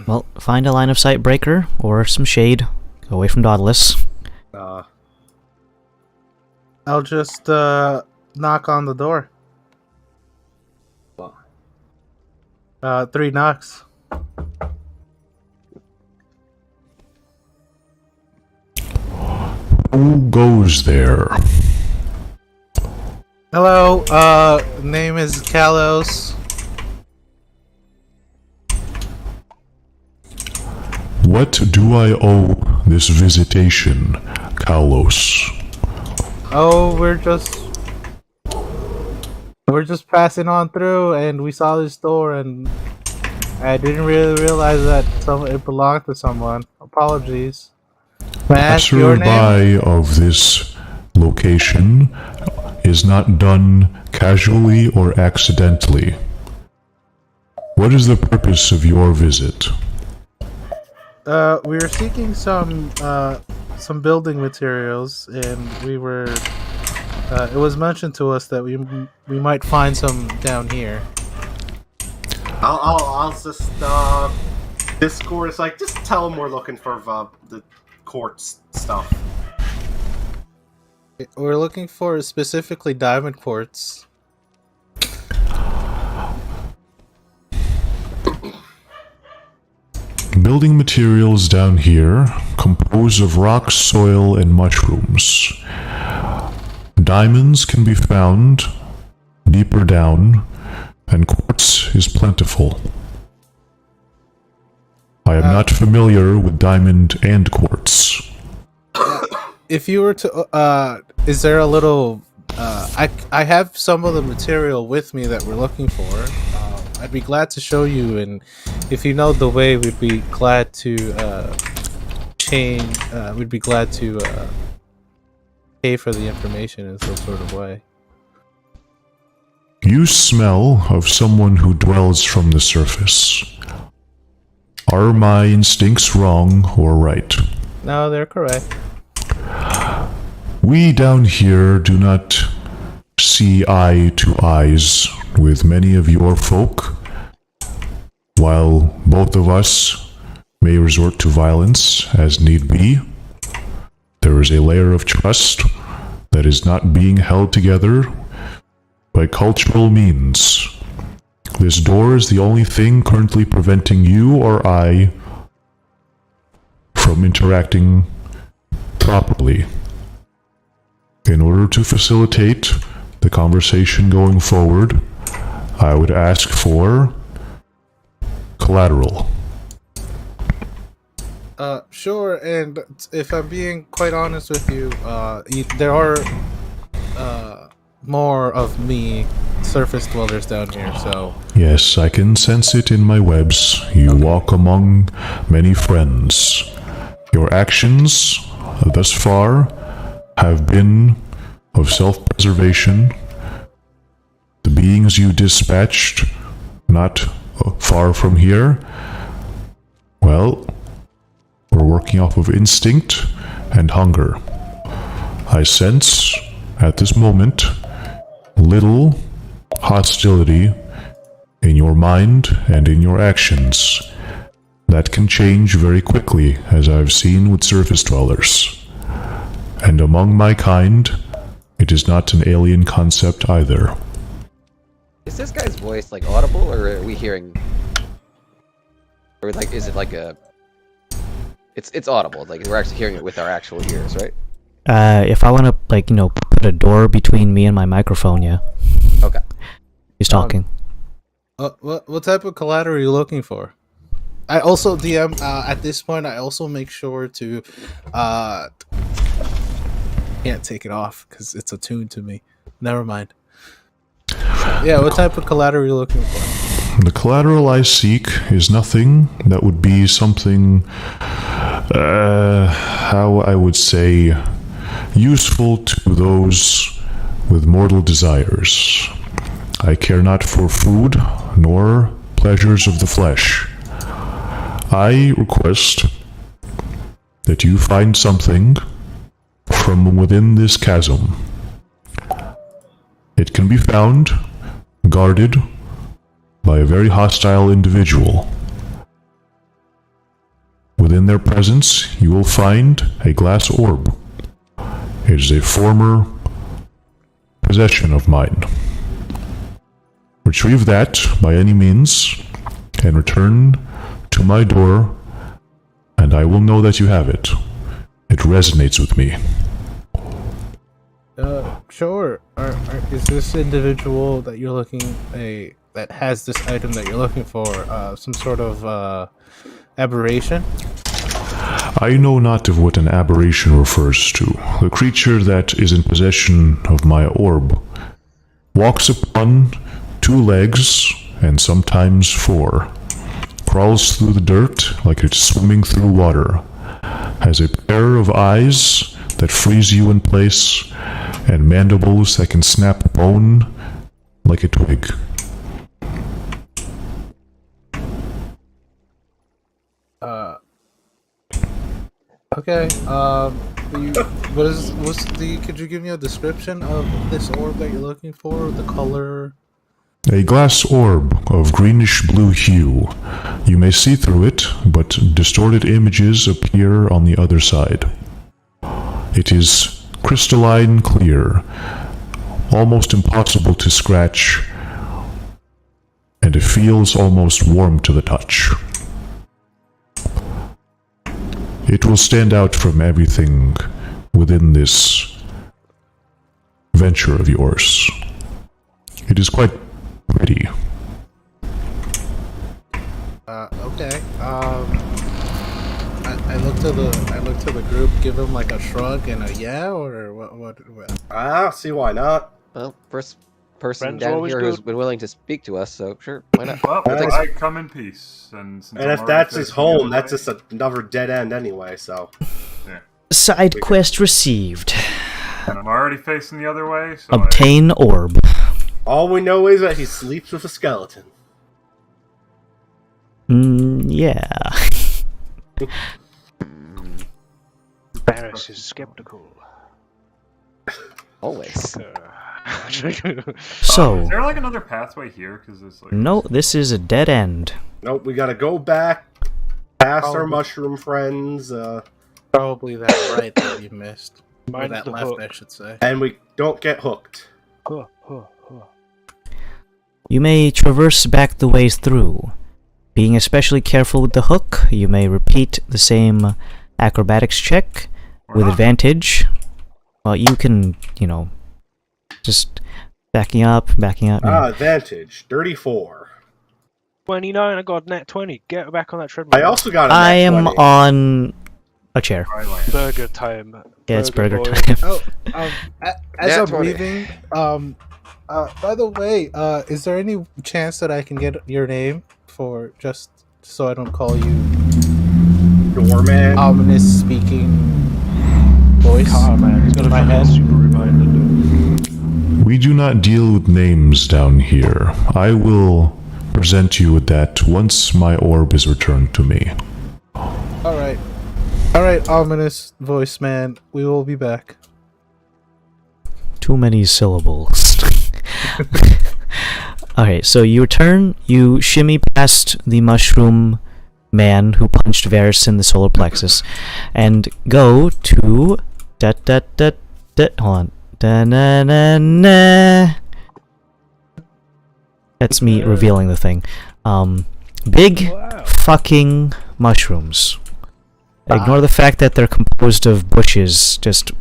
Well, find a line of sight breaker or some shade. Go away from Dauntless. I'll just knock on the door. 3 knocks. Who goes there? Hello, name is Kalos. What do I owe this visitation, Kalos? Oh, we're just passing on through, and we saw this door, and I didn't really realize that it belonged to someone. Apologies. May I ask your name? Passerby of this location is not done casually or accidentally. What is the purpose of your visit? We were seeking some building materials, and we were. It was mentioned to us that we might find some down here. I'll just Discord is like, just tell them we're looking for the quartz stuff. We're looking for specifically diamond quartz. Building materials down here compose of rock, soil, and mushrooms. Diamonds can be found deeper down, and quartz is plentiful. I am not familiar with diamond and quartz. If you were to, is there a little? I have some of the material with me that we're looking for. I'd be glad to show you, and if you know the way, we'd be glad to change. We'd be glad to pay for the information in some sort of way. You smell of someone who dwells from the surface. Are my instincts wrong or right? No, they're correct. We down here do not see eye to eyes with many of your folk. While both of us may resort to violence as need be, there is a layer of trust that is not being held together by cultural means. This door is the only thing currently preventing you or I from interacting properly. In order to facilitate the conversation going forward, I would ask for collateral. Sure, and if I'm being quite honest with you, there are more of me surface dwellers down here, so... Yes, I can sense it in my webs. You walk among many friends. Your actions thus far have been of self-preservation. The beings you dispatched, not far from here, well, we're working off of instinct and hunger. I sense, at this moment, little hostility in your mind and in your actions. That can change very quickly, as I've seen with surface dwellers. And among my kind, it is not an alien concept either. Is this guy's voice like audible, or are we hearing? Or is it like a? It's audible. Like we're actually hearing it with our actual ears, right? If I want to, like, put a door between me and my microphone, yeah. Okay. He's talking. What type of collateral are you looking for? I also DM at this point. I also make sure to can't take it off because it's attuned to me. Never mind. Yeah, what type of collateral are you looking for? The collateral I seek is nothing that would be something, how I would say, useful to those with mortal desires. I care not for food nor pleasures of the flesh. I request that you find something from within this chasm. It can be found, guarded, by a very hostile individual. Within their presence, you will find a glass orb. It is a former possession of mine. Retrieve that by any means, and return to my door, and I will know that you have it. It resonates with me. Sure. Is this individual that you're looking that has this item that you're looking for some sort of aberration? I know not of what an aberration refers to. The creature that is in possession of my orb walks upon 2 legs and sometimes 4, crawls through the dirt like it's swimming through water, has a pair of eyes that freeze you in place, and mandibles that can snap bone like a twig. Okay. Could you give me a description of this orb that you're looking for? The color? A glass orb of greenish-blue hue. You may see through it, but distorted images appear on the other side. It is crystalline clear, almost impossible to scratch, and it feels almost warm to the touch. It will stand out from everything within this venture of yours. It is quite pretty. Okay. I look to the group, give him like a shrug and a yeah, or what? Ah, see why not. Well, first person Friends down always here good. who's been willing to speak to us, so sure, why not? Well, Thanks. I come in peace, and since And I'm if that's already his facing the home, other that's way- just another dead end anyway, so. Side quest received. And I'm already facing the other way, so Obtain orb. All we know is that he sleeps with a skeleton. Yeah. Barris is skeptical. Always. So, is there like another pathway here? Because it's like no, this is a dead end. Nope, we gotta go back past our Probably. mushroom friends, Probably that right that you missed. Or Mine's that the left, hook. I should say. and we don't get hooked. Huh, huh, huh. You may traverse back the way through. Being especially careful with the hook, you may repeat the same acrobatics check or with not. advantage. Well, you can, just backing up. Advantage, 34. 29, I got nat 20. Get back on that treadmill. I also got a I nat am 20. on a chair. I land. Burger time. Yeah, it's burger boy. time. Oh, as Nat I'm 20. leaving, by the way, is there any chance that I can get your name for just so I don't call you Doorman. ominous speaking voice Ah, man, he's got in a my head? super reminder. We do not deal with names down here. I will present you with that once my orb is returned to me. All right, ominous voice man. We will be back. Too many syllables. Alright, so you return, you shimmy past the mushroom man who punched Varys in the solar plexus, and go to hold on. Da-na-na-na. That's me revealing the thing. Big fucking mushrooms. Ignore the fact that they're composed of bushes just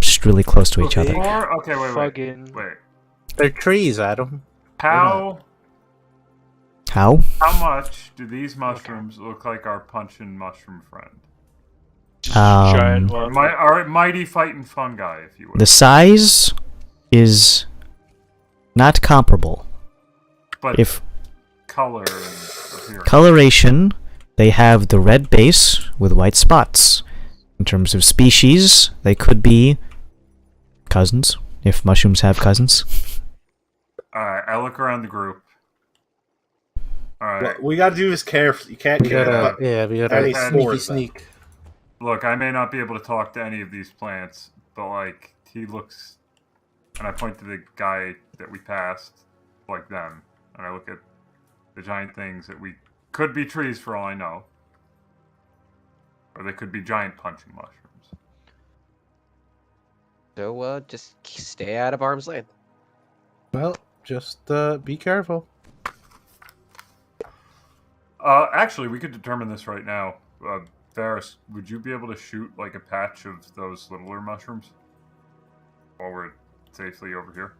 just really close to each other. Or okay, wait. Fucking. They're trees, Adam. How How? much do these mushrooms look like our punchin' mushroom friend? Giant Um, one. Our mighty fighting fungi, if you will. the size is not comparable. But If color and appearance. coloration, they have the red base with white spots. In terms of species, they could be cousins, if mushrooms have cousins. Alright, I look around the group. Alright. Well, we got to do this carefully. You can't We get gotta, we gotta any sneaky spores, though. sneak. Look, I may not be able to talk to any of these plants, but like he looks, and I point to the guy that we passed, like them, and I look at the giant things that we could be trees for all I know, or they could be giant punching mushrooms. So just stay out of arm's length. Well, just be careful. Actually, we could determine this right now. Varys, would you be able to shoot like a patch of those littler mushrooms while we're safely over here?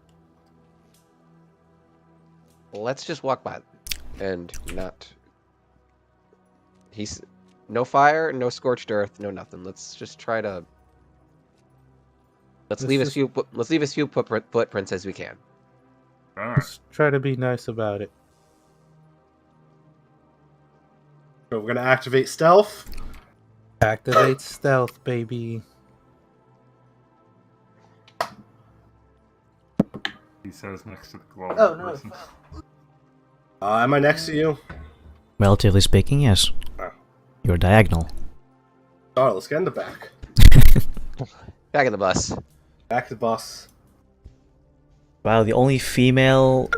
Let's just walk by them and not. He's no fire, no scorched earth, no nothing. Let's just try to. Let's leave as few footprints as we can. All right. Just try to be nice about it. So we're gonna activate stealth. Activate stealth, baby. He says next to the glove. Oh, no. person. Am I next to you? Relatively speaking, yes. Oh. You're diagonal. Alright, let's get in the back. Back in the bus. Back to the bus. Wow, the only female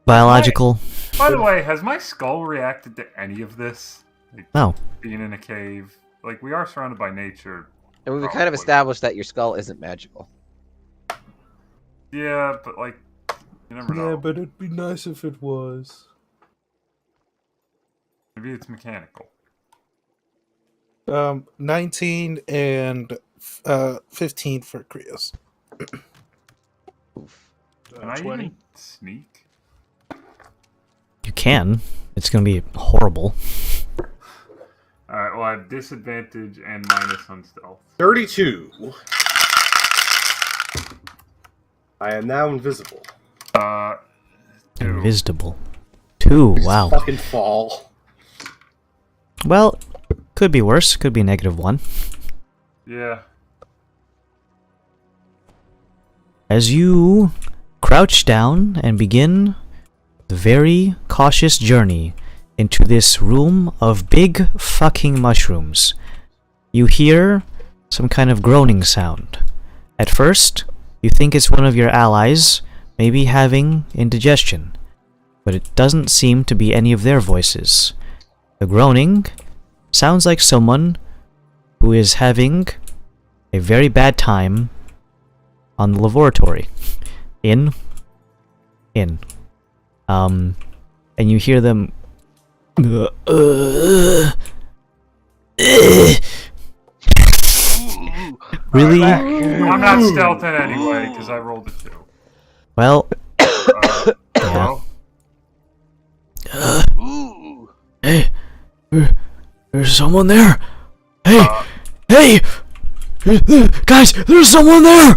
biological. By the way, has my skull reacted to any of this? Like, No. being in a cave, like we are surrounded by nature. And we've kind of Probably. established that your skull isn't magical. Yeah, but like, you never know. Yeah, but it'd be nice if it was. Maybe it's mechanical. 19 and 15 for Krios. Can I 20. even sneak? You can. It's gonna be horrible. Alright, well I have disadvantage and minus on stealth. 32. I am now invisible. 2. Invisible. 2, wow. Fucking fall. Well, could be worse. Could be -1. Yeah. As you crouch down and begin the very cautious journey into this room of big fucking mushrooms, you hear some kind of groaning sound. At first, you think it's one of your allies, maybe having indigestion, but it doesn't seem to be any of their voices. The groaning sounds like someone who is having a very bad time on the laboratory. And you hear them really? I'm not stealthing anyway, because I rolled a 2. Well, Hello? hey, there's someone there. Hey, hey, guys, there's someone there.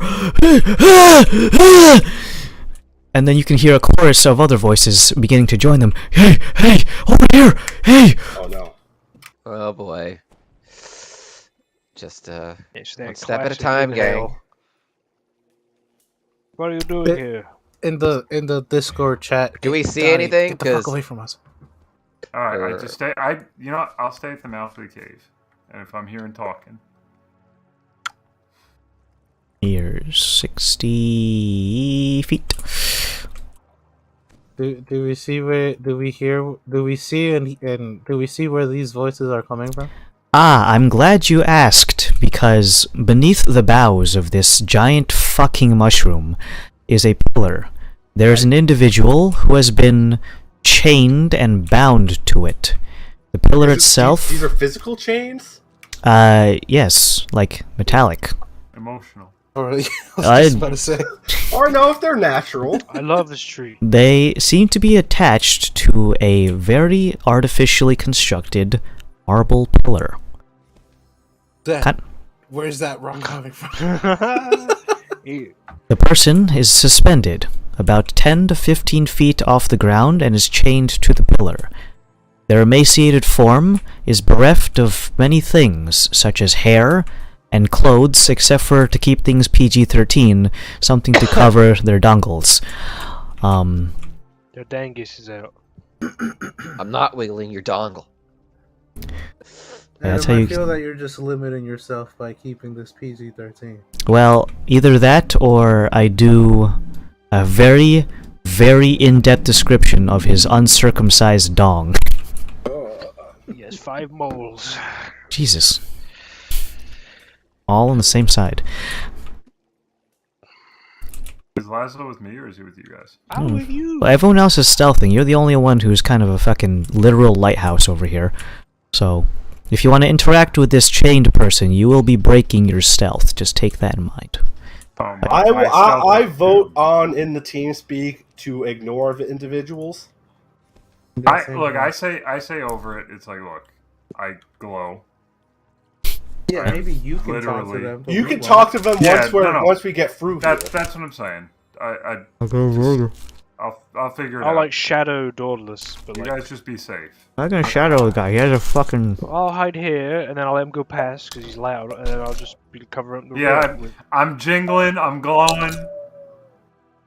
And then you can hear a chorus of other voices beginning to join them. Hey, hey, over here, hey. Oh no. Oh boy. Just It's that one step at a classic time, gang. inhale. What are you doing Bit- here? In the Discord chat. Do we see Donnie, anything? Get the fuck 'Cause- away from us. Alright, I just stay. You know what? I'll stay at the mouth of the cave. And if I'm hearing talking. Here's 60 feet. Do we see where? Do we hear? Do we see and do we see where these voices are coming from? Ah, I'm glad you asked, because beneath the boughs of this giant fucking mushroom is a pillar. There's an individual who has been chained and bound to it. The pillar itself, These are physical chains? yes, like metallic. emotional. Or I was I- just about to say. Or no, if they're natural. I love this tree. They seem to be attached to a very artificially constructed marble pillar. Cut. Where's that rum coming from? Ew. The person is suspended about 10 to 15 feet off the ground and is chained to the pillar. Their emaciated form is bereft of many things, such as hair and clothes, except for, to keep things PG-13, something to cover their dongles. Their dangus is out. I'm not wiggling your dongle. That's Adam, how I you- feel that you're just limiting yourself by keeping this PG-13. Well, either that or I do a very, very in-depth description of his uncircumcised dong. He has 5 moles. Jesus. All on the same side. Is Laszlo with me or is he with you guys? I'm with you. Well, everyone else is stealthing. You're the only one who's kind of a fucking literal lighthouse over here. So, if you want to interact with this chained person, you will be breaking your stealth. Just take that in mind. I vote on in the team speak to ignore the individuals. I say over it. It's like, look, I glow. Yeah, maybe you can talk to Literally. them. but You we can won't. talk to them Yeah, once no. we get through That's here. what I'm saying. I'll figure it I'll out. like shadow Dauntless, but You like guys just be safe. I'm gonna shadow the guy. He has a fucking... I'll hide here and then I'll let him go past because he's loud, and then I'll just be covering up the Yeah, road with. I'm jingling. I'm glowing.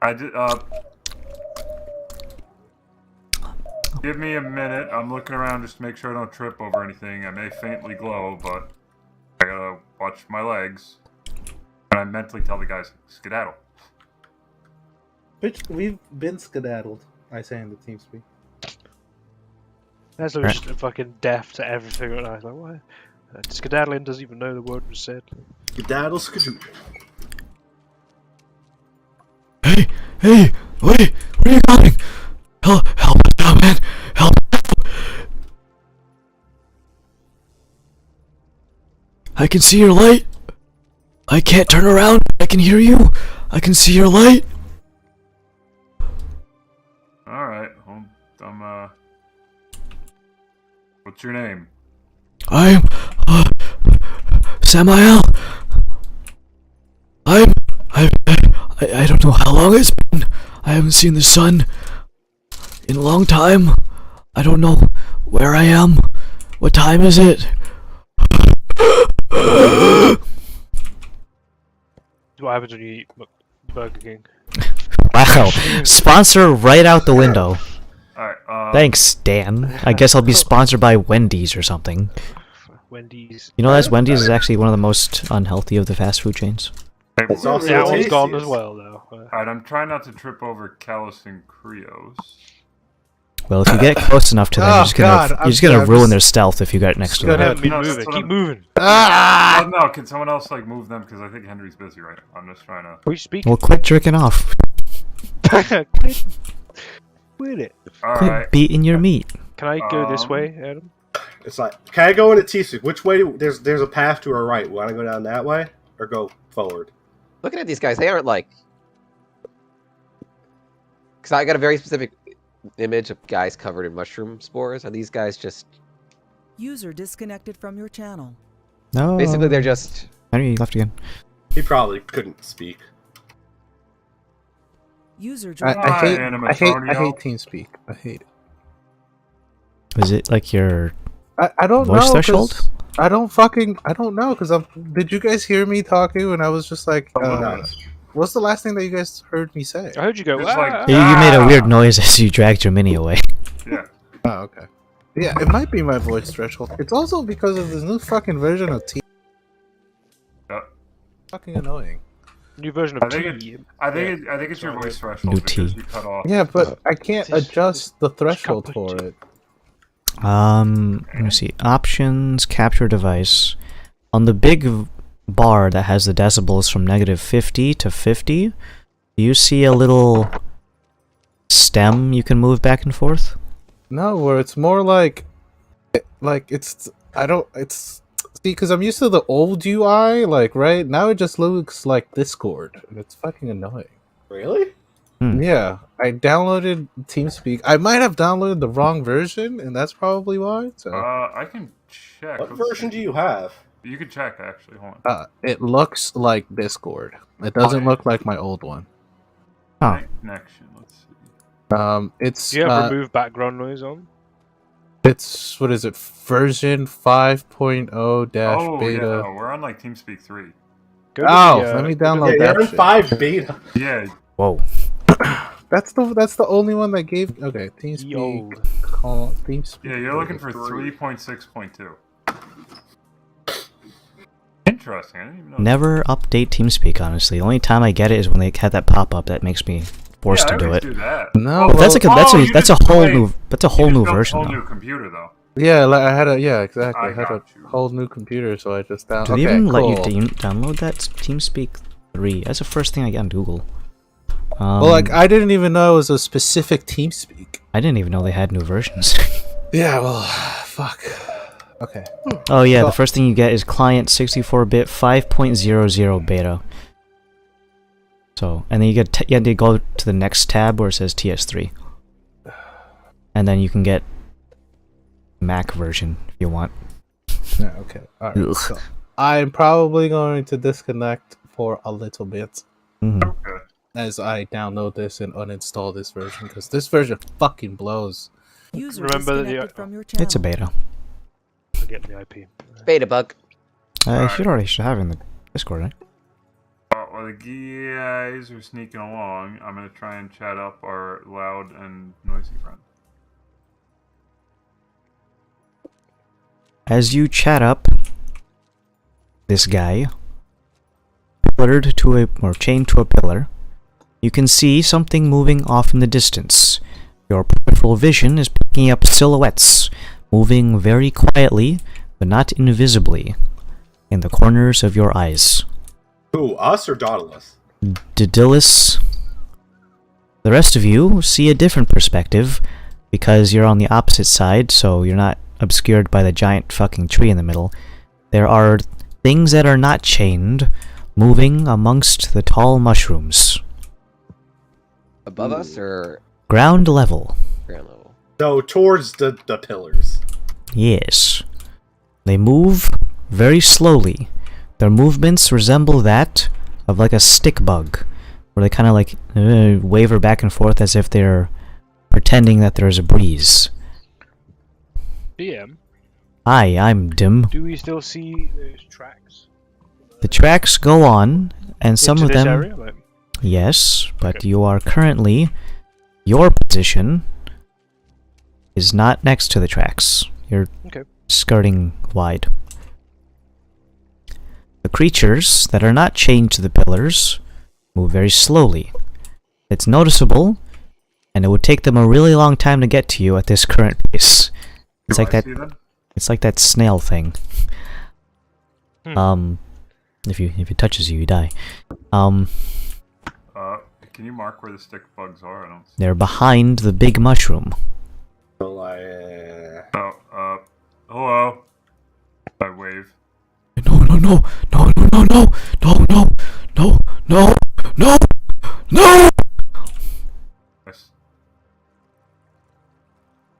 I did. Give me a minute. I'm looking around just to make sure I don't trip over anything. I may faintly glow, but I gotta watch my legs. And I mentally tell the guys, skedaddle. Bitch, we've been skedaddled, I say in the team speak. That's Right. just fucking deaf to everything. And I was like, what? Skedaddling doesn't even know the word was said. Daddle skadoo. Hey! Hey! Wait! Where are you going? Help us out, man! Help! I can see your light! I can't turn around! I can hear you! I can see your light! Alright, I'm, what's your name? I'm... Samael! I don't know how long it's been. I haven't seen the sun in a long time. I don't know where I am. What time is it? What happens when you eat Burger King? Wow. Sponsor right out the window. Alright, Thanks, Dan. I guess I'll be sponsored by Wendy's or something. Wendy's. You know that Wendy's is actually one of the most unhealthy of the fast food chains. It's also That the one's gone tastiest. as well, though. Alright, I'm trying not to trip over Callus and Krios. Well, if you get close enough to them, Oh, you're just gonna, God, you're just gonna I'm ruin just- their stealth if you get next to Go them. ahead. Keep No, that's moving, what keep I'm- moving. Oh, no, can someone else, like, move them? Because I think Henry's busy right now. I'm just trying to... We speak. Well, quit jerking off. Quit it. Alright. Quit beating your meat. Can I go this way, Adam? It's like, can I go into T-Speak? Which way there's a path to our right. Want to go down that way or go forward? Looking at these guys, they aren't like. Because I got a very specific image of guys covered in mushroom spores. Are these guys just. User disconnected from your channel. No. Basically, they're just. Henry, you left again. He probably couldn't speak. User I, joined. I hate, Anime I hate, I Antonio. hate team speak. I hate it. Is it like your I don't voice know. 'cause threshold? I don't know because did you guys hear me talking when I was just like, what's the last thing that you guys heard me say? I heard you go. It's like- "Ah." You made a weird noise as you dragged your mini away. Yeah. Oh, okay. Yeah, it might be my voice threshold. It's also because of this new fucking version of T. Yeah. Fucking annoying. New version of I think T. I think it's your voice threshold New because T. you cut off. Yeah, but I can't Just- adjust the threshold cup for of it. Let me see. Options, capture device. On the big bar that has the decibels from -50 to 50, do you see a little stem you can move back and forth? No, where it's more like it's I don't it's See, because I'm used to the old UI, like, right? Now it just looks like Discord, and it's fucking annoying. Really? Yeah, I downloaded TeamSpeak. I might have downloaded the wrong version, and that's probably why. So, I can check. What Let's version see. do you have? You can check actually. Hold on. it looks like Discord. It doesn't look like my old one. Huh. Connection. Let's see. It's Do you have remove background noise on? it's what is it? Version 5.0 dash Oh beta. yeah, no, we're on like TeamSpeak 3. Go to Oh, the, let me go to download the- Yeah, that you're in shit. 5 beta. Yeah, Whoa. That's the only one that gave. Okay, Ye TeamSpeak. old. Call TeamSpeak. yeah, you're looking for 3. 3.6.2. Interesting. I didn't even know. Never update TeamSpeak, honestly. The only time I get it is when they have that pop-up that makes me forced Yeah, I to do always it. do that. No, But that's like Oh, you that's a just whole play- new You whole just new built a version whole though. new computer though. yeah, like I had exactly. I I had a got you. whole new computer, so I just downloaded. Do they even let you download that TeamSpeak 3? That's the first thing I get on Google. Well, like I didn't even know it was a specific TeamSpeak. I didn't even know they had new versions. Yeah, well, fuck. Okay. Oh yeah, So- the first thing you get is client 64-bit 5.00 beta. So, and then you have to go to the next tab where it says TS3. And then you can get Mac version if you want. Yeah, okay. All right. Ugh. So I'm probably going to disconnect for a little bit Mhm. Okay. as I download this and uninstall this version because this version fucking blows. User Remember that disconnected from your channel. It's a beta. Forget the IP. Beta bug. You should have it in the Discord, right? While the guys are sneaking along, I'm gonna try and chat up our loud and noisy friend. As you chat up this guy, pillared to or chained to a pillar, you can see something moving off in the distance. Your peripheral vision is picking up silhouettes, moving very quietly, but not invisibly, in the corners of your eyes. Who, us or Dauntless? Daedalus. The rest of you see a different perspective, because you're on the opposite side, so you're not obscured by the giant fucking tree in the middle. There are things that are not chained, moving amongst the tall mushrooms. Above us or Ground level. ground level? No, towards the pillars. Yes. They move very slowly. Their movements resemble that of like a stick bug, where they kind of like waver back and forth as if they're pretending that there's a breeze. DM, Hi, I'm Dim. do we still see those tracks? The tracks go on, and some Into of this them... area? Like, Yes, but Okay. you are currently... Your position is not next to the tracks. You're Okay. skirting wide. The creatures that are not chained to the pillars move very slowly. It's noticeable, and it would take them a really long time to get to you at this current pace. It's Do like I that. see them? It's like that snail thing. Hmm. If it touches you, you die. Can you mark where the stick bugs are? I don't see. They're behind the big mushroom. So, like, Oh, hello. I wave. No, no, no, no, no, no, no, no, no, no, no, no, no! I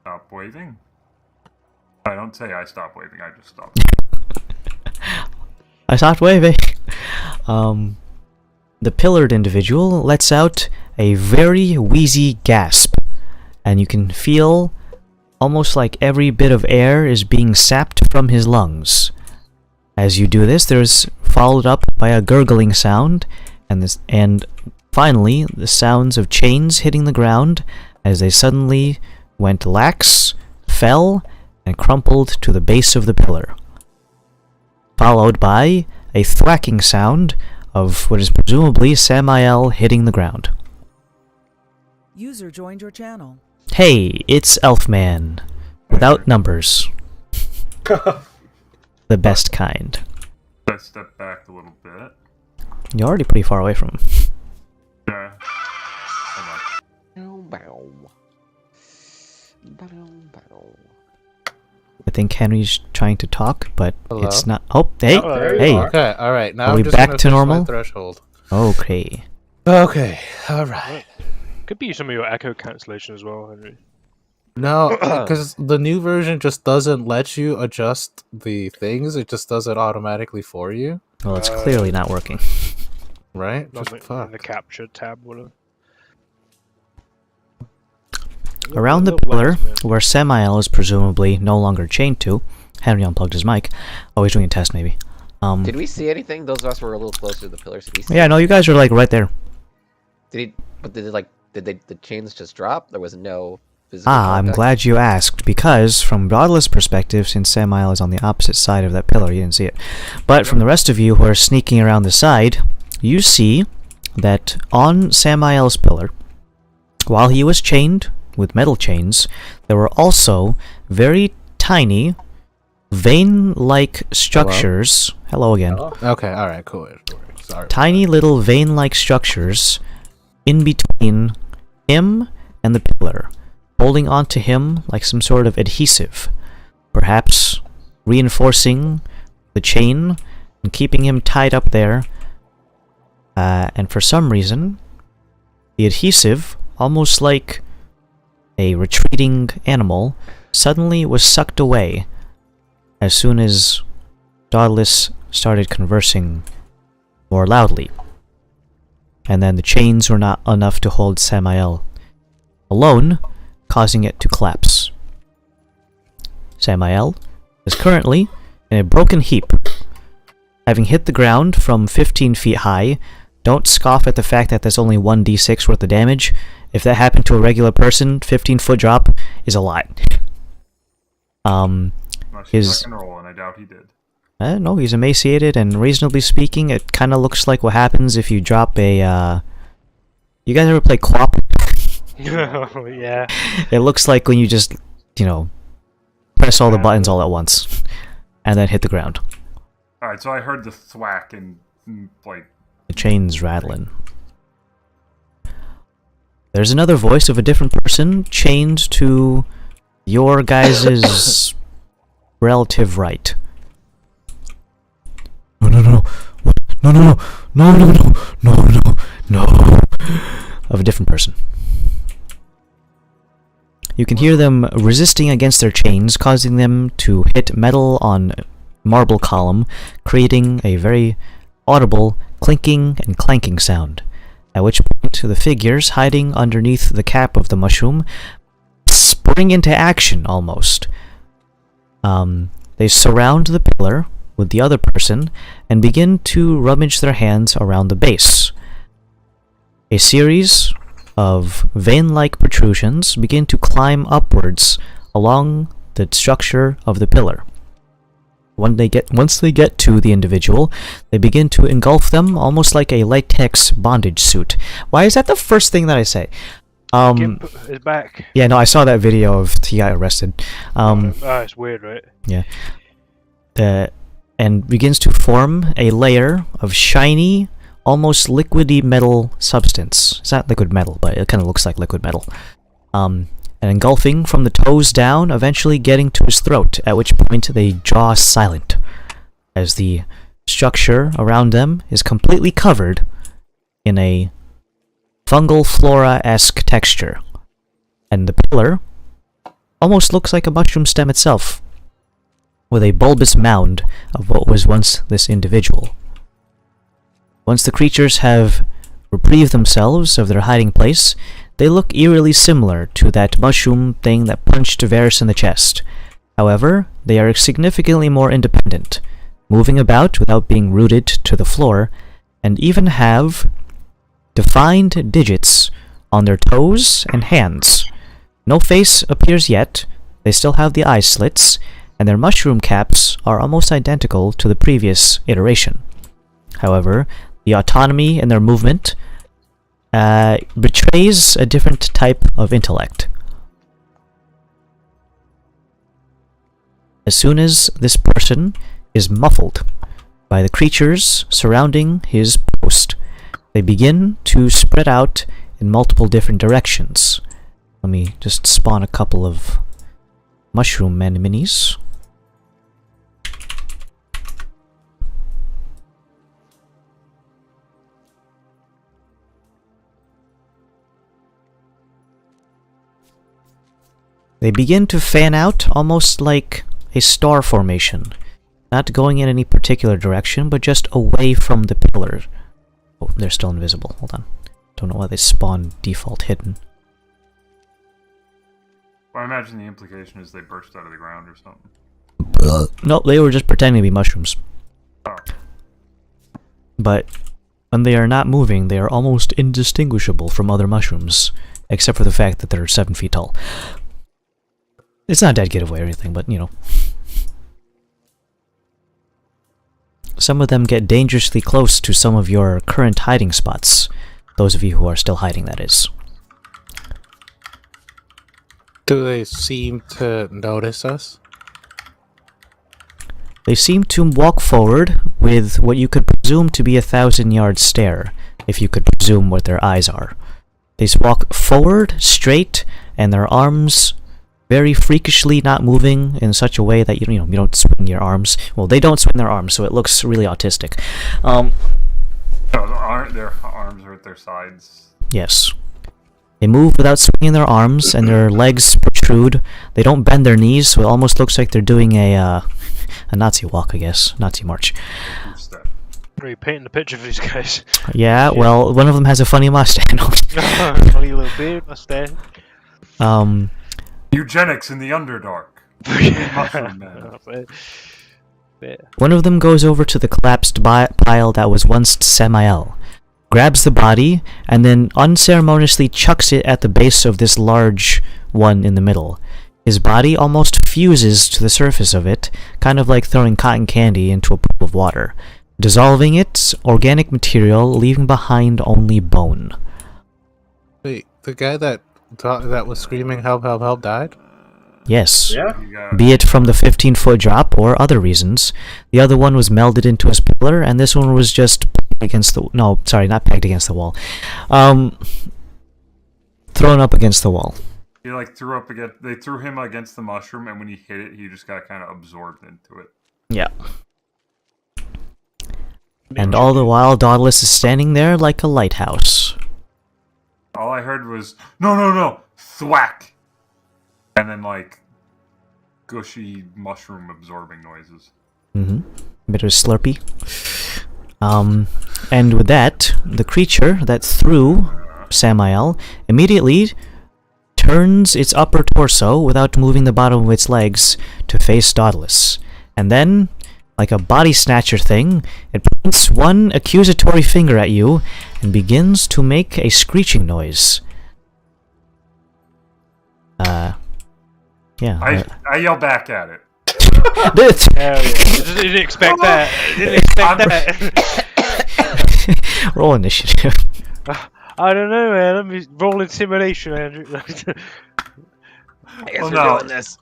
stop waving? I don't say I stop waving, I just stop. I stopped waving. The pillared individual lets out a very wheezy gasp, and you can feel almost like every bit of air is being sapped from his lungs. As you do this, there's followed up by a gurgling sound, and finally the sounds of chains hitting the ground as they suddenly went lax, fell, and crumpled to the base of the pillar. Followed by a thwacking sound of what is presumably Samael hitting the ground. User joined your channel. Hey, it's Elfman. Without numbers. The best kind. I step back a little bit. You're already pretty far away from him. Yeah. Hold on. Bow, bow. Bow, bow. I think Henry's trying to talk, but Hello? it's not. Oh, hey, Oh, there you hey. are. Okay, all right. Now Are I'm we just back gonna to fix my normal? threshold. Okay. Okay, all right. Could be some of your echo cancellation as well, Henry. No, because the new version just doesn't let you adjust the things. It just does it automatically for you, Well, it's clearly not working. right? Not Just in fuck. the capture tab, whatever. Around the pillar, where Samael is presumably no longer chained to, Henry unplugged his mic. Oh, he's doing a test, maybe. Did we see anything? Those of us were a little closer to the pillars. Did we see Yeah, no, you guys are like right there. Did the chains just drop? There was no physical I'm contact? glad you asked, because from Godless' perspective, since Samael is on the opposite side of that pillar, you didn't see it. But from the rest of you who are sneaking around the side, you see that on Samael's pillar, while he was chained with metal chains, there were also very tiny, vein-like structures. Hello again. Okay, all right, cool. Sorry. Tiny little vein-like structures in between him and the pillar, holding onto him like some sort of adhesive, perhaps reinforcing the chain and keeping him tied up there. And for some reason, the adhesive, almost like a retreating animal, suddenly was sucked away as soon as Dauntless started conversing more loudly. And then the chains were not enough to hold Samael alone, causing it to collapse. Samael is currently in a broken heap, having hit the ground from 15 feet high. Don't scoff at the fact that there's only 1d6 worth of damage. If that happened to a regular person, 15-foot drop is a lot. His second roll, and I doubt he did. No, he's emaciated, and reasonably speaking, it kind of looks like what happens if you drop a, You guys ever play co-op? Yeah. It looks like when you just, press all the buttons all at once, and then hit the ground. Alright, so I heard the thwack and, The chain's rattling. There's another voice of a different person chained to your guys' relative right. No. Of a different person. You can hear them resisting against their chains, causing them to hit metal on marble column, creating a very audible clinking and clanking sound. At which point, the figures hiding underneath the cap of the mushroom spring into action almost. They surround the pillar with the other person and begin to rummage their hands around the base. A series of vein-like protrusions begin to climb upwards along the structure of the pillar. Once they get to the individual, they begin to engulf them almost like a latex bondage suit. Why is that the first thing that I say? Gimp is back. Yeah, no, I saw that video of he got arrested. It's weird, right? Yeah. And begins to form a layer of shiny, almost liquidy metal substance. It's not liquid metal, but it kind of looks like liquid metal. And engulfing from the toes down, eventually getting to his throat, at which point they draw silent, as the structure around them is completely covered in a fungal flora-esque texture. And the pillar almost looks like a mushroom stem itself, with a bulbous mound of what was once this individual. Once the creatures have reprieved themselves of their hiding place, they look eerily similar to that mushroom thing that punched Varys in the chest. However, they are significantly more independent, moving about without being rooted to the floor, and even have defined digits on their toes and hands. No face appears yet, they still have the eye slits, and their mushroom caps are almost identical to the previous iteration. However, the autonomy in their movement betrays a different type of intellect. As soon as this person is muffled by the creatures surrounding his post, they begin to spread out in multiple different directions. Let me just spawn a couple of mushroom minis. They begin to fan out almost like a star formation. Not going in any particular direction, but just away from the pillar. Oh, they're still invisible. Hold on. Don't know why they spawn default hidden. Well, I imagine the implication is they burst out of the ground or something. No, they were just pretending to be mushrooms. Oh. But when they are not moving, they are almost indistinguishable from other mushrooms, except for the fact that they're 7 feet tall. It's not a dead giveaway or anything, but you know. Some of them get dangerously close to some of your current hiding spots. Those of you who are still hiding, that is. Do they seem to notice us? They seem to walk forward with what you could presume to be a 1,000-yard stare, if you could presume what their eyes are. They walk forward, straight, and their arms very freakishly not moving in such a way that you don't swing your arms. Well, they don't swing their arms, so it looks really autistic. No, their arms are at their sides. Yes. They move without swinging their arms, and their legs protrude. They don't bend their knees, so it almost looks like they're doing a Nazi walk, I guess. Nazi march. Are you painting the picture for these guys? Yeah, well, one of them has a funny mustache. Funny little beard mustache. Eugenics in the Underdark. Mushroom man. One of them goes over to the collapsed pile that was once Samael, grabs the body, and then unceremoniously chucks it at the base of this large one in the middle. His body almost fuses to the surface of it, kind of like throwing cotton candy into a pool of water, dissolving its organic material, leaving behind only bone. Wait, the guy that was screaming help, help, help died? Yes. Yeah. Be it from the 15-foot drop or other reasons. The other one was melded into his pillar, and this one was just against the... No, sorry, not pegged against the wall. Thrown up against the wall. He they threw him against the mushroom, and when he hit it, he just got kind of absorbed into it. Yeah. And all the while, Dauntless is standing there like a lighthouse. All I heard was, no, thwack! And then, gushy mushroom absorbing noises. Mm-hmm. Bit of slurpy. And with that, the creature that threw Samael immediately turns its upper torso without moving the bottom of its legs to face Dauntless. And then, like a body snatcher thing, it points one accusatory finger at you and begins to make a screeching noise. Yeah. I yell back at it. Hell yeah. You didn't expect that. You didn't expect that. Roll initiative. I don't know, man. Let me roll intimidation, Andrew. I guess Well, we're no. doing this.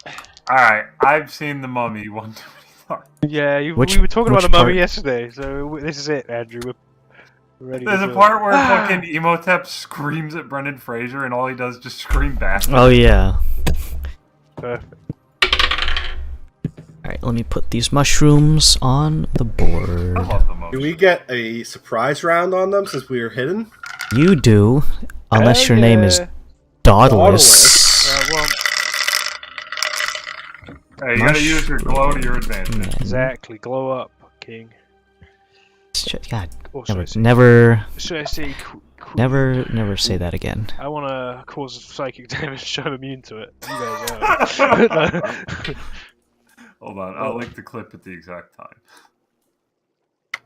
Alright, I've seen the Mummy one too many times. Yeah, we were talking about which the mummy part? yesterday, so this is it, Andrew. We're ready. There's to a do part it. where fucking Emotep screams at Brendan Fraser, and all he does is just scream back. Oh, yeah. Perfect. Alright, let me put these mushrooms on the board. I love the Mummy. Do we get a surprise round on them since we are hidden? You do, unless Hell your name is yeah. Dauntless. Well, Hey, you gotta use your glow to your advantage. exactly. Glow up, King. God, Or should I say, never never say that again. I want to cause psychic damage, so I'm immune to it. You guys are. Hold on, I'll link the clip at the exact time.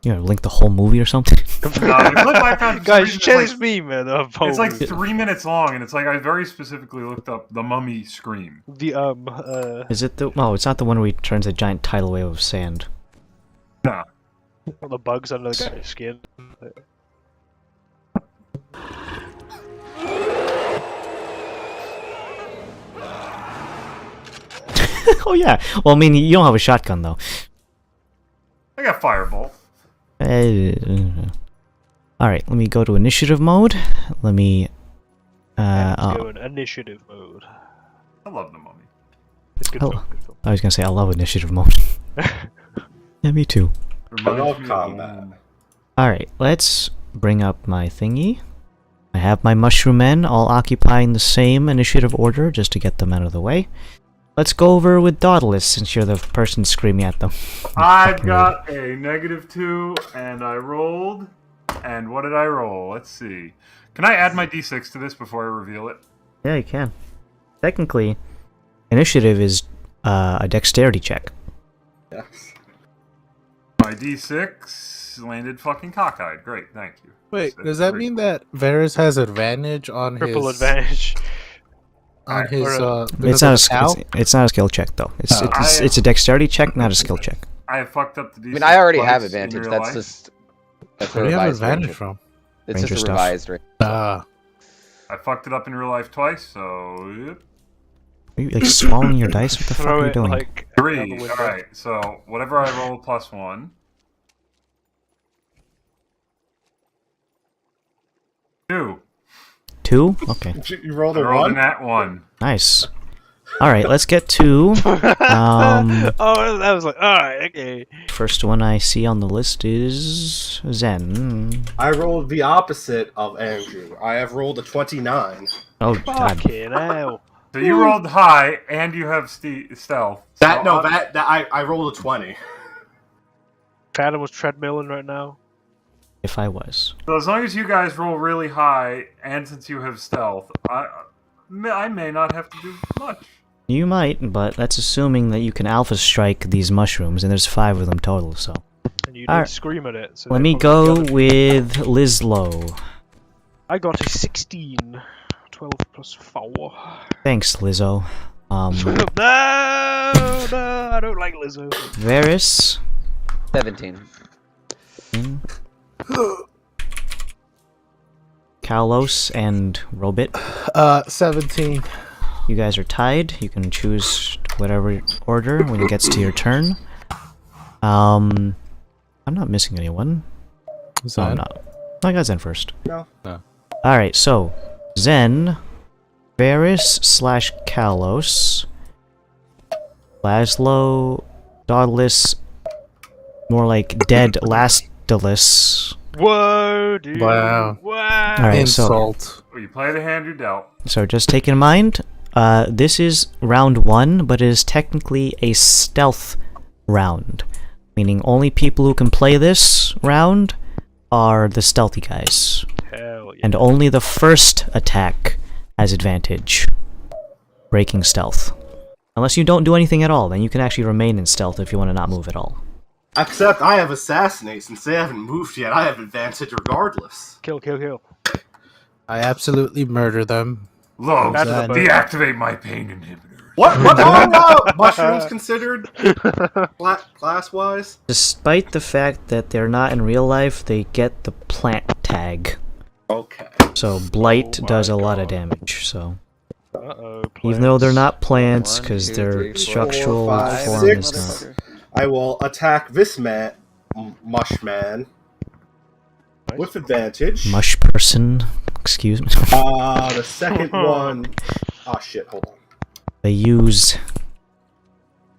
You know, link the whole movie or something? No, the clip I found Guys, check it's this meme, man. Of it's like Homebrew. 3 minutes long, and it's like I very specifically looked up the Mummy scream. The Is it the... Oh, it's not the one where he turns a giant tidal wave of sand. Nah. the bugs under the guy's skin. Oh, yeah. Well, I mean, you don't have a shotgun, though. I got Fireball. Alright, let me go to initiative mode. Let me... Let's go in initiative mode. I love the Mummy. It's good Oh. film, good film. I was gonna say, I love initiative mode. Yeah, me too. Reminds love me of combat. home. Alright, let's bring up my thingy. I have my mushroom men all occupying the same initiative order just to get them out of the way. Let's go over with Dauntless since you're the person screaming at them. I've got a -2, and I rolled. And what did I roll? Let's see. Can I add my d6 to this before I reveal it? Yeah, you can. Technically, initiative is a dexterity check. Yes. My d6 landed fucking cockeyed. Great, thank you. Wait, That's does that pretty mean cool. that Varys has advantage on Triple his advantage. on his? It's not it's not a skill check though. It's a dexterity check, not a skill check. I have fucked up the d6. I mean, I already have twice in advantage. real That's life. just that's Where a do you have revised advantage range. from? It's Ranger just a stuff. revised range. I fucked it up in real life twice, so yep. Are you like swallowing your dice? What the fuck Throw are you it doing? like out the 3. window. Alright, so whatever I roll +1. 2. 2? Okay, You rolled I a rolled a 1? nat 1. nice. Alright, let's get to... Oh, that was like, alright, okay. First one I see on the list is Zen. I rolled the opposite of Andrew. I have rolled a 29. Oh god. Fucking hell. So you rolled high, and you have stealth. That So I rolled a 20. Adam was treadmilling right now. If I was. So as long as you guys roll really high, and since you have stealth, I may not have to do much. You might, but that's assuming that you can alpha strike these mushrooms, and there's 5 of them total, so... And you Alright. did scream at it. So Let they me probably go got it. with Lizlo. I got a 16. 12 plus 4. Thanks, Lizzo. No, I don't like Lizzo. Varys. 17. Kalos and Robit. 17. You guys are tied. You can choose whatever order when it gets to your turn. I'm not missing anyone. No, I'm not. I got Zen first. No. Alright, so Zen, Varys / Kalos, Laszlo, Dauntless, more like Dead Lastulus. Whoa, dude. Wow. Wow. Alright, so Insult. Well, you play the hand you're dealt. just take in mind, this is round 1, but it is technically a stealth round. Meaning only people who can play this round are the stealthy guys. Hell yeah. And only the first attack has advantage. Breaking stealth. Unless you don't do anything at all, then you can actually remain in stealth if you want to not move at all. Except I have Assassinate. Since they haven't moved yet, I have advantage regardless. Kill. I absolutely murder them. Low, That's the deactivate my pain inhibitor. What? Oh, mushrooms considered class-wise? Despite the fact that they're not in real life, they get the plant tag. Okay. So Blight Oh does a my lot of God. damage, so... Uh-oh. Even though they're not plants, 1, because 2, they're 3, 4, structural 5, form 6. is not... I will attack this man, Mushman, with advantage. Mush person, excuse me. The second one... Oh shit, hold on. They use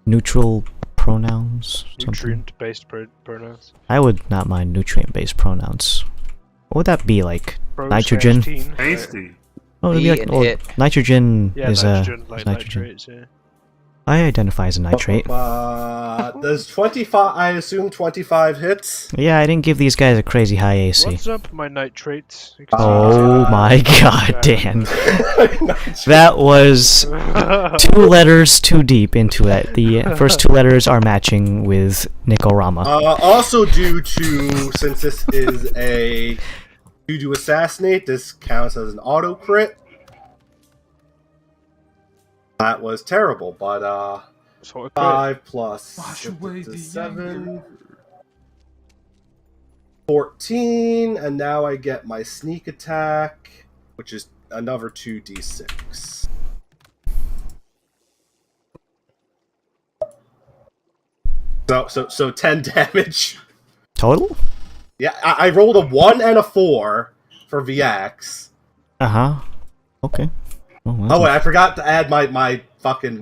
neutral pronouns. Something. Nutrient-based pronouns. I would not mind nutrient-based pronouns. What would that be like? Pro Nitrogen? / teen. Tasty. Oh, it'd E be like and well, hit. nitrogen Yeah, is nitrogen, like nitrogen. nitrates, yeah. I identify as a nitrate. Does 25... I assume 25 hits? Yeah, I didn't give these guys a crazy high AC. What's up, my nitrates? You can Oh see my god, Dan. That was 2 letters too deep into it. The first 2 letters are matching with Nikorama. Also due to... Since this is a... Due to Assassinate, this counts as an auto crit. That was terrible, but Sort of 5 plus Wash away the 7, 14, and now I get my sneak attack, which is another 2d6. So 10 damage. Total? Yeah, I rolled a 1 and a 4 for VX. Uh-huh. Okay. Well, that's Oh wait, I forgot to add my fucking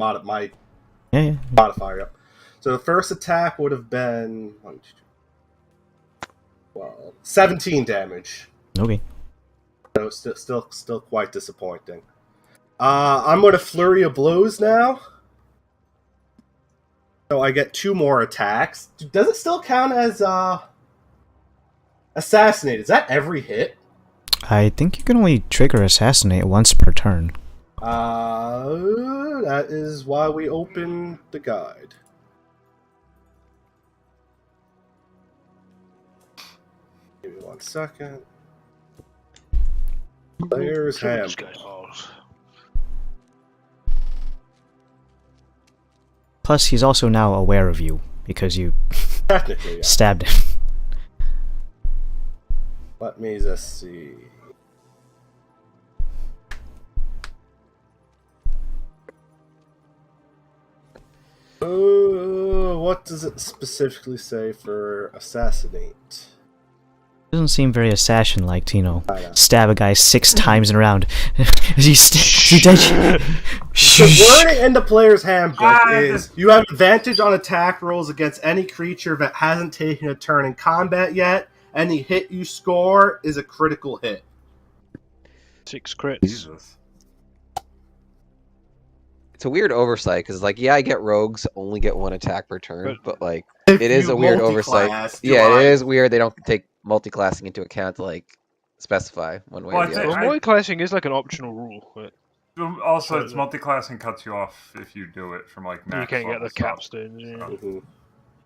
yeah. modifier up. So the first attack would have been 1, 2, 12, 17 damage. Okay. So still quite disappointing. I'm going to flurry of blows now. So I get 2 more attacks. Does it still count as assassinate? Is that every hit? I think you can only trigger assassinate once per turn. That is why we opened the guide. Give me 1 second. Player's hand. Plus, he's also now aware of you because you Technically, yeah. stabbed him. Let me just see. What does it specifically say for assassinate? Doesn't seem very assassin-like to, I know. stab a guy 6 times in a round. Is he dead? The wording in the player's handbook is you have advantage on attack rolls against any creature that hasn't taken a turn in combat yet. Any hit you score is a critical hit. 6 crits. Jesus. It's a weird oversight because, like, yeah, I get rogues only get 1 attack per turn, but like, If it is you a weird multi-class, oversight. do Yeah, I- it is weird. They don't take multi-classing into account to like specify one way Well, or I the think- other. Well, multi-classing is like an optional rule, but Also, it's multi-classing cuts you off if you do it from like max you can't get level the stuff. capstone, yeah. Mhm.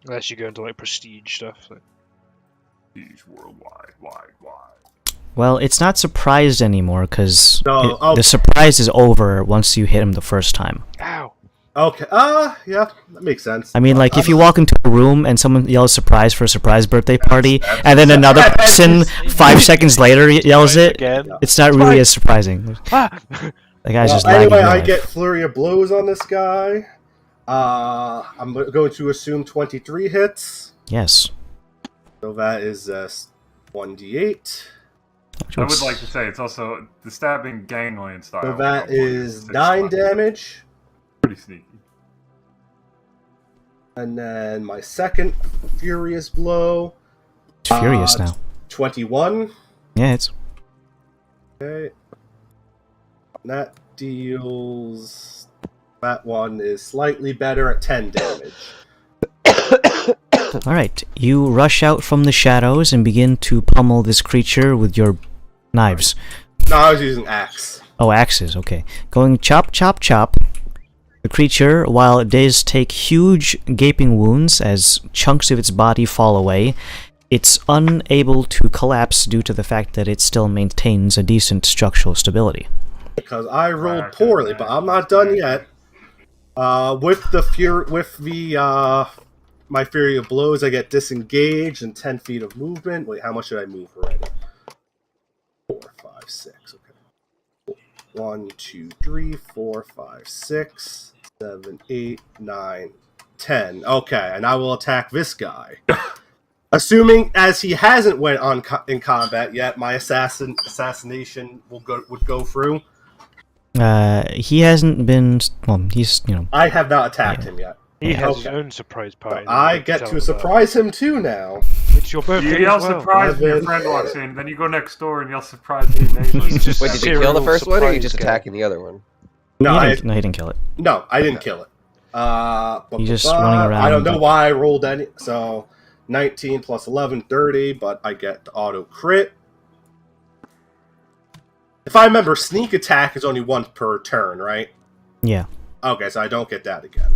Unless you go into like prestige stuff. So. Prestige worldwide, wide. Well, it's not surprised anymore because No, the surprise is over once you hit him the first time. Ow! Okay. Yeah, that makes sense. I mean, like, if you walk into a room and someone yells surprise for a surprise birthday party, and then another person 5 seconds later yells it, Again. it's not really as surprising. Ah! The guy's just Anyway, lagging I your get life. flurry of blows on this guy. I'm going to assume 23 hits. Yes. So that is 1d8. I would like to say it's also the stabbing ganglion style. So that you know, is it's 9 fun. damage. Pretty sneaky. And then my second furious blow. It's furious now. 21. Yeah, it's... Okay. That deals... That one is slightly better at 10 damage. Alright, you rush out from the shadows and begin to pummel this creature with your knives. No, I was using axe. Oh, axes, okay. Going chop, chop, chop. The creature, while it does take huge gaping wounds as chunks of its body fall away, it's unable to collapse due to the fact that it still maintains a decent structural stability. Because I rolled poorly, but I'm not done yet. With my Fury of Blows, I get disengaged and 10 feet of movement. Wait, how much did I move already? 4, 5, 6. Okay. 1, 2, 3, 4, 5, 6, 7, 8, 9, 10. Okay, and I will attack this guy. Assuming, as he hasn't went on in combat yet, my assassination would go through. He hasn't been... Well, he's, I have not attacked him yet. He has his Okay. own surprise party. I get to surprise him too now. It's your birthday. You yell as well. surprise when your Evan. friend walks in, then you go next door and yell surprise to your neighbor. He's just Wait, did you serial kill the first one, or are you surprise just guy. attacking the other one? No, he didn't kill it. No, I didn't kill it. He's just running around. I don't know why I rolled any. So 19 plus 11, 30, but I get the auto crit. If I remember, sneak attack is only once per turn, right? Yeah. Okay, so I don't get that again.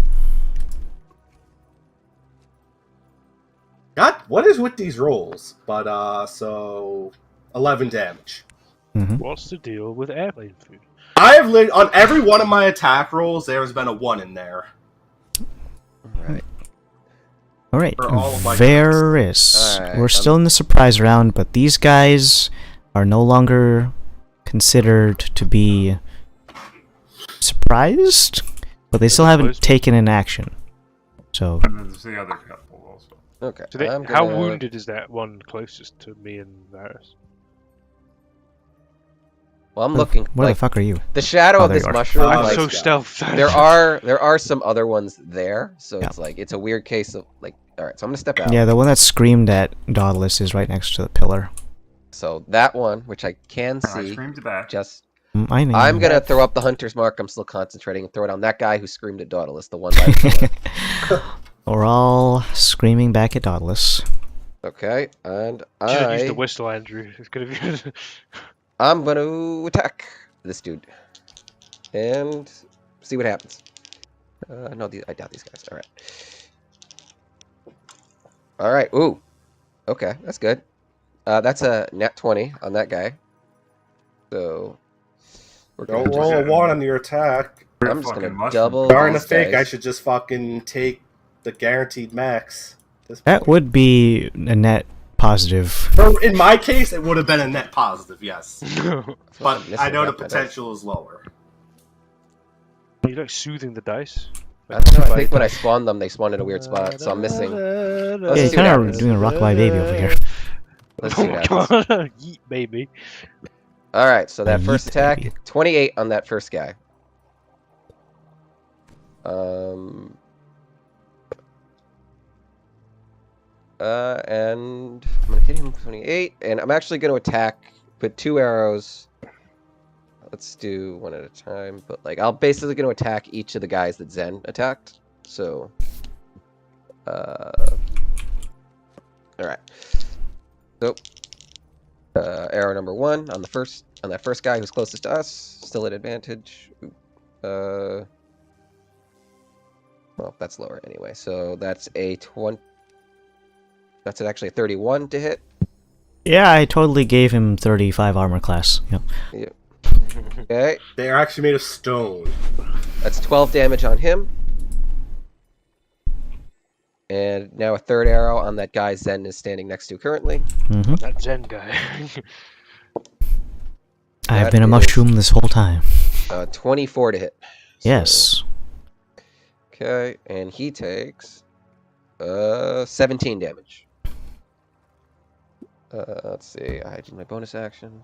God, what is with these rolls? But, so 11 damage. What's the deal with airplane food? I have on every one of my attack rolls, there has been a 1 in there. Alright, For all of my Varys. Alright, We're still in the surprise round, but these guys are no longer considered to be surprised, but they still haven't taken an action. So, And then there's the other couple also. Okay. So they, I'm how gonna- wounded is that one closest to me and Varys? Well, I'm looking. where Like, the fuck are you? the shadow Oh, of there this you are. mushroom. Oh, I'm like, so this guy. stealth. there are some other ones there, so Yeah. it's like it's a weird case of like. All right, so I'm gonna step out. Yeah, the one that screamed at Dauntless is right next to the pillar. So that one, which I can I see, screamed it back. just I know. I'm gonna throw up the hunter's mark. I'm still concentrating and throw it on that guy who screamed at Dauntless, the one by the pillar. We're all screaming back at Dauntless. Okay, and You should use the whistle, Andrew. It's gonna be. I'm gonna attack this dude and see what happens. No, I doubt these guys. All right. All right. Ooh. Okay, that's good. That's a net 20 on that guy. So we're Don't gonna roll a just- 1 on your attack. I'm just Fucking gonna mushroom. double Darn these a fake, I guys. should just fucking take the guaranteed max. That would be a net positive. In my case, it would have been a net positive, yes. But Missing I know the that, that potential is lower. You like soothing the dice. I don't know. I think when I spawned them, they spawned in a weird spot, so I'm missing. Yeah, Let's you're see what kind of happens. doing a rockabye baby over here. Let's see what Oh happens. god, yeet baby. All right, so that Yeet, first attack, baby. 28 on that first guy. And I'm gonna hit him with 28, and I'm actually gonna attack. Put 2 arrows. Let's do one at a time, but like I'll basically gonna attack each of the guys that Zen attacked. So, all right. So, arrow number 1 on that first guy who's closest to us, still at advantage. Well, that's lower anyway. So that's a 20. That's actually a 31 to hit. Yeah, I totally gave him 35 armor class. Yep. Yep. Okay, They are actually made of stone. that's 12 damage on him. And now a third arrow on that guy Zen is standing next to currently. Hmm. That Zen guy. I've That been a is- mushroom this whole time. 24 to hit. So- Yes. Okay, and he takes 17 damage. Let's see. I did my bonus action.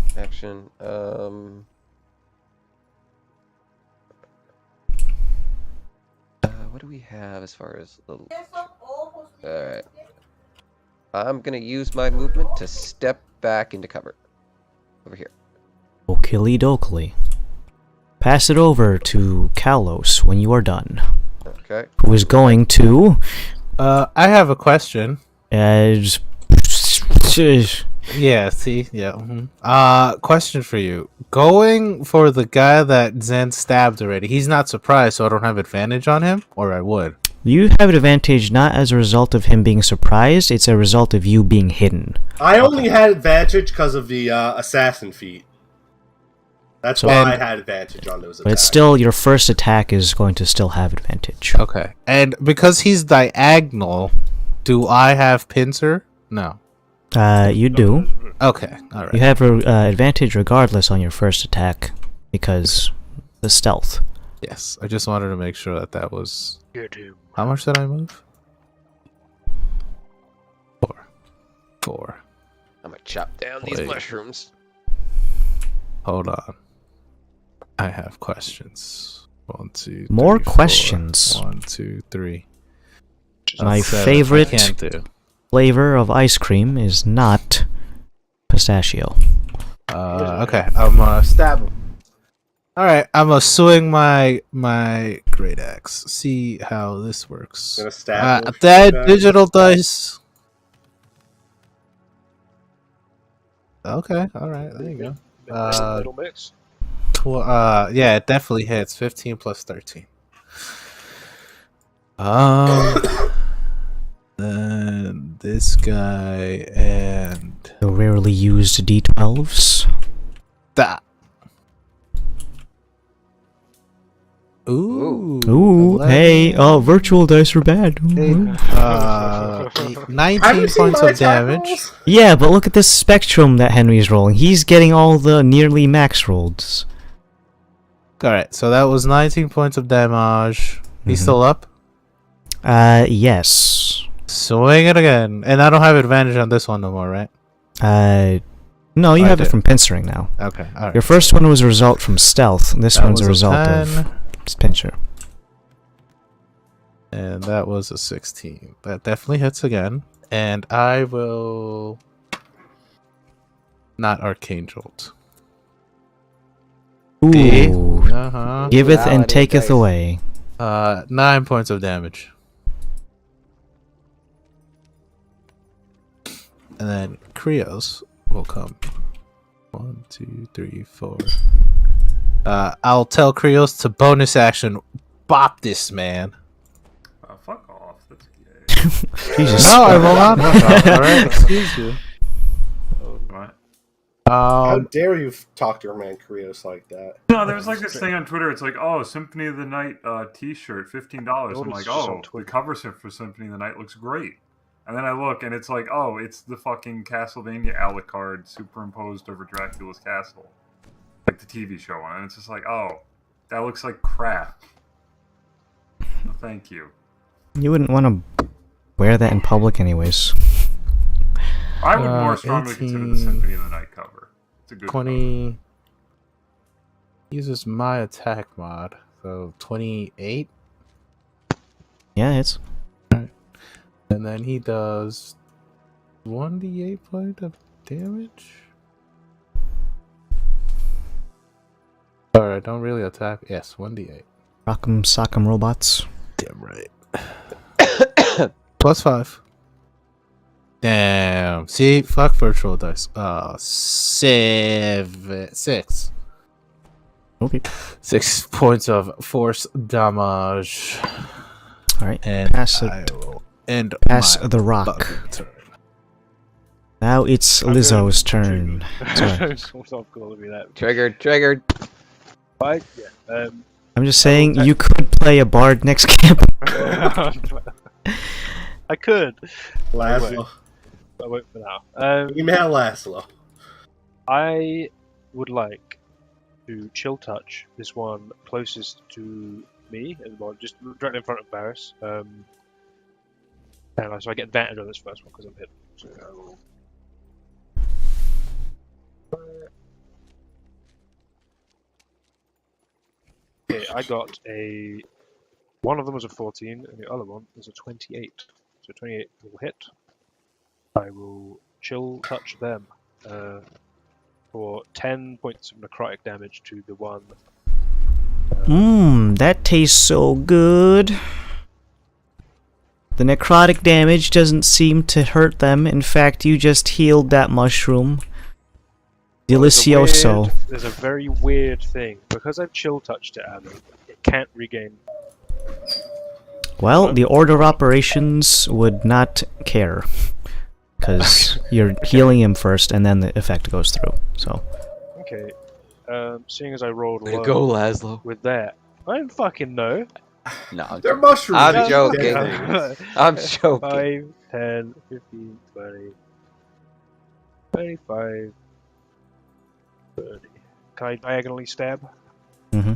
What do we have as far as the? All right. I'm gonna use my movement to step back into cover. Over here. Okily dokily. Pass it over to Kalos when you are done. Okay. Who is going to... I have a question. Yeah, see? Yeah. Question for you. Going for the guy that Zen stabbed already, he's not surprised, so I don't have advantage on him? Or I would? You have an advantage not as a result of him being surprised, it's a result of you being hidden. I only had advantage because of the assassin feat. That's So- why I had advantage on those attacks. But it's still, your first attack is going to still have advantage. Okay. And because he's diagonal, do I have pincer? No. You do. Okay, alright. You have advantage regardless on your first attack, because the stealth. Yes, I just wanted to make sure that that was... Get him. How much did I move? 4. I'm gonna chop down these Wait. mushrooms. Hold on. I have questions. 1, 2, More 3, 4. questions. 1, 2, 3. My That's 7. favorite I can't do. flavor of ice cream is not pistachio. Okay, I'm gonna stab him. Alright, I'm gonna swing my great axe. See how this works. Gonna stab him. That digital dice. Okay, alright, there you go. Little mix. Yeah, it definitely hits. 15 plus 13. Then this guy and The rarely used D12s. that. Ooh. Ooh, 11. hey, virtual dice are bad. Ooh. 19 Have you seen points my of damage. tackles? Yeah, but look at this spectrum that Henry's rolling. He's getting all the nearly max rolls. Alright, so that was 19 points of damage. He's Mhm. still up? Yes. Swing it again. And I don't have advantage on this one no more, right? No, you I have it did. from pincering now. Okay, alright. Your first one was a result from stealth. This That one's a was result 10, of pincer. and that was a 16. That definitely hits again. And I will not Arcane Jolt. Ooh. Uh-huh. Giveth and Valid taketh dice. away. 9 points of damage. And then Krios will come. 1, 2, 3, 4. I'll tell Krios to bonus action bop this man. Fuck off. That's gay. Jesus. No, I will not. Alright, excuse you. What? How dare you talk to your man Krios like that? No, there's like this thing on Twitter. It's like, oh, Symphony of the Night T-shirt, $15. I'm like, just on oh, the Twitter. cover for Symphony of the Night looks great. And then I look, and it's like, oh, it's the fucking Castlevania Alucard superimposed over Dracula's castle, like the TV show one. And it's just like, oh, that looks like crap. No, thank you. You wouldn't want to wear that in public, anyways. I would more strongly consider the Symphony of the Night cover. It's a good 20 uses my attack mod, so 28. Yeah, it's. And then he does 1d8 point of damage. Alright, don't really attack. Yes, 1d8. Rock'em sock'em robots. Damn right. Plus 5. Damn. See, fuck virtual dice. 6. Okay. 6 points of force damage. Alright. And Pass it. I will end Pass my the rock. button turn. Now it's I'm Lizzo's going turn. Sorry. Stop calling me that. Triggered. Right? Yeah. I'm just saying you could play a bard next camp. I could. Laszlo. I won't for now. Email Laszlo. I would like to chill touch this one closest to me, and well, just directly in front of Varys. And so I get advantage on this first one because I'm hit. So, okay, I got a. One of them was a 14, and the other one was a 28. So 28 will hit. I will chill touch them for 10 points of necrotic damage to the one. That tastes so good. The necrotic damage doesn't seem to hurt them. In fact, you just healed that mushroom. Delicioso. There's a very weird thing. Because I've chill touched it, Adam, it can't regain. Well, the order of operations would not care. Because you're healing him first, and then the effect goes through. So. Okay. Seeing as I rolled Way to low go, Laszlo. with that, I don't fucking know. No, I'm They're joking. mushrooms. I'm They're joking. dead things. I'm joking. 5, 10, 15, 20, 25, 30. Can I diagonally stab? Mm-hmm.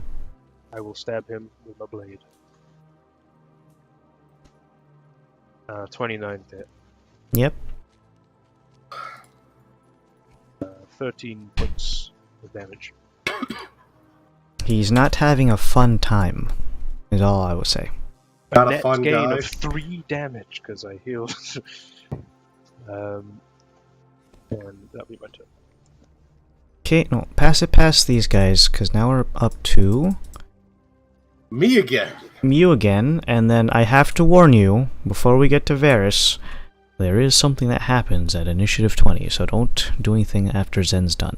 I will stab him with my blade. 29 to hit. Yep. 13 points of damage. He's not having a fun time, is all I would say. Not a Net fun gain guy. of 3 damage because I healed. And that'll be my turn. Okay, no, pass it past these guys, because now we're up to Me again. you again, and then I have to warn you, before we get to Varys, there is something that happens at Initiative 20, so don't do anything after Zen's done.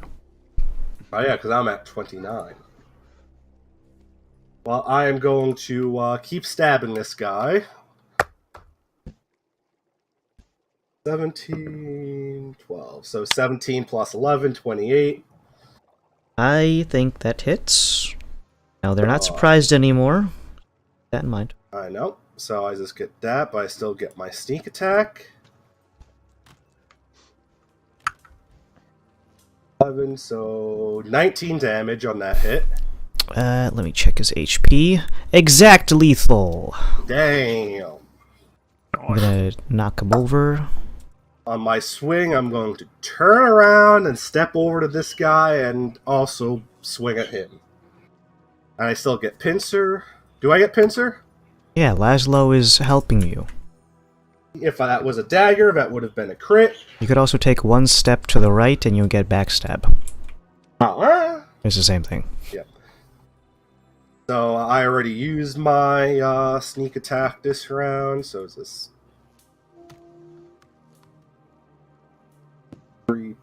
Oh yeah, because I'm at 29. Well, I am going to keep stabbing this guy. 17, 12. So 17 plus 11, 28. I think that hits. Now, they're not surprised anymore. Keep that in mind. I know. So I just get that, but I still get my sneak attack. 11, so 19 damage on that hit. Let me check his HP. Exact lethal. Damn. I'm gonna knock him over. On my swing, I'm going to turn around and step over to this guy and also swing at him. And I still get pincer. Do I get pincer? Yeah, Laszlo is helping you. If that was a dagger, that would have been a crit. You could also take one step to the right and you'll get backstab. Ah. It's the same thing. Yep. So I already used my sneak attack this round, so it's this 3.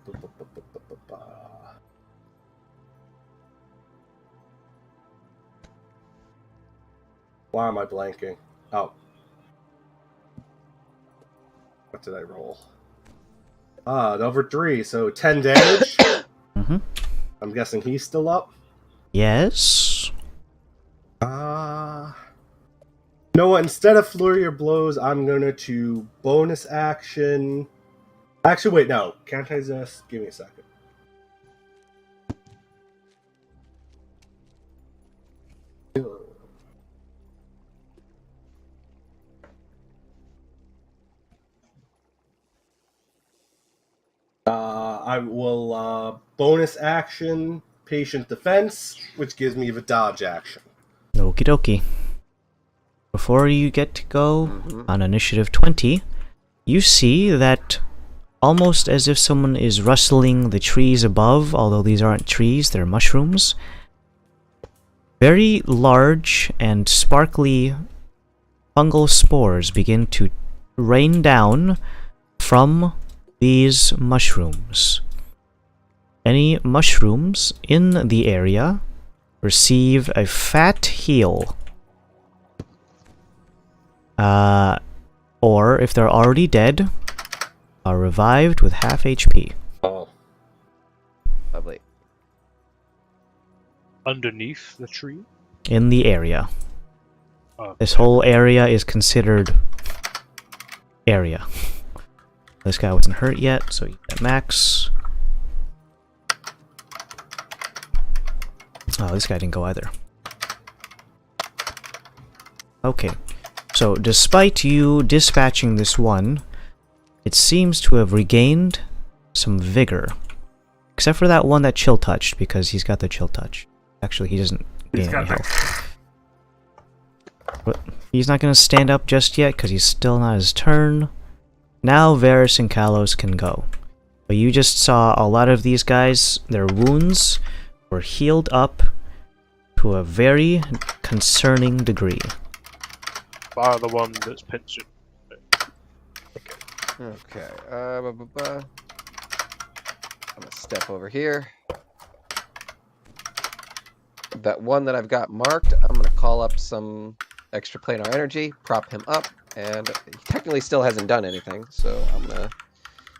Why am I blanking? Oh. What did I roll? Over 3, so 10 damage. Mm-hmm. I'm guessing he's still up. Yes. You know what? Instead of Flurry of Blows, I'm gonna to bonus action. Actually, wait, no. Can't I just give me a second? I will bonus action Patient Defense, which gives me the dodge action. Okie dokie. Before you get to go Mhm. on initiative 20, you see that almost as if someone is rustling the trees above, although these aren't trees, they're mushrooms, very large and sparkly fungal spores begin to rain down from these mushrooms. Any mushrooms in the area receive a fat heal. Or if they're already dead, are revived with half HP. Oh. Lovely. Underneath the tree? In the area. Oh, This whole area is considered area. This guy wasn't hurt yet, so you get max. Oh, this guy didn't go either. Okay, so despite you dispatching this one, it seems to have regained some vigor. Except for that one that chill touched, because he's got the chill touch. Actually, he doesn't He's gain got any that. health. But he's not going to stand up just yet, because he's still not his turn. Now Varys and Kalos can go. But you just saw a lot of these guys, their wounds were healed up to a very concerning degree. bar the one that's pinched it. Okay. I'm gonna step over here. That one that I've got marked, I'm gonna call up some extra planar energy, prop him up, and he technically still hasn't done anything, so I'm gonna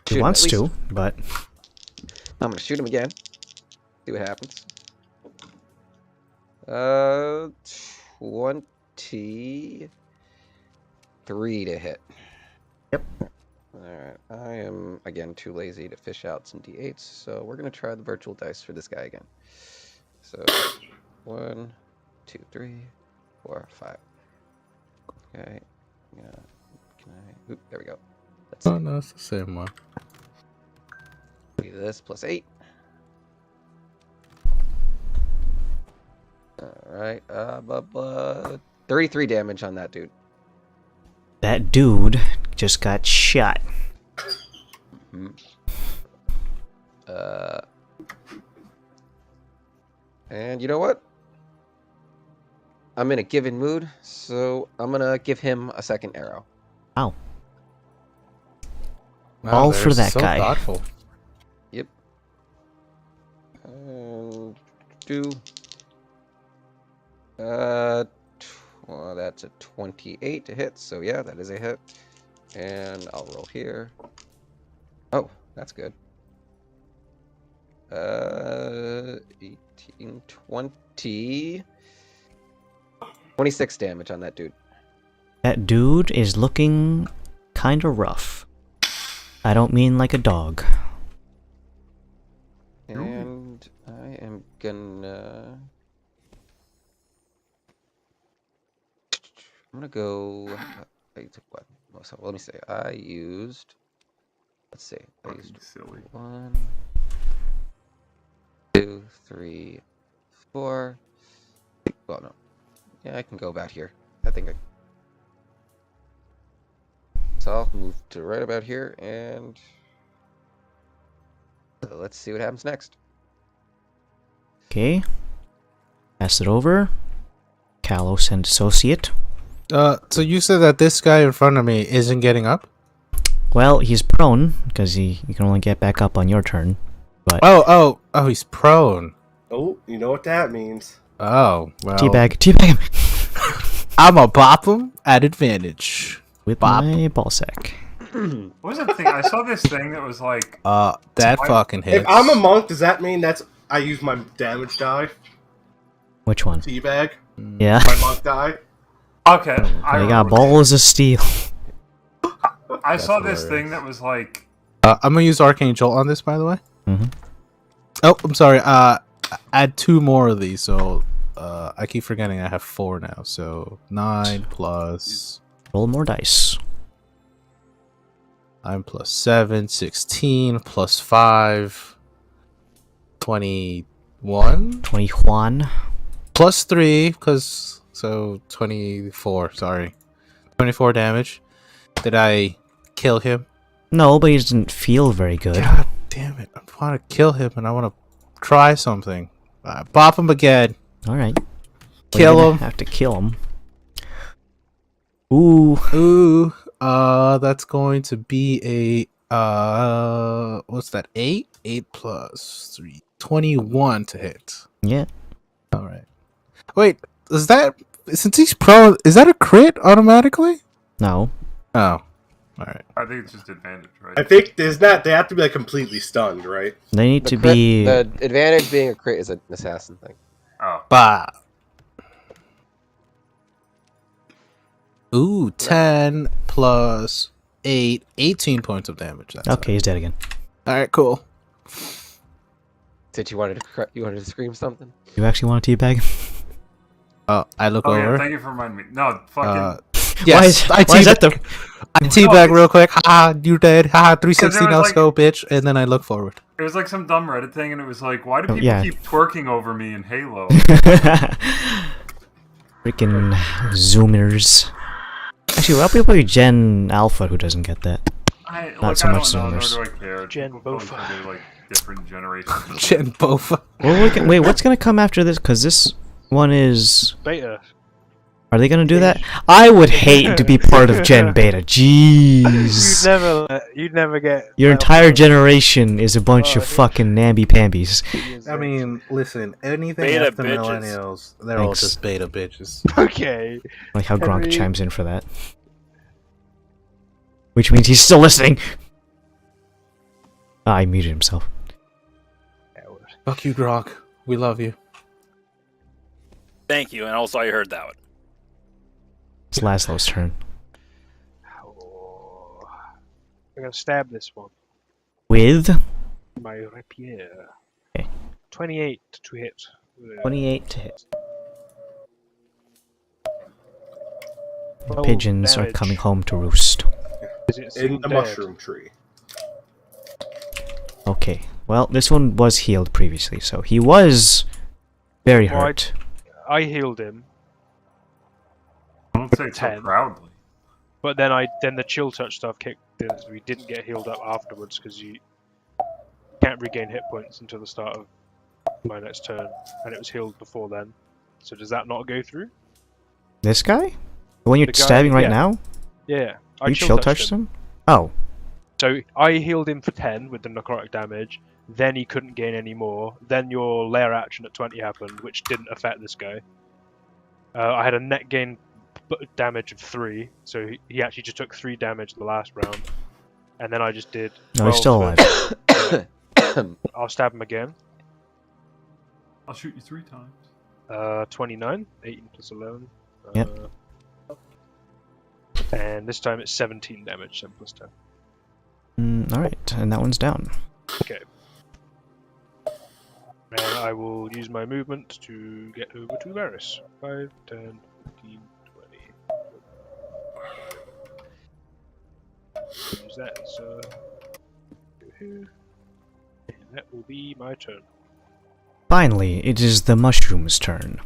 shoot He him wants at least. to, but I'm gonna shoot him again. See what happens. 23 to hit. Yep. Alright, I am, again, too lazy to fish out some d8s, so we're going to try the virtual dice for this guy again. So, 1, 2, 3, 4, 5. Okay, yeah, can I, oop, there we go. Let's see. Oh no, it's the same one. Do this plus 8. Alright, 33 damage on that dude. that dude just got shot. And you know what? I'm in a given mood, so I'm gonna give him a second arrow. Wow. Wow, All for they're that so guy. Thoughtful. Yep. And do. Well, that's a 28 to hit, so yeah, that is a hit. And I'll roll here. Oh, that's good. 18, 20. 26 damage on that dude. That dude is looking kinda rough. I don't mean like a dog. And I am gonna... I'm gonna go... I took what? So let me see. I used... Let's see. I used Silly. 1, 2, 3, 4. Well, no. Yeah, I can go back here. I think I... So I'll move to right about here, and let's see what happens next. Okay. Pass it over. Kalos and Associate. So you said that this guy in front of me isn't getting up? Well, he's prone, because you can only get back up on your turn. But Oh, he's prone. Oh, you know what that means. Oh, well. teabag him. I'm a bop him at advantage. With Bop. my ballsack. What was that thing? I saw this thing that was like. That fucking hits. If I'm a monk, does that mean I use my damage die? Which one? Teabag? Yeah. My monk die? Okay, I got remember. balls of steel. I saw this thing that was like. I'm gonna use Arcane Jolt on this, by the way. Mm-hmm. Oh, I'm sorry. Add 2 more of these, so I keep forgetting I have 4 now. So 9 plus Roll more dice. 9 plus 7, 16 plus 5, 21 21. plus 3, because so 24. Sorry, 24 damage. Did I kill him? No, but he doesn't feel very good. God damn it! I want to kill him, and I want to try something. Bop him again. Alright. Kill him. Have to kill him. Ooh. That's going to be a what's that? 8? 8 plus 3. 21 to hit. Yeah. Alright. Wait, since he's prone, is that a crit automatically? No. Oh. Alright. I think it's just advantage, right? I think there's not. They have to be like completely stunned, right? They need The to crit- be... the advantage being a crit is an assassin thing. Oh. Bah. Ooh, 10 plus 8, 18 points of damage. That's Okay, he's dead again. Alright, cool. Did you wanted to scream something? You actually want to teabag him? Oh, I look Oh over. yeah, thank you for reminding me. No, fucking. Yes, why is that the... I teabag real quick. Haha, you're dead. Haha, 360 Because it was now, like- go, bitch. And then I look forward. It was like some dumb Reddit thing, and it was like, why do people yeah. keep twerking over me in Halo? Freaking zoomers. Actually, what about people Gen Alpha who doesn't get that? Not so much Nor zoomers. do I care. Gen People Bofa. probably do, like different generations. Gen Bofa. Well, wait, what's gonna come after this? Because this one is... Beta. Are they gonna do that? I would hate to be part of Gen Beta. Jeez. You'd never get. Your entire generation is a bunch of fucking namby-pambies. I mean, listen, anything Beta after bitches. millennials, they're all Thanks. just beta bitches. Okay. Like how Gronk Henry- chimes in for that. Which means he's still listening. Ah, he muted himself. Fuck you, Gronk. We love you. Thank you, and also I heard that one. It's Laszlo's turn. Oh. I'm gonna stab this one. With My rapier. Okay. 28 to hit. 28 to hit. Oh, Pigeons are damage. coming home to roost. Is it In the dead? mushroom tree. Okay. Well, this one was healed previously, so he was very Well, hurt. I healed him, Don't say it so 10. proudly. but then the chill touch stuff kicked in, so we didn't get healed up afterwards because you can't regain hit points until the start of my next turn, and it was healed before then. So does that not go through? This guy? The one you're The guy- stabbing right yeah. now? Yeah. You chill touched him? Oh. So I healed him for 10 with the necrotic damage, then he couldn't gain any more, then your lair action at 20 happened, which didn't affect this guy. I had a net gain damage of 3, so he actually just took 3 damage the last round. And then I just did... No, he's 12 still to- alive. I'll stab him again. I'll shoot you 3 times. 29, 18 plus 11. Yep. And this time it's 17 damage, 7 plus 10. Alright, and that one's down. Okay. And I will use my movement to get over to Varys. 5, 10, 15, 20. Use that as and that will be my turn. Finally, it is the mushroom's turn.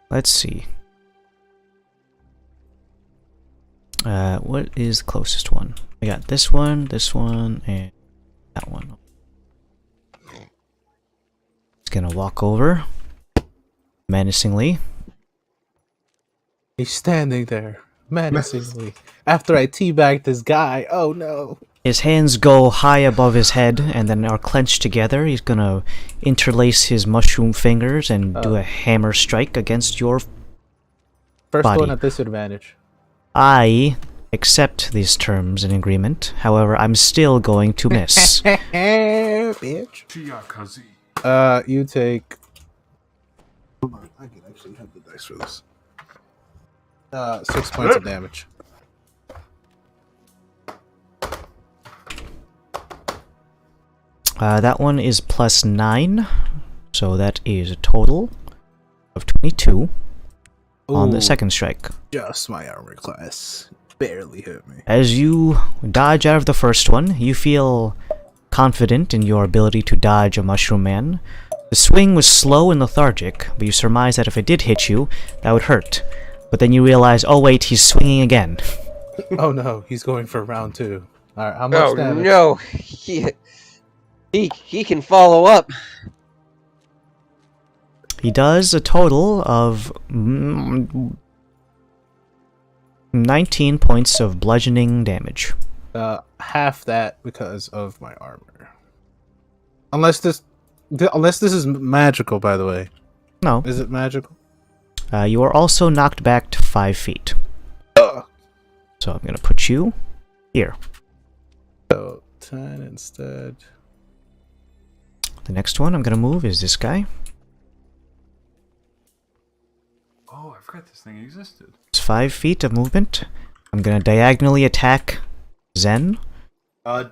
Let's see. What is the closest one? I got this one, and that one. He's gonna walk over menacingly. He's standing there menacingly. After I teabag this guy, oh no. His hands go high above his head and then are clenched together. He's gonna interlace his mushroom fingers and do a hammer strike against your First body. one at disadvantage. I accept these terms and agreement. However, I'm still going to miss. Bitch. Chiyakazi. You take. Hold on, I can actually have the dice for this. 6 points of damage. That one is plus 9, so that is a total of 22 on the Ooh, second strike. Just my armor class. Barely hit me. As you dodge out of the first one, you feel confident in your ability to dodge a mushroom man. The swing was slow and lethargic, but you surmise that if it did hit you, that would hurt. But then you realize, oh wait, he's swinging again. Oh no, he's going for round 2. Alright, how much damage? No, he can follow up. He does a total of 19 points of bludgeoning damage. Half that because of my armor. Unless this is magical, by the way. No. Is it magical? You are also knocked back to 5 feet. So I'm gonna put you here. So 10 instead. The next one I'm gonna move is this guy. Oh, I forgot this thing existed. It's 5 feet of movement. I'm gonna diagonally attack Zen. I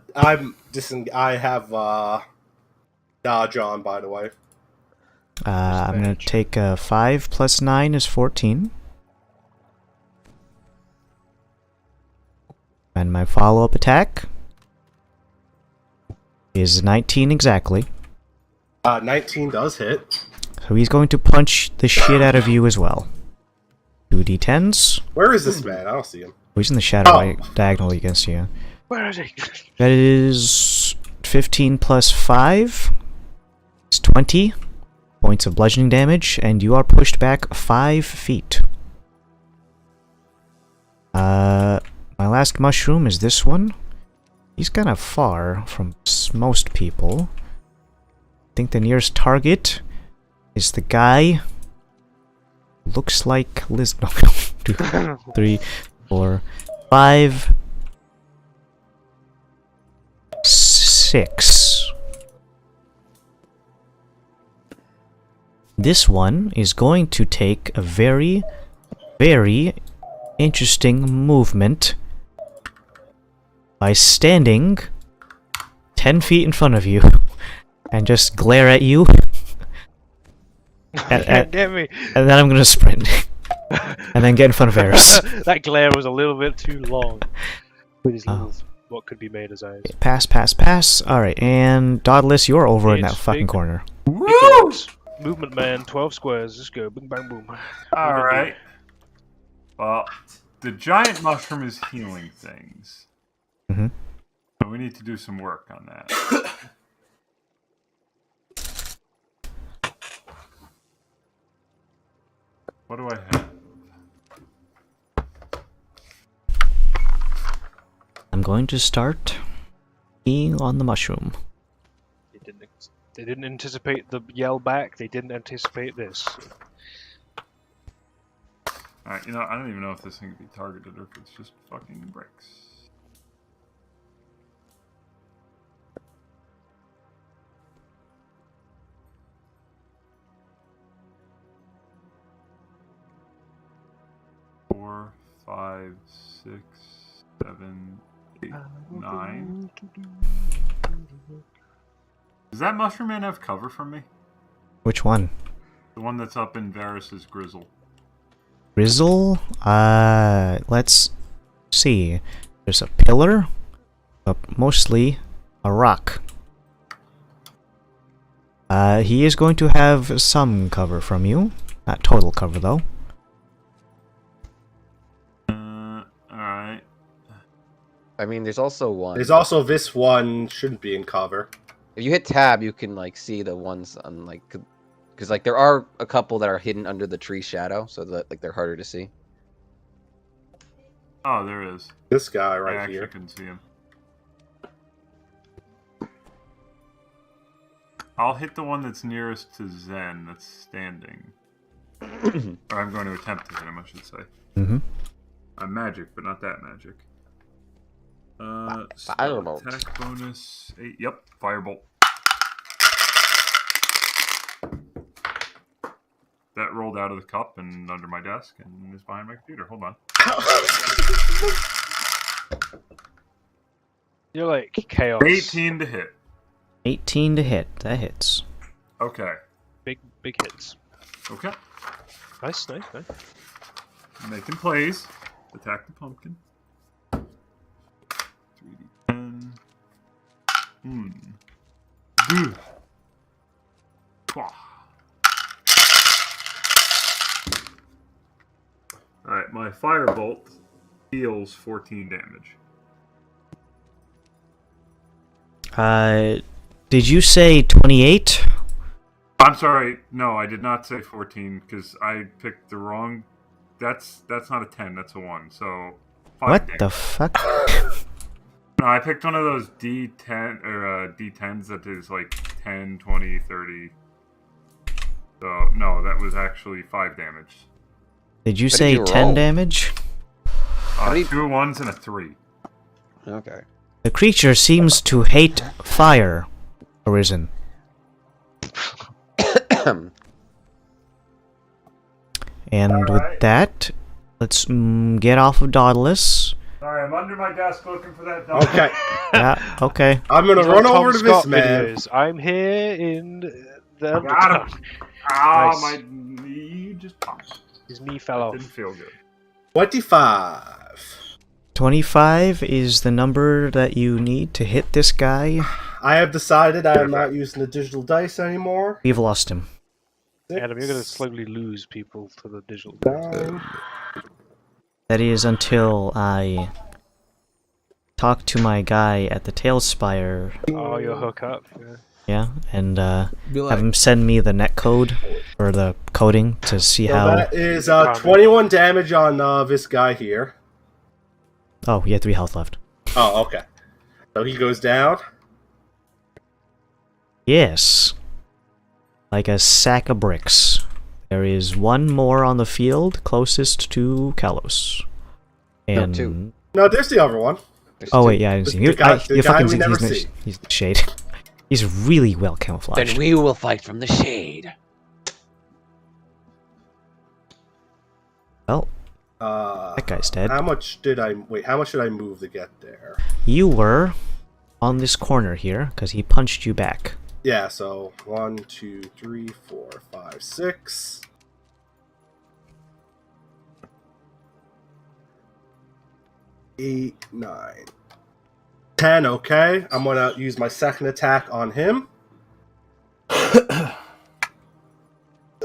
have dodge on, by the way. I'm gonna take 5 plus 9 is 14. And my follow-up attack is 19 exactly. 19 does hit. So he's going to punch the shit out of you as well. 2d10s. Where is this man? I don't see him. He's in the shadow right diagonally against you. Where is he? That is 15 plus 5. It's 20 points of bludgeoning damage, and you are pushed back 5 feet. My last mushroom is this one. He's kind of far from most people. I think the nearest target is the guy. Looks like Liz. No, 2, 3, 4, 5, 6. This one is going to take a very, very interesting movement by standing 10 feet in front of you and just glare at you. Get me. And then I'm gonna sprint. And then get in front of Varys. That glare was a little bit too long. With his little, what could be made as eyes. Pass, pass, pass. Alright, and Dauntless, you're over in that It's fucking big. corner. Woo! Movement man, 12 squares. Let's go. Boom, bang, boom. Alright. Well, the giant mushroom is healing things. Mm-hmm. So we need to do some work on that. What do I have? I'm going to start being on the mushroom. They didn't anticipate the yell back. They didn't anticipate this. Alright, you know, I don't even know if this thing can be targeted or if it's just fucking bricks. Four, 5, 6, 7, 8, 9. Does that mushroom man have cover from me? Which one? The one that's up in Varys's grizzle. Grizzle? Let's see. There's a pillar, but mostly a rock. He is going to have some cover from you. Not total cover, though. Alright. I mean, there's also one. There's also this one shouldn't be in cover. If you hit tab, you can like see the ones on like, because like there are a couple that are hidden under the tree shadow, so that like they're harder to see. Oh, there is. This guy I right actually here. can see him. I'll hit the one that's nearest to Zen that's standing. Or I'm going to attempt to hit him, I should say. Mm-hmm. I'm magic, but not that magic. Firebolt. Attack bonus 8. Yep, firebolt. That rolled out of the cup and under my desk and is behind my computer. Hold on. You're like chaos. 18 to hit. 18 to hit. That hits. Okay. Big hits. Okay. Nice. Making plays. Attack the pumpkin. 3d10. Good. Alright, my firebolt deals 14 damage. Did you say 28? I'm sorry, no, I did not say 14 because I picked the wrong. That's not a 10, that's a 1. So 5 What damage. the fuck? No, I picked one of those D10 or D10s that is like 10, 20, 30. So no, that was actually 5 damage. Did you What did say you 10 roll? damage? many- 2 1s and a 3. Okay. The creature seems to hate fire, Arisen. And with Alright. that, let's get off of Dauntless. Sorry, I'm under my desk looking for that dog. Okay, Yeah, okay. I'm gonna He's on run Tom over to Scott this man. videos. I'm here in the Got him. Underground. Ah, Nice. my knee just popped. His knee fell off. Didn't feel good. 25. 25 is the number that you need to hit this guy. I have decided I am not using the digital dice anymore. We've lost him. Adam, you're gonna slowly lose people to the digital. 9. That is until I talk to my guy at the Tailspire, Oh, you'll hook up. Yeah. yeah, and Be have like, him send me the net code or the coding to see So how. that is 21 damage on this guy here. Oh, he had 3 health left. Oh, okay. So he goes down. Yes. Like a sack of bricks. There is one more on the field closest to Kalos. No, And 2. No, there's the other one. There's oh 2. wait, yeah, I didn't see. The guy- the you're guy fucking we never he's, see. he's the shade. He's really well camouflaged. Then we will fight from the shade. Well, Uh, that guy's dead. How much did I wait? How much should I move to get there? You were on this corner here because he punched you back. Yeah, so 1, 2, 3, 4, 5, 6. Eight, 9, 10. Okay, I'm gonna use my second attack on him.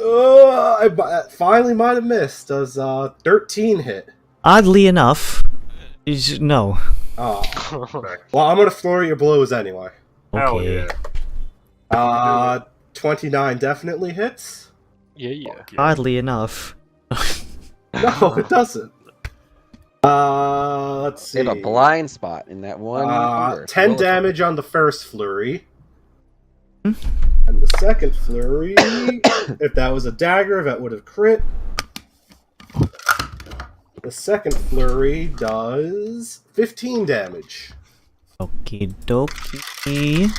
I finally might have missed. Does 13 hit? Oddly enough, no. Oh, well, I'm gonna flurry your blows anyway. Hell Okay. yeah. 29 definitely hits. Yeah. Fuck yeah. Oddly enough, No, it doesn't. Let's see. They have a blind spot in that one. number. 10 Roll it. damage on the first flurry. Hmm. And the second flurry, if that was a dagger, that would have crit. The second flurry does 15 damage. okie dokie.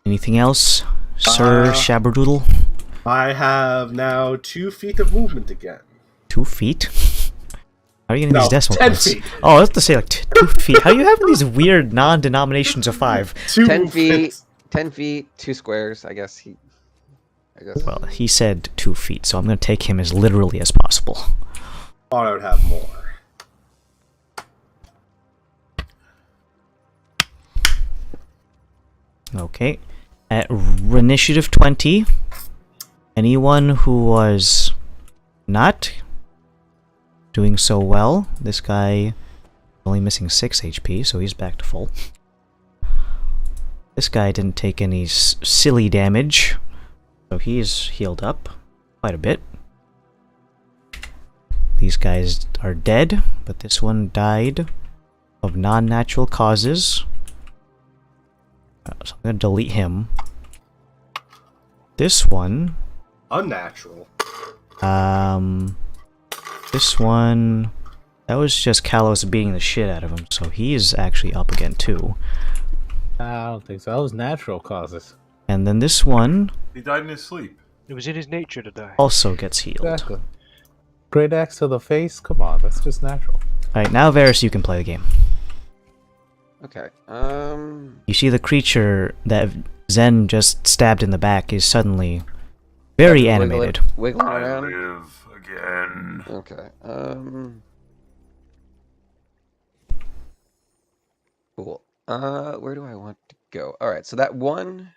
Anything else, Sir Shabberdoodle? I have now 2 feet of movement again. 2 feet? How are you getting No, these decimal 10 points? feet. Oh, I was to say like 2 feet. How are you having these weird non-denominations of 5? 2 10 feet. movements. 10 feet, 2 squares. I guess. Well, he said 2 feet, so I'm going to take him as literally as possible. Thought I would have more. Okay. At initiative 20, anyone who was not doing so well, this guy Only missing 6 HP, so he's back to full. This guy didn't take any silly damage, so he's healed up quite a bit. These guys are dead, but this one died of non-natural causes. So I'm gonna delete him. This one... Unnatural. This one... That was just Kalos beating the shit out of him, so he's actually up again too. I don't think so. That was natural causes. And then this one He died in his sleep. It was in his nature to die. also gets healed. Exactly. Great axe to the face? Come on, that's just natural. Alright, now Varys, you can play the game. Okay. You see the creature that Zen just stabbed in the back is suddenly very animated. Wiggling I around. live again. Okay. Cool. Where do I want to go? All right. So that one.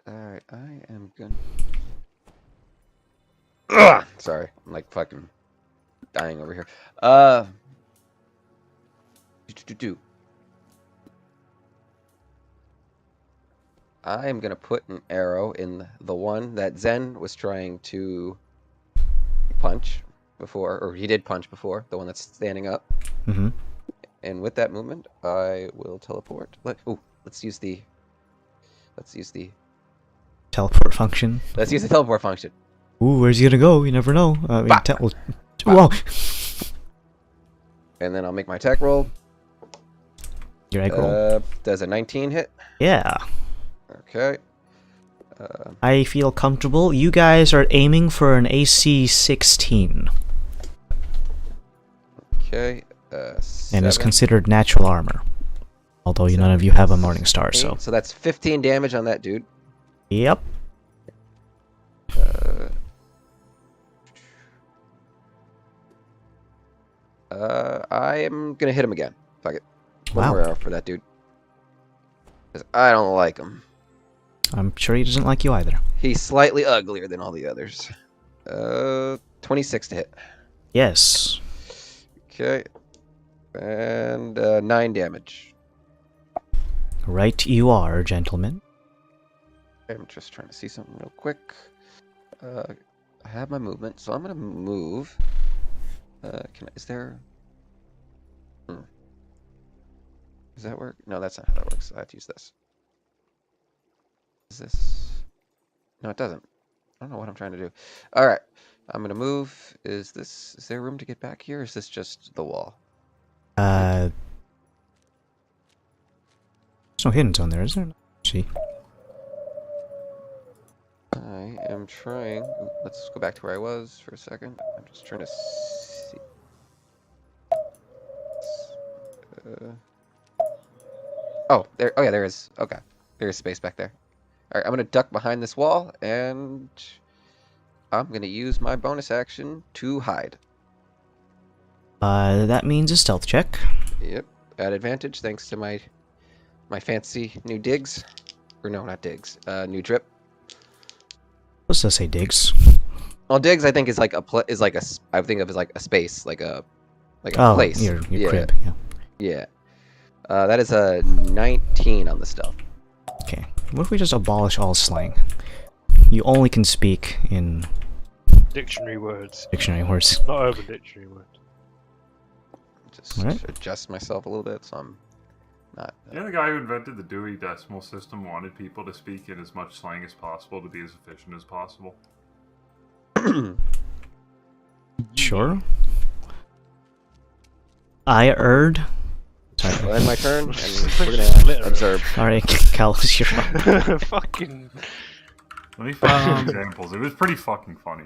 All right. I am gonna. Ugh! Sorry, I'm like fucking dying over here. I am gonna put an arrow in the one that Zen was trying to punch before, or he did punch before, the one that's standing up. Mm-hmm. And with that movement, I will teleport. Let's use the Teleport function. teleport function. Ooh, where's he gonna go? You never know. Bah. Whoa! And then I'll make my attack roll. Your egg roll. Does a 19 hit? Yeah. Okay. I feel comfortable. You guys are aiming for an AC 16. Okay. And it's considered natural armor. Although none of you have a Morning Star, so... So that's 15 damage on that dude. Yep. I am gonna hit him again. Fuck it. One Wow. more arrow for that dude. 'Cause I don't like him. I'm sure he doesn't like you either. He's slightly uglier than all the others. 26 to hit. Yes. Okay. And 9 damage. Right you are, gentlemen. I'm just trying to see something real quick. I have my movement, so I'm gonna move. Is there... Does that work? No, that's not how that works. I have to use this. Is this... No, it doesn't. I don't know what I'm trying to do. Alright. I'm gonna move. Is there room to get back here, or is this just the wall? There's no hidden zone there, is there? See. I am trying... Ooh, let's go back to where I was for a second. I'm just trying to see... Oh, there. Oh yeah, there is. Okay, there is space back there. All right, I'm gonna duck behind this wall, and I'm gonna use my bonus action to hide. That means a stealth check. Yep, at advantage thanks to my fancy new digs, or no, not digs. New drip. Let's just say digs. Well, digs I think is like I think of as like a space, like a Oh, place. your Yeah. crib. Yeah. Yeah. That is a 19 on the stealth. Okay. What if we just abolish all slang? You only can speak in Dictionary words, dictionary words. not urban dictionary words. Just Alright. adjust myself a little bit so I'm not. You know, the guy who invented the Dewey Decimal System wanted people to speak in as much slang as possible to be as efficient as possible. Sure. I erred. I'll end my turn, and we're Literally. gonna observe. Alright, Callus, you're up. Fucking. Let me find some examples. It was pretty fucking funny.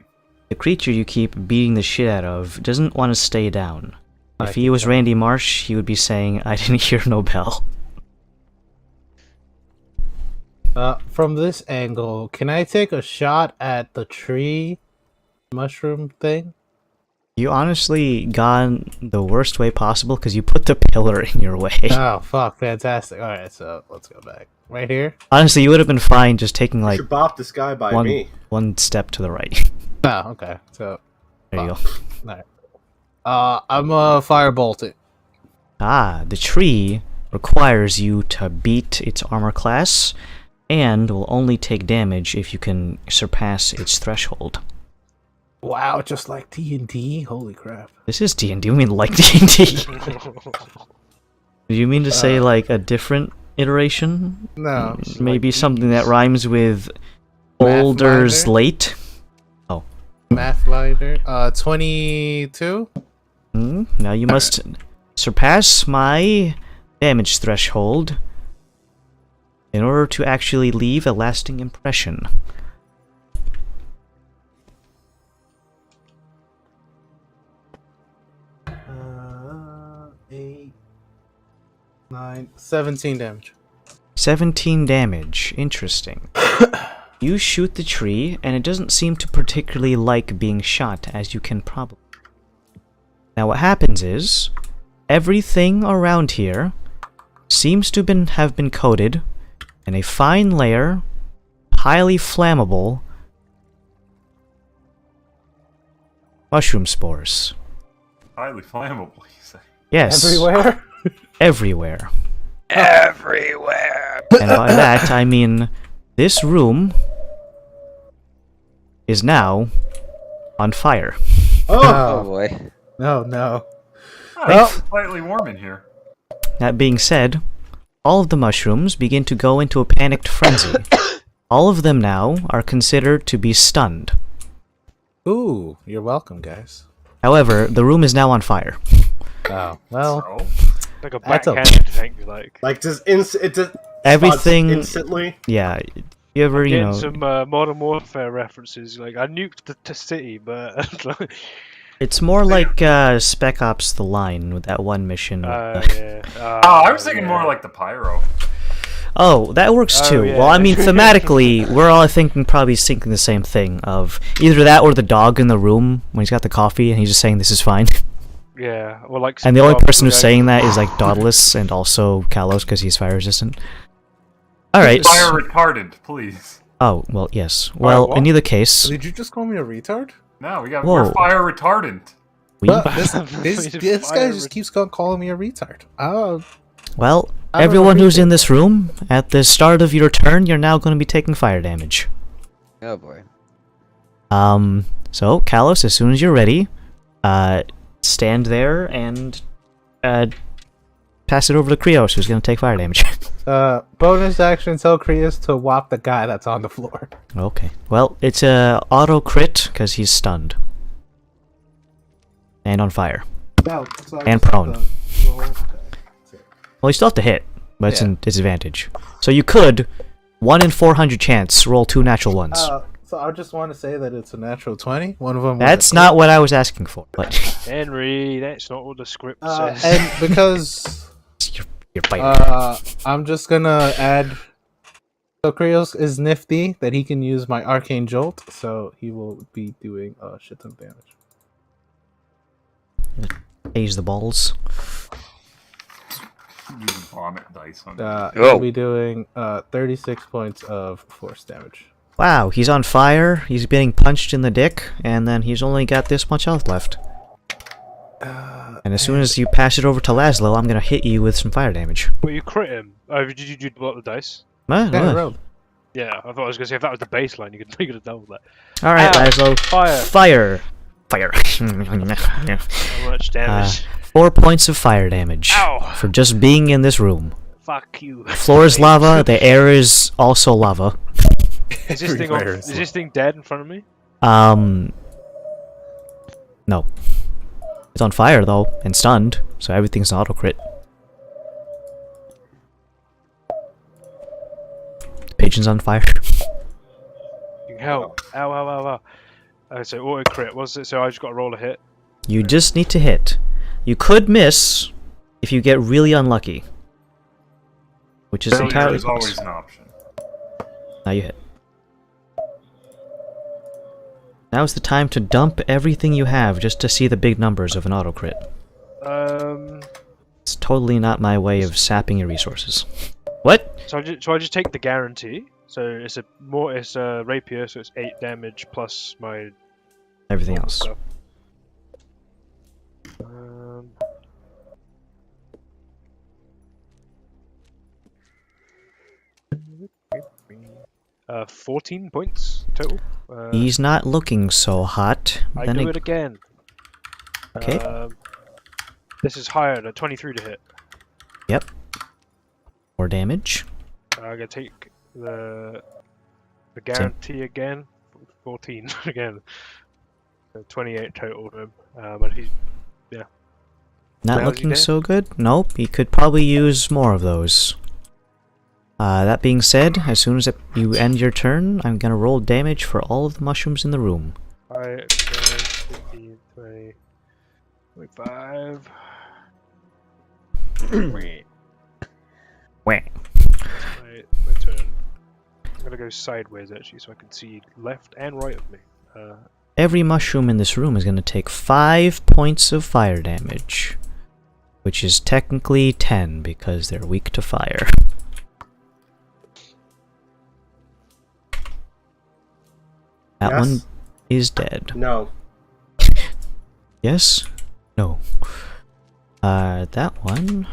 The creature you keep beating the shit out of doesn't want to stay down. If he was Randy Marsh, he would be saying, I didn't hear no bell. From this angle, can I take a shot at the tree mushroom thing? You honestly gone the worst way possible because you put the pillar in your way. Oh, fuck, fantastic. Alright, so let's go back. Right here? Honestly, you would have been fine just taking You like should bop this guy by me. one step to the right. Oh, okay. So, There you go. alright. I'm a firebolt it. Ah, the tree requires you to beat its armor class, and will only take damage if you can surpass its threshold. Wow, just like D&D. Holy crap! This is D&D. We mean like D&D. Do you mean to say like a different iteration? No, Maybe like something that rhymes with Math Boulder's Miner? Late? math lighter. 22. Now you must surpass my damage threshold in order to actually leave a lasting impression. Eight, 9, 17 damage. 17 damage. Interesting. You shoot the tree, and it doesn't seem to particularly like being shot, as you can probably. Now what happens is, everything around here seems to have been coated in a fine layer, highly flammable mushroom spores. Highly flammable, you say. Yes. Everywhere. Everywhere. Everywhere. And by that, I mean this room is now on fire. Oh boy. No, no. Oh, Well- it's slightly warm in here. That being said, all of the mushrooms begin to go into a panicked frenzy. All of them now are considered to be stunned. Ooh, you're welcome, guys. However, the room is now on fire. Oh, well. So, Like a That's okay. backhanded thank you, like. Like just it just Everything- spots instantly. Yeah, you ever, you Getting know, some Modern Warfare references. Like, I nuked the city, but. it's more like Spec Ops The Line with that one mission. Yeah. I was thinking more like the pyro. Oh, that works Oh, too. yeah. Well, I mean, thematically, we're all thinking probably thinking the same thing of either that or the dog in the room when he's got the coffee and he's just saying this is fine. Yeah, or like. And the only person who's going- saying that is like Dauntless and also Kalos because he's fire resistant. Alright. Fire retardant, please. Oh, well, yes. Well, what? in either case, Did you just call me a retard? No, we're Whoa. fire retardant. we, But this We did this guy fire just keeps calling me a retard. Oh, well, I don't everyone know who's in retard. this room, at the start of your turn, you're now going to be taking fire damage. Oh boy. So, Kalos, as soon as you're ready, stand there and, pass it over to Krios, who's going to take fire damage. bonus action tell Krios to whop the guy that's on the floor. Okay. Well, it's a auto crit because he's stunned. And on fire. No, so I And just have prone. to roll- okay. Well, you still have to hit, but it's Yeah. an disadvantage. So you could, 1 in 400 chance, roll 2 natural ones. So I just want to say that it's a natural 20. One of them. That's not what I was asking for, but Henry, that's not what the script says. And because you're fighting. I'm just gonna add. So Krios is nifty that he can use my arcane jolt, so he will be doing a shit ton of damage. Phase the balls. You vomit dice on He'll be doing 36 points of force damage. Wow, he's on fire, he's getting punched in the dick, and then he's only got this much health left. And as soon as you pass it over to Laszlo, I'm gonna hit you with some fire damage. But you crit him. Oh, did you block the dice? What? Yeah, What? rolled. Yeah, I thought I was gonna say if that was the baseline, you could have doubled that. Alright, Ow. Laszlo. Fire. Fire! Fire. How much damage? 4 points of fire damage. Ow. For just being in this room. Fuck you. The floor is lava, the air is also lava. Is this thing Everywhere is is this thing dead in front of me? No. It's on fire though, and stunned, so everything's an auto crit. The pigeon's on fire. You can help. Ow, ow, ow, ow. So auto crit. What's it? So I just got to roll a hit. You just need to hit. You could miss if you get really unlucky. Which is Failure entirely is always possible. an option. Now you hit. Now's the time to dump everything you have just to see the big numbers of an auto crit. It's totally not my way of sapping your resources. What? So I just take the guarantee. So it's a rapier, so it's 8 damage plus my Everything else. stuff. 14 points total. He's not looking so hot. I Then do ag- it again. Okay. This is higher than 23 to hit. Yep. More damage. I'm gonna take the guarantee again. 14 again. 28 total to him. But he's Not How's he looking dead? so good. Nope. He could probably use more of those. That being said, as soon as you end your turn, I'm gonna roll damage for all of the mushrooms in the room. 5, 10, 15, 20, 25. Wait. Wah. My turn. I'm gonna go sideways actually so I can see left and right of me. Every mushroom in this room is gonna take 5 points of fire damage, which is technically 10 because they're weak to fire. That Yes. one is dead. No. Yes? No. That one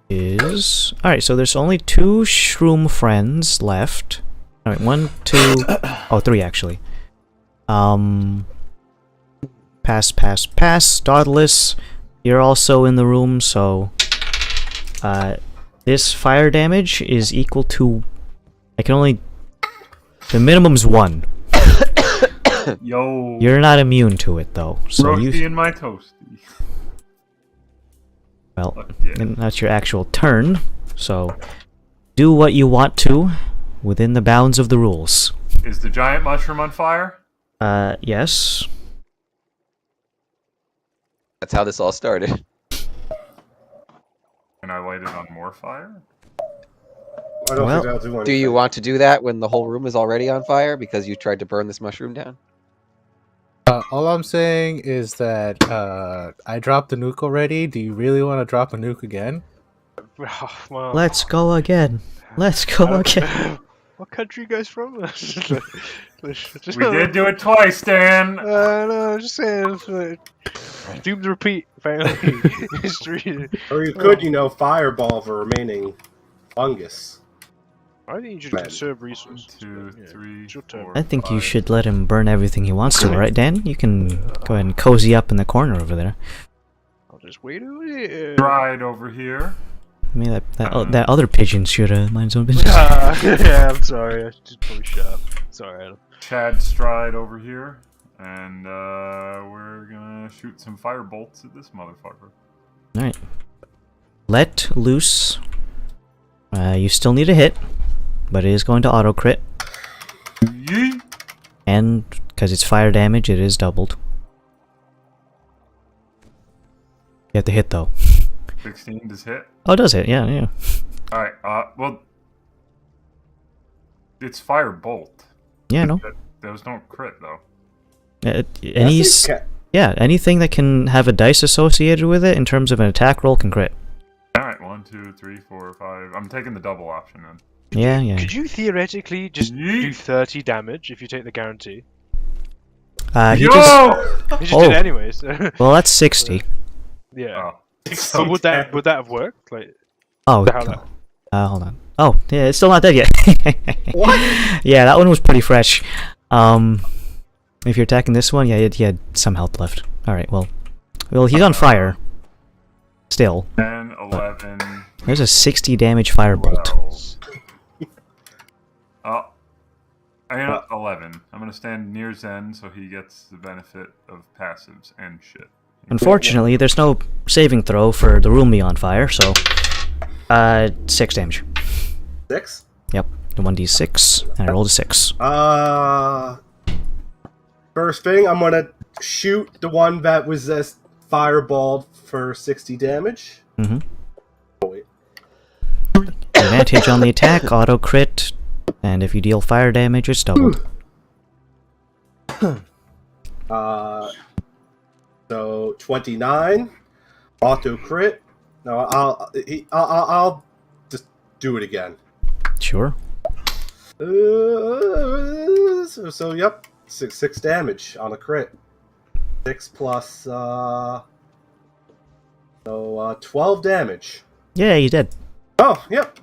is... Alright, so there's only 2 shroom friends left. Alright, 1, 2... Oh, 3 actually. Pass. Dauntless, you're also in the room, so... this fire damage is equal to... I can only... The minimum's 1. Yo. You're not immune to it, though. So Roasty you... and my toasty. Well, Yeah. and that's your actual turn, so... Do what you want to, within the bounds of the rules. Is the giant mushroom on fire? Yes. That's how this all started. Can I light it on more fire? I don't Well, think that'll do anything. Do you want to do that when the whole room is already on fire because you tried to burn this mushroom down? All I'm saying is that I dropped the nuke already. Do you really want to drop a nuke again? Well, Let's go again. Let's go again. what country you guys from? We did do it twice, Dan! No, I'm just saying. Doomed to repeat, apparently. History. Or you could, fireball the remaining fungus. I think you should Man. conserve 1, resources. 2, Yeah, 3, it's your turn. 4, I think you 5. should let him burn everything he wants to, right, Dan? You can go ahead and cozy up in the corner over there. I'll just wait over here. Dried over here. I mean, that other pigeon should mind his own business. Yeah, I'm sorry. I should probably shut up. Sorry, Adam. Chad Stride over here. And we're gonna shoot some fire bolts at this motherfucker. Alright. Let loose. You still need a hit, but it is going to auto crit. Yeet! And because it's fire damage, it is doubled. You have to hit though. 16 does hit. Oh, does it? Yeah. Alright, well... It's fire bolt. Yeah, no. Those don't crit, though. Anything that can have a dice associated with it in terms of an attack roll can crit. Alright, 1, 2, 3, 4, 5. I'm taking the double option then. Yeah. Could you theoretically just do 30 damage if you take the guarantee? He Yo! just... You just did it anyways. Well, that's 60. Yeah. Oh. But would that have worked? Like, Oh, how that? hold on. Oh, yeah, it's still not dead yet. What? Yeah, that one was pretty fresh. If you're attacking this one, yeah, he had some health left. Alright, well, he's on fire. Still. 10, 11, There's a 60 damage firebolt. 12. I got 11. I'm gonna stand near Zen so he gets the benefit of passives and shit. Unfortunately, there's no saving throw for the room being on fire, so... 6 damage. 6? Yep, the 1d6, and I rolled a 6. First thing, I'm gonna shoot the one that was fireballed for 60 damage. Mm-hmm. Oh, wait. Advantage on the attack, auto crit, and if you deal fire damage, it's doubled. So 29, auto crit. No, I'll just do it again. Sure. So yep, six damage on a crit. 6 plus 12 damage. Yeah, you did. Oh, yep.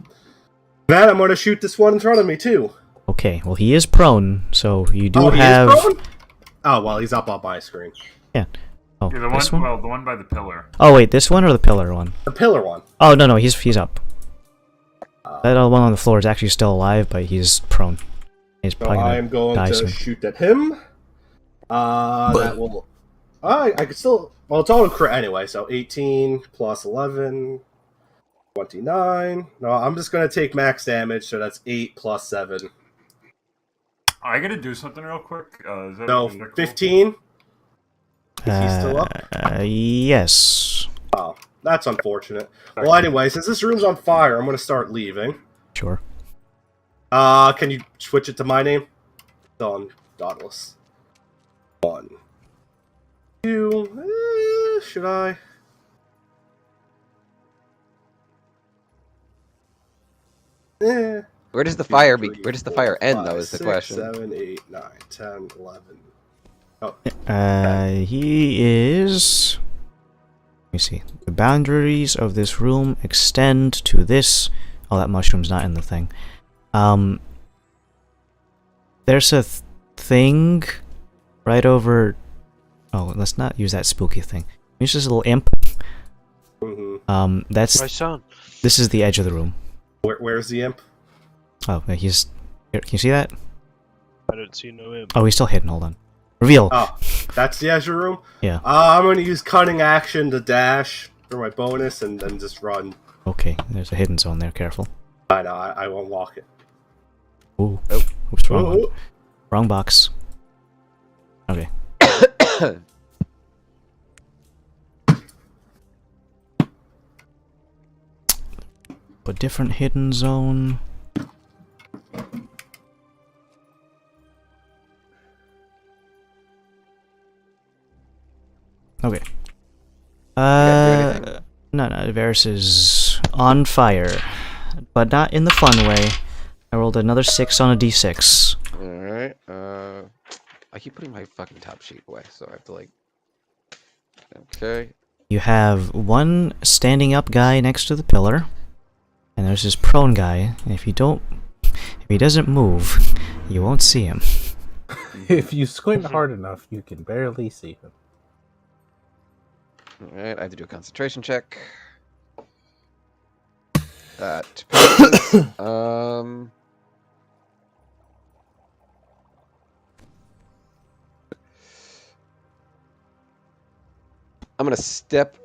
Then I'm gonna shoot this one in front of me too. Okay, well he is prone, so you do Oh, he have. is prone? Oh, well, he's up on my screen. Yeah. Oh, Yeah, the this one, one. well, the one by the pillar. Oh wait, this one or the pillar one? The pillar one. Oh no, he's up. That other one on the floor is actually still alive, but he's prone. He's So probably gonna I am going die to soon. shoot at him. That will. I could still. Well, it's all a crit anyway, so 18 plus 11. 29. No, I'm just going to take max damage, so that's 8 plus 7. I gotta do something real quick. Is that, No, is that cool? 15. Is he still up? Yes. Oh, that's unfortunate. Well, anyway, since this room's on fire, I'm going to start leaving. Sure. Can you switch it to my name? It's on Dauntless. 1, 2. Should I? Where does the fire be? Where does the fire end, though? Is the 6, question. 7, 8, 9, 10, 11. Oh, He is. Let me see. The boundaries of this room extend to this. Oh, that mushroom's not in the thing. There's a thing right over. Oh, let's not use that spooky thing. Use this little imp. That's. My son. This is the edge of the room. where's the imp? Oh, he's. Here, can you see that? I don't see no imp. Oh, he's still hidden. Hold on. Reveal. Oh, that's the Azure room? Yeah. I'm going to use Cunning Action to dash for my bonus and then just run. Okay, there's a hidden zone there. Careful. I know, I won't walk it. Ooh. Oops, wrong one. Oh. Wrong box. Okay. A different hidden zone. Okay. No, Varus is on fire, but not in the fun way. I rolled another 6 on a d6. Alright, I keep putting my fucking top sheet away, so I have to, like... Okay. You have one standing up guy next to the pillar, and there's this prone guy, and if he doesn't move, you won't see him. If you squint hard enough, you can barely see him. Alright, I have to do a concentration check. That passes. I'm gonna step.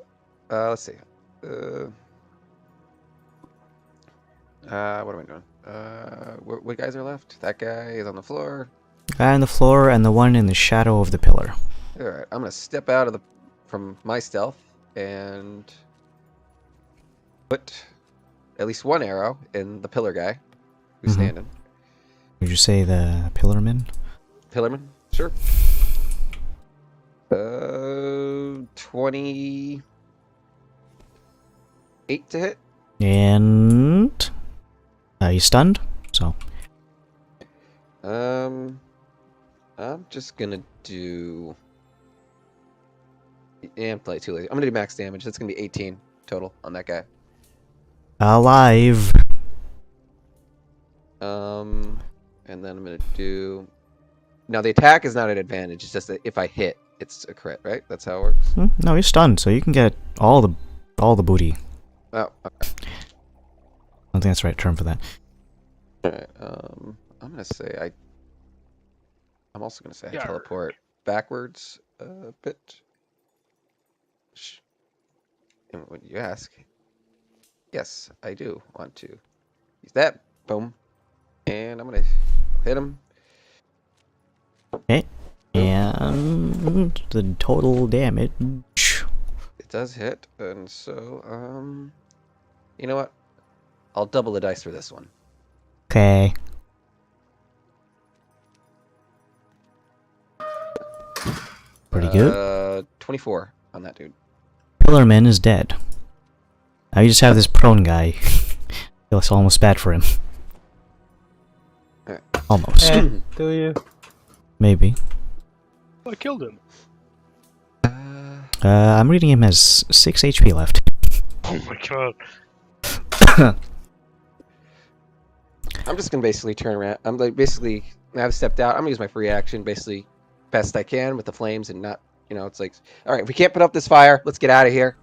Let's see. What am I doing? What guys are left? That guy is on the floor. Guy on the floor and the one in the shadow of the pillar. All right, I'm gonna step out of from my stealth and put at least one arrow in the pillar guy who's standing. Would you say the pillarman? Pillarman, sure. 28 to hit. And he's stunned, so I'm just gonna do. Yeah, I'm playing too late. I'm gonna do max damage. That's gonna be 18 total on that guy. alive. And then I'm gonna do. Now the attack is not an advantage. It's just that if I hit, it's a crit, right? That's how it works. No, he's stunned, so you can get all the booty. Oh, okay. I don't think that's the right term for that. Alright, I'm gonna say I'm also gonna say I teleport backwards a bit. And when you ask, yes, I do want to use that. Boom. And I'm gonna hit him. Okay. And the total damage. It does hit, and so you know what? I'll double the dice for this one. Okay. Pretty good. 24 on that dude. Pillarman is dead. Now you just have this prone guy. Feels almost bad for him. Alright. Almost. Do you? Maybe. I killed him. I'm reading him as 6 HP left. Oh my god. I'm just gonna basically turn around. I'm like basically now I've stepped out. I'm gonna use my free action basically best I can with the flames and not it's like all right, if we can't put up this fire, let's get out of here.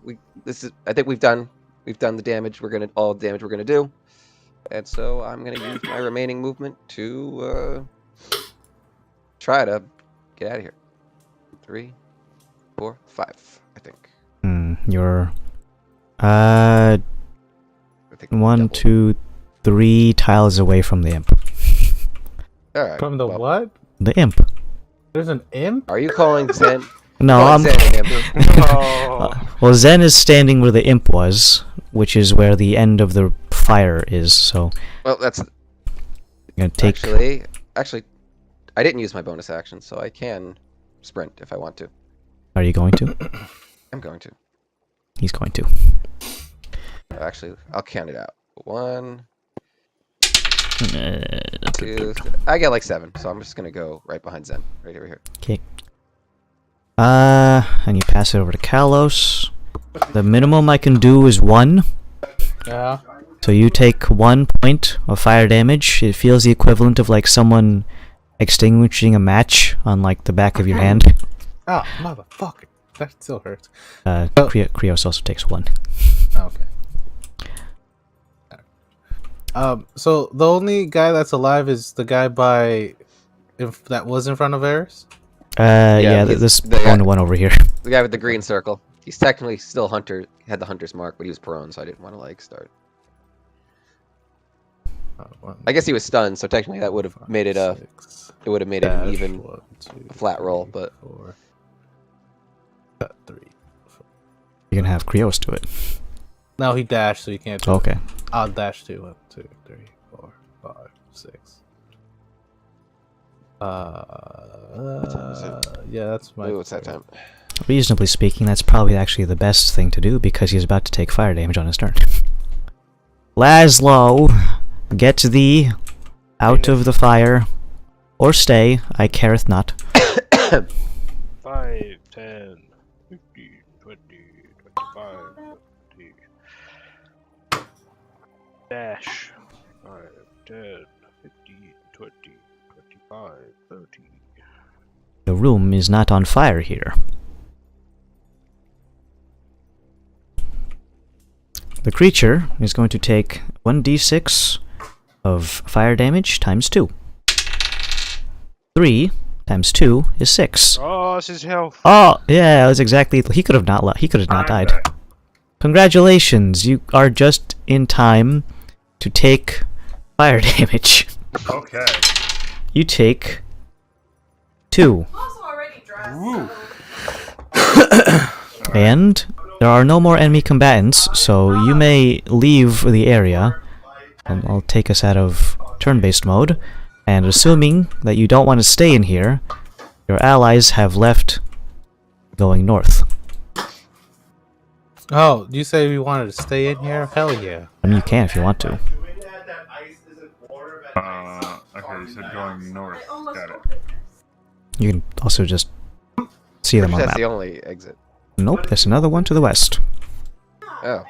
I think we've done the damage all the damage we're gonna do. And so I'm gonna use my remaining movement to try to get out of here. 3, 4, 5, I think. You're I think 1, double. 2, 3 tiles away from the imp. All right. From the well, what? The imp. There's an imp? Are you calling Zen? No, calling I'm. Zen an imp? Oh, Well, Zen is standing where the imp was, which is where the end of the fire is. So Well, that's I'm gonna take. actually, I didn't use my bonus action, so I can sprint if I want to. Are you going to? I'm going to. He's going to. Actually, I'll count it out. 1, Uh, 2. I get like 7, so I'm just gonna go right behind Zen, right over here. Okay. And you pass it over to Kalos. The minimum I can do is 1. Yeah. So you take 1 point of fire damage. It feels the equivalent of like someone extinguishing a match on like the back of your hand. Oh, motherfucker. That still hurts. Krios also takes 1. Okay. So the only guy that's alive is the guy that was in front of Eris? Yeah, he's this the one over here. The guy with the green circle. He's technically still hunter. Had the hunter's mark, but he was prone, so I didn't want to like start. I guess he was stunned, so technically that would have made it a. It would have made it an even, a flat roll, but 4, 3. You can have Krios do it. No, he dashed, so you can't do it. Okay. I'll dash too. 1, 2, 3, 4, 5, 6. Yeah, that's my. ooh, it's that time. Reasonably speaking, that's probably actually the best thing to do because he's about to take fire damage on his turn. Laszlo, get thee out of the fire, or stay, I careth not. 5, 10, 15, 20, 25, 30. Dash. 5, 10, 15, 20, 25, 30. The room is not on fire here. The creature is going to take 1d6 of fire damage times 2. 3 times 2 is 6. Oh, this is health. Oh, yeah, that's exactly. He could have not. He could have not died. Congratulations, you are just in time to take fire damage. Okay. You take 2. And there are no more enemy combatants, so you may leave the area. I'll take us out of turn-based mode. And assuming that you don't want to stay in here, your allies have left going north. Oh, you say we wanted to stay in here? Hell yeah. I mean, you can if you want to. Okay, you said going north. Got it. You can also just see them on the That's map. the only exit. Nope, there's another one to the west. Oh,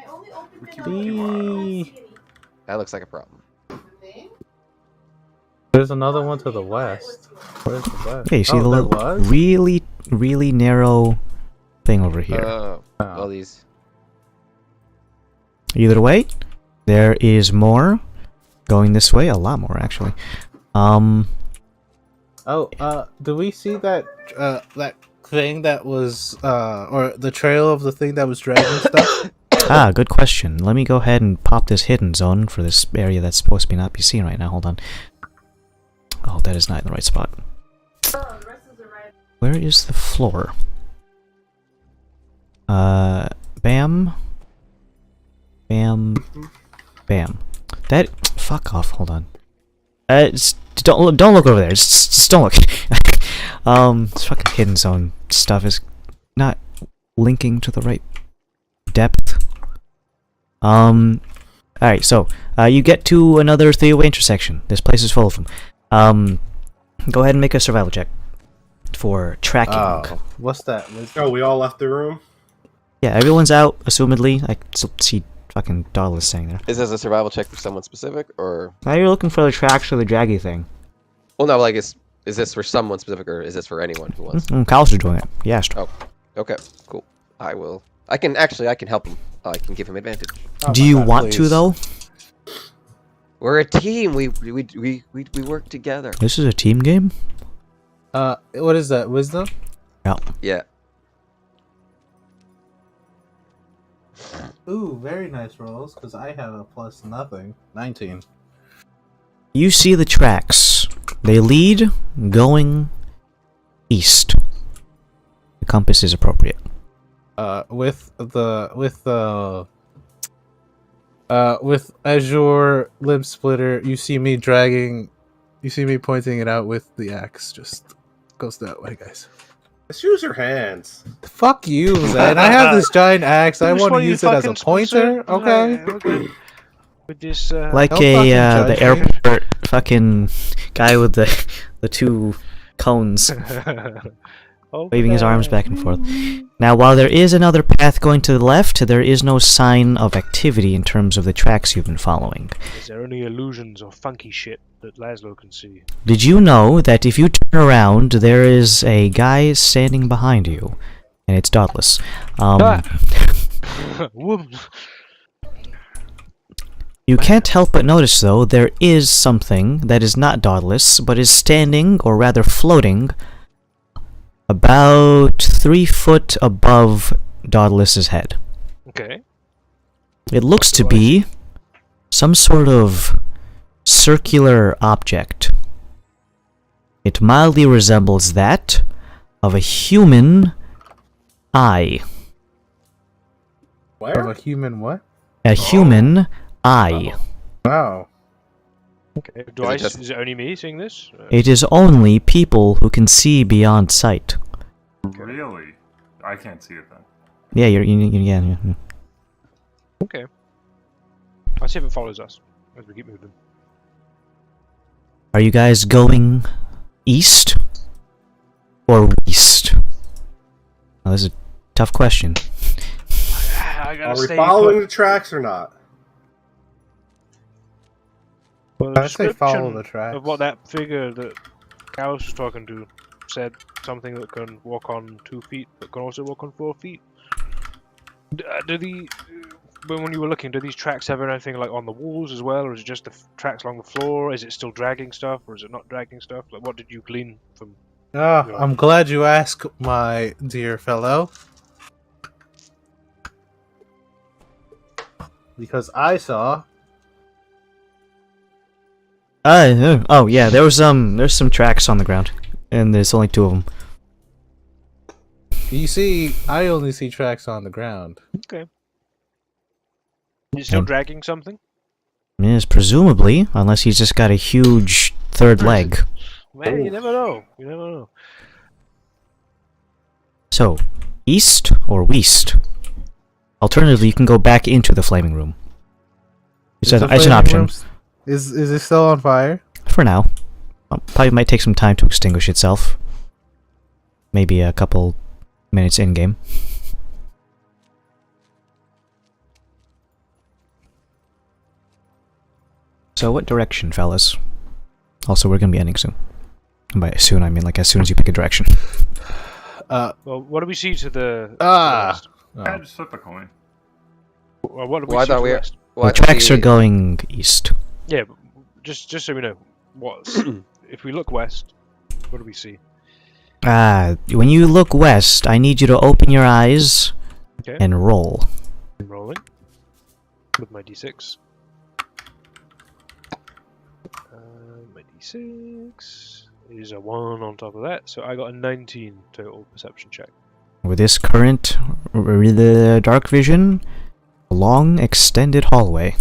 Eee. that looks like a problem. There's another one to the west. Where's the west? Yeah, you see the there little was? really, really narrow thing over here. Oh, all these. Either way, there is more going this way. A lot more, actually. Do we see that that thing that was or the trail of the thing that was dragging stuff? Ah, good question. Let me go ahead and pop this hidden zone for this area that's supposed to be not be seen right now. Hold on. Oh, that is not in the right spot. Where is the floor? Bam. Bam. Bam. That. Fuck off. Hold on. Don't look over there. Just don't look. This fucking hidden zone stuff is not linking to the right depth. Alright, so you get to another 3-way intersection. This place is full of them. Go ahead and make a survival check for tracking. Oh, what's that? Oh, we all left the room? Yeah, everyone's out, assumedly. I see fucking Daedalus saying there. Is this a survival check for someone specific, or? Now you're looking for the tracks for the draggy thing. Well, no, like, is this for someone specific, or is this for anyone who wants? Kyle's doing it. He asked. Oh, okay, cool. I will. I can help him. I can give him advantage. Oh Do my you God, want to please. though? We're a team. We work together. This is a team game. What is that? Wisdom? Yeah. Yeah. Ooh, very nice rolls, because I have a plus nothing. 19. You see the tracks. They lead going east. The compass is appropriate. With Azure Limb Splitter, you see me pointing it out with the axe. Just goes that way, guys. Just use your hands. Fuck you, man. I have this giant axe. I Which want to one you use it as a fucking pointer, sponsor? okay? Okay. With this, Like Don't fucking the judge me. airport fucking guy with the two cones waving his arms back and forth. Now, while there is another path going to the left, there is no sign of activity in terms of the tracks you've been following. Is there any illusions or funky shit that Laszlo can see? Did you know that if you turn around, there is a guy standing behind you, and it's Daedalus. Whoops. You can't help but notice, though, there is something that is not Daedalus, but is standing, or rather floating, about 3 foot above Daedalus's head. Okay. It looks to be some sort of circular object. It mildly resembles that of a human eye. Of Where? a human what? A human eye. Wow. Okay. Is it only me seeing this? It is only people who can see beyond sight. Really? I can't see it then. Yeah, yeah. Okay. I'll see if it follows us as we keep moving. Are you guys going east or west? Now, this is a tough question. I gotta Are we stay following put. the tracks or not? Well, the I say follow description the tracks. of what that figure that Gallus was talking to said something that can walk on 2 feet, but can also walk on 4 feet. When you were looking, do these tracks have anything like on the walls as well, or is it just the tracks along the floor? Is it still dragging stuff, or is it not dragging stuff? Like, what did you glean from? I'm glad you asked, my dear fellow. Because I saw. Oh yeah, there's some tracks on the ground, and there's only 2 of them. You see, I only see tracks on the ground. Okay. Is it still Yeah. dragging something? Yes, presumably, unless he's just got a huge third leg. Man, you never know. You never know. So, east or west? Alternatively, you can go back into the flaming room. It's Is an the flaming option. room Is it still on fire? For now. Probably might take some time to extinguish itself. Maybe a couple minutes in-game. So what direction, fellas? Also, we're gonna be ending soon. And by soon, I mean like as soon as you pick a direction. Well, what do we see to the Ah. Yeah, just flip a coin. Well, what do we Well, I see to thought the we were. west? Well, I The thought tracks are we- going east. Yeah, but just so we know, if we look west, what do we see? When you look west, I need you to open your eyes Okay. and roll. I'm rolling with my d6. My d6 is a 1 on top of that, so I got a 19 total perception check. With this current dark vision, a long extended hallway.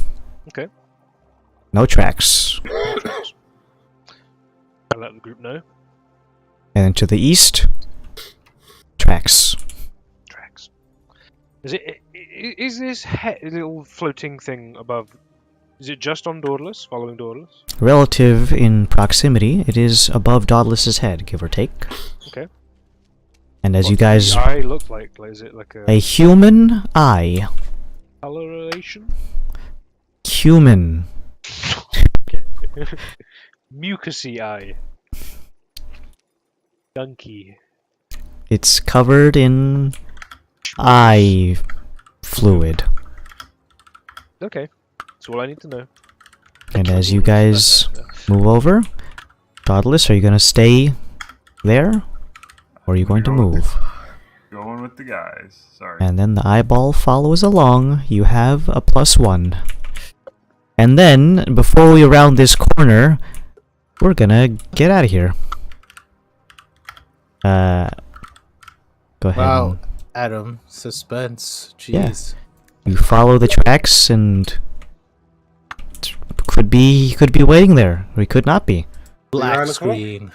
Okay. No tracks. I'll let the group know. And then to the east, tracks. Tracks. Is this little floating thing above? Is it just on Daedalus, following Daedalus? Relative in proximity, it is above Daedalus' head, give or take. Okay. And as you What does guys... the eye look like? Is it like A human eye. Coloration? Human. Okay. Mucusy eye. Donkey. It's covered in eye fluid. Okay. That's all I need to know. And as you guys move over, Godless, are you gonna stay there? Or are you going to move? Going with the guys. Sorry. And then the eyeball follows along. You have a +1. And then, before we round this corner, we're gonna get out of here. Go ahead. Wow, Adam, suspense. Jeez. You follow the tracks and could be waiting there. We could not be. You're on Black the corner. screen.